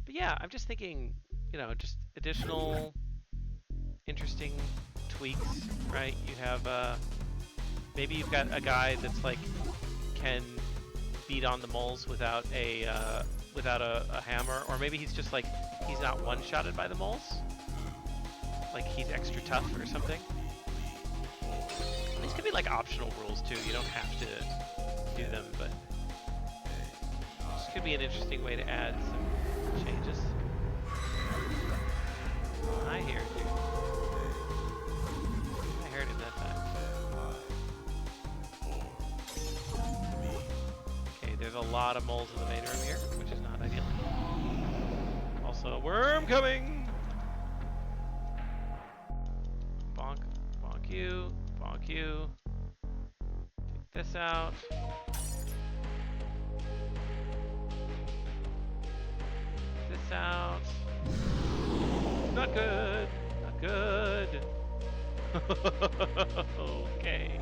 But yeah, I'm just thinking just additional interesting tweaks, right? You have maybe you've got a guy that's like can beat on the moles without a hammer, or maybe he's just like he's not one-shotted by the moles, like he's extra tough or something. These could be like optional rules too. You don't have to do them, but this could be an interesting way to add some changes. I hear you. I heard him that time. Okay, there's a lot of moles in the main room here, which is not ideal. Also, a worm coming! Bonk, bonk you, bonk you. Take this out. This out. Not good, not good. Okay.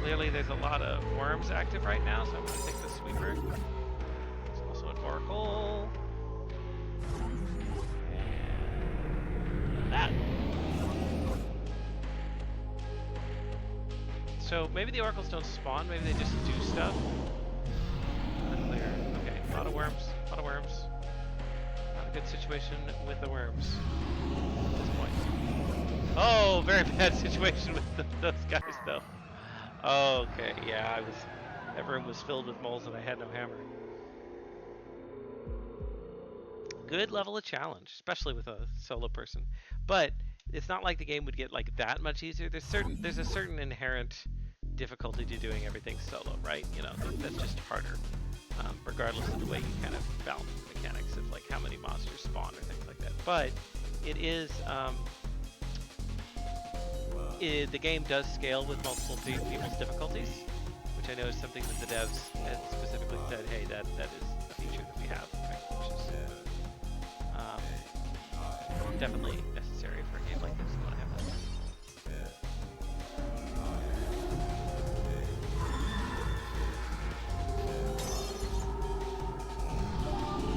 Clearly there's a lot of worms active right now, so I'm going to take the sweeper. There's also an oracle. And that. So maybe the oracles don't spawn, maybe they just do stuff. Unclear. Okay, a lot of worms, a lot of worms. Not a good situation with the worms at this point. Oh, very bad situation with those guys though. Okay, yeah, that room was filled with moles and I had no hammer. Good level of challenge, especially with a solo person. But it's not like the game would get like that much easier. There's a certain inherent difficulty to doing everything solo, right? That's just harder, regardless of the way you kind of balance the mechanics of like how many monsters spawn or things like that. But it is the game does scale with multiple people's difficulties, which I know is something that the devs had specifically said, hey, that is a feature that we have, right? Which is definitely necessary for a game like this. You want to have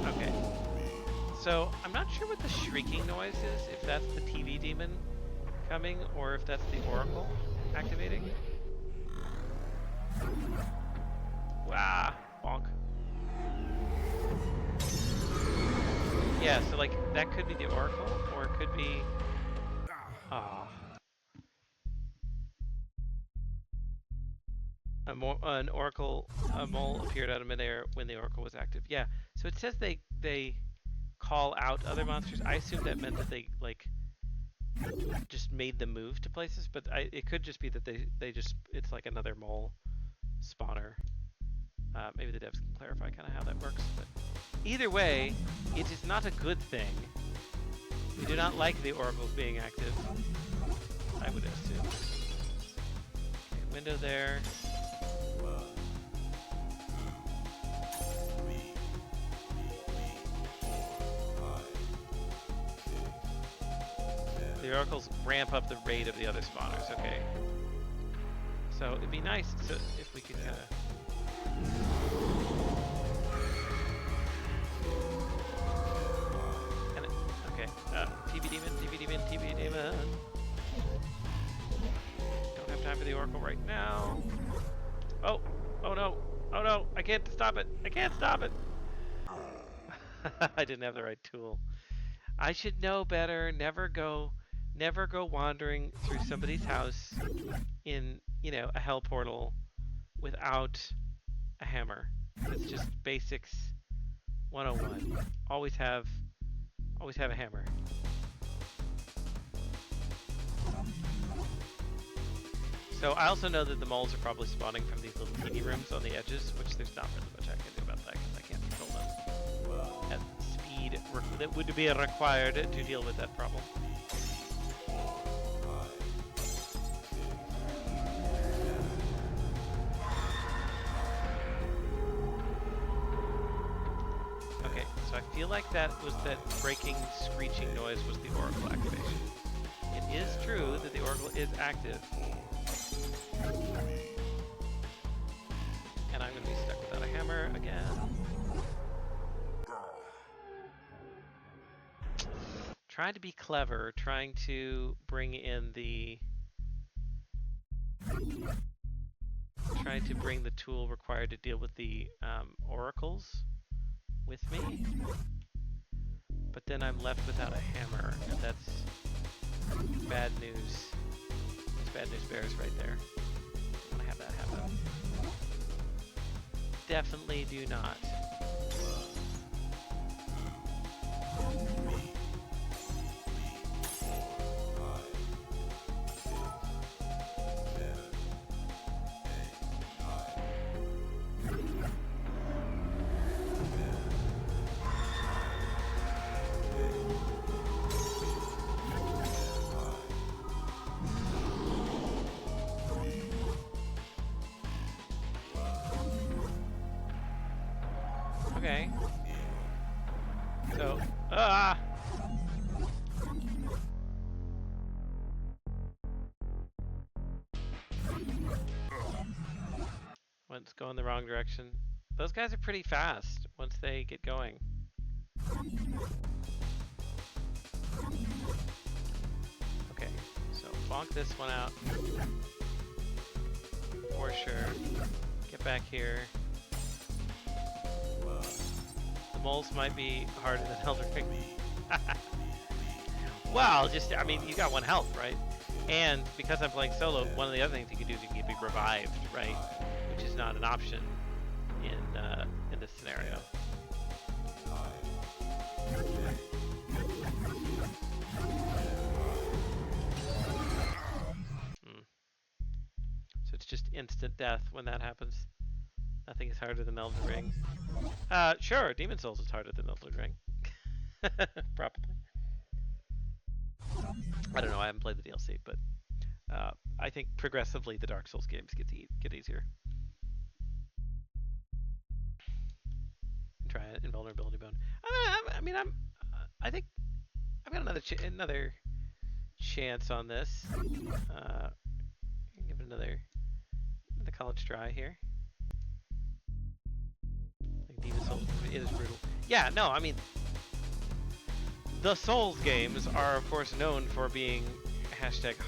that. Okay. So I'm not sure what the shrieking noise is, if that's the TV demon coming or if that's the oracle activating. Wow, bonk. Yeah, so like that could be the oracle, or it could be an oracle, a mole appeared out of midair when the oracle was active. Yeah, so it says they call out other monsters. I assume that meant that they like just made them move to places, but it could just be that they just it's like another mole spawner. Maybe the devs can clarify kind of how that works. But either way, it is not a good thing. We do not like the oracles being active, I would assume. Okay, window there. The oracles ramp up the rate of the other spawners, okay. So it'd be nice if we could kind of... Okay, TV demon, TV demon, TV demon. Don't have time for the oracle right now. Oh no, oh no, I can't stop it, I can't stop it. I didn't have the right tool. I should know better. Never go wandering through somebody's house in, a hell portal without a hammer. It's just basics 101. Always have a hammer. So I also know that the moles are probably spawning from these little teeny rooms on the edges, which there's not really much I can do about that because I can't control them at the speed that would be required to deal with that problem. Okay, so I feel like that breaking, screeching noise was the oracle activation. It is true that the oracle is active. And I'm going to be stuck without a hammer again. trying to be clever, trying to bring in the tool required to deal with the oracles with me. But then I'm left without a hammer, and that's bad news. It's bad news bears right there. I want to have that happen. Definitely do not. Okay. So, Went's going the wrong direction. Those guys are pretty fast once they get going. Okay, so bonk this one out. For sure. Get back here. The moles might be harder than Elder Ring. Well, I mean, you got 1 health, right? And because I'm playing solo, one of the other things you can do is you can be revived, right? Which is not an option in this scenario. So it's just instant death when that happens. Nothing is harder than Elden Ring. Sure, Demon Souls is harder than Elden Ring. Probably. I don't know. I haven't played the DLC, but I think progressively the Dark Souls games get easier. Try it. Invulnerability bone. I think I've got another chance on this. Give it another college try here. Like Demon Souls, it is brutal. Yeah, no, I mean, the Souls games are of course known for being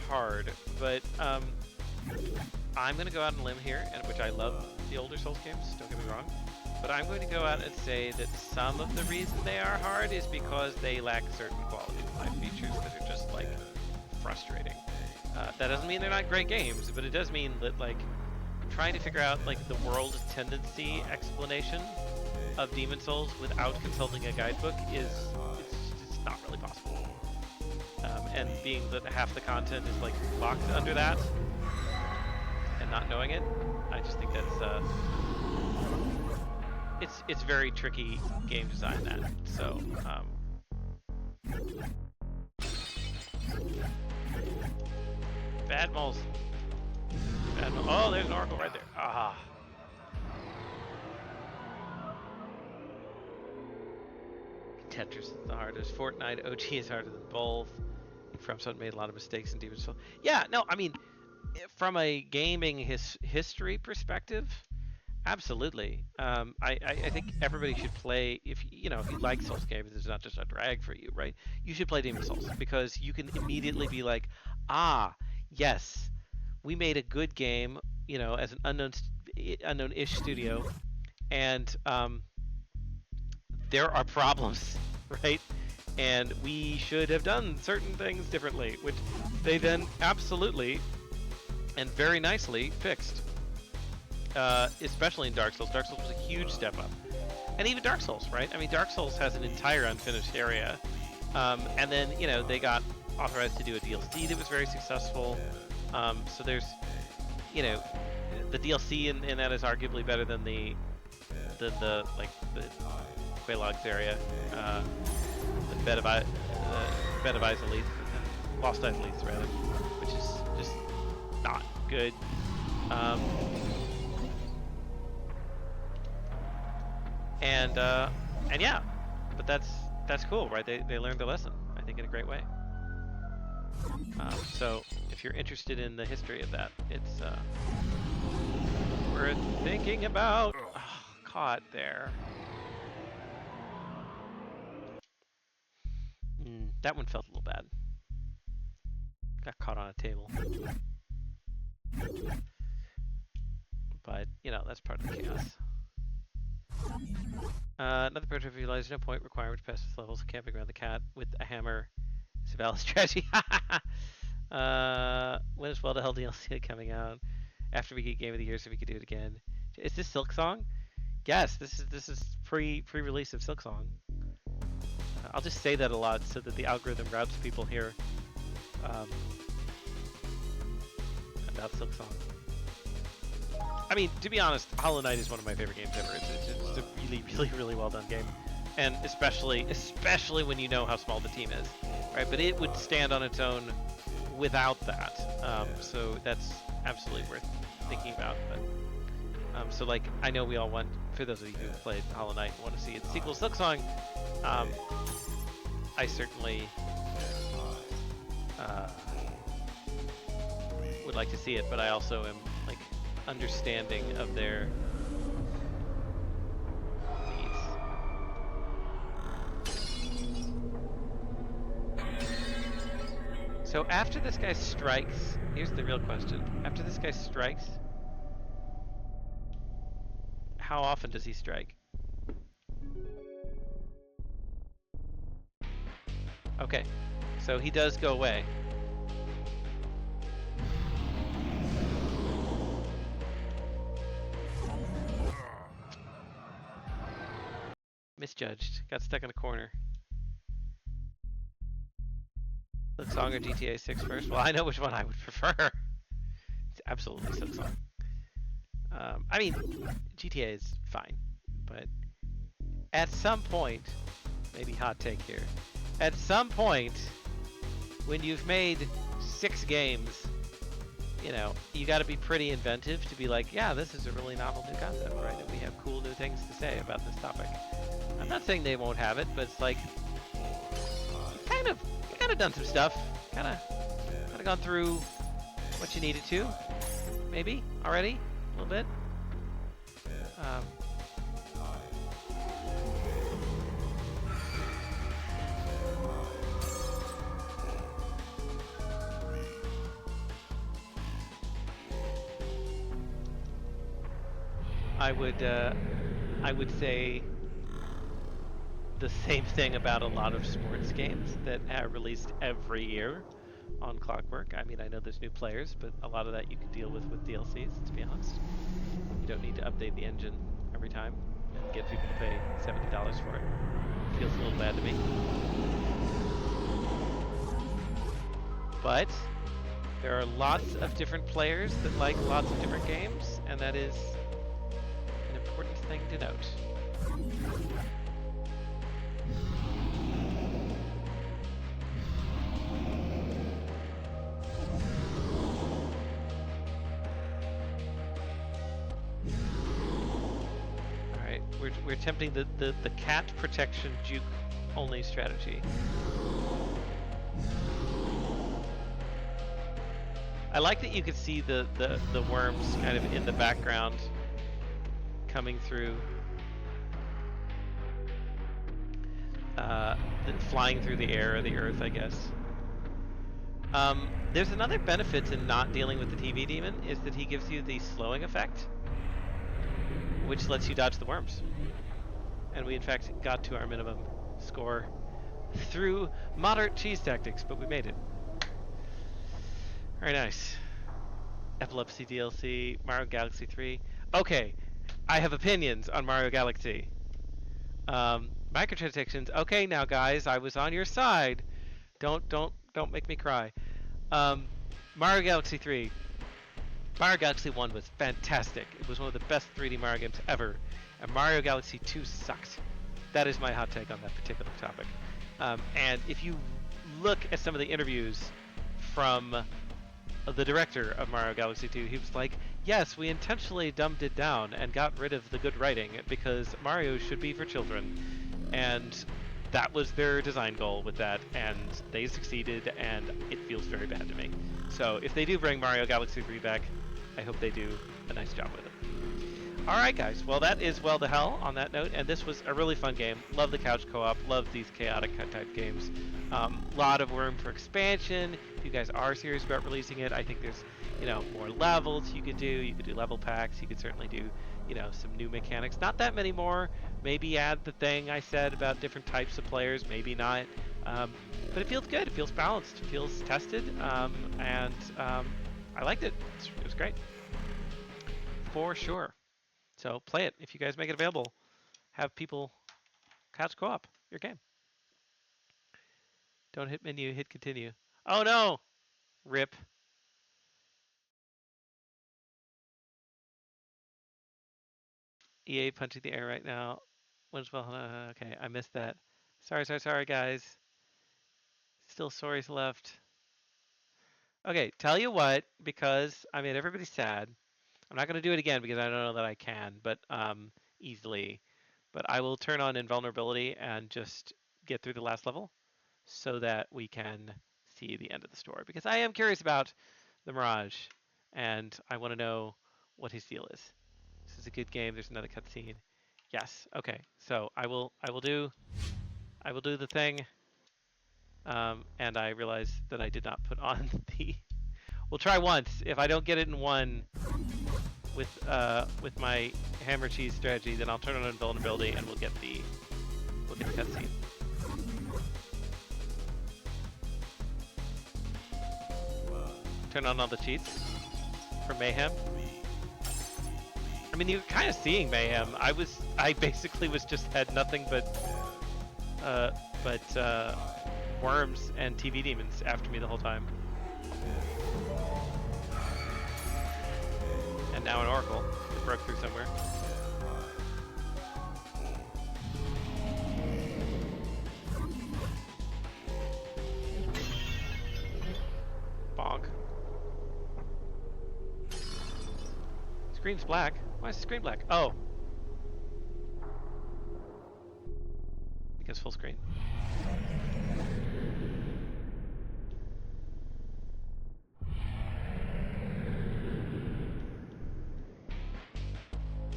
#hard, but I'm gonna go out on a limb here, which I love the older Souls games. Don't get me wrong. But I'm going to go out and say that some of the reason they are hard is because they lack certain quality of life features that are just, like, frustrating. That doesn't mean they're not great games, but it does mean that, like, trying to figure out, like, the world tendency explanation of Demon Souls without consulting a guidebook it's not really possible. And being that half the content is, like, locked under that and not knowing it, I just think that's, it's very tricky game design, that. So, bad moles. Bad moles. Oh, there's an oracle right there. Ah. Tetris is the hardest. Fortnite OG is harder than both. FromSoft made a lot of mistakes in Demon's Souls. Yeah, no, I mean, from a gaming history perspective, absolutely. I think everybody should play, if you like Souls games, it's not just a drag for you, right? You should play Demon's Souls because you can immediately be like, yes, we made a good game, as an unknown-ish studio, and there are problems, right? And we should have done certain things differently, which they then absolutely and very nicely fixed. Especially in Dark Souls. Dark Souls was a huge step up. And even Dark Souls, right? I mean, Dark Souls has an entire unfinished area. And then, they got authorized to do a DLC that was very successful. So there's, the DLC in that is arguably better than the Quelaag's area. The Bed of Izalith, Lost Izalith rather, which is just not good. And yeah, but that's cool, right? They learned their lesson, I think, in a great way. So if you're interested in the history of that, it's worth thinking about. Oh, caught there. That one felt a little bad. Got caught on a table. But, you know, that's part of the chaos. Another prototype realized no point requirement to pass with levels, camping around the cat with a hammer. It's a valid strategy. When is Well to Hell DLC coming out? After we get Game of the Year, so we could do it again. Is this Silk Song? Yes, this is pre-release of Silk Song. I'll just say that a lot so that the algorithm routes people here about Silk Song. I mean, to be honest, Hollow Knight is one of my favorite games ever. It's a really well done game, and especially when you know how small the team is, right? But it would stand on its own without that. So that's absolutely worth thinking about. But so like, I know we all want, for those of you who played Hollow Knight and want to see its sequel, Silk Song. I certainly would like to see it, but I also am like understanding of their needs. So after this guy strikes, here's the real question. After this guy strikes, how often does he strike? Okay, so he does go away. Misjudged. Got stuck in a corner. Silk Song or GTA 6 first? Well, I know which one I would prefer. It's absolutely Silk Song. I mean, GTA is fine, but at some point, maybe hot take here, at some point, when you've made 6 games, you know, you got to be pretty inventive to be like, yeah, this is a really novel new concept, right? And we have cool new things to say about this topic. I'm not saying they won't have it, but it's like, you kind of done some stuff, kind of gone through what you needed to, maybe already a little bit. I would say the same thing about a lot of sports games that are released every year on Clockwork. I mean, I know there's new players, but a lot of that you can deal with DLCs, to be honest. You don't need to update the engine every time and get people to pay $70 for it. Feels a little bad to me. But there are lots of different players that like lots of different games, and that is an important thing to note. Alright, we're attempting the cat protection juke only strategy. I like that you could see the worms kind of in the background coming through, flying through the air or the earth, I guess. There's another benefit to not dealing with the TV demon, is that he gives you the slowing effect, which lets you dodge the worms. And we in fact got to our minimum score through moderate cheese tactics, but we made it. Very nice. Epilepsy DLC, Mario Galaxy 3. Okay, I have opinions on Mario Galaxy. Microtransactions. Okay, now guys, I was on your side. Don't make me cry. Mario Galaxy 3. Mario Galaxy 1 was fantastic. It was one of the best 3D Mario games ever. And Mario Galaxy 2 sucked. That is my hot take on that particular topic. And if you look at some of the interviews from the director of Mario Galaxy 2, he was like, yes, we intentionally dumbed it down and got rid of the good writing because Mario should be for children. And that was their design goal with that, and they succeeded, and it feels very bad to me. So if they do bring Mario Galaxy 3 back, I hope they do a nice job with it. All right, guys. Well, that is well to hell on that note, and this was a really fun game. Love the couch co-op. Love these chaotic type games. Lot of room for expansion. If you guys are serious about releasing it, I think there's more levels you could do. You could do level packs. You could certainly do some new mechanics. Not that many more. Maybe add the thing I said about different types of players. Maybe not. But it feels good. It feels balanced. It feels tested. And I liked it. It was great. For sure. So play it if you guys make it available. Have people couch co-op your game. Don't hit menu, hit continue. Oh no! Rip. EA punching the air right now. Okay, I missed that. Sorry, guys. Still sorries left. Okay, tell you what, because I made everybody sad. I'm not gonna do it again because I don't know that I can, but easily. But I will turn on invulnerability and just get through the last level so that we can see the end of the story. Because I am curious about the Mirage, and I want to know what his deal is. This is a good game. There's another cutscene. Yes. Okay. So I will do the thing. And I realize that I did not put on the. We'll try once. If I don't get it in one with my hammer cheese strategy, then I'll turn on invulnerability and we'll get the cutscene. Turn on all the cheats for mayhem. I mean, you're kind of seeing mayhem. I basically had nothing but worms and TV demons after me the whole time. And now an oracle that broke through somewhere. Bonk. Screen's black. Why is the screen black? Oh. Because full screen.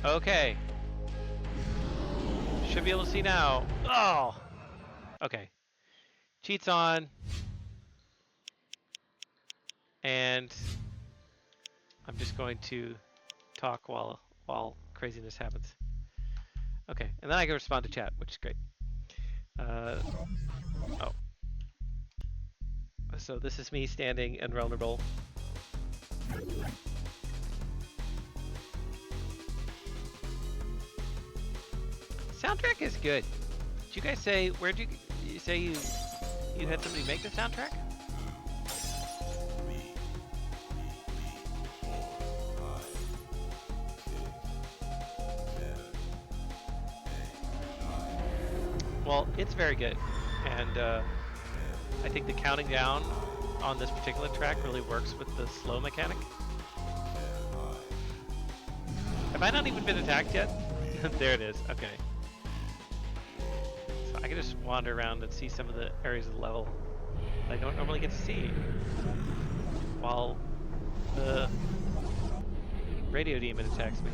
Okay. Should be able to see now. Oh! Okay. Cheats on. And I'm just going to talk while craziness happens. Okay, and then I can respond to chat, which is great. Oh. So this is me standing invulnerable. Soundtrack is good. Did you guys say, where'd you say you had somebody make the soundtrack? Well, it's very good, and I think the counting down on this particular track really works with the slow mechanic. Have I not even been attacked yet? There it is, okay. So I can just wander around and see some of the areas of the level that I don't normally get to see. While the radio demon attacks me.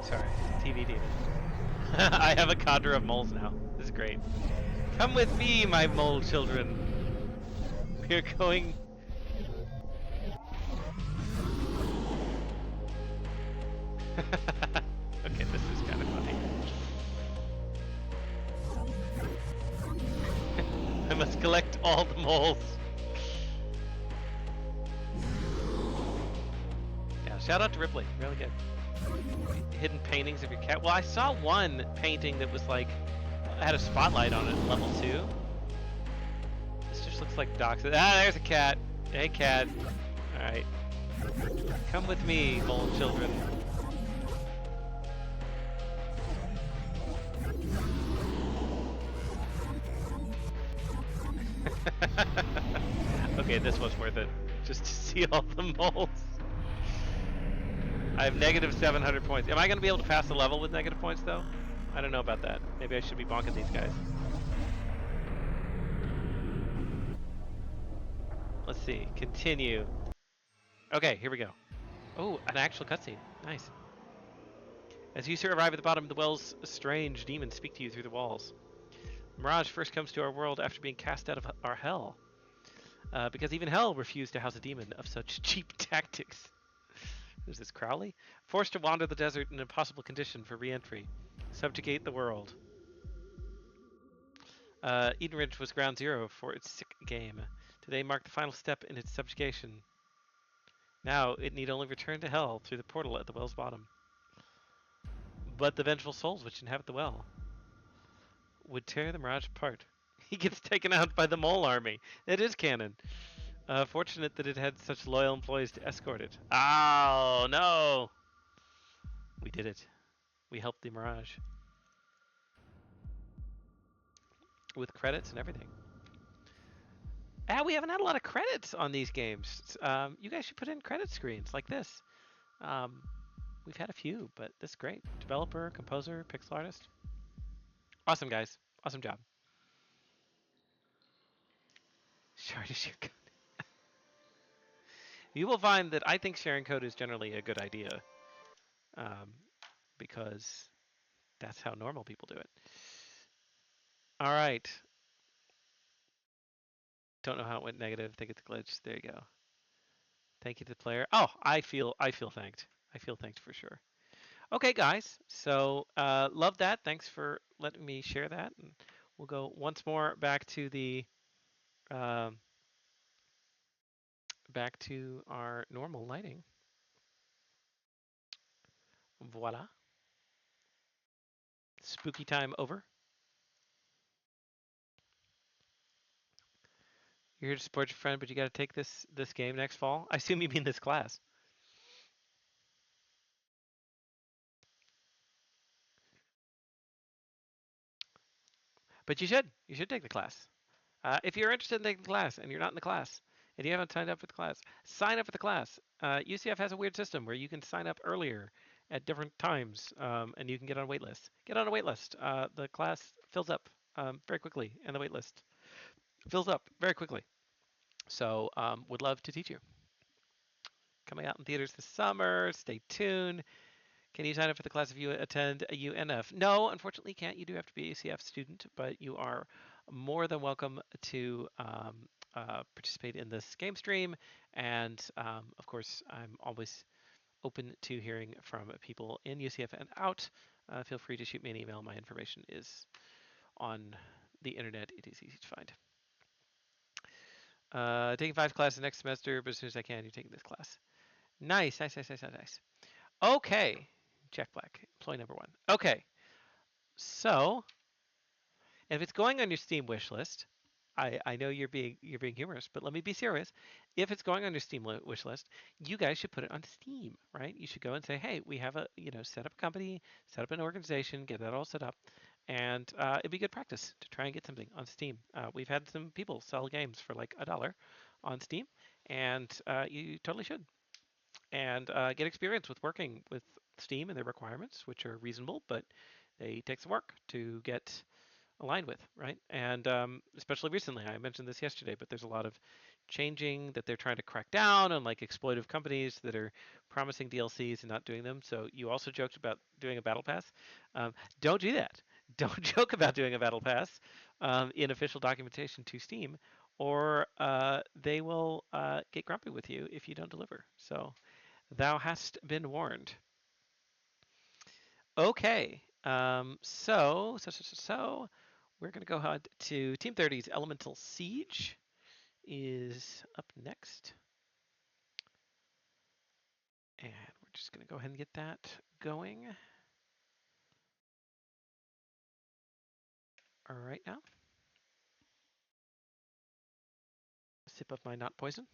Sorry, TV demon. I have a cadre of moles now. This is great. Come with me, my mole children. We're going... Okay, this is kind of funny. I must collect all the moles. Yeah, shout out to Ripley. Really good. Hidden paintings of your cat. Well, I saw one painting that was like had a spotlight on it, level 2. This just looks like Doc's. Ah, there's a cat. Hey, cat. All right, come with me, mole children. Okay, this one's worth it. Just to see all the moles. I have negative 700 points. Am I going to be able to pass the level with negative points, though? I don't know about that. Maybe I should be bonking these guys. Let's see. Continue. Okay, here we go. Oh, an actual cutscene. Nice. As you arrive at the bottom of the wells, strange demons speak to you through the walls. Mirage first comes to our world after being cast out of our hell, because even hell refused to house a demon of such cheap tactics. Who's this, Crowley? Forced to wander the desert in an impossible condition for re-entry. Subjugate the world. Eden Ridge was ground zero for its sick game. Today marked the final step in its subjugation. Now it need only return to hell through the portal at the well's bottom. But the vengeful souls which inhabit the well would tear the Mirage apart. He gets taken out by the mole army. It is canon. Fortunate that it had such loyal employees to escort it. Oh, no! We did it. We helped the Mirage. With credits and everything. We haven't had a lot of credits on these games. You guys should put in credit screens like this. Um, we've had a few, but this is great. Developer, composer, pixel artist. Awesome, guys. Awesome job. Sorry to share code. You will find that I think sharing code is generally a good idea, um, because that's how normal people do it. All right. Don't know how it went negative. Think it's a glitch. There you go. Thank you to the player. Oh, I feel thanked. I feel thanked for sure. Okay, guys. So love that. Thanks for letting me share that. And we'll go once more um, back to our normal lighting. Voila. Spooky time over. You're here to support your friend, but you got to take this game next fall. I assume you mean this class. But you should. You should take the class. If you're interested in taking the class and you're not in the class and you haven't signed up for the class, sign up for the class. UCF has a weird system where you can sign up earlier at different times, and you can get on a wait list. Get on a wait list. The class fills up very quickly, and the wait list fills up very quickly. So would love to teach you. Coming out in theaters this summer. Stay tuned. Can you sign up for the class if you attend a UNF? No, unfortunately, you can't. You do have to be a UCF student, but you are more than welcome to participate in this game stream. And of course, I'm always open to hearing from people in UCF and out. Feel free to shoot me an email. My information is on the internet. It is easy to find. Taking 5 classes next semester, but as soon as I can, you're taking this class. Nice, nice, nice, nice, nice, nice. Okay, Jack Black, employee number 1. Okay, so if it's going on your Steam wish list, I know you're being humorous, but let me be serious. If it's going on your Steam wish list, you guys should put it on Steam, right? You should go and say, hey, we have set up a company, set up an organization, get that all set up, and it'd be good practice to try and get something on Steam. We've had some people sell games for like $1 on Steam, and you totally should. And get experience with working with Steam and their requirements, which are reasonable, but they take some work to get aligned with, right? And especially recently, I mentioned this yesterday, but there's a lot of changing that they're trying to crack down on, like exploitive companies that are promising DLCs and not doing them. So you also joked about doing a battle pass. Don't do that. Don't joke about doing a battle pass in official documentation to Steam, or they will get grumpy with you if you don't deliver. So thou hast been warned. Okay. So we're going to go ahead to Team 30's Elemental Siege is up next. And we're just going to go ahead and get that going. All right now. Sip of my not poison.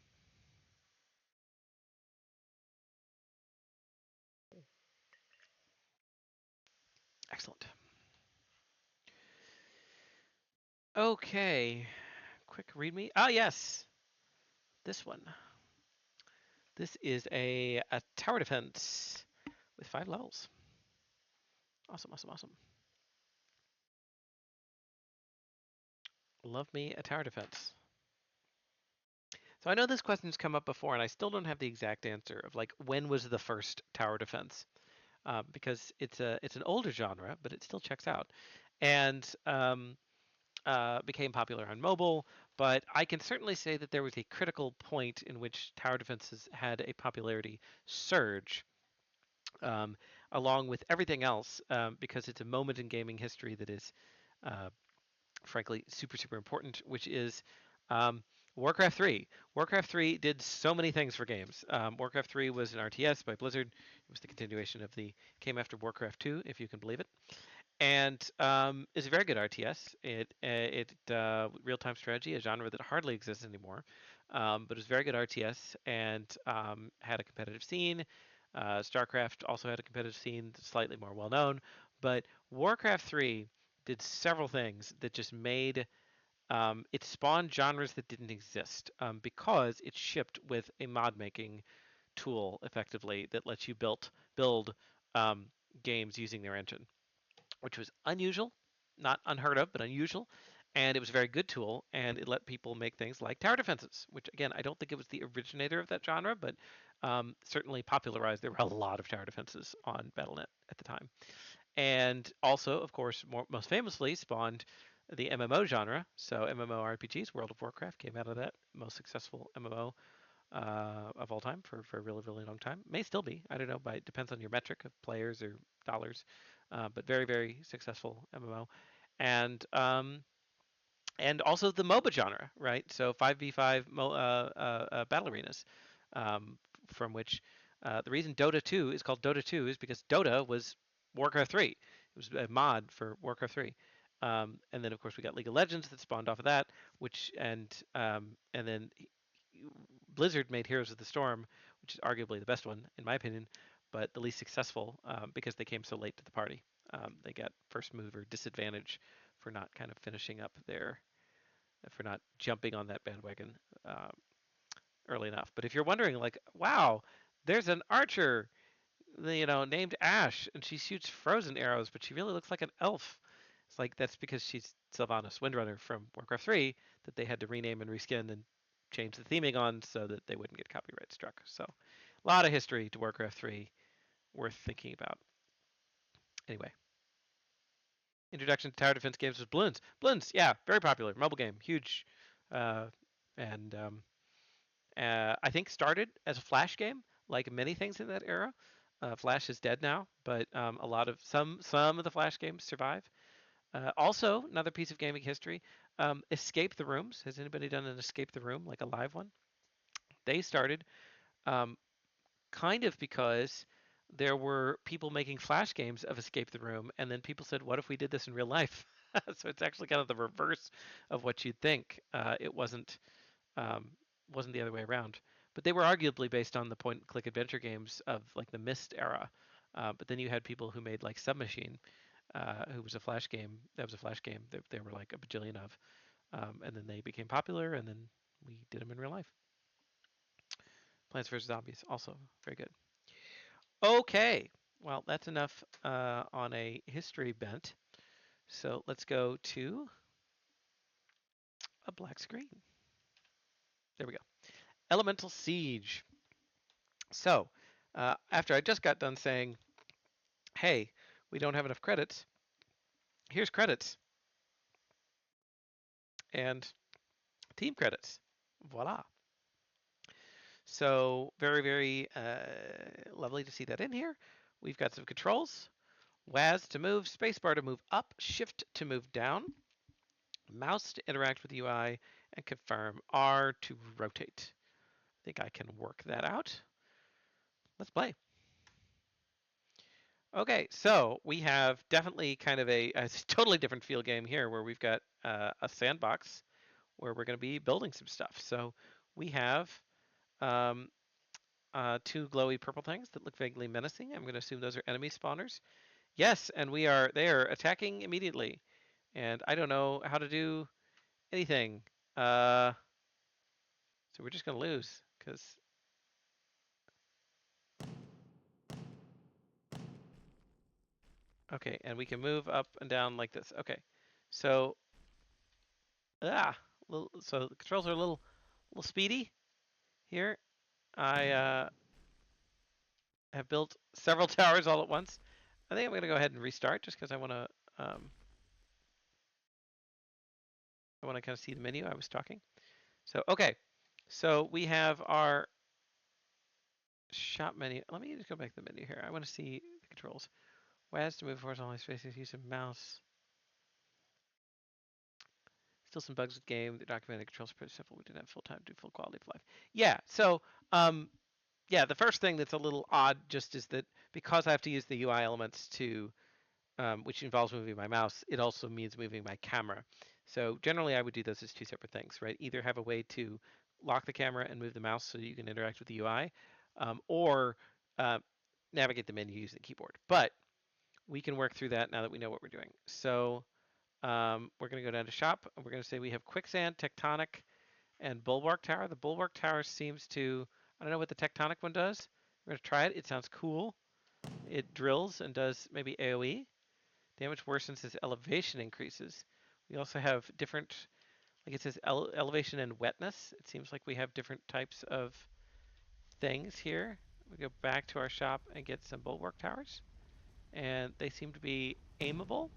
Excellent. Okay. Quick read me. Ah, yes. This one. This is a tower defense with 5 levels. Awesome, awesome, awesome. Love me a tower defense. So I know this question's come up before, and I still don't have the exact answer of like when was the first tower defense. because it's an older genre, but it still checks out, and became popular on mobile. But I can certainly say that there was a critical point in which tower defenses had a popularity surge, um, along with everything else, because it's a moment in gaming history that is, uh, frankly, super, super important, which is um, Warcraft 3. Warcraft 3 did so many things for games. Warcraft 3 was an RTS by Blizzard. It was the continuation of the, came after Warcraft 2, if you can believe it, and is a very good RTS. It real-time strategy, a genre that hardly exists anymore, but it was very good RTS and had a competitive scene. StarCraft also had a competitive scene, slightly more well-known, but Warcraft 3 did several things that just made it spawned genres that didn't exist, because it shipped with a mod making tool effectively that lets you build um, games using their engine, which was unusual, not unheard of, but unusual. And it was a very good tool, and it let people make things like tower defenses, which again, I don't think it was the originator of that genre, but certainly popularized. There were a lot of tower defenses on BattleNet at the time. And also, of course, most famously spawned the MMO genre. So MMORPGs, World of Warcraft came out of that, most successful MMO of all time for a really, really long time. May still be. I don't know, but it depends on your metric of players or dollars. But very, very successful MMO. And um, and also the MOBA genre, right? So 5v5 battle arenas, um, from which the reason Dota 2 is called Dota 2 is because Dota was Warcraft 3. It was a mod for Warcraft 3. And then of course we got League of Legends that spawned off of that, which and then Blizzard made Heroes of the Storm, which is arguably the best one in my opinion, but the least successful because they came so late to the party. They got first mover disadvantage for not kind of finishing up their, for not jumping on that bandwagon uh, early enough. But if you're wondering, like, wow, there's an archer, named Ash, and she shoots frozen arrows, but she really looks like an elf. It's like that's because she's Sylvanas Windrunner from Warcraft 3 that they had to rename and reskin and change the theming on so that they wouldn't get copyright struck. So, a lot of history to Warcraft 3 worth thinking about. Anyway, introduction to tower defense games was Bloons. Bloons, yeah, very popular mobile game, huge, uh, and I think started as a Flash game, like many things in that era. Flash is dead now, but a lot of some of the Flash games survive. Also, another piece of gaming history: Escape the Rooms. Has anybody done an Escape the Room, like a live one? They started um, kind of because there were people making Flash games of Escape the Room, and then people said, "What if we did this in real life?" So it's actually kind of the reverse of what you'd think. It um, wasn't the other way around. But they were arguably based on the point-and-click adventure games of like the Myst era. But then you had people who made like Submachine, who was a Flash game. That was a Flash game. There were like a bajillion of, and then they became popular, and then we did them in real life. Plants vs Zombies, also very good. Okay, well that's enough on a history bent. So let's go to a black screen. There we go. Elemental Siege. So, after I just got done saying, hey, we don't have enough credits, here's credits and team credits. Voila. So, very, very lovely to see that in here. We've got some controls. WAS to move, spacebar to move up, shift to move down, mouse to interact with the UI, and confirm R to rotate. I think I can work that out. Let's play. Okay, so we have definitely kind of a totally different field game here where we've got a sandbox where we're going to be building some stuff. So we have um, two glowy purple things that look vaguely menacing. I'm going to assume those are enemy spawners. Yes, and they are attacking immediately. And I don't know how to do anything. Uh, so we're just going to lose because, okay, and we can move up and down like this. Okay, so, so the controls are a little speedy here. I have built several towers all at once. I think I'm going to go ahead and restart just because um, I want to kind of see the menu I was talking. So, okay. So we have our shop menu. Let me just go back to the menu here. I want to see the controls. WAS to move horizontally spaces, use a mouse. Still some bugs with the game. The documented controls are pretty simple. We didn't have full time, do full quality of life. Yeah. So, yeah, the first thing that's a little odd just is that because I have to use the UI elements to, which involves moving my mouse, it also means moving my camera. So generally, I would do those as two separate things, right? Either have a way to lock the camera and move the mouse so you can interact with the UI, or uh, navigate the menu using the keyboard. But we can work through that now that we know what we're doing. So we're going to go down to shop, and we're going to say we have quicksand, tectonic, and bulwark tower. The bulwark tower seems to, I don't know what the tectonic one does. We're going to try it. It sounds cool. It drills and does maybe AoE. Damage worsens as elevation increases. We also have different, like it says elevation and wetness. It seems like we have different types of things here. We go back to our shop and get some bulwark towers, and they seem to be aimable.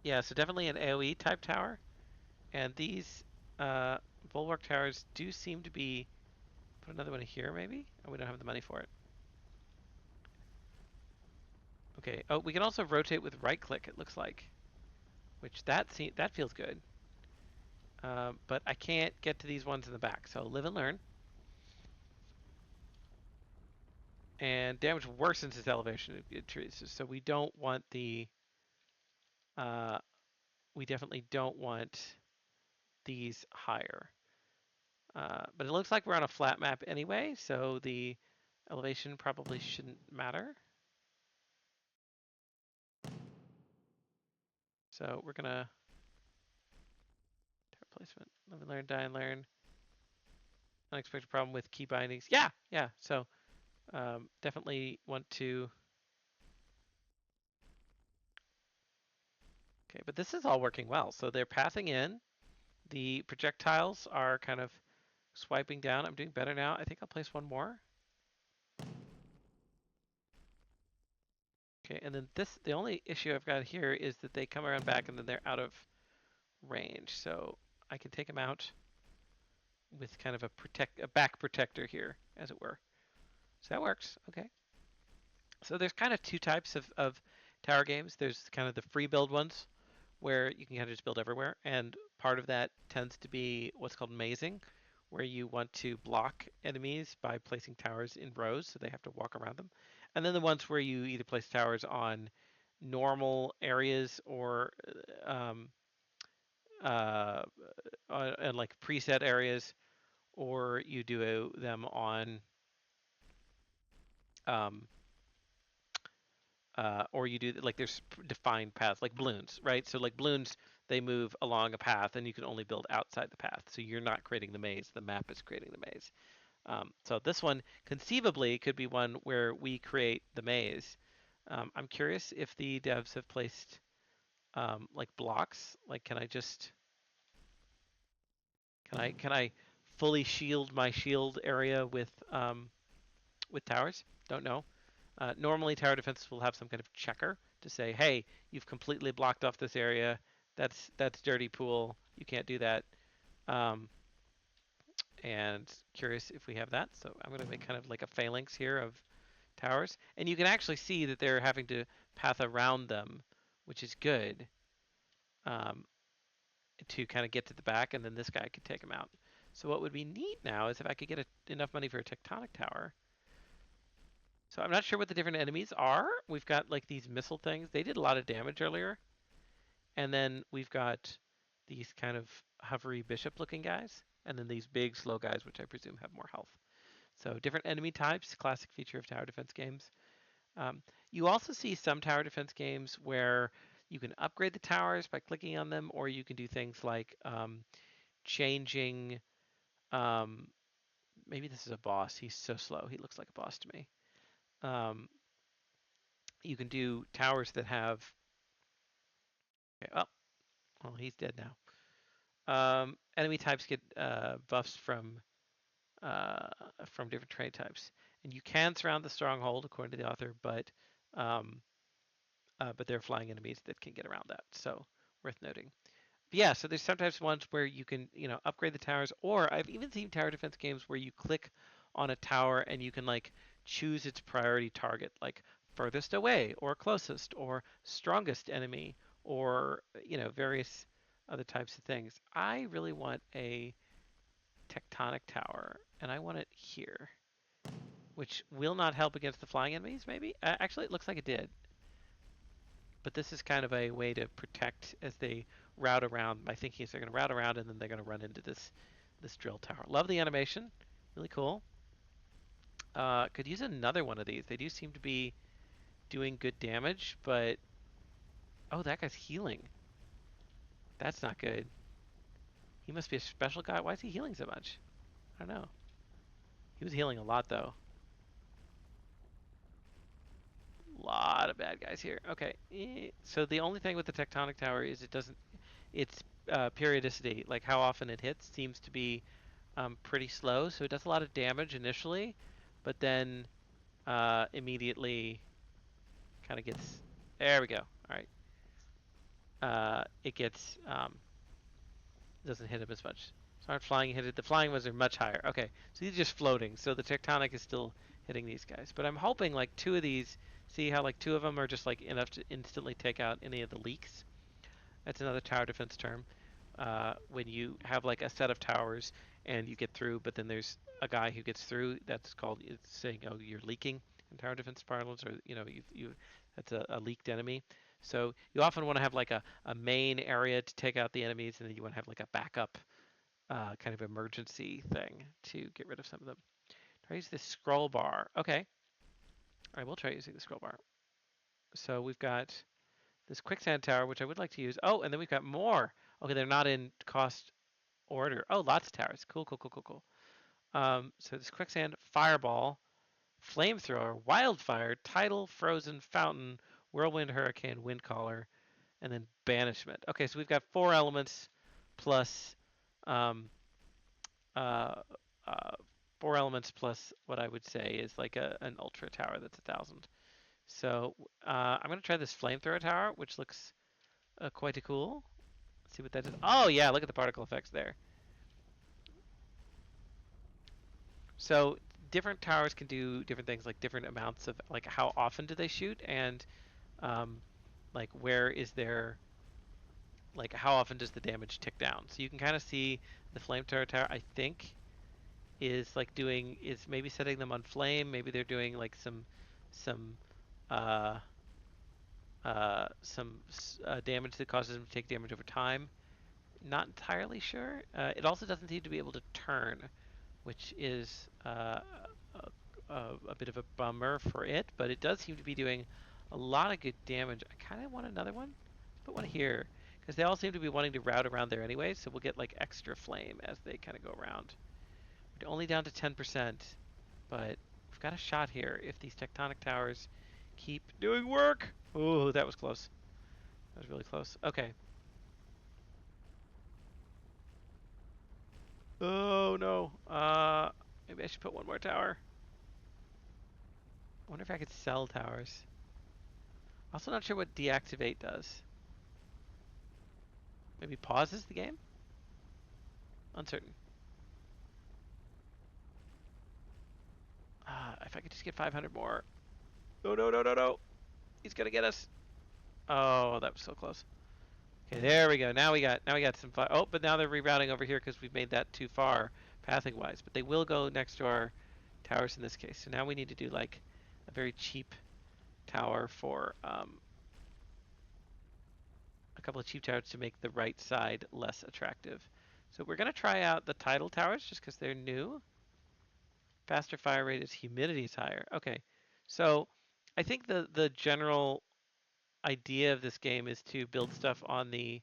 Yeah, so definitely an AoE type tower. And these uh, bulwark towers do seem to be. Put another one here, maybe? Oh, we don't have the money for it. Okay. Oh, we can also rotate with right click. It looks like, which that feels good. But I can't get to these ones in the back. So live and learn. And damage worsens its elevation. It increases. So we don't want the. Uh, we definitely don't want these higher. But it looks like we're on a flat map anyway, so the elevation probably shouldn't matter. So we're gonna tower placement, live and learn, die and learn. Unexpected problem with key bindings. Yeah, yeah. So definitely want to. Okay, but this is all working well. So they're pathing in. The projectiles are kind of swiping down. I'm doing better now. I think I'll place one more. Okay, and then this, the only issue I've got here is that they come around back and then they're out of range. So I can take them out with kind of a back protector here, as it were. So that works. Okay. So there's kind of two types of tower games. There's kind of the free build ones where you can kind of just build everywhere, and part of that tends to be what's called mazing, where you want to block enemies by placing towers in rows, so they have to walk around them. And then the ones where you either place towers on normal areas or um, and like preset areas, or you do them on um, or you do like there's defined paths like balloons, right? So like balloons, they move along a path, and you can only build outside the path. So you're not creating the maze; the map is creating the maze. So this one conceivably could be one where we create the maze. I'm curious if the devs have placed like blocks. Like, can I just can I fully shield my shield area with towers? Don't know. Normally, tower defenses will have some kind of checker to say, "Hey, you've completely blocked off this area. That's dirty pool. You can't do that." Um, and curious if we have that. So I'm going to make kind of like a phalanx here of towers, and you can actually see that they're having to path around them, which is good um, to kind of get to the back, and then this guy could take them out. So what would be neat now is if I could get enough money for a tectonic tower. So I'm not sure what the different enemies are. We've got like these missile things. They did a lot of damage earlier. And then we've got these kind of hovery bishop looking guys. And then these big slow guys, which I presume have more health. So different enemy types, classic feature of tower defense games. You also see some tower defense games where you can upgrade the towers by clicking on them, or you can do things like changing. Um, maybe this is a boss. He's so slow. He looks like a boss to me. Um, you can do towers that have. Okay, well, he's dead now. Enemy types get buffs from uh, from different terrain types. And you can surround the stronghold according to the author, um, but there are flying enemies that can get around that. So worth noting. But yeah, so there's sometimes ones where you can, upgrade the towers, or I've even seen tower defense games where you click on a tower and you can like choose its priority target, like furthest away or closest or strongest enemy or various other types of things. I really want a tectonic tower and I want it here, which will not help against the flying enemies maybe. Actually, it looks like it did. But this is kind of a way to protect as they route around. My thinking is they're going to route around and then they're going to run into this drill tower. Love the animation, really cool. Could use another one of these. They do seem to be doing good damage, but oh, that guy's healing. That's not good. He must be a special guy. Why is he healing so much? I don't know. He was healing a lot though. Lot of bad guys here. Okay, so the only thing with the tectonic tower is it doesn't. Its periodicity, like how often it hits, seems to be pretty slow. So it does a lot of damage initially, but then immediately kind of gets. There we go. All right. It gets doesn't hit him as much. So aren't flying hit it. The flying ones are much higher. Okay, so these are just floating. So the tectonic is still hitting these guys. But I'm hoping like two of these. See how like two of them are just like enough to instantly take out any of the leaks. That's another tower defense term. When you have like a set of towers and you get through, but then there's a guy who gets through. That's called it's saying, "Oh, you're leaking" in tower defense parlance, or you that's a leaked enemy. So you often want to have like a main area to take out the enemies, and then you want to have like a backup kind of emergency thing to get rid of some of them. Try use this scroll bar. Okay, I will try using the scroll bar. So we've got this quicksand tower, which I would like to use. Oh, and then we've got more. Okay, they're not in cost order. Oh, lots of towers. Cool, cool, cool, cool, cool. So this quicksand, fireball, flamethrower, wildfire, tidal, frozen, fountain, whirlwind, hurricane, wind caller, and then banishment. Okay, so we've got four elements plus um, uh, uh, four elements plus what I would say is like an ultra tower that's 1,000. So I'm gonna try this flamethrower tower, which looks quite cool. Let's see what that does. Oh yeah, look at the particle effects there. So different towers can do different things, like different amounts of like how often do they shoot, and um, like where is their like how often does the damage tick down. So you can kind of see the flamethrower tower. I think is like doing is maybe setting them on flame. Maybe they're doing like some uh, damage that causes them to take damage over time. Not entirely sure. It also doesn't seem to be able to turn, which is a bit of a bummer for it, but it does seem to be doing a lot of good damage. I kind of want another one. Let's put one here, because they all seem to be wanting to route around there anyway, so we'll get like extra flame as they kind of go around. We're only down to 10%, but we've got a shot here if these tectonic towers keep doing work. Oh, that was close. That was really close. Okay. Oh no. Maybe I should put one more tower. I wonder if I could sell towers. Also not sure what deactivate does. Maybe pauses the game? Uncertain. If I could just get 500 more. No, no, no, no, no. He's gonna get us. Oh, that was so close. Okay, there we go. Now we got some fire. Oh, but now they're rerouting over here because we've made that too far pathing wise. But they will go next to our towers in this case. So now we need to do like a very cheap tower for a couple of cheap towers to make the right side less attractive. So we're gonna try out the tidal towers just because they're new. Faster fire rate is humidity is higher. Okay, so I think the general idea of this game is to build stuff um,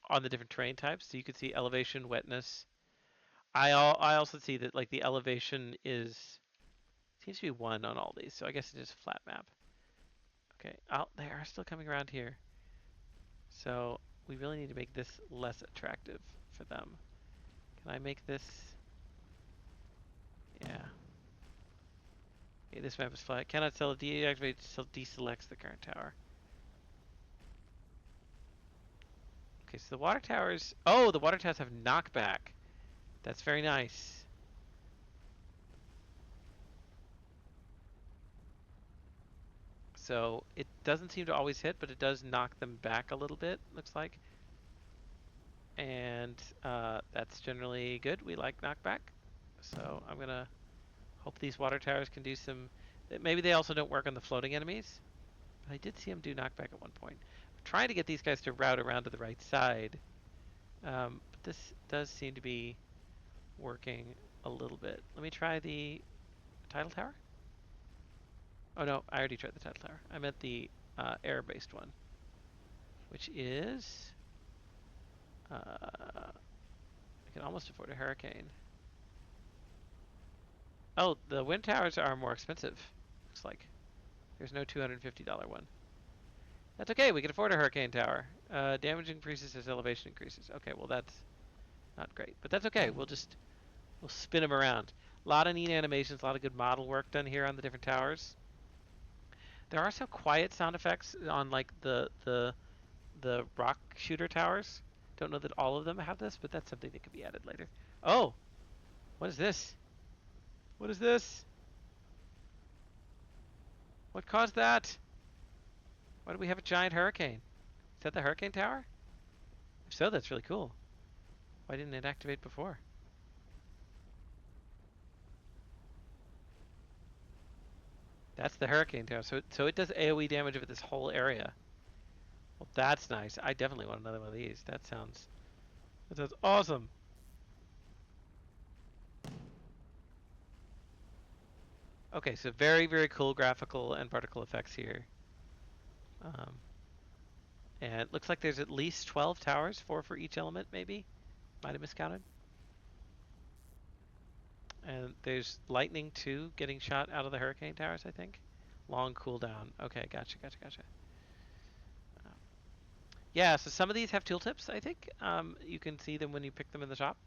on the different terrain types. So you can see elevation, wetness. I also see that like the elevation is seems to be one on all these. So I guess it is a flat map. Okay, they are still coming around here. So we really need to make this less attractive for them. Can I make this? Yeah. Okay, this map is flat. Cannot deactivate until deselects the current tower. Okay, so the water towers. Oh, the water towers have knockback. That's very nice. So it doesn't seem to always hit, but it does knock them back a little bit, looks like. And that's generally good. We like knockback. So I'm going to hope these water towers can do some. Maybe they also don't work on the floating enemies. But I did see them do knockback at one point. I'm trying to get these guys to route around to the right side. But this does seem to be working a little bit. Let me try the tidal tower. Oh no, I already tried the tidal tower. I meant the air-based one, which is I can almost afford a hurricane. Oh, the wind towers are more expensive. Looks like there's no $250 one. That's okay. We can afford a hurricane tower. Damage increases as elevation increases. Okay, well that's not great, but that's okay. We'll spin them around. A lot of neat animations, a lot of good model work done here on the different towers. There are some quiet sound effects on like the rock shooter towers. Don't know that all of them have this, but that's something that could be added later. Oh, what is this? What is this? What caused that? Why do we have a giant hurricane? Is that the hurricane tower? If so, that's really cool. Why didn't it activate before? That's the hurricane tower. So it does AoE damage over this whole area. Well, that's nice. I definitely want another one of these. That sounds awesome. Okay, so very, very cool graphical and particle effects here. Um, and it looks like there's at least 12 towers, 4 for each element, maybe. Might have miscounted. And there's lightning too, getting shot out of the hurricane towers, I think. Long cooldown. Okay, gotcha. Um, yeah, so some of these have tooltips, I think. You can see them when you pick them in the shop.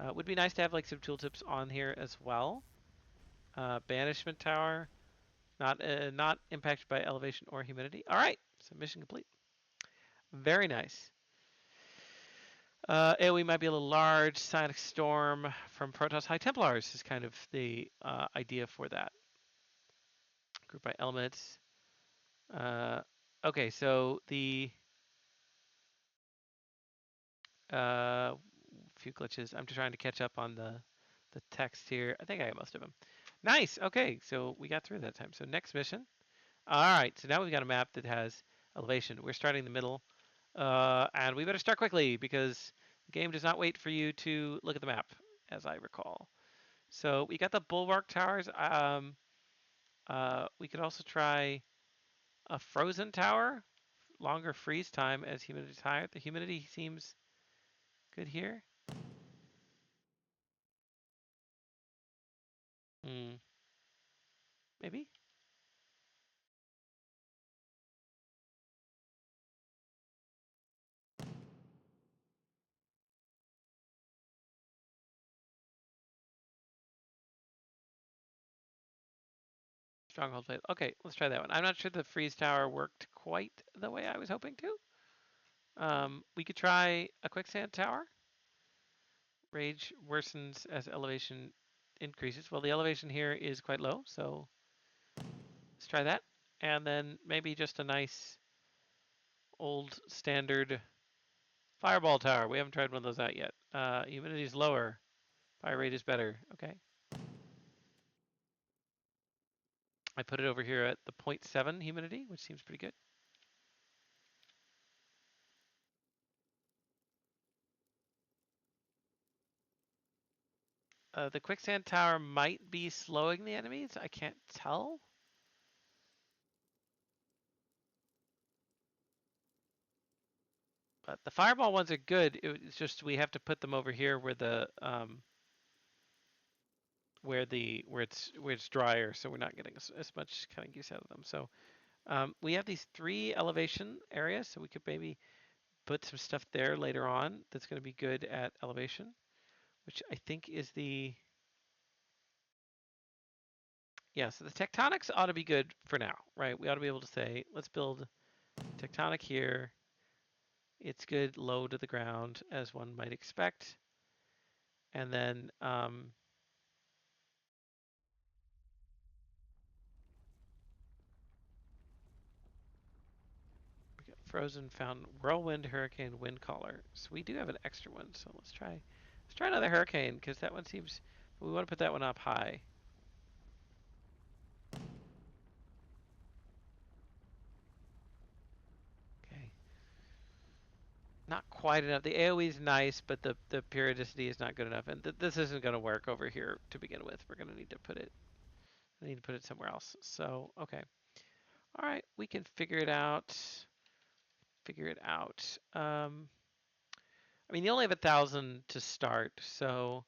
Would be nice to have like some tooltips on here as well. Banishment tower, not impacted by elevation or humidity. All right, so mission complete. Very nice. AoE might be a little large. Sonic Storm from Protoss High Templars is kind of the idea for that. Group by elements. Uh, okay, so the few glitches. I'm just trying to catch up on the text here. I think I got most of them. Nice. Okay, so we got through that time. So next mission. All right. So now we've got a map that has elevation. We're starting in the middle, and we better start quickly because the game does not wait for you to look at the map, as I recall. So we got the bulwark towers. We could also try a frozen tower, longer freeze time as humidity is higher. The humidity seems good here. Hmm, maybe. Stronghold phase. Okay, let's try that one. I'm not sure the freeze tower worked quite the way I was hoping to. We could try a quicksand tower. Rage worsens as elevation increases. Well, the elevation here is quite low, so let's try that. And then maybe just a nice old standard fireball tower. We haven't tried one of those out yet. Humidity is lower. Fire rate is better. Okay. I put it over here at the 0.7 humidity, which seems pretty good. The quicksand tower might be slowing the enemies. I can't tell. But the fireball ones are good. It's just we have to put them over here where it's drier, so we're not getting as much cutting use out of them. So we have these 3 elevation areas, so we could maybe put some stuff there later on that's going to be good at elevation. which I think is the, yeah, so the tectonics ought to be good for now, right? We ought to be able to say, let's build tectonic here. It's good low to the ground, as one might expect. And then we got frozen, fountain, whirlwind, hurricane, wind caller. So we do have an extra one. So let's try another hurricane because that one seems. We want to put that one up high. Okay. Not quite enough. The AOE is nice, but the periodicity is not good enough, and this isn't going to work over here to begin with. We're going to need to put it. I need to put it somewhere else. So okay. All right, we can figure it out. Figure it out. I mean, you only have 1,000 to start, so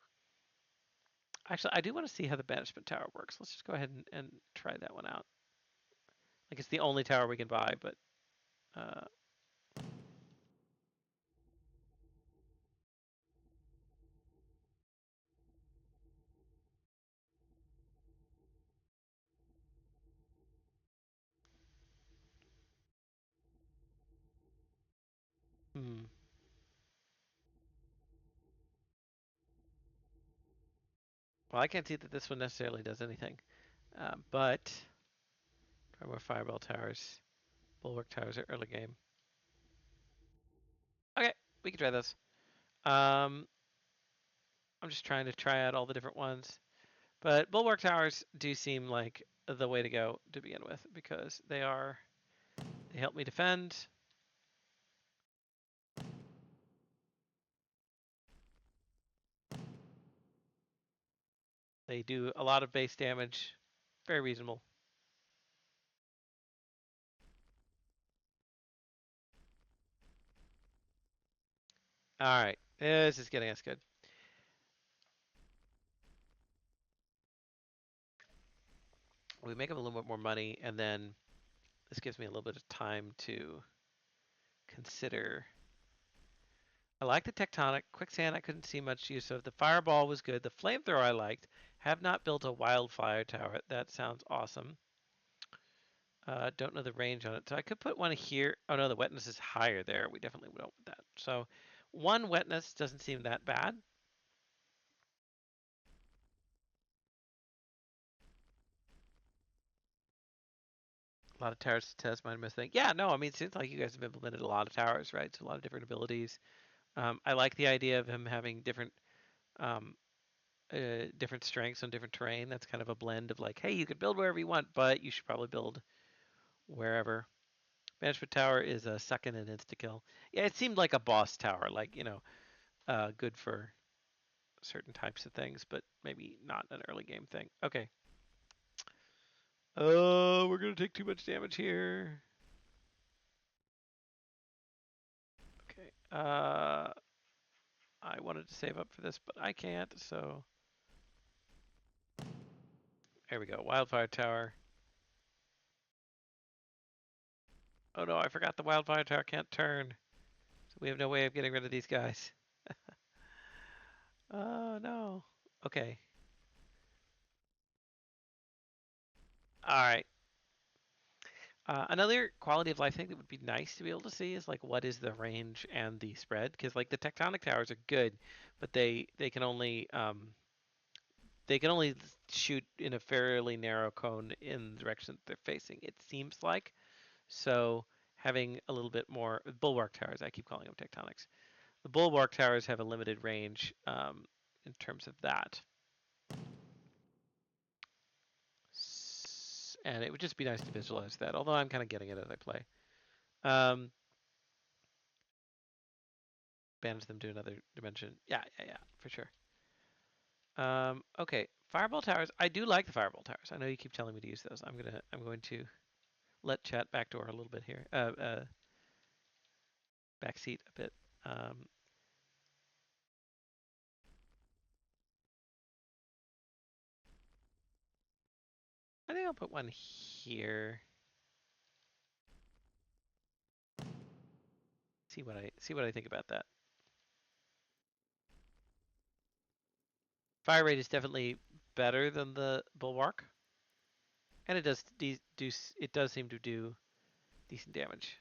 actually, I do want to see how the banishment tower works. Let's just go ahead and try that one out. Like it's the only tower we can buy, but uh, hmm. Well, I can't see that this one necessarily does anything, but try more fireball towers, bulwark towers are early game. Okay, we can try this. Um, I'm just trying to try out all the different ones, but bulwark towers do seem like the way to go to begin with because they help me defend. They do a lot of base damage, very reasonable. All right, this is getting us good. We make them a little bit more money, and then this gives me a little bit of time to consider. I like the tectonic. Quicksand I couldn't see much use of. The fireball was good. The flamethrower I liked. Have not built a wildfire tower. That sounds awesome. Don't know the range on it. So I could put one here. Oh no, the wetness is higher there. We definitely don't want that. So one wetness doesn't seem that bad. A lot of towers to test my thing. Yeah, no, I mean it seems like you guys have implemented a lot of towers, right? So a lot of different abilities. I like the idea of him having um, different strengths on different terrain. That's kind of a blend of like, hey, you can build wherever you want, but you should probably build wherever. Banishment Tower is a second and insta kill. Yeah, it seemed like a boss tower, like good for certain types of things, but maybe not an early game thing. Okay. Oh, we're gonna take too much damage here. Okay. I wanted to save up for this, but I can't. So there we go. Wildfire Tower. Oh no, I forgot the Wildfire Tower can't turn. So we have no way of getting rid of these guys. Oh no. Okay. All right. Another quality of life thing that would be nice to be able to see is like what is the range and the spread because like the tectonic towers are good, but they can only shoot in a fairly narrow cone in the direction that they're facing. It seems like so having a little bit more bulwark towers. I keep calling them tectonics. The bulwark towers have a limited range in terms of that. And it would just be nice to visualize that, although I'm kind of getting it as I play. Um, Banish them to another dimension. Yeah, for sure. Okay, fireball towers. I do like the fireball towers. I know you keep telling me to use those. I'm going to let chat backdoor a little bit here. Backseat a bit. Um, I think I'll put one here. See what I think about that. Fire rate is definitely better than the bulwark, and it does seem to do decent damage.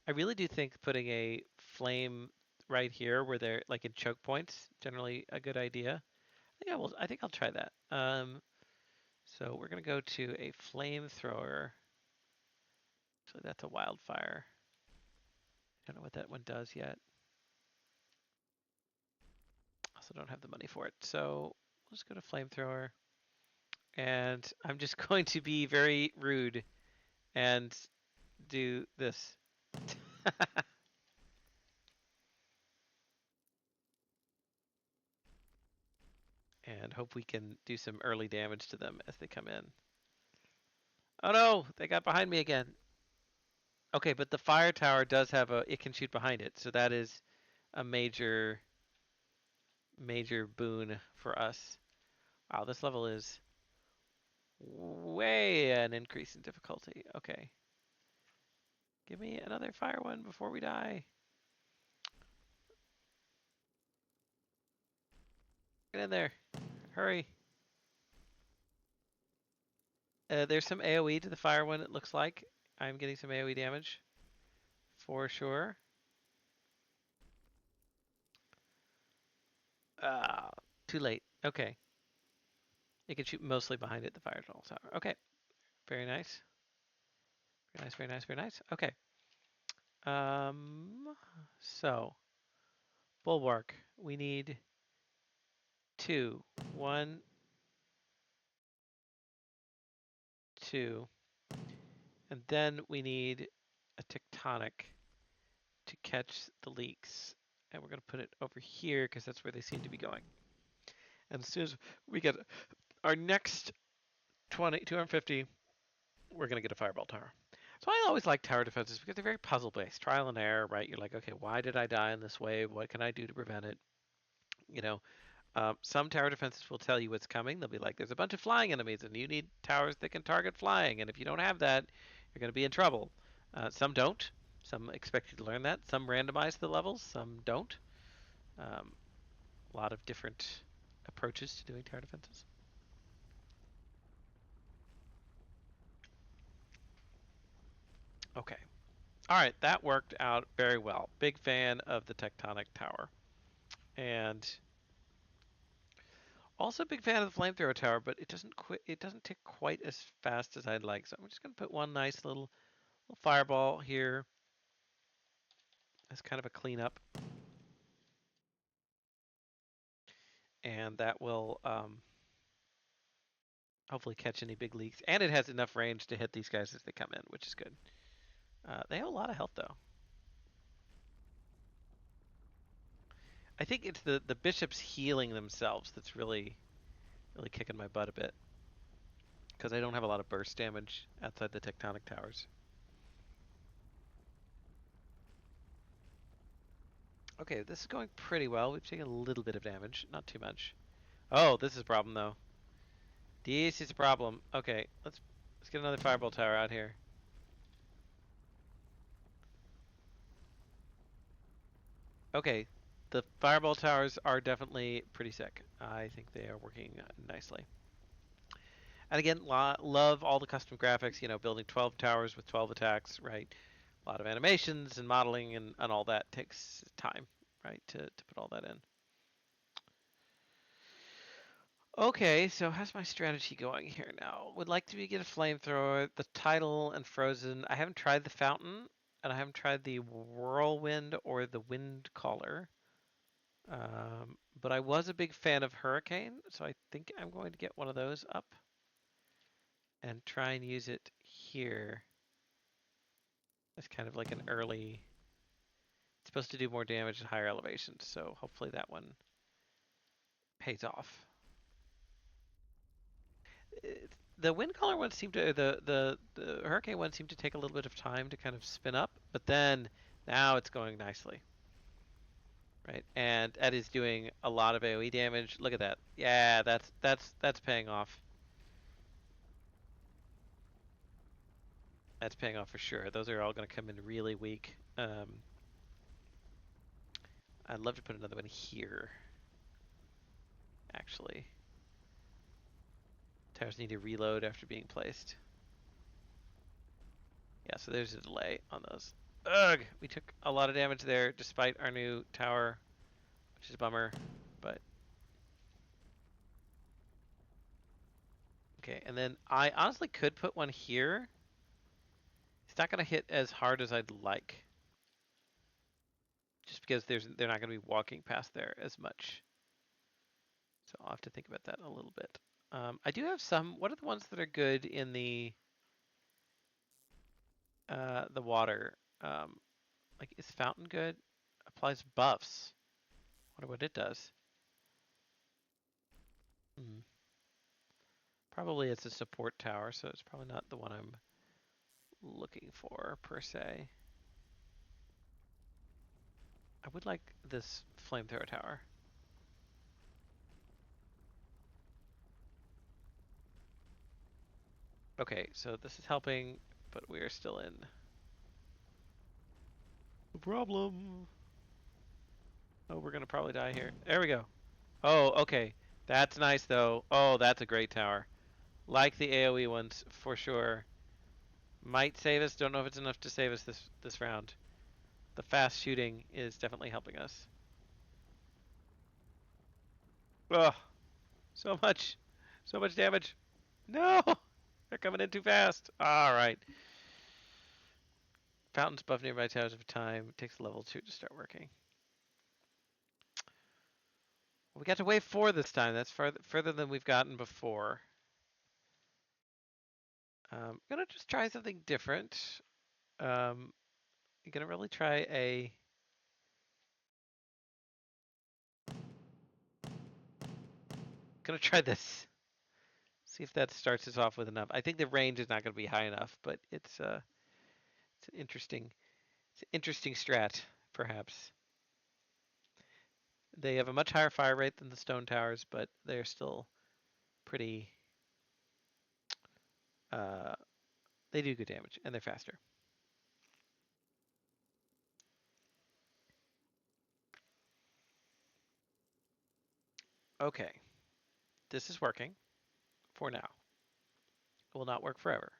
I really do think putting a flame right here, where they're like in choke points, generally a good idea. I think I will. I think I'll try that. So we're gonna go to a flamethrower. So that's a wildfire. I don't know what that one does yet. Also don't have the money for it. So we'll just go to flamethrower. And I'm just going to be very rude and do this. And hope we can do some early damage to them as they come in. Oh no, they got behind me again. Okay, but the fire tower does have it can shoot behind it. So that is a major boon for us. Wow, this level is way an increase in difficulty. Okay. Give me another fire one before we die. Get in there. Hurry. There's some AoE to the fire one, it looks like. I'm getting some AoE damage. For sure. Ah, too late. Okay. It can shoot mostly behind it, the fire tower. Okay. Very nice. Very nice, very nice, very nice. Okay. Um, so, bulwark. We need two. One, two. And then we need a tectonic to catch the leaks. And we're going to put it over here because that's where they seem to be going. And as soon as we get our next 250, we're going to get a fireball tower. So I always like tower defenses because they're very puzzle based, trial and error, right? You're like, okay, why did I die in this way? What can I do to prevent it? You know, some tower defenses will tell you what's coming. They'll be like, there's a bunch of flying enemies, and you need towers that can target flying. And if you don't have that, you're going to be in trouble. Some don't. Some expect you to learn that. Some randomize the levels. Some don't. Um, a lot of different approaches to doing tower defenses. Okay. All right, that worked out very well. Big fan of the tectonic tower. And also a big fan of the flamethrower tower, but it doesn't tick quite as fast as I'd like. So I'm just going to put one nice little fireball here as kind of a cleanup. And that will hopefully catch any big leaks. And it has enough range to hit these guys as they come in, which is good. They have a lot of health though. I think it's the bishops healing themselves that's really kicking my butt a bit. Because I don't have a lot of burst damage outside the tectonic towers. Okay, this is going pretty well. We've taken a little bit of damage, not too much. Oh, this is a problem though. This is a problem. Okay, let's get another fireball tower out here. Okay, the fireball towers are definitely pretty sick. I think they are working nicely. And again, love all the custom graphics. You know, building 12 towers with 12 attacks, right? A lot of animations and modeling and all that takes time, right, to put all that in. Okay, so how's my strategy going here now? Would like to get a flamethrower, the tidal and frozen. I haven't tried the fountain, and I haven't tried the whirlwind or the wind caller. But I was a big fan of hurricane, so I think I'm going to get one of those up and try and use it here as kind of like an early. It's supposed to do more damage at higher elevations, so hopefully that one pays off. The wind caller one seemed to the hurricane one seemed to take a little bit of time to kind of spin up, but then now it's going nicely, right? And that is doing a lot of AoE damage. Look at that. Yeah, that's paying off. That's paying off for sure. Those are all going to come in really weak. I'd love to put another one here, actually. Towers need to reload after being placed. Yeah, so there's a delay on those. Ugh! We took a lot of damage there despite our new tower, which is a bummer, but... Okay, and then I honestly could put one here. It's not going to hit as hard as I'd like. Just because they're not going to be walking past there as much. So I'll have to think about that a little bit. I do have some. What are the ones that are good in the water? Like, is Fountain good? Applies buffs. Wonder what it does. Hmm. Probably it's a support tower, so it's probably not the one I'm looking for per se. I would like this flamethrower tower. Okay, so this is helping, but we are still in the problem. Oh, we're gonna probably die here. There we go. Oh, okay. That's nice though. Oh, that's a great tower. Like the AoE ones for sure. Might save us. Don't know if it's enough to save us this round. The fast shooting is definitely helping us. Oh, so much damage. No, they're coming in too fast. All right. Fountains buff nearby towers over time. It takes level 2 to start working. We got to wave 4 this time. That's further than we've gotten before. I'm gonna just try something different. I'm gonna really try a. Gonna try this. See if that starts us off with enough. I think the range is not gonna be high enough, but it's an interesting strat, perhaps. They have a much higher fire rate than the stone towers, but they're still pretty. Uh, they do good damage, and they're faster. Okay, this is working for now. It will not work forever.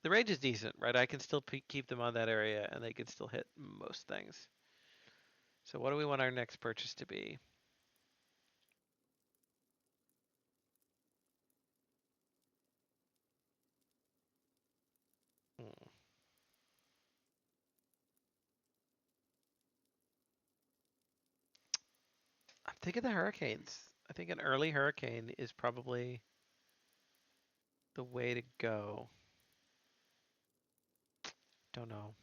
The range is decent, right? I can still keep them on that area, and they can still hit most things. So what do we want our next purchase to be? Hmm. I'm thinking the hurricanes. I think an early hurricane is probably the way to go. Don't know.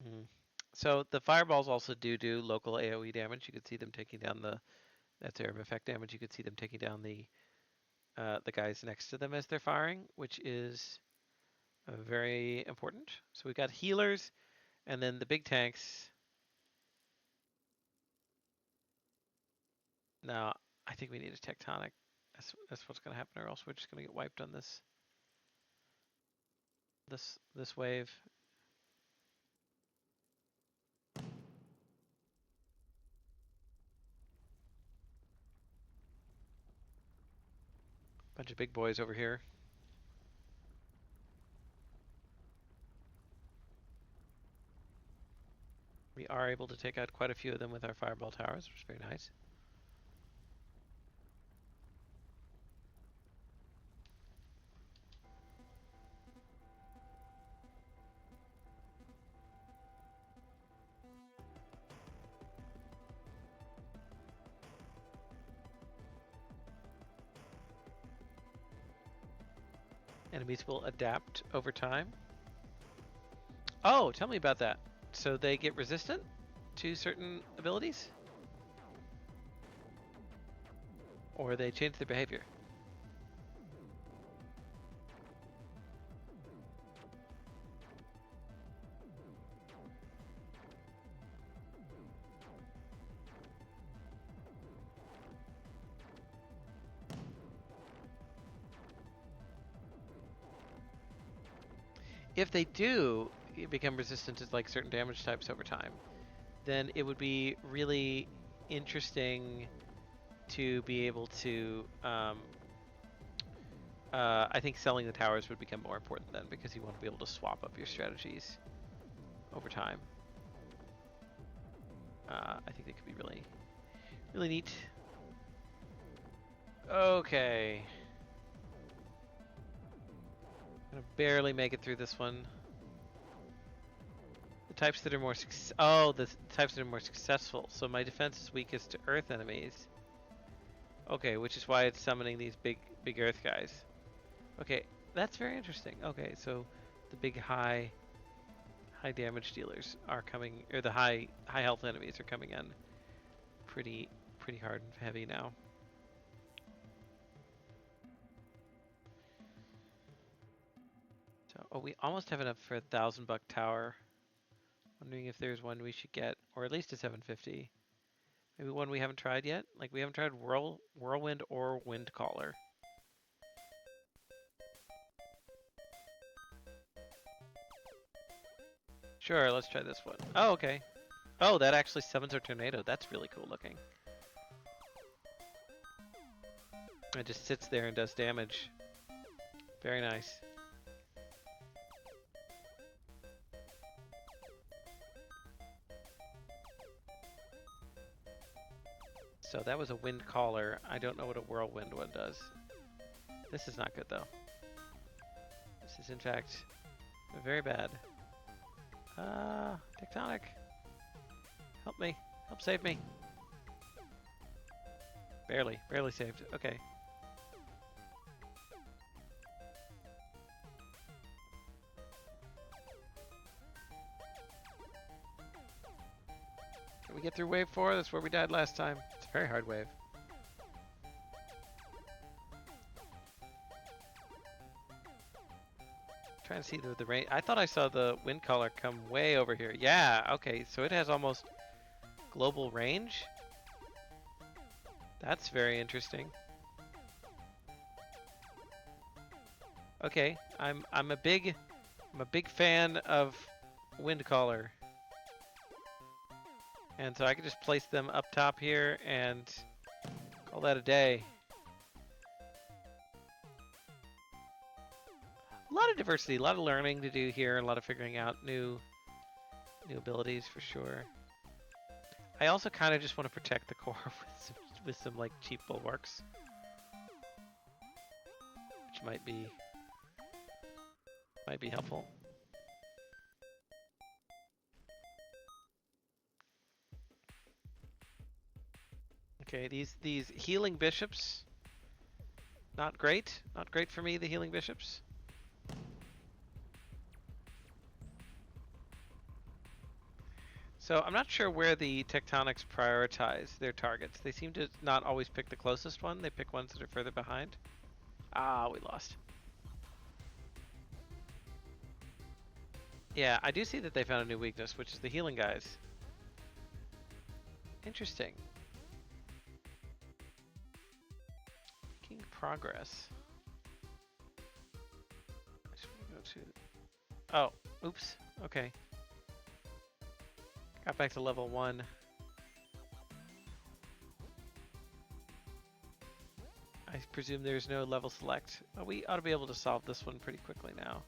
Hmm. So the fireballs also do local AoE damage. You could see them taking down that's area of effect damage. You could see them taking down the guys next to them as they're firing, which is very important. So we've got healers, and then the big tanks. Now I think we need a tectonic. That's what's going to happen, or else we're just going to get wiped on this wave. Bunch of big boys over here. We are able to take out quite a few of them with our fireball towers, which is very nice. Enemies will adapt over time. Oh, tell me about that. So they get resistant to certain abilities? Or they change their behavior? if they do become resistant to like certain damage types over time, then it would be really interesting to be able to. I think selling the towers would become more important then because you want to be able to swap up your strategies over time. I think it could be really, really neat. Okay. Gonna barely make it through this one. The types that are more the types that are more successful. So my defense is weakest to earth enemies. Okay, which is why it's summoning these big earth guys. Okay, that's very interesting. Okay, so the big high damage dealers are coming, or the high health enemies are coming in pretty hard and heavy now. So, oh, we almost have enough for a $1,000 tower. Wondering if there's one we should get, or at least a 750. Maybe one we haven't tried yet. Like we haven't tried whirlwind or wind caller. Sure, let's try this one. Oh, okay. Oh, that actually summons our tornado. That's really cool looking. It just sits there and does damage. Very nice. So that was a wind caller. I don't know what a whirlwind one does. This is not good though. This is in fact very bad. Tectonic. Help me. Help save me. Barely saved. Okay. Can we get through wave 4? That's where we died last time. It's a very hard wave. Trying to see the rain. I thought I saw the wind caller come way over here. Yeah, okay, so it has almost global range. That's very interesting. Okay, I'm a big fan of wind caller. And so I can just place them up top here and call that a day. A lot of diversity, a lot of learning to do here, a lot of figuring out new abilities for sure. I also kind of just want to protect the core with some like cheap bulwarks, which might be helpful. Okay, these healing bishops, not great for me. The healing bishops. So I'm not sure where the tectonics prioritize their targets. They seem to not always pick the closest one. They pick ones that are further behind. Ah, we lost. Yeah, I do see that they found a new weakness, which is the healing guys. Interesting. Making progress. I just want to go to... Oh, oops. Okay. Got back to level 1. I presume there's no level select. Oh, we ought to be able to solve this one pretty quickly now.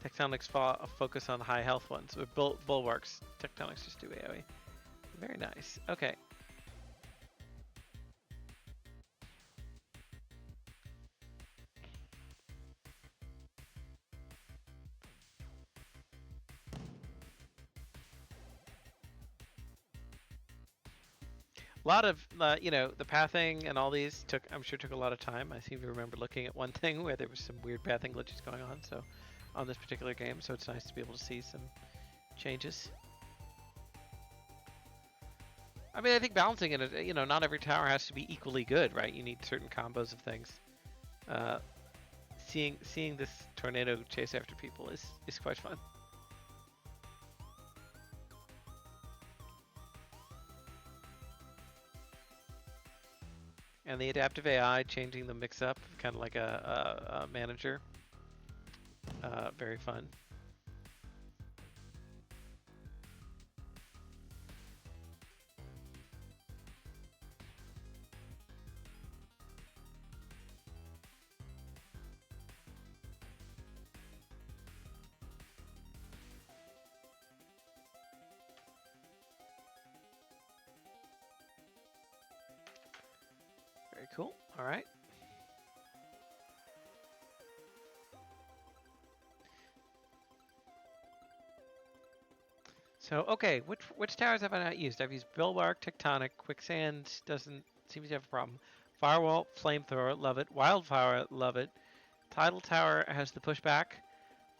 Tectonics focus on high health ones. With bulwarks, tectonics just do AoE. Very nice. Okay. A lot of, the pathing and all these I'm sure took a lot of time. I seem to remember looking at one thing where there was some weird pathing glitches going on, so on this particular game, so it's nice to be able to see some changes. I mean, I think balancing it, not every tower has to be equally good, right? You need certain combos of things. Seeing this tornado chase after people is quite fun. And the adaptive AI changing the mix-up, kind of like a manager. Very fun. Very cool. All right. So, okay, which towers have I not used? I've used Bulwark, Tectonic, Quicksand doesn't seems to have a problem. Firewall, Flamethrower, love it. Wildfire, love it. Tidal Tower has the pushback.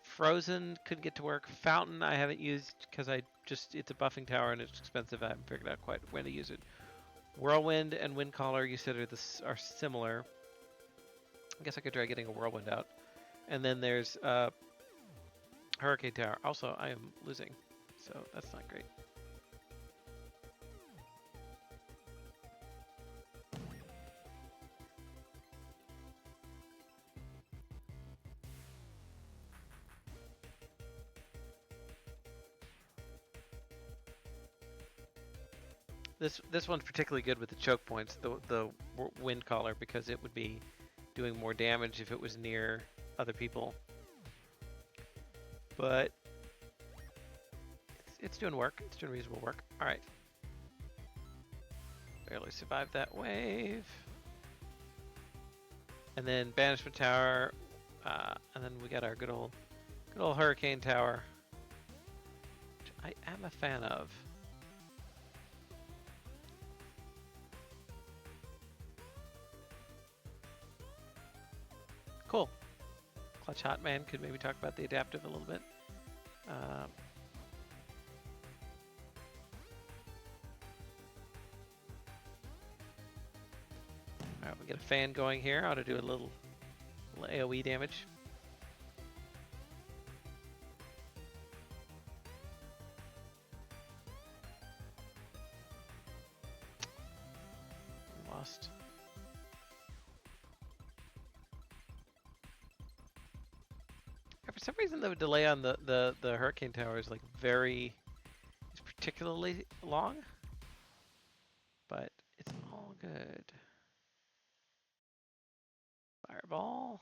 Frozen couldn't get to work. Fountain I haven't used because it's a buffing tower and it's expensive. I haven't figured out quite when to use it. Whirlwind and Windcaller you said are similar. I guess I could try getting a Whirlwind out. And then there's Hurricane Tower. Also, I am losing, so that's not great. This one's particularly good with the choke points, the wind collar, because it would be doing more damage if it was near other people. But it's doing work. It's doing reasonable work. All right. Barely survived that wave. And then banishment tower, and then we got our good old hurricane tower, which I am a fan of. Cool. Clutch Hotman could maybe talk about the adaptive a little bit. All right, we get a fan going here. I ought to do a little AoE damage. Lost. For some reason, the delay on the hurricane tower is like it's particularly long, but it's all good. Fireball.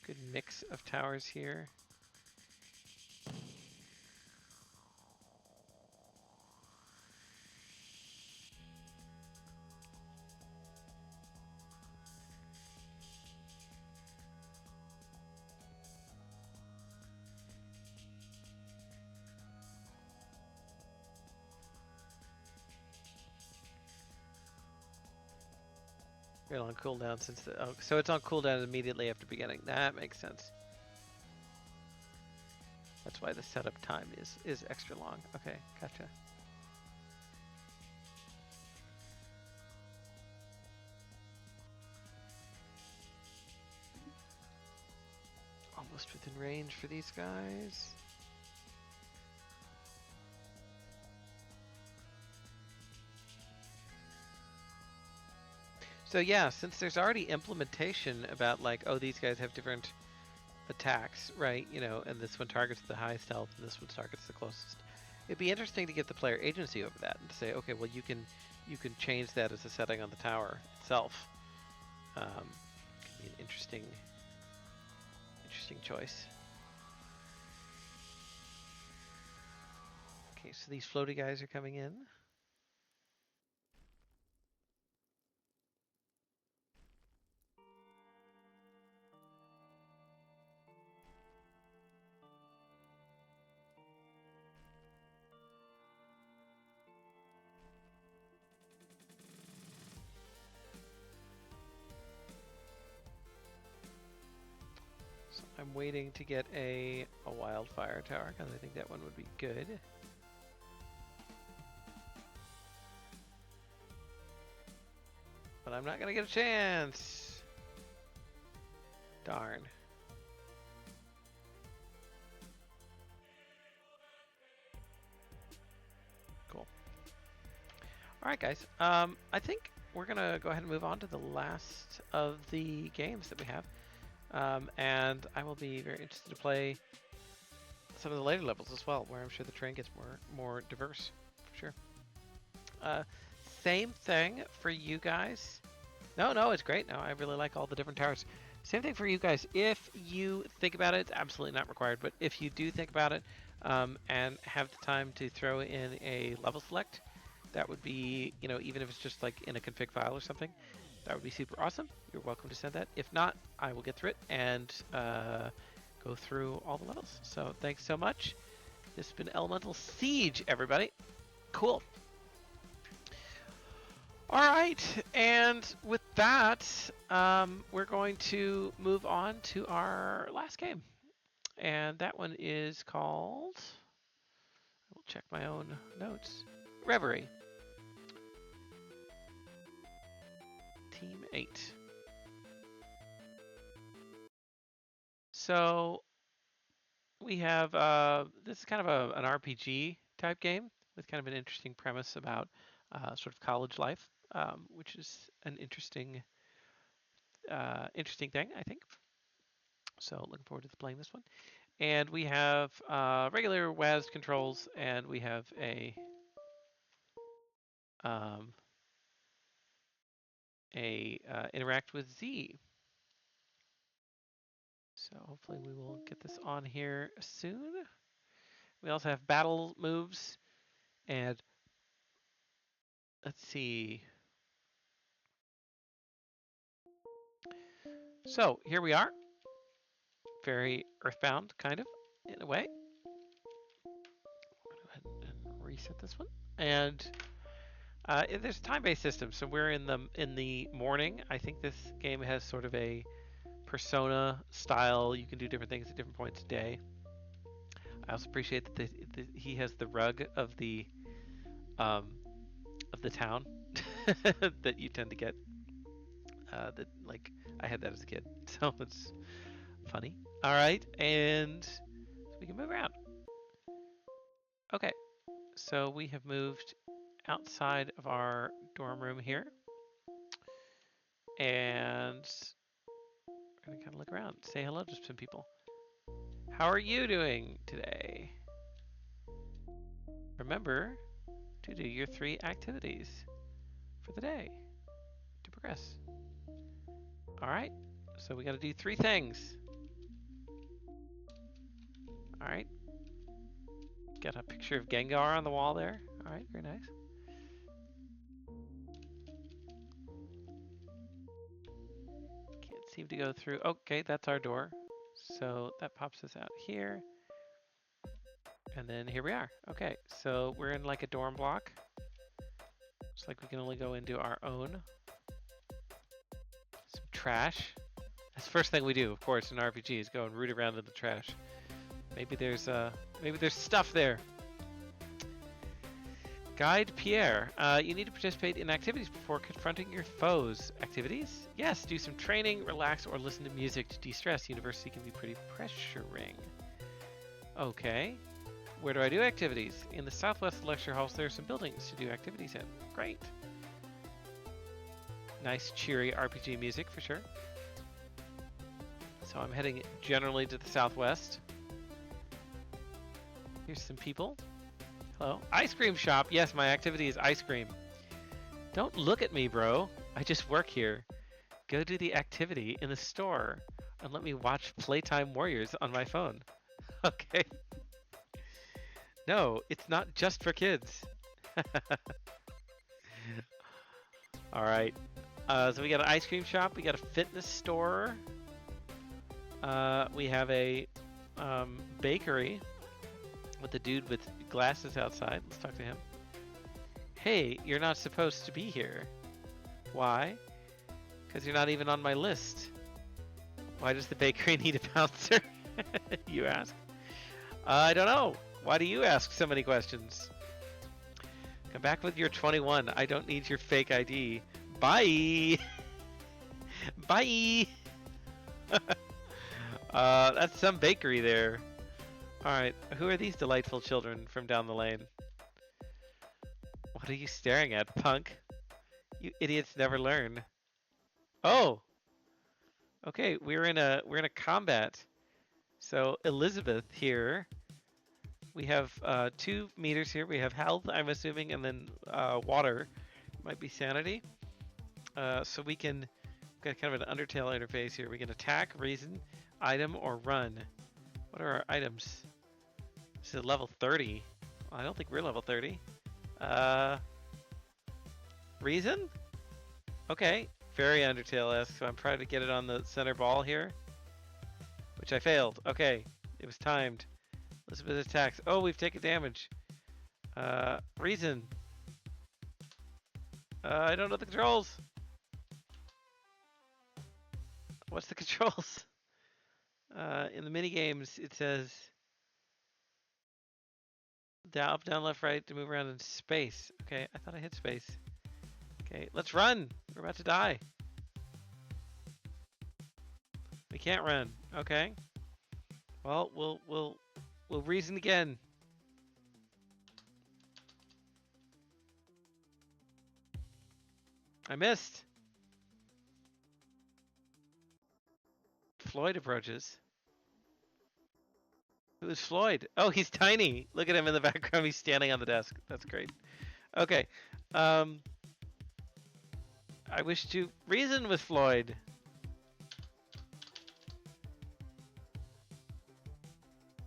Good mix of towers here. On cooldown so it's on cooldown immediately after beginning. That makes sense. That's why the setup time is extra long. Okay, gotcha. Almost within range for these guys. So yeah, since there's already implementation about like, oh, these guys have different attacks, right? You know, and this one targets the highest health, and this one targets the closest. It'd be interesting to get the player agency over that and to say, okay, well, you can change that as a setting on the tower itself. Could be an interesting choice. Okay, so these floaty guys are coming in. I'm waiting to get a wildfire tower because I think that one would be good. But I'm not gonna get a chance. Darn. All right, guys. I think we're gonna go ahead and move on to the last of the games that we have, and I will be very interested to play some of the later levels as well, where I'm sure the terrain gets more diverse, for sure. Uh, Same thing for you guys. No, no, it's great. No, I really like all the different towers. Same thing for you guys. If you think about it, it's absolutely not required, but if you do think about it and have the time to throw in a level select, that would be, even if it's just like in a config file or something, that would be super awesome. You're welcome to send that. If not, I will get through it and go through all the levels. So thanks so much. This has been Elemental Siege, everybody. Cool. All right, and with that, we're going to move on to our last game. And that one is called, I will check my own notes, Reverie. Team 8. So we have, this is kind of an RPG type game with kind of an interesting premise about sort of college life, which is an interesting thing, I think. So looking forward to playing this one. And we have regular WAS controls, and we have um, a interact with Z. So hopefully we will get this on here soon. We also have battle moves, and let's see. So here we are, very Earthbound, kind of, in a way. Go ahead and reset this one. And there's a time-based system, so we're in the morning. I think this game has sort of a Persona style. You can do different things at different points of day. I also appreciate that he has the rug um, of the town that you tend to get. That like I had that as a kid, so it's funny. All right, and so we can move around. Okay, so we have moved outside of our dorm room here, and we're gonna kind of look around, say hello to some people. How are you doing today? Remember to do your 3 activities for the day to progress. All right, so we got to do 3 things. All right, got a picture of Gengar on the wall there. All right, very nice. Can't seem to go through. Okay, that's our door. So that pops us out here. And then here we are. Okay, so we're in like a dorm block. Looks like we can only go into our own. Some trash. That's the first thing we do, of course, in RPG is go and root around in the trash. Maybe there's stuff there. Guide Pierre. You need to participate in activities before confronting your foes. Activities? Yes, do some training, relax, or listen to music to de-stress. University can be pretty pressuring. Okay. Where do I do activities? In the Southwest Lecture Halls, there are some buildings to do activities in. Great. Nice, cheery RPG music for sure. So I'm heading generally to the Southwest. Here's some people. Hello. Ice cream shop. Yes, my activity is ice cream. Don't look at me, bro. I just work here. Go do the activity in the store and let me watch Playtime Warriors on my phone. Okay. No, it's not just for kids. All right. So we got an ice cream shop. We got a fitness store. We have a bakery with a dude with glasses outside. Let's talk to him. Hey, you're not supposed to be here. Why? Because you're not even on my list. Why does the bakery need a bouncer? You ask. I don't know. Why do you ask so many questions? Come back with your 21. I don't need your fake ID. Bye. Bye. That's some bakery there. All right. Who are these delightful children from down the lane? What are you staring at, punk? You idiots never learn. Oh, okay. We're in a combat. So Elizabeth here. We have 2 meters here. We have health, I'm assuming, and then water. Might be sanity. So we can got kind of an Undertale interface here. We can attack, reason, item, or run. What are our items? This is level 30. Well, I don't think we're level 30. Uh, reason? Okay. Very Undertale-esque, so I'm trying to get it on the center ball here. Which I failed. Okay. It was timed. Elizabeth attacks. Oh, we've taken damage. Reason. I don't know the controls. What's the controls? In the mini games, it says down, up, down, left, right to move around in space. Okay, I thought I hit space. Okay, let's run. We're about to die. We can't run. Okay. Well, we'll reason again. I missed. Floyd approaches. Who is Floyd? Oh, he's tiny. Look at him in the background. He's standing on the desk. That's great. Okay. I wish to reason with Floyd.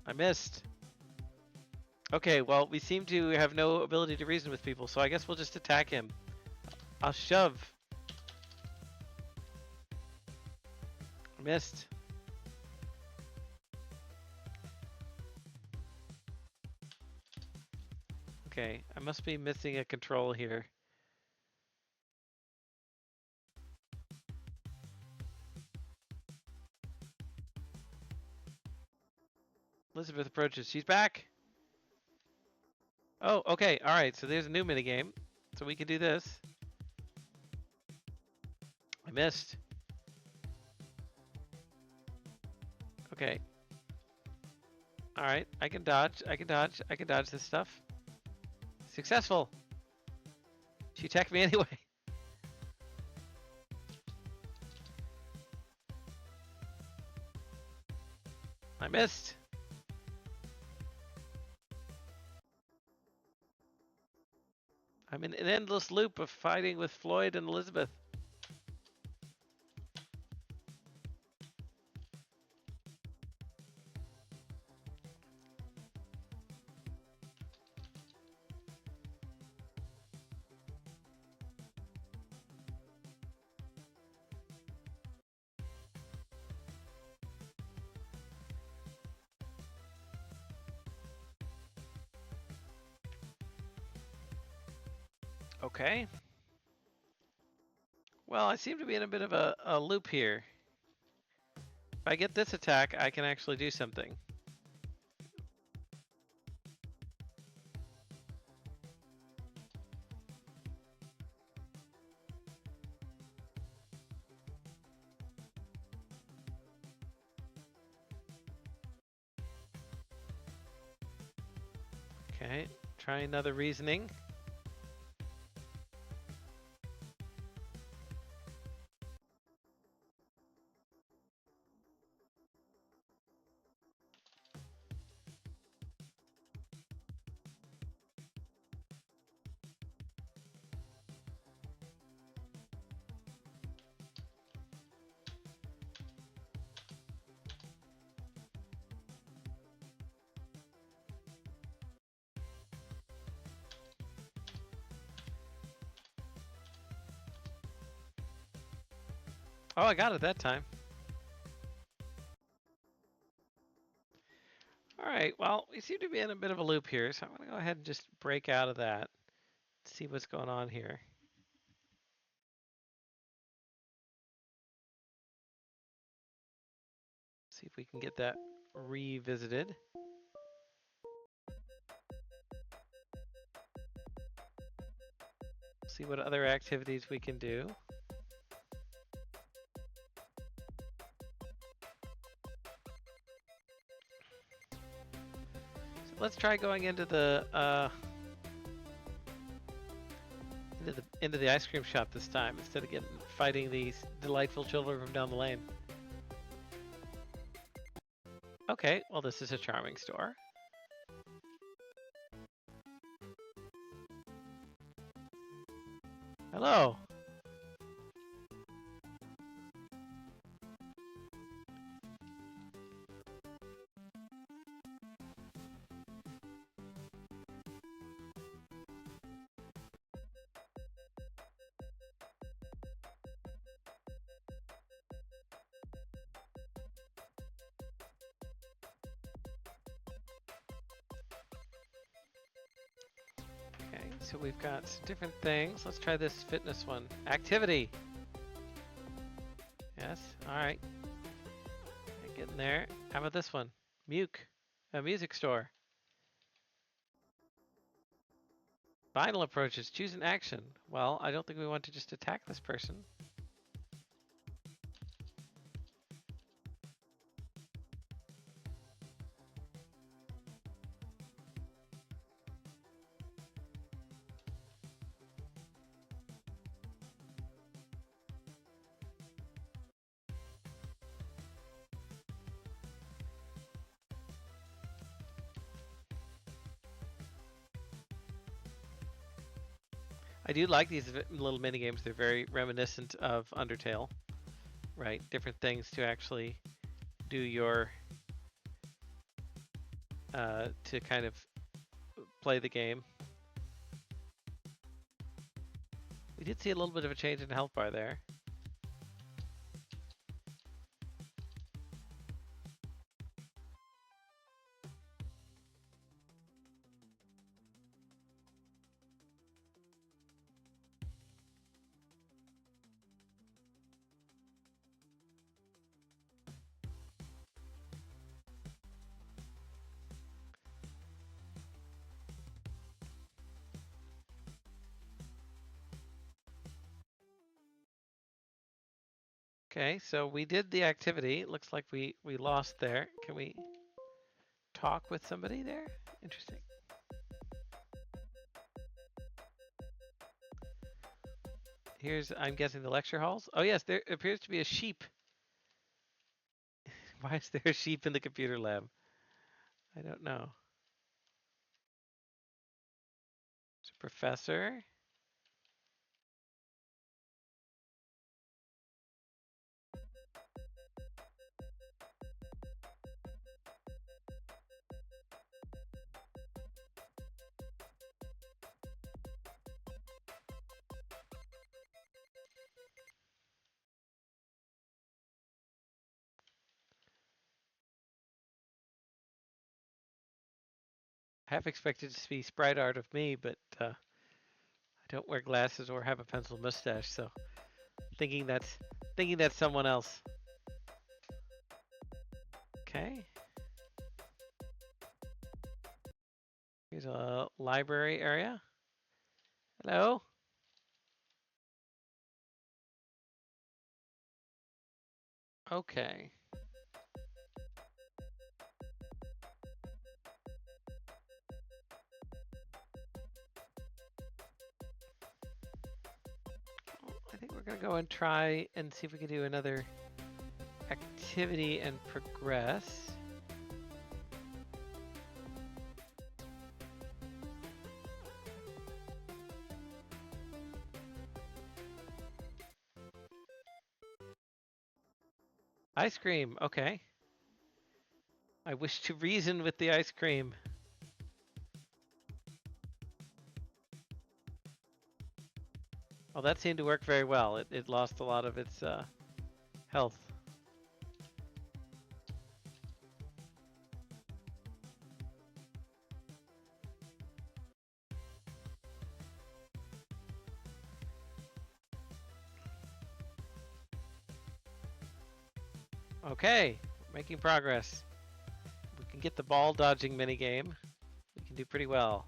I missed. Okay, well, we seem to have no ability to reason with people, so I guess we'll just attack him. I'll shove. I missed. Okay, I must be missing a control here. Elizabeth approaches. She's back. Oh, okay. All right. So there's a new minigame. So we can do this. I missed. Okay. All right. I can dodge. I can dodge. I can dodge this stuff. Successful. She attacked me anyway. I missed. I'm in an endless loop of fighting with Floyd and Elizabeth. Okay. Well, I seem to be in a bit of a loop here. If I get this attack, I can actually do something. Okay. Try another reasoning. Oh, I got it that time. All right, well, we seem to be in a bit of a loop here, so I'm going to go ahead and just break out of that, see what's going on here. See if we can get that revisited. See what other activities we can do. So let's try going into the into the ice cream shop this time instead of fighting these delightful children from down the lane. Okay, well this is a charming store. Hello. Okay, so we've got some different things. Let's try this fitness one. Activity. Yes, all right. Getting there. How about this one? A music store. Final approaches. Choose an action. Well, I don't think we want to just attack this person. I do like these little mini games. They're very reminiscent of Undertale, right? Different things to actually do your to kind of play the game. We did see a little bit of a change in the health bar there. Okay, so we did the activity. It looks like we lost there. Can we talk with somebody there? Interesting. Here's, I'm guessing, the lecture halls. Oh yes, there appears to be a sheep. Why is there a sheep in the computer lab? I don't know. It's a professor. Half expected to see sprite art of me, but I don't wear glasses or have a pencil mustache, so thinking that's someone else. Okay. Here's a library area. Hello. Okay. I think we're gonna go and try and see if we can do another activity and progress. Ice cream. Okay. I wish to reason with the ice cream. Well, that seemed to work very well. It lost a lot of its health. Okay, making progress. We can get the ball dodging minigame. We can do pretty well.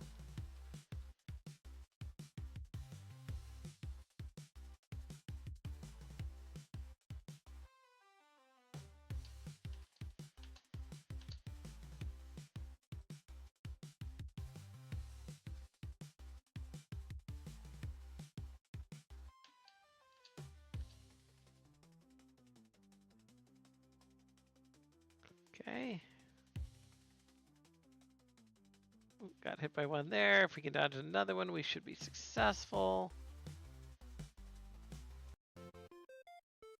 Got hit by one there. If we can dodge another one, we should be successful.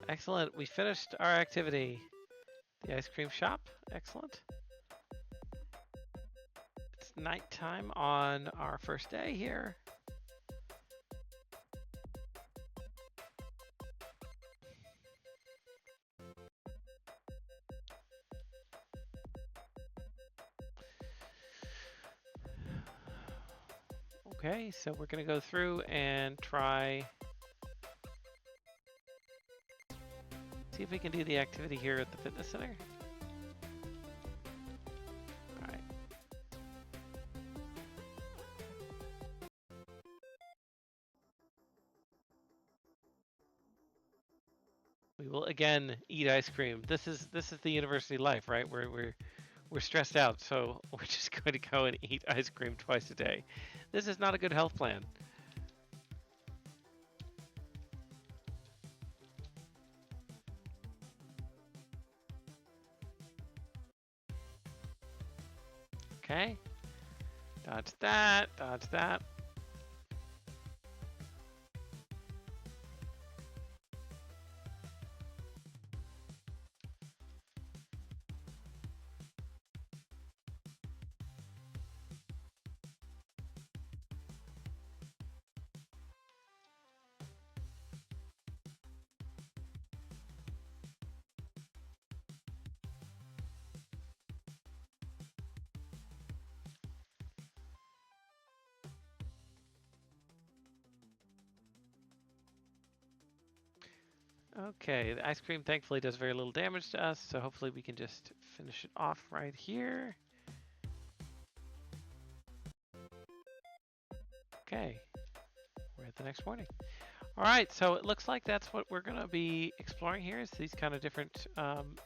Excellent. We finished our activity. The ice cream shop. Excellent. It's nighttime on our first day here. Okay, so we're going to go through and try see if we can do the activity here at the fitness center. All right. We will again eat ice cream. This is the university life, right? We're stressed out, so we're just going to go and eat ice cream twice a day. This is not a good health plan. Okay. Dodge that, dodge that. Okay, the ice cream thankfully does very little damage to us, so hopefully we can just finish it off right here. Okay, we're at the next morning. All right, so it looks like that's what we're going to be exploring here is these kind of different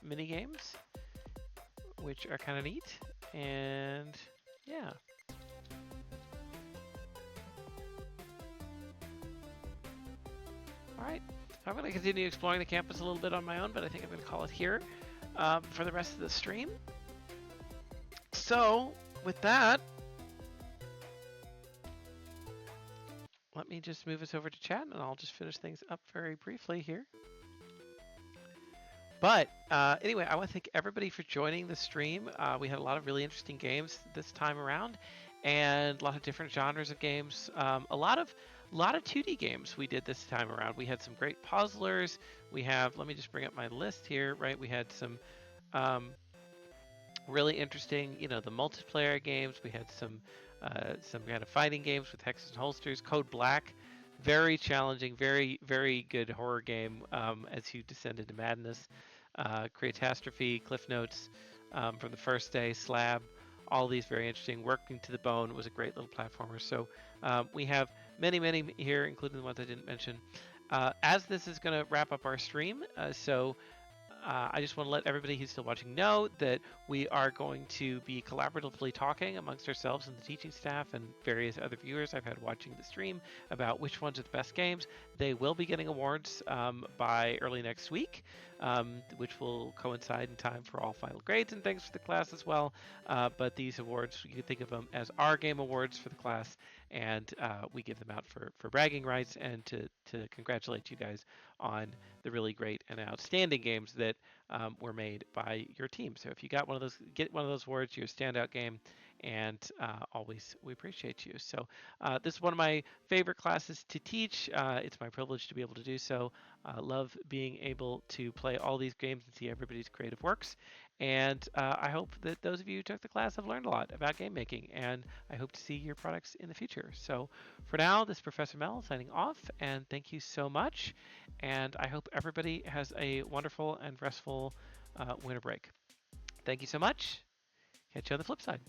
mini games, which are kind of neat. And yeah. All right, so I'm going to continue exploring the campus a little bit on my own, but I think I'm going to call it here for the rest of the stream. So with that, let me just move us over to chat and I'll just finish things up very briefly here. But anyway, I want to thank everybody for joining the stream. We had a lot of really interesting games this time around, and a lot of different genres of games. A lot of 2D games we did this time around. We had some great puzzlers. We have. Let me just bring up my list here. Right, we had some really interesting, the multiplayer games. We had some kind of fighting games with hexes and holsters. Code Black, very challenging, very good horror game as you descend into madness. Catastrophe, Cliff Notes from the first day, Slab, all these very interesting. Working to the Bone was a great little platformer. So we have many here, including the ones I didn't mention. As this is going to wrap up our stream, I just want to let everybody who's still watching know that we are going to be collaboratively talking amongst ourselves and the teaching staff and various other viewers I've had watching the stream about which ones are the best games. They will be getting awards by early next week, which will coincide in time for all final grades and things for the class as well. But these awards, you can think of them as our game awards for the class, and we give them out for bragging rights and to congratulate you guys on the really great and outstanding games that were made by your team. So if you got one of those, get one of those awards, your standout game, and always we appreciate you. So this is one of my favorite classes to teach. It's my privilege to be able to do so. I love being able to play all these games and see everybody's creative works. And I hope that those of you who took the class have learned a lot about game making, and I hope to see your products in the future. So for now, this is Professor Mel signing off, and thank you so much. And I hope everybody has a wonderful and restful winter break. Thank you so much. Catch you on the flip side.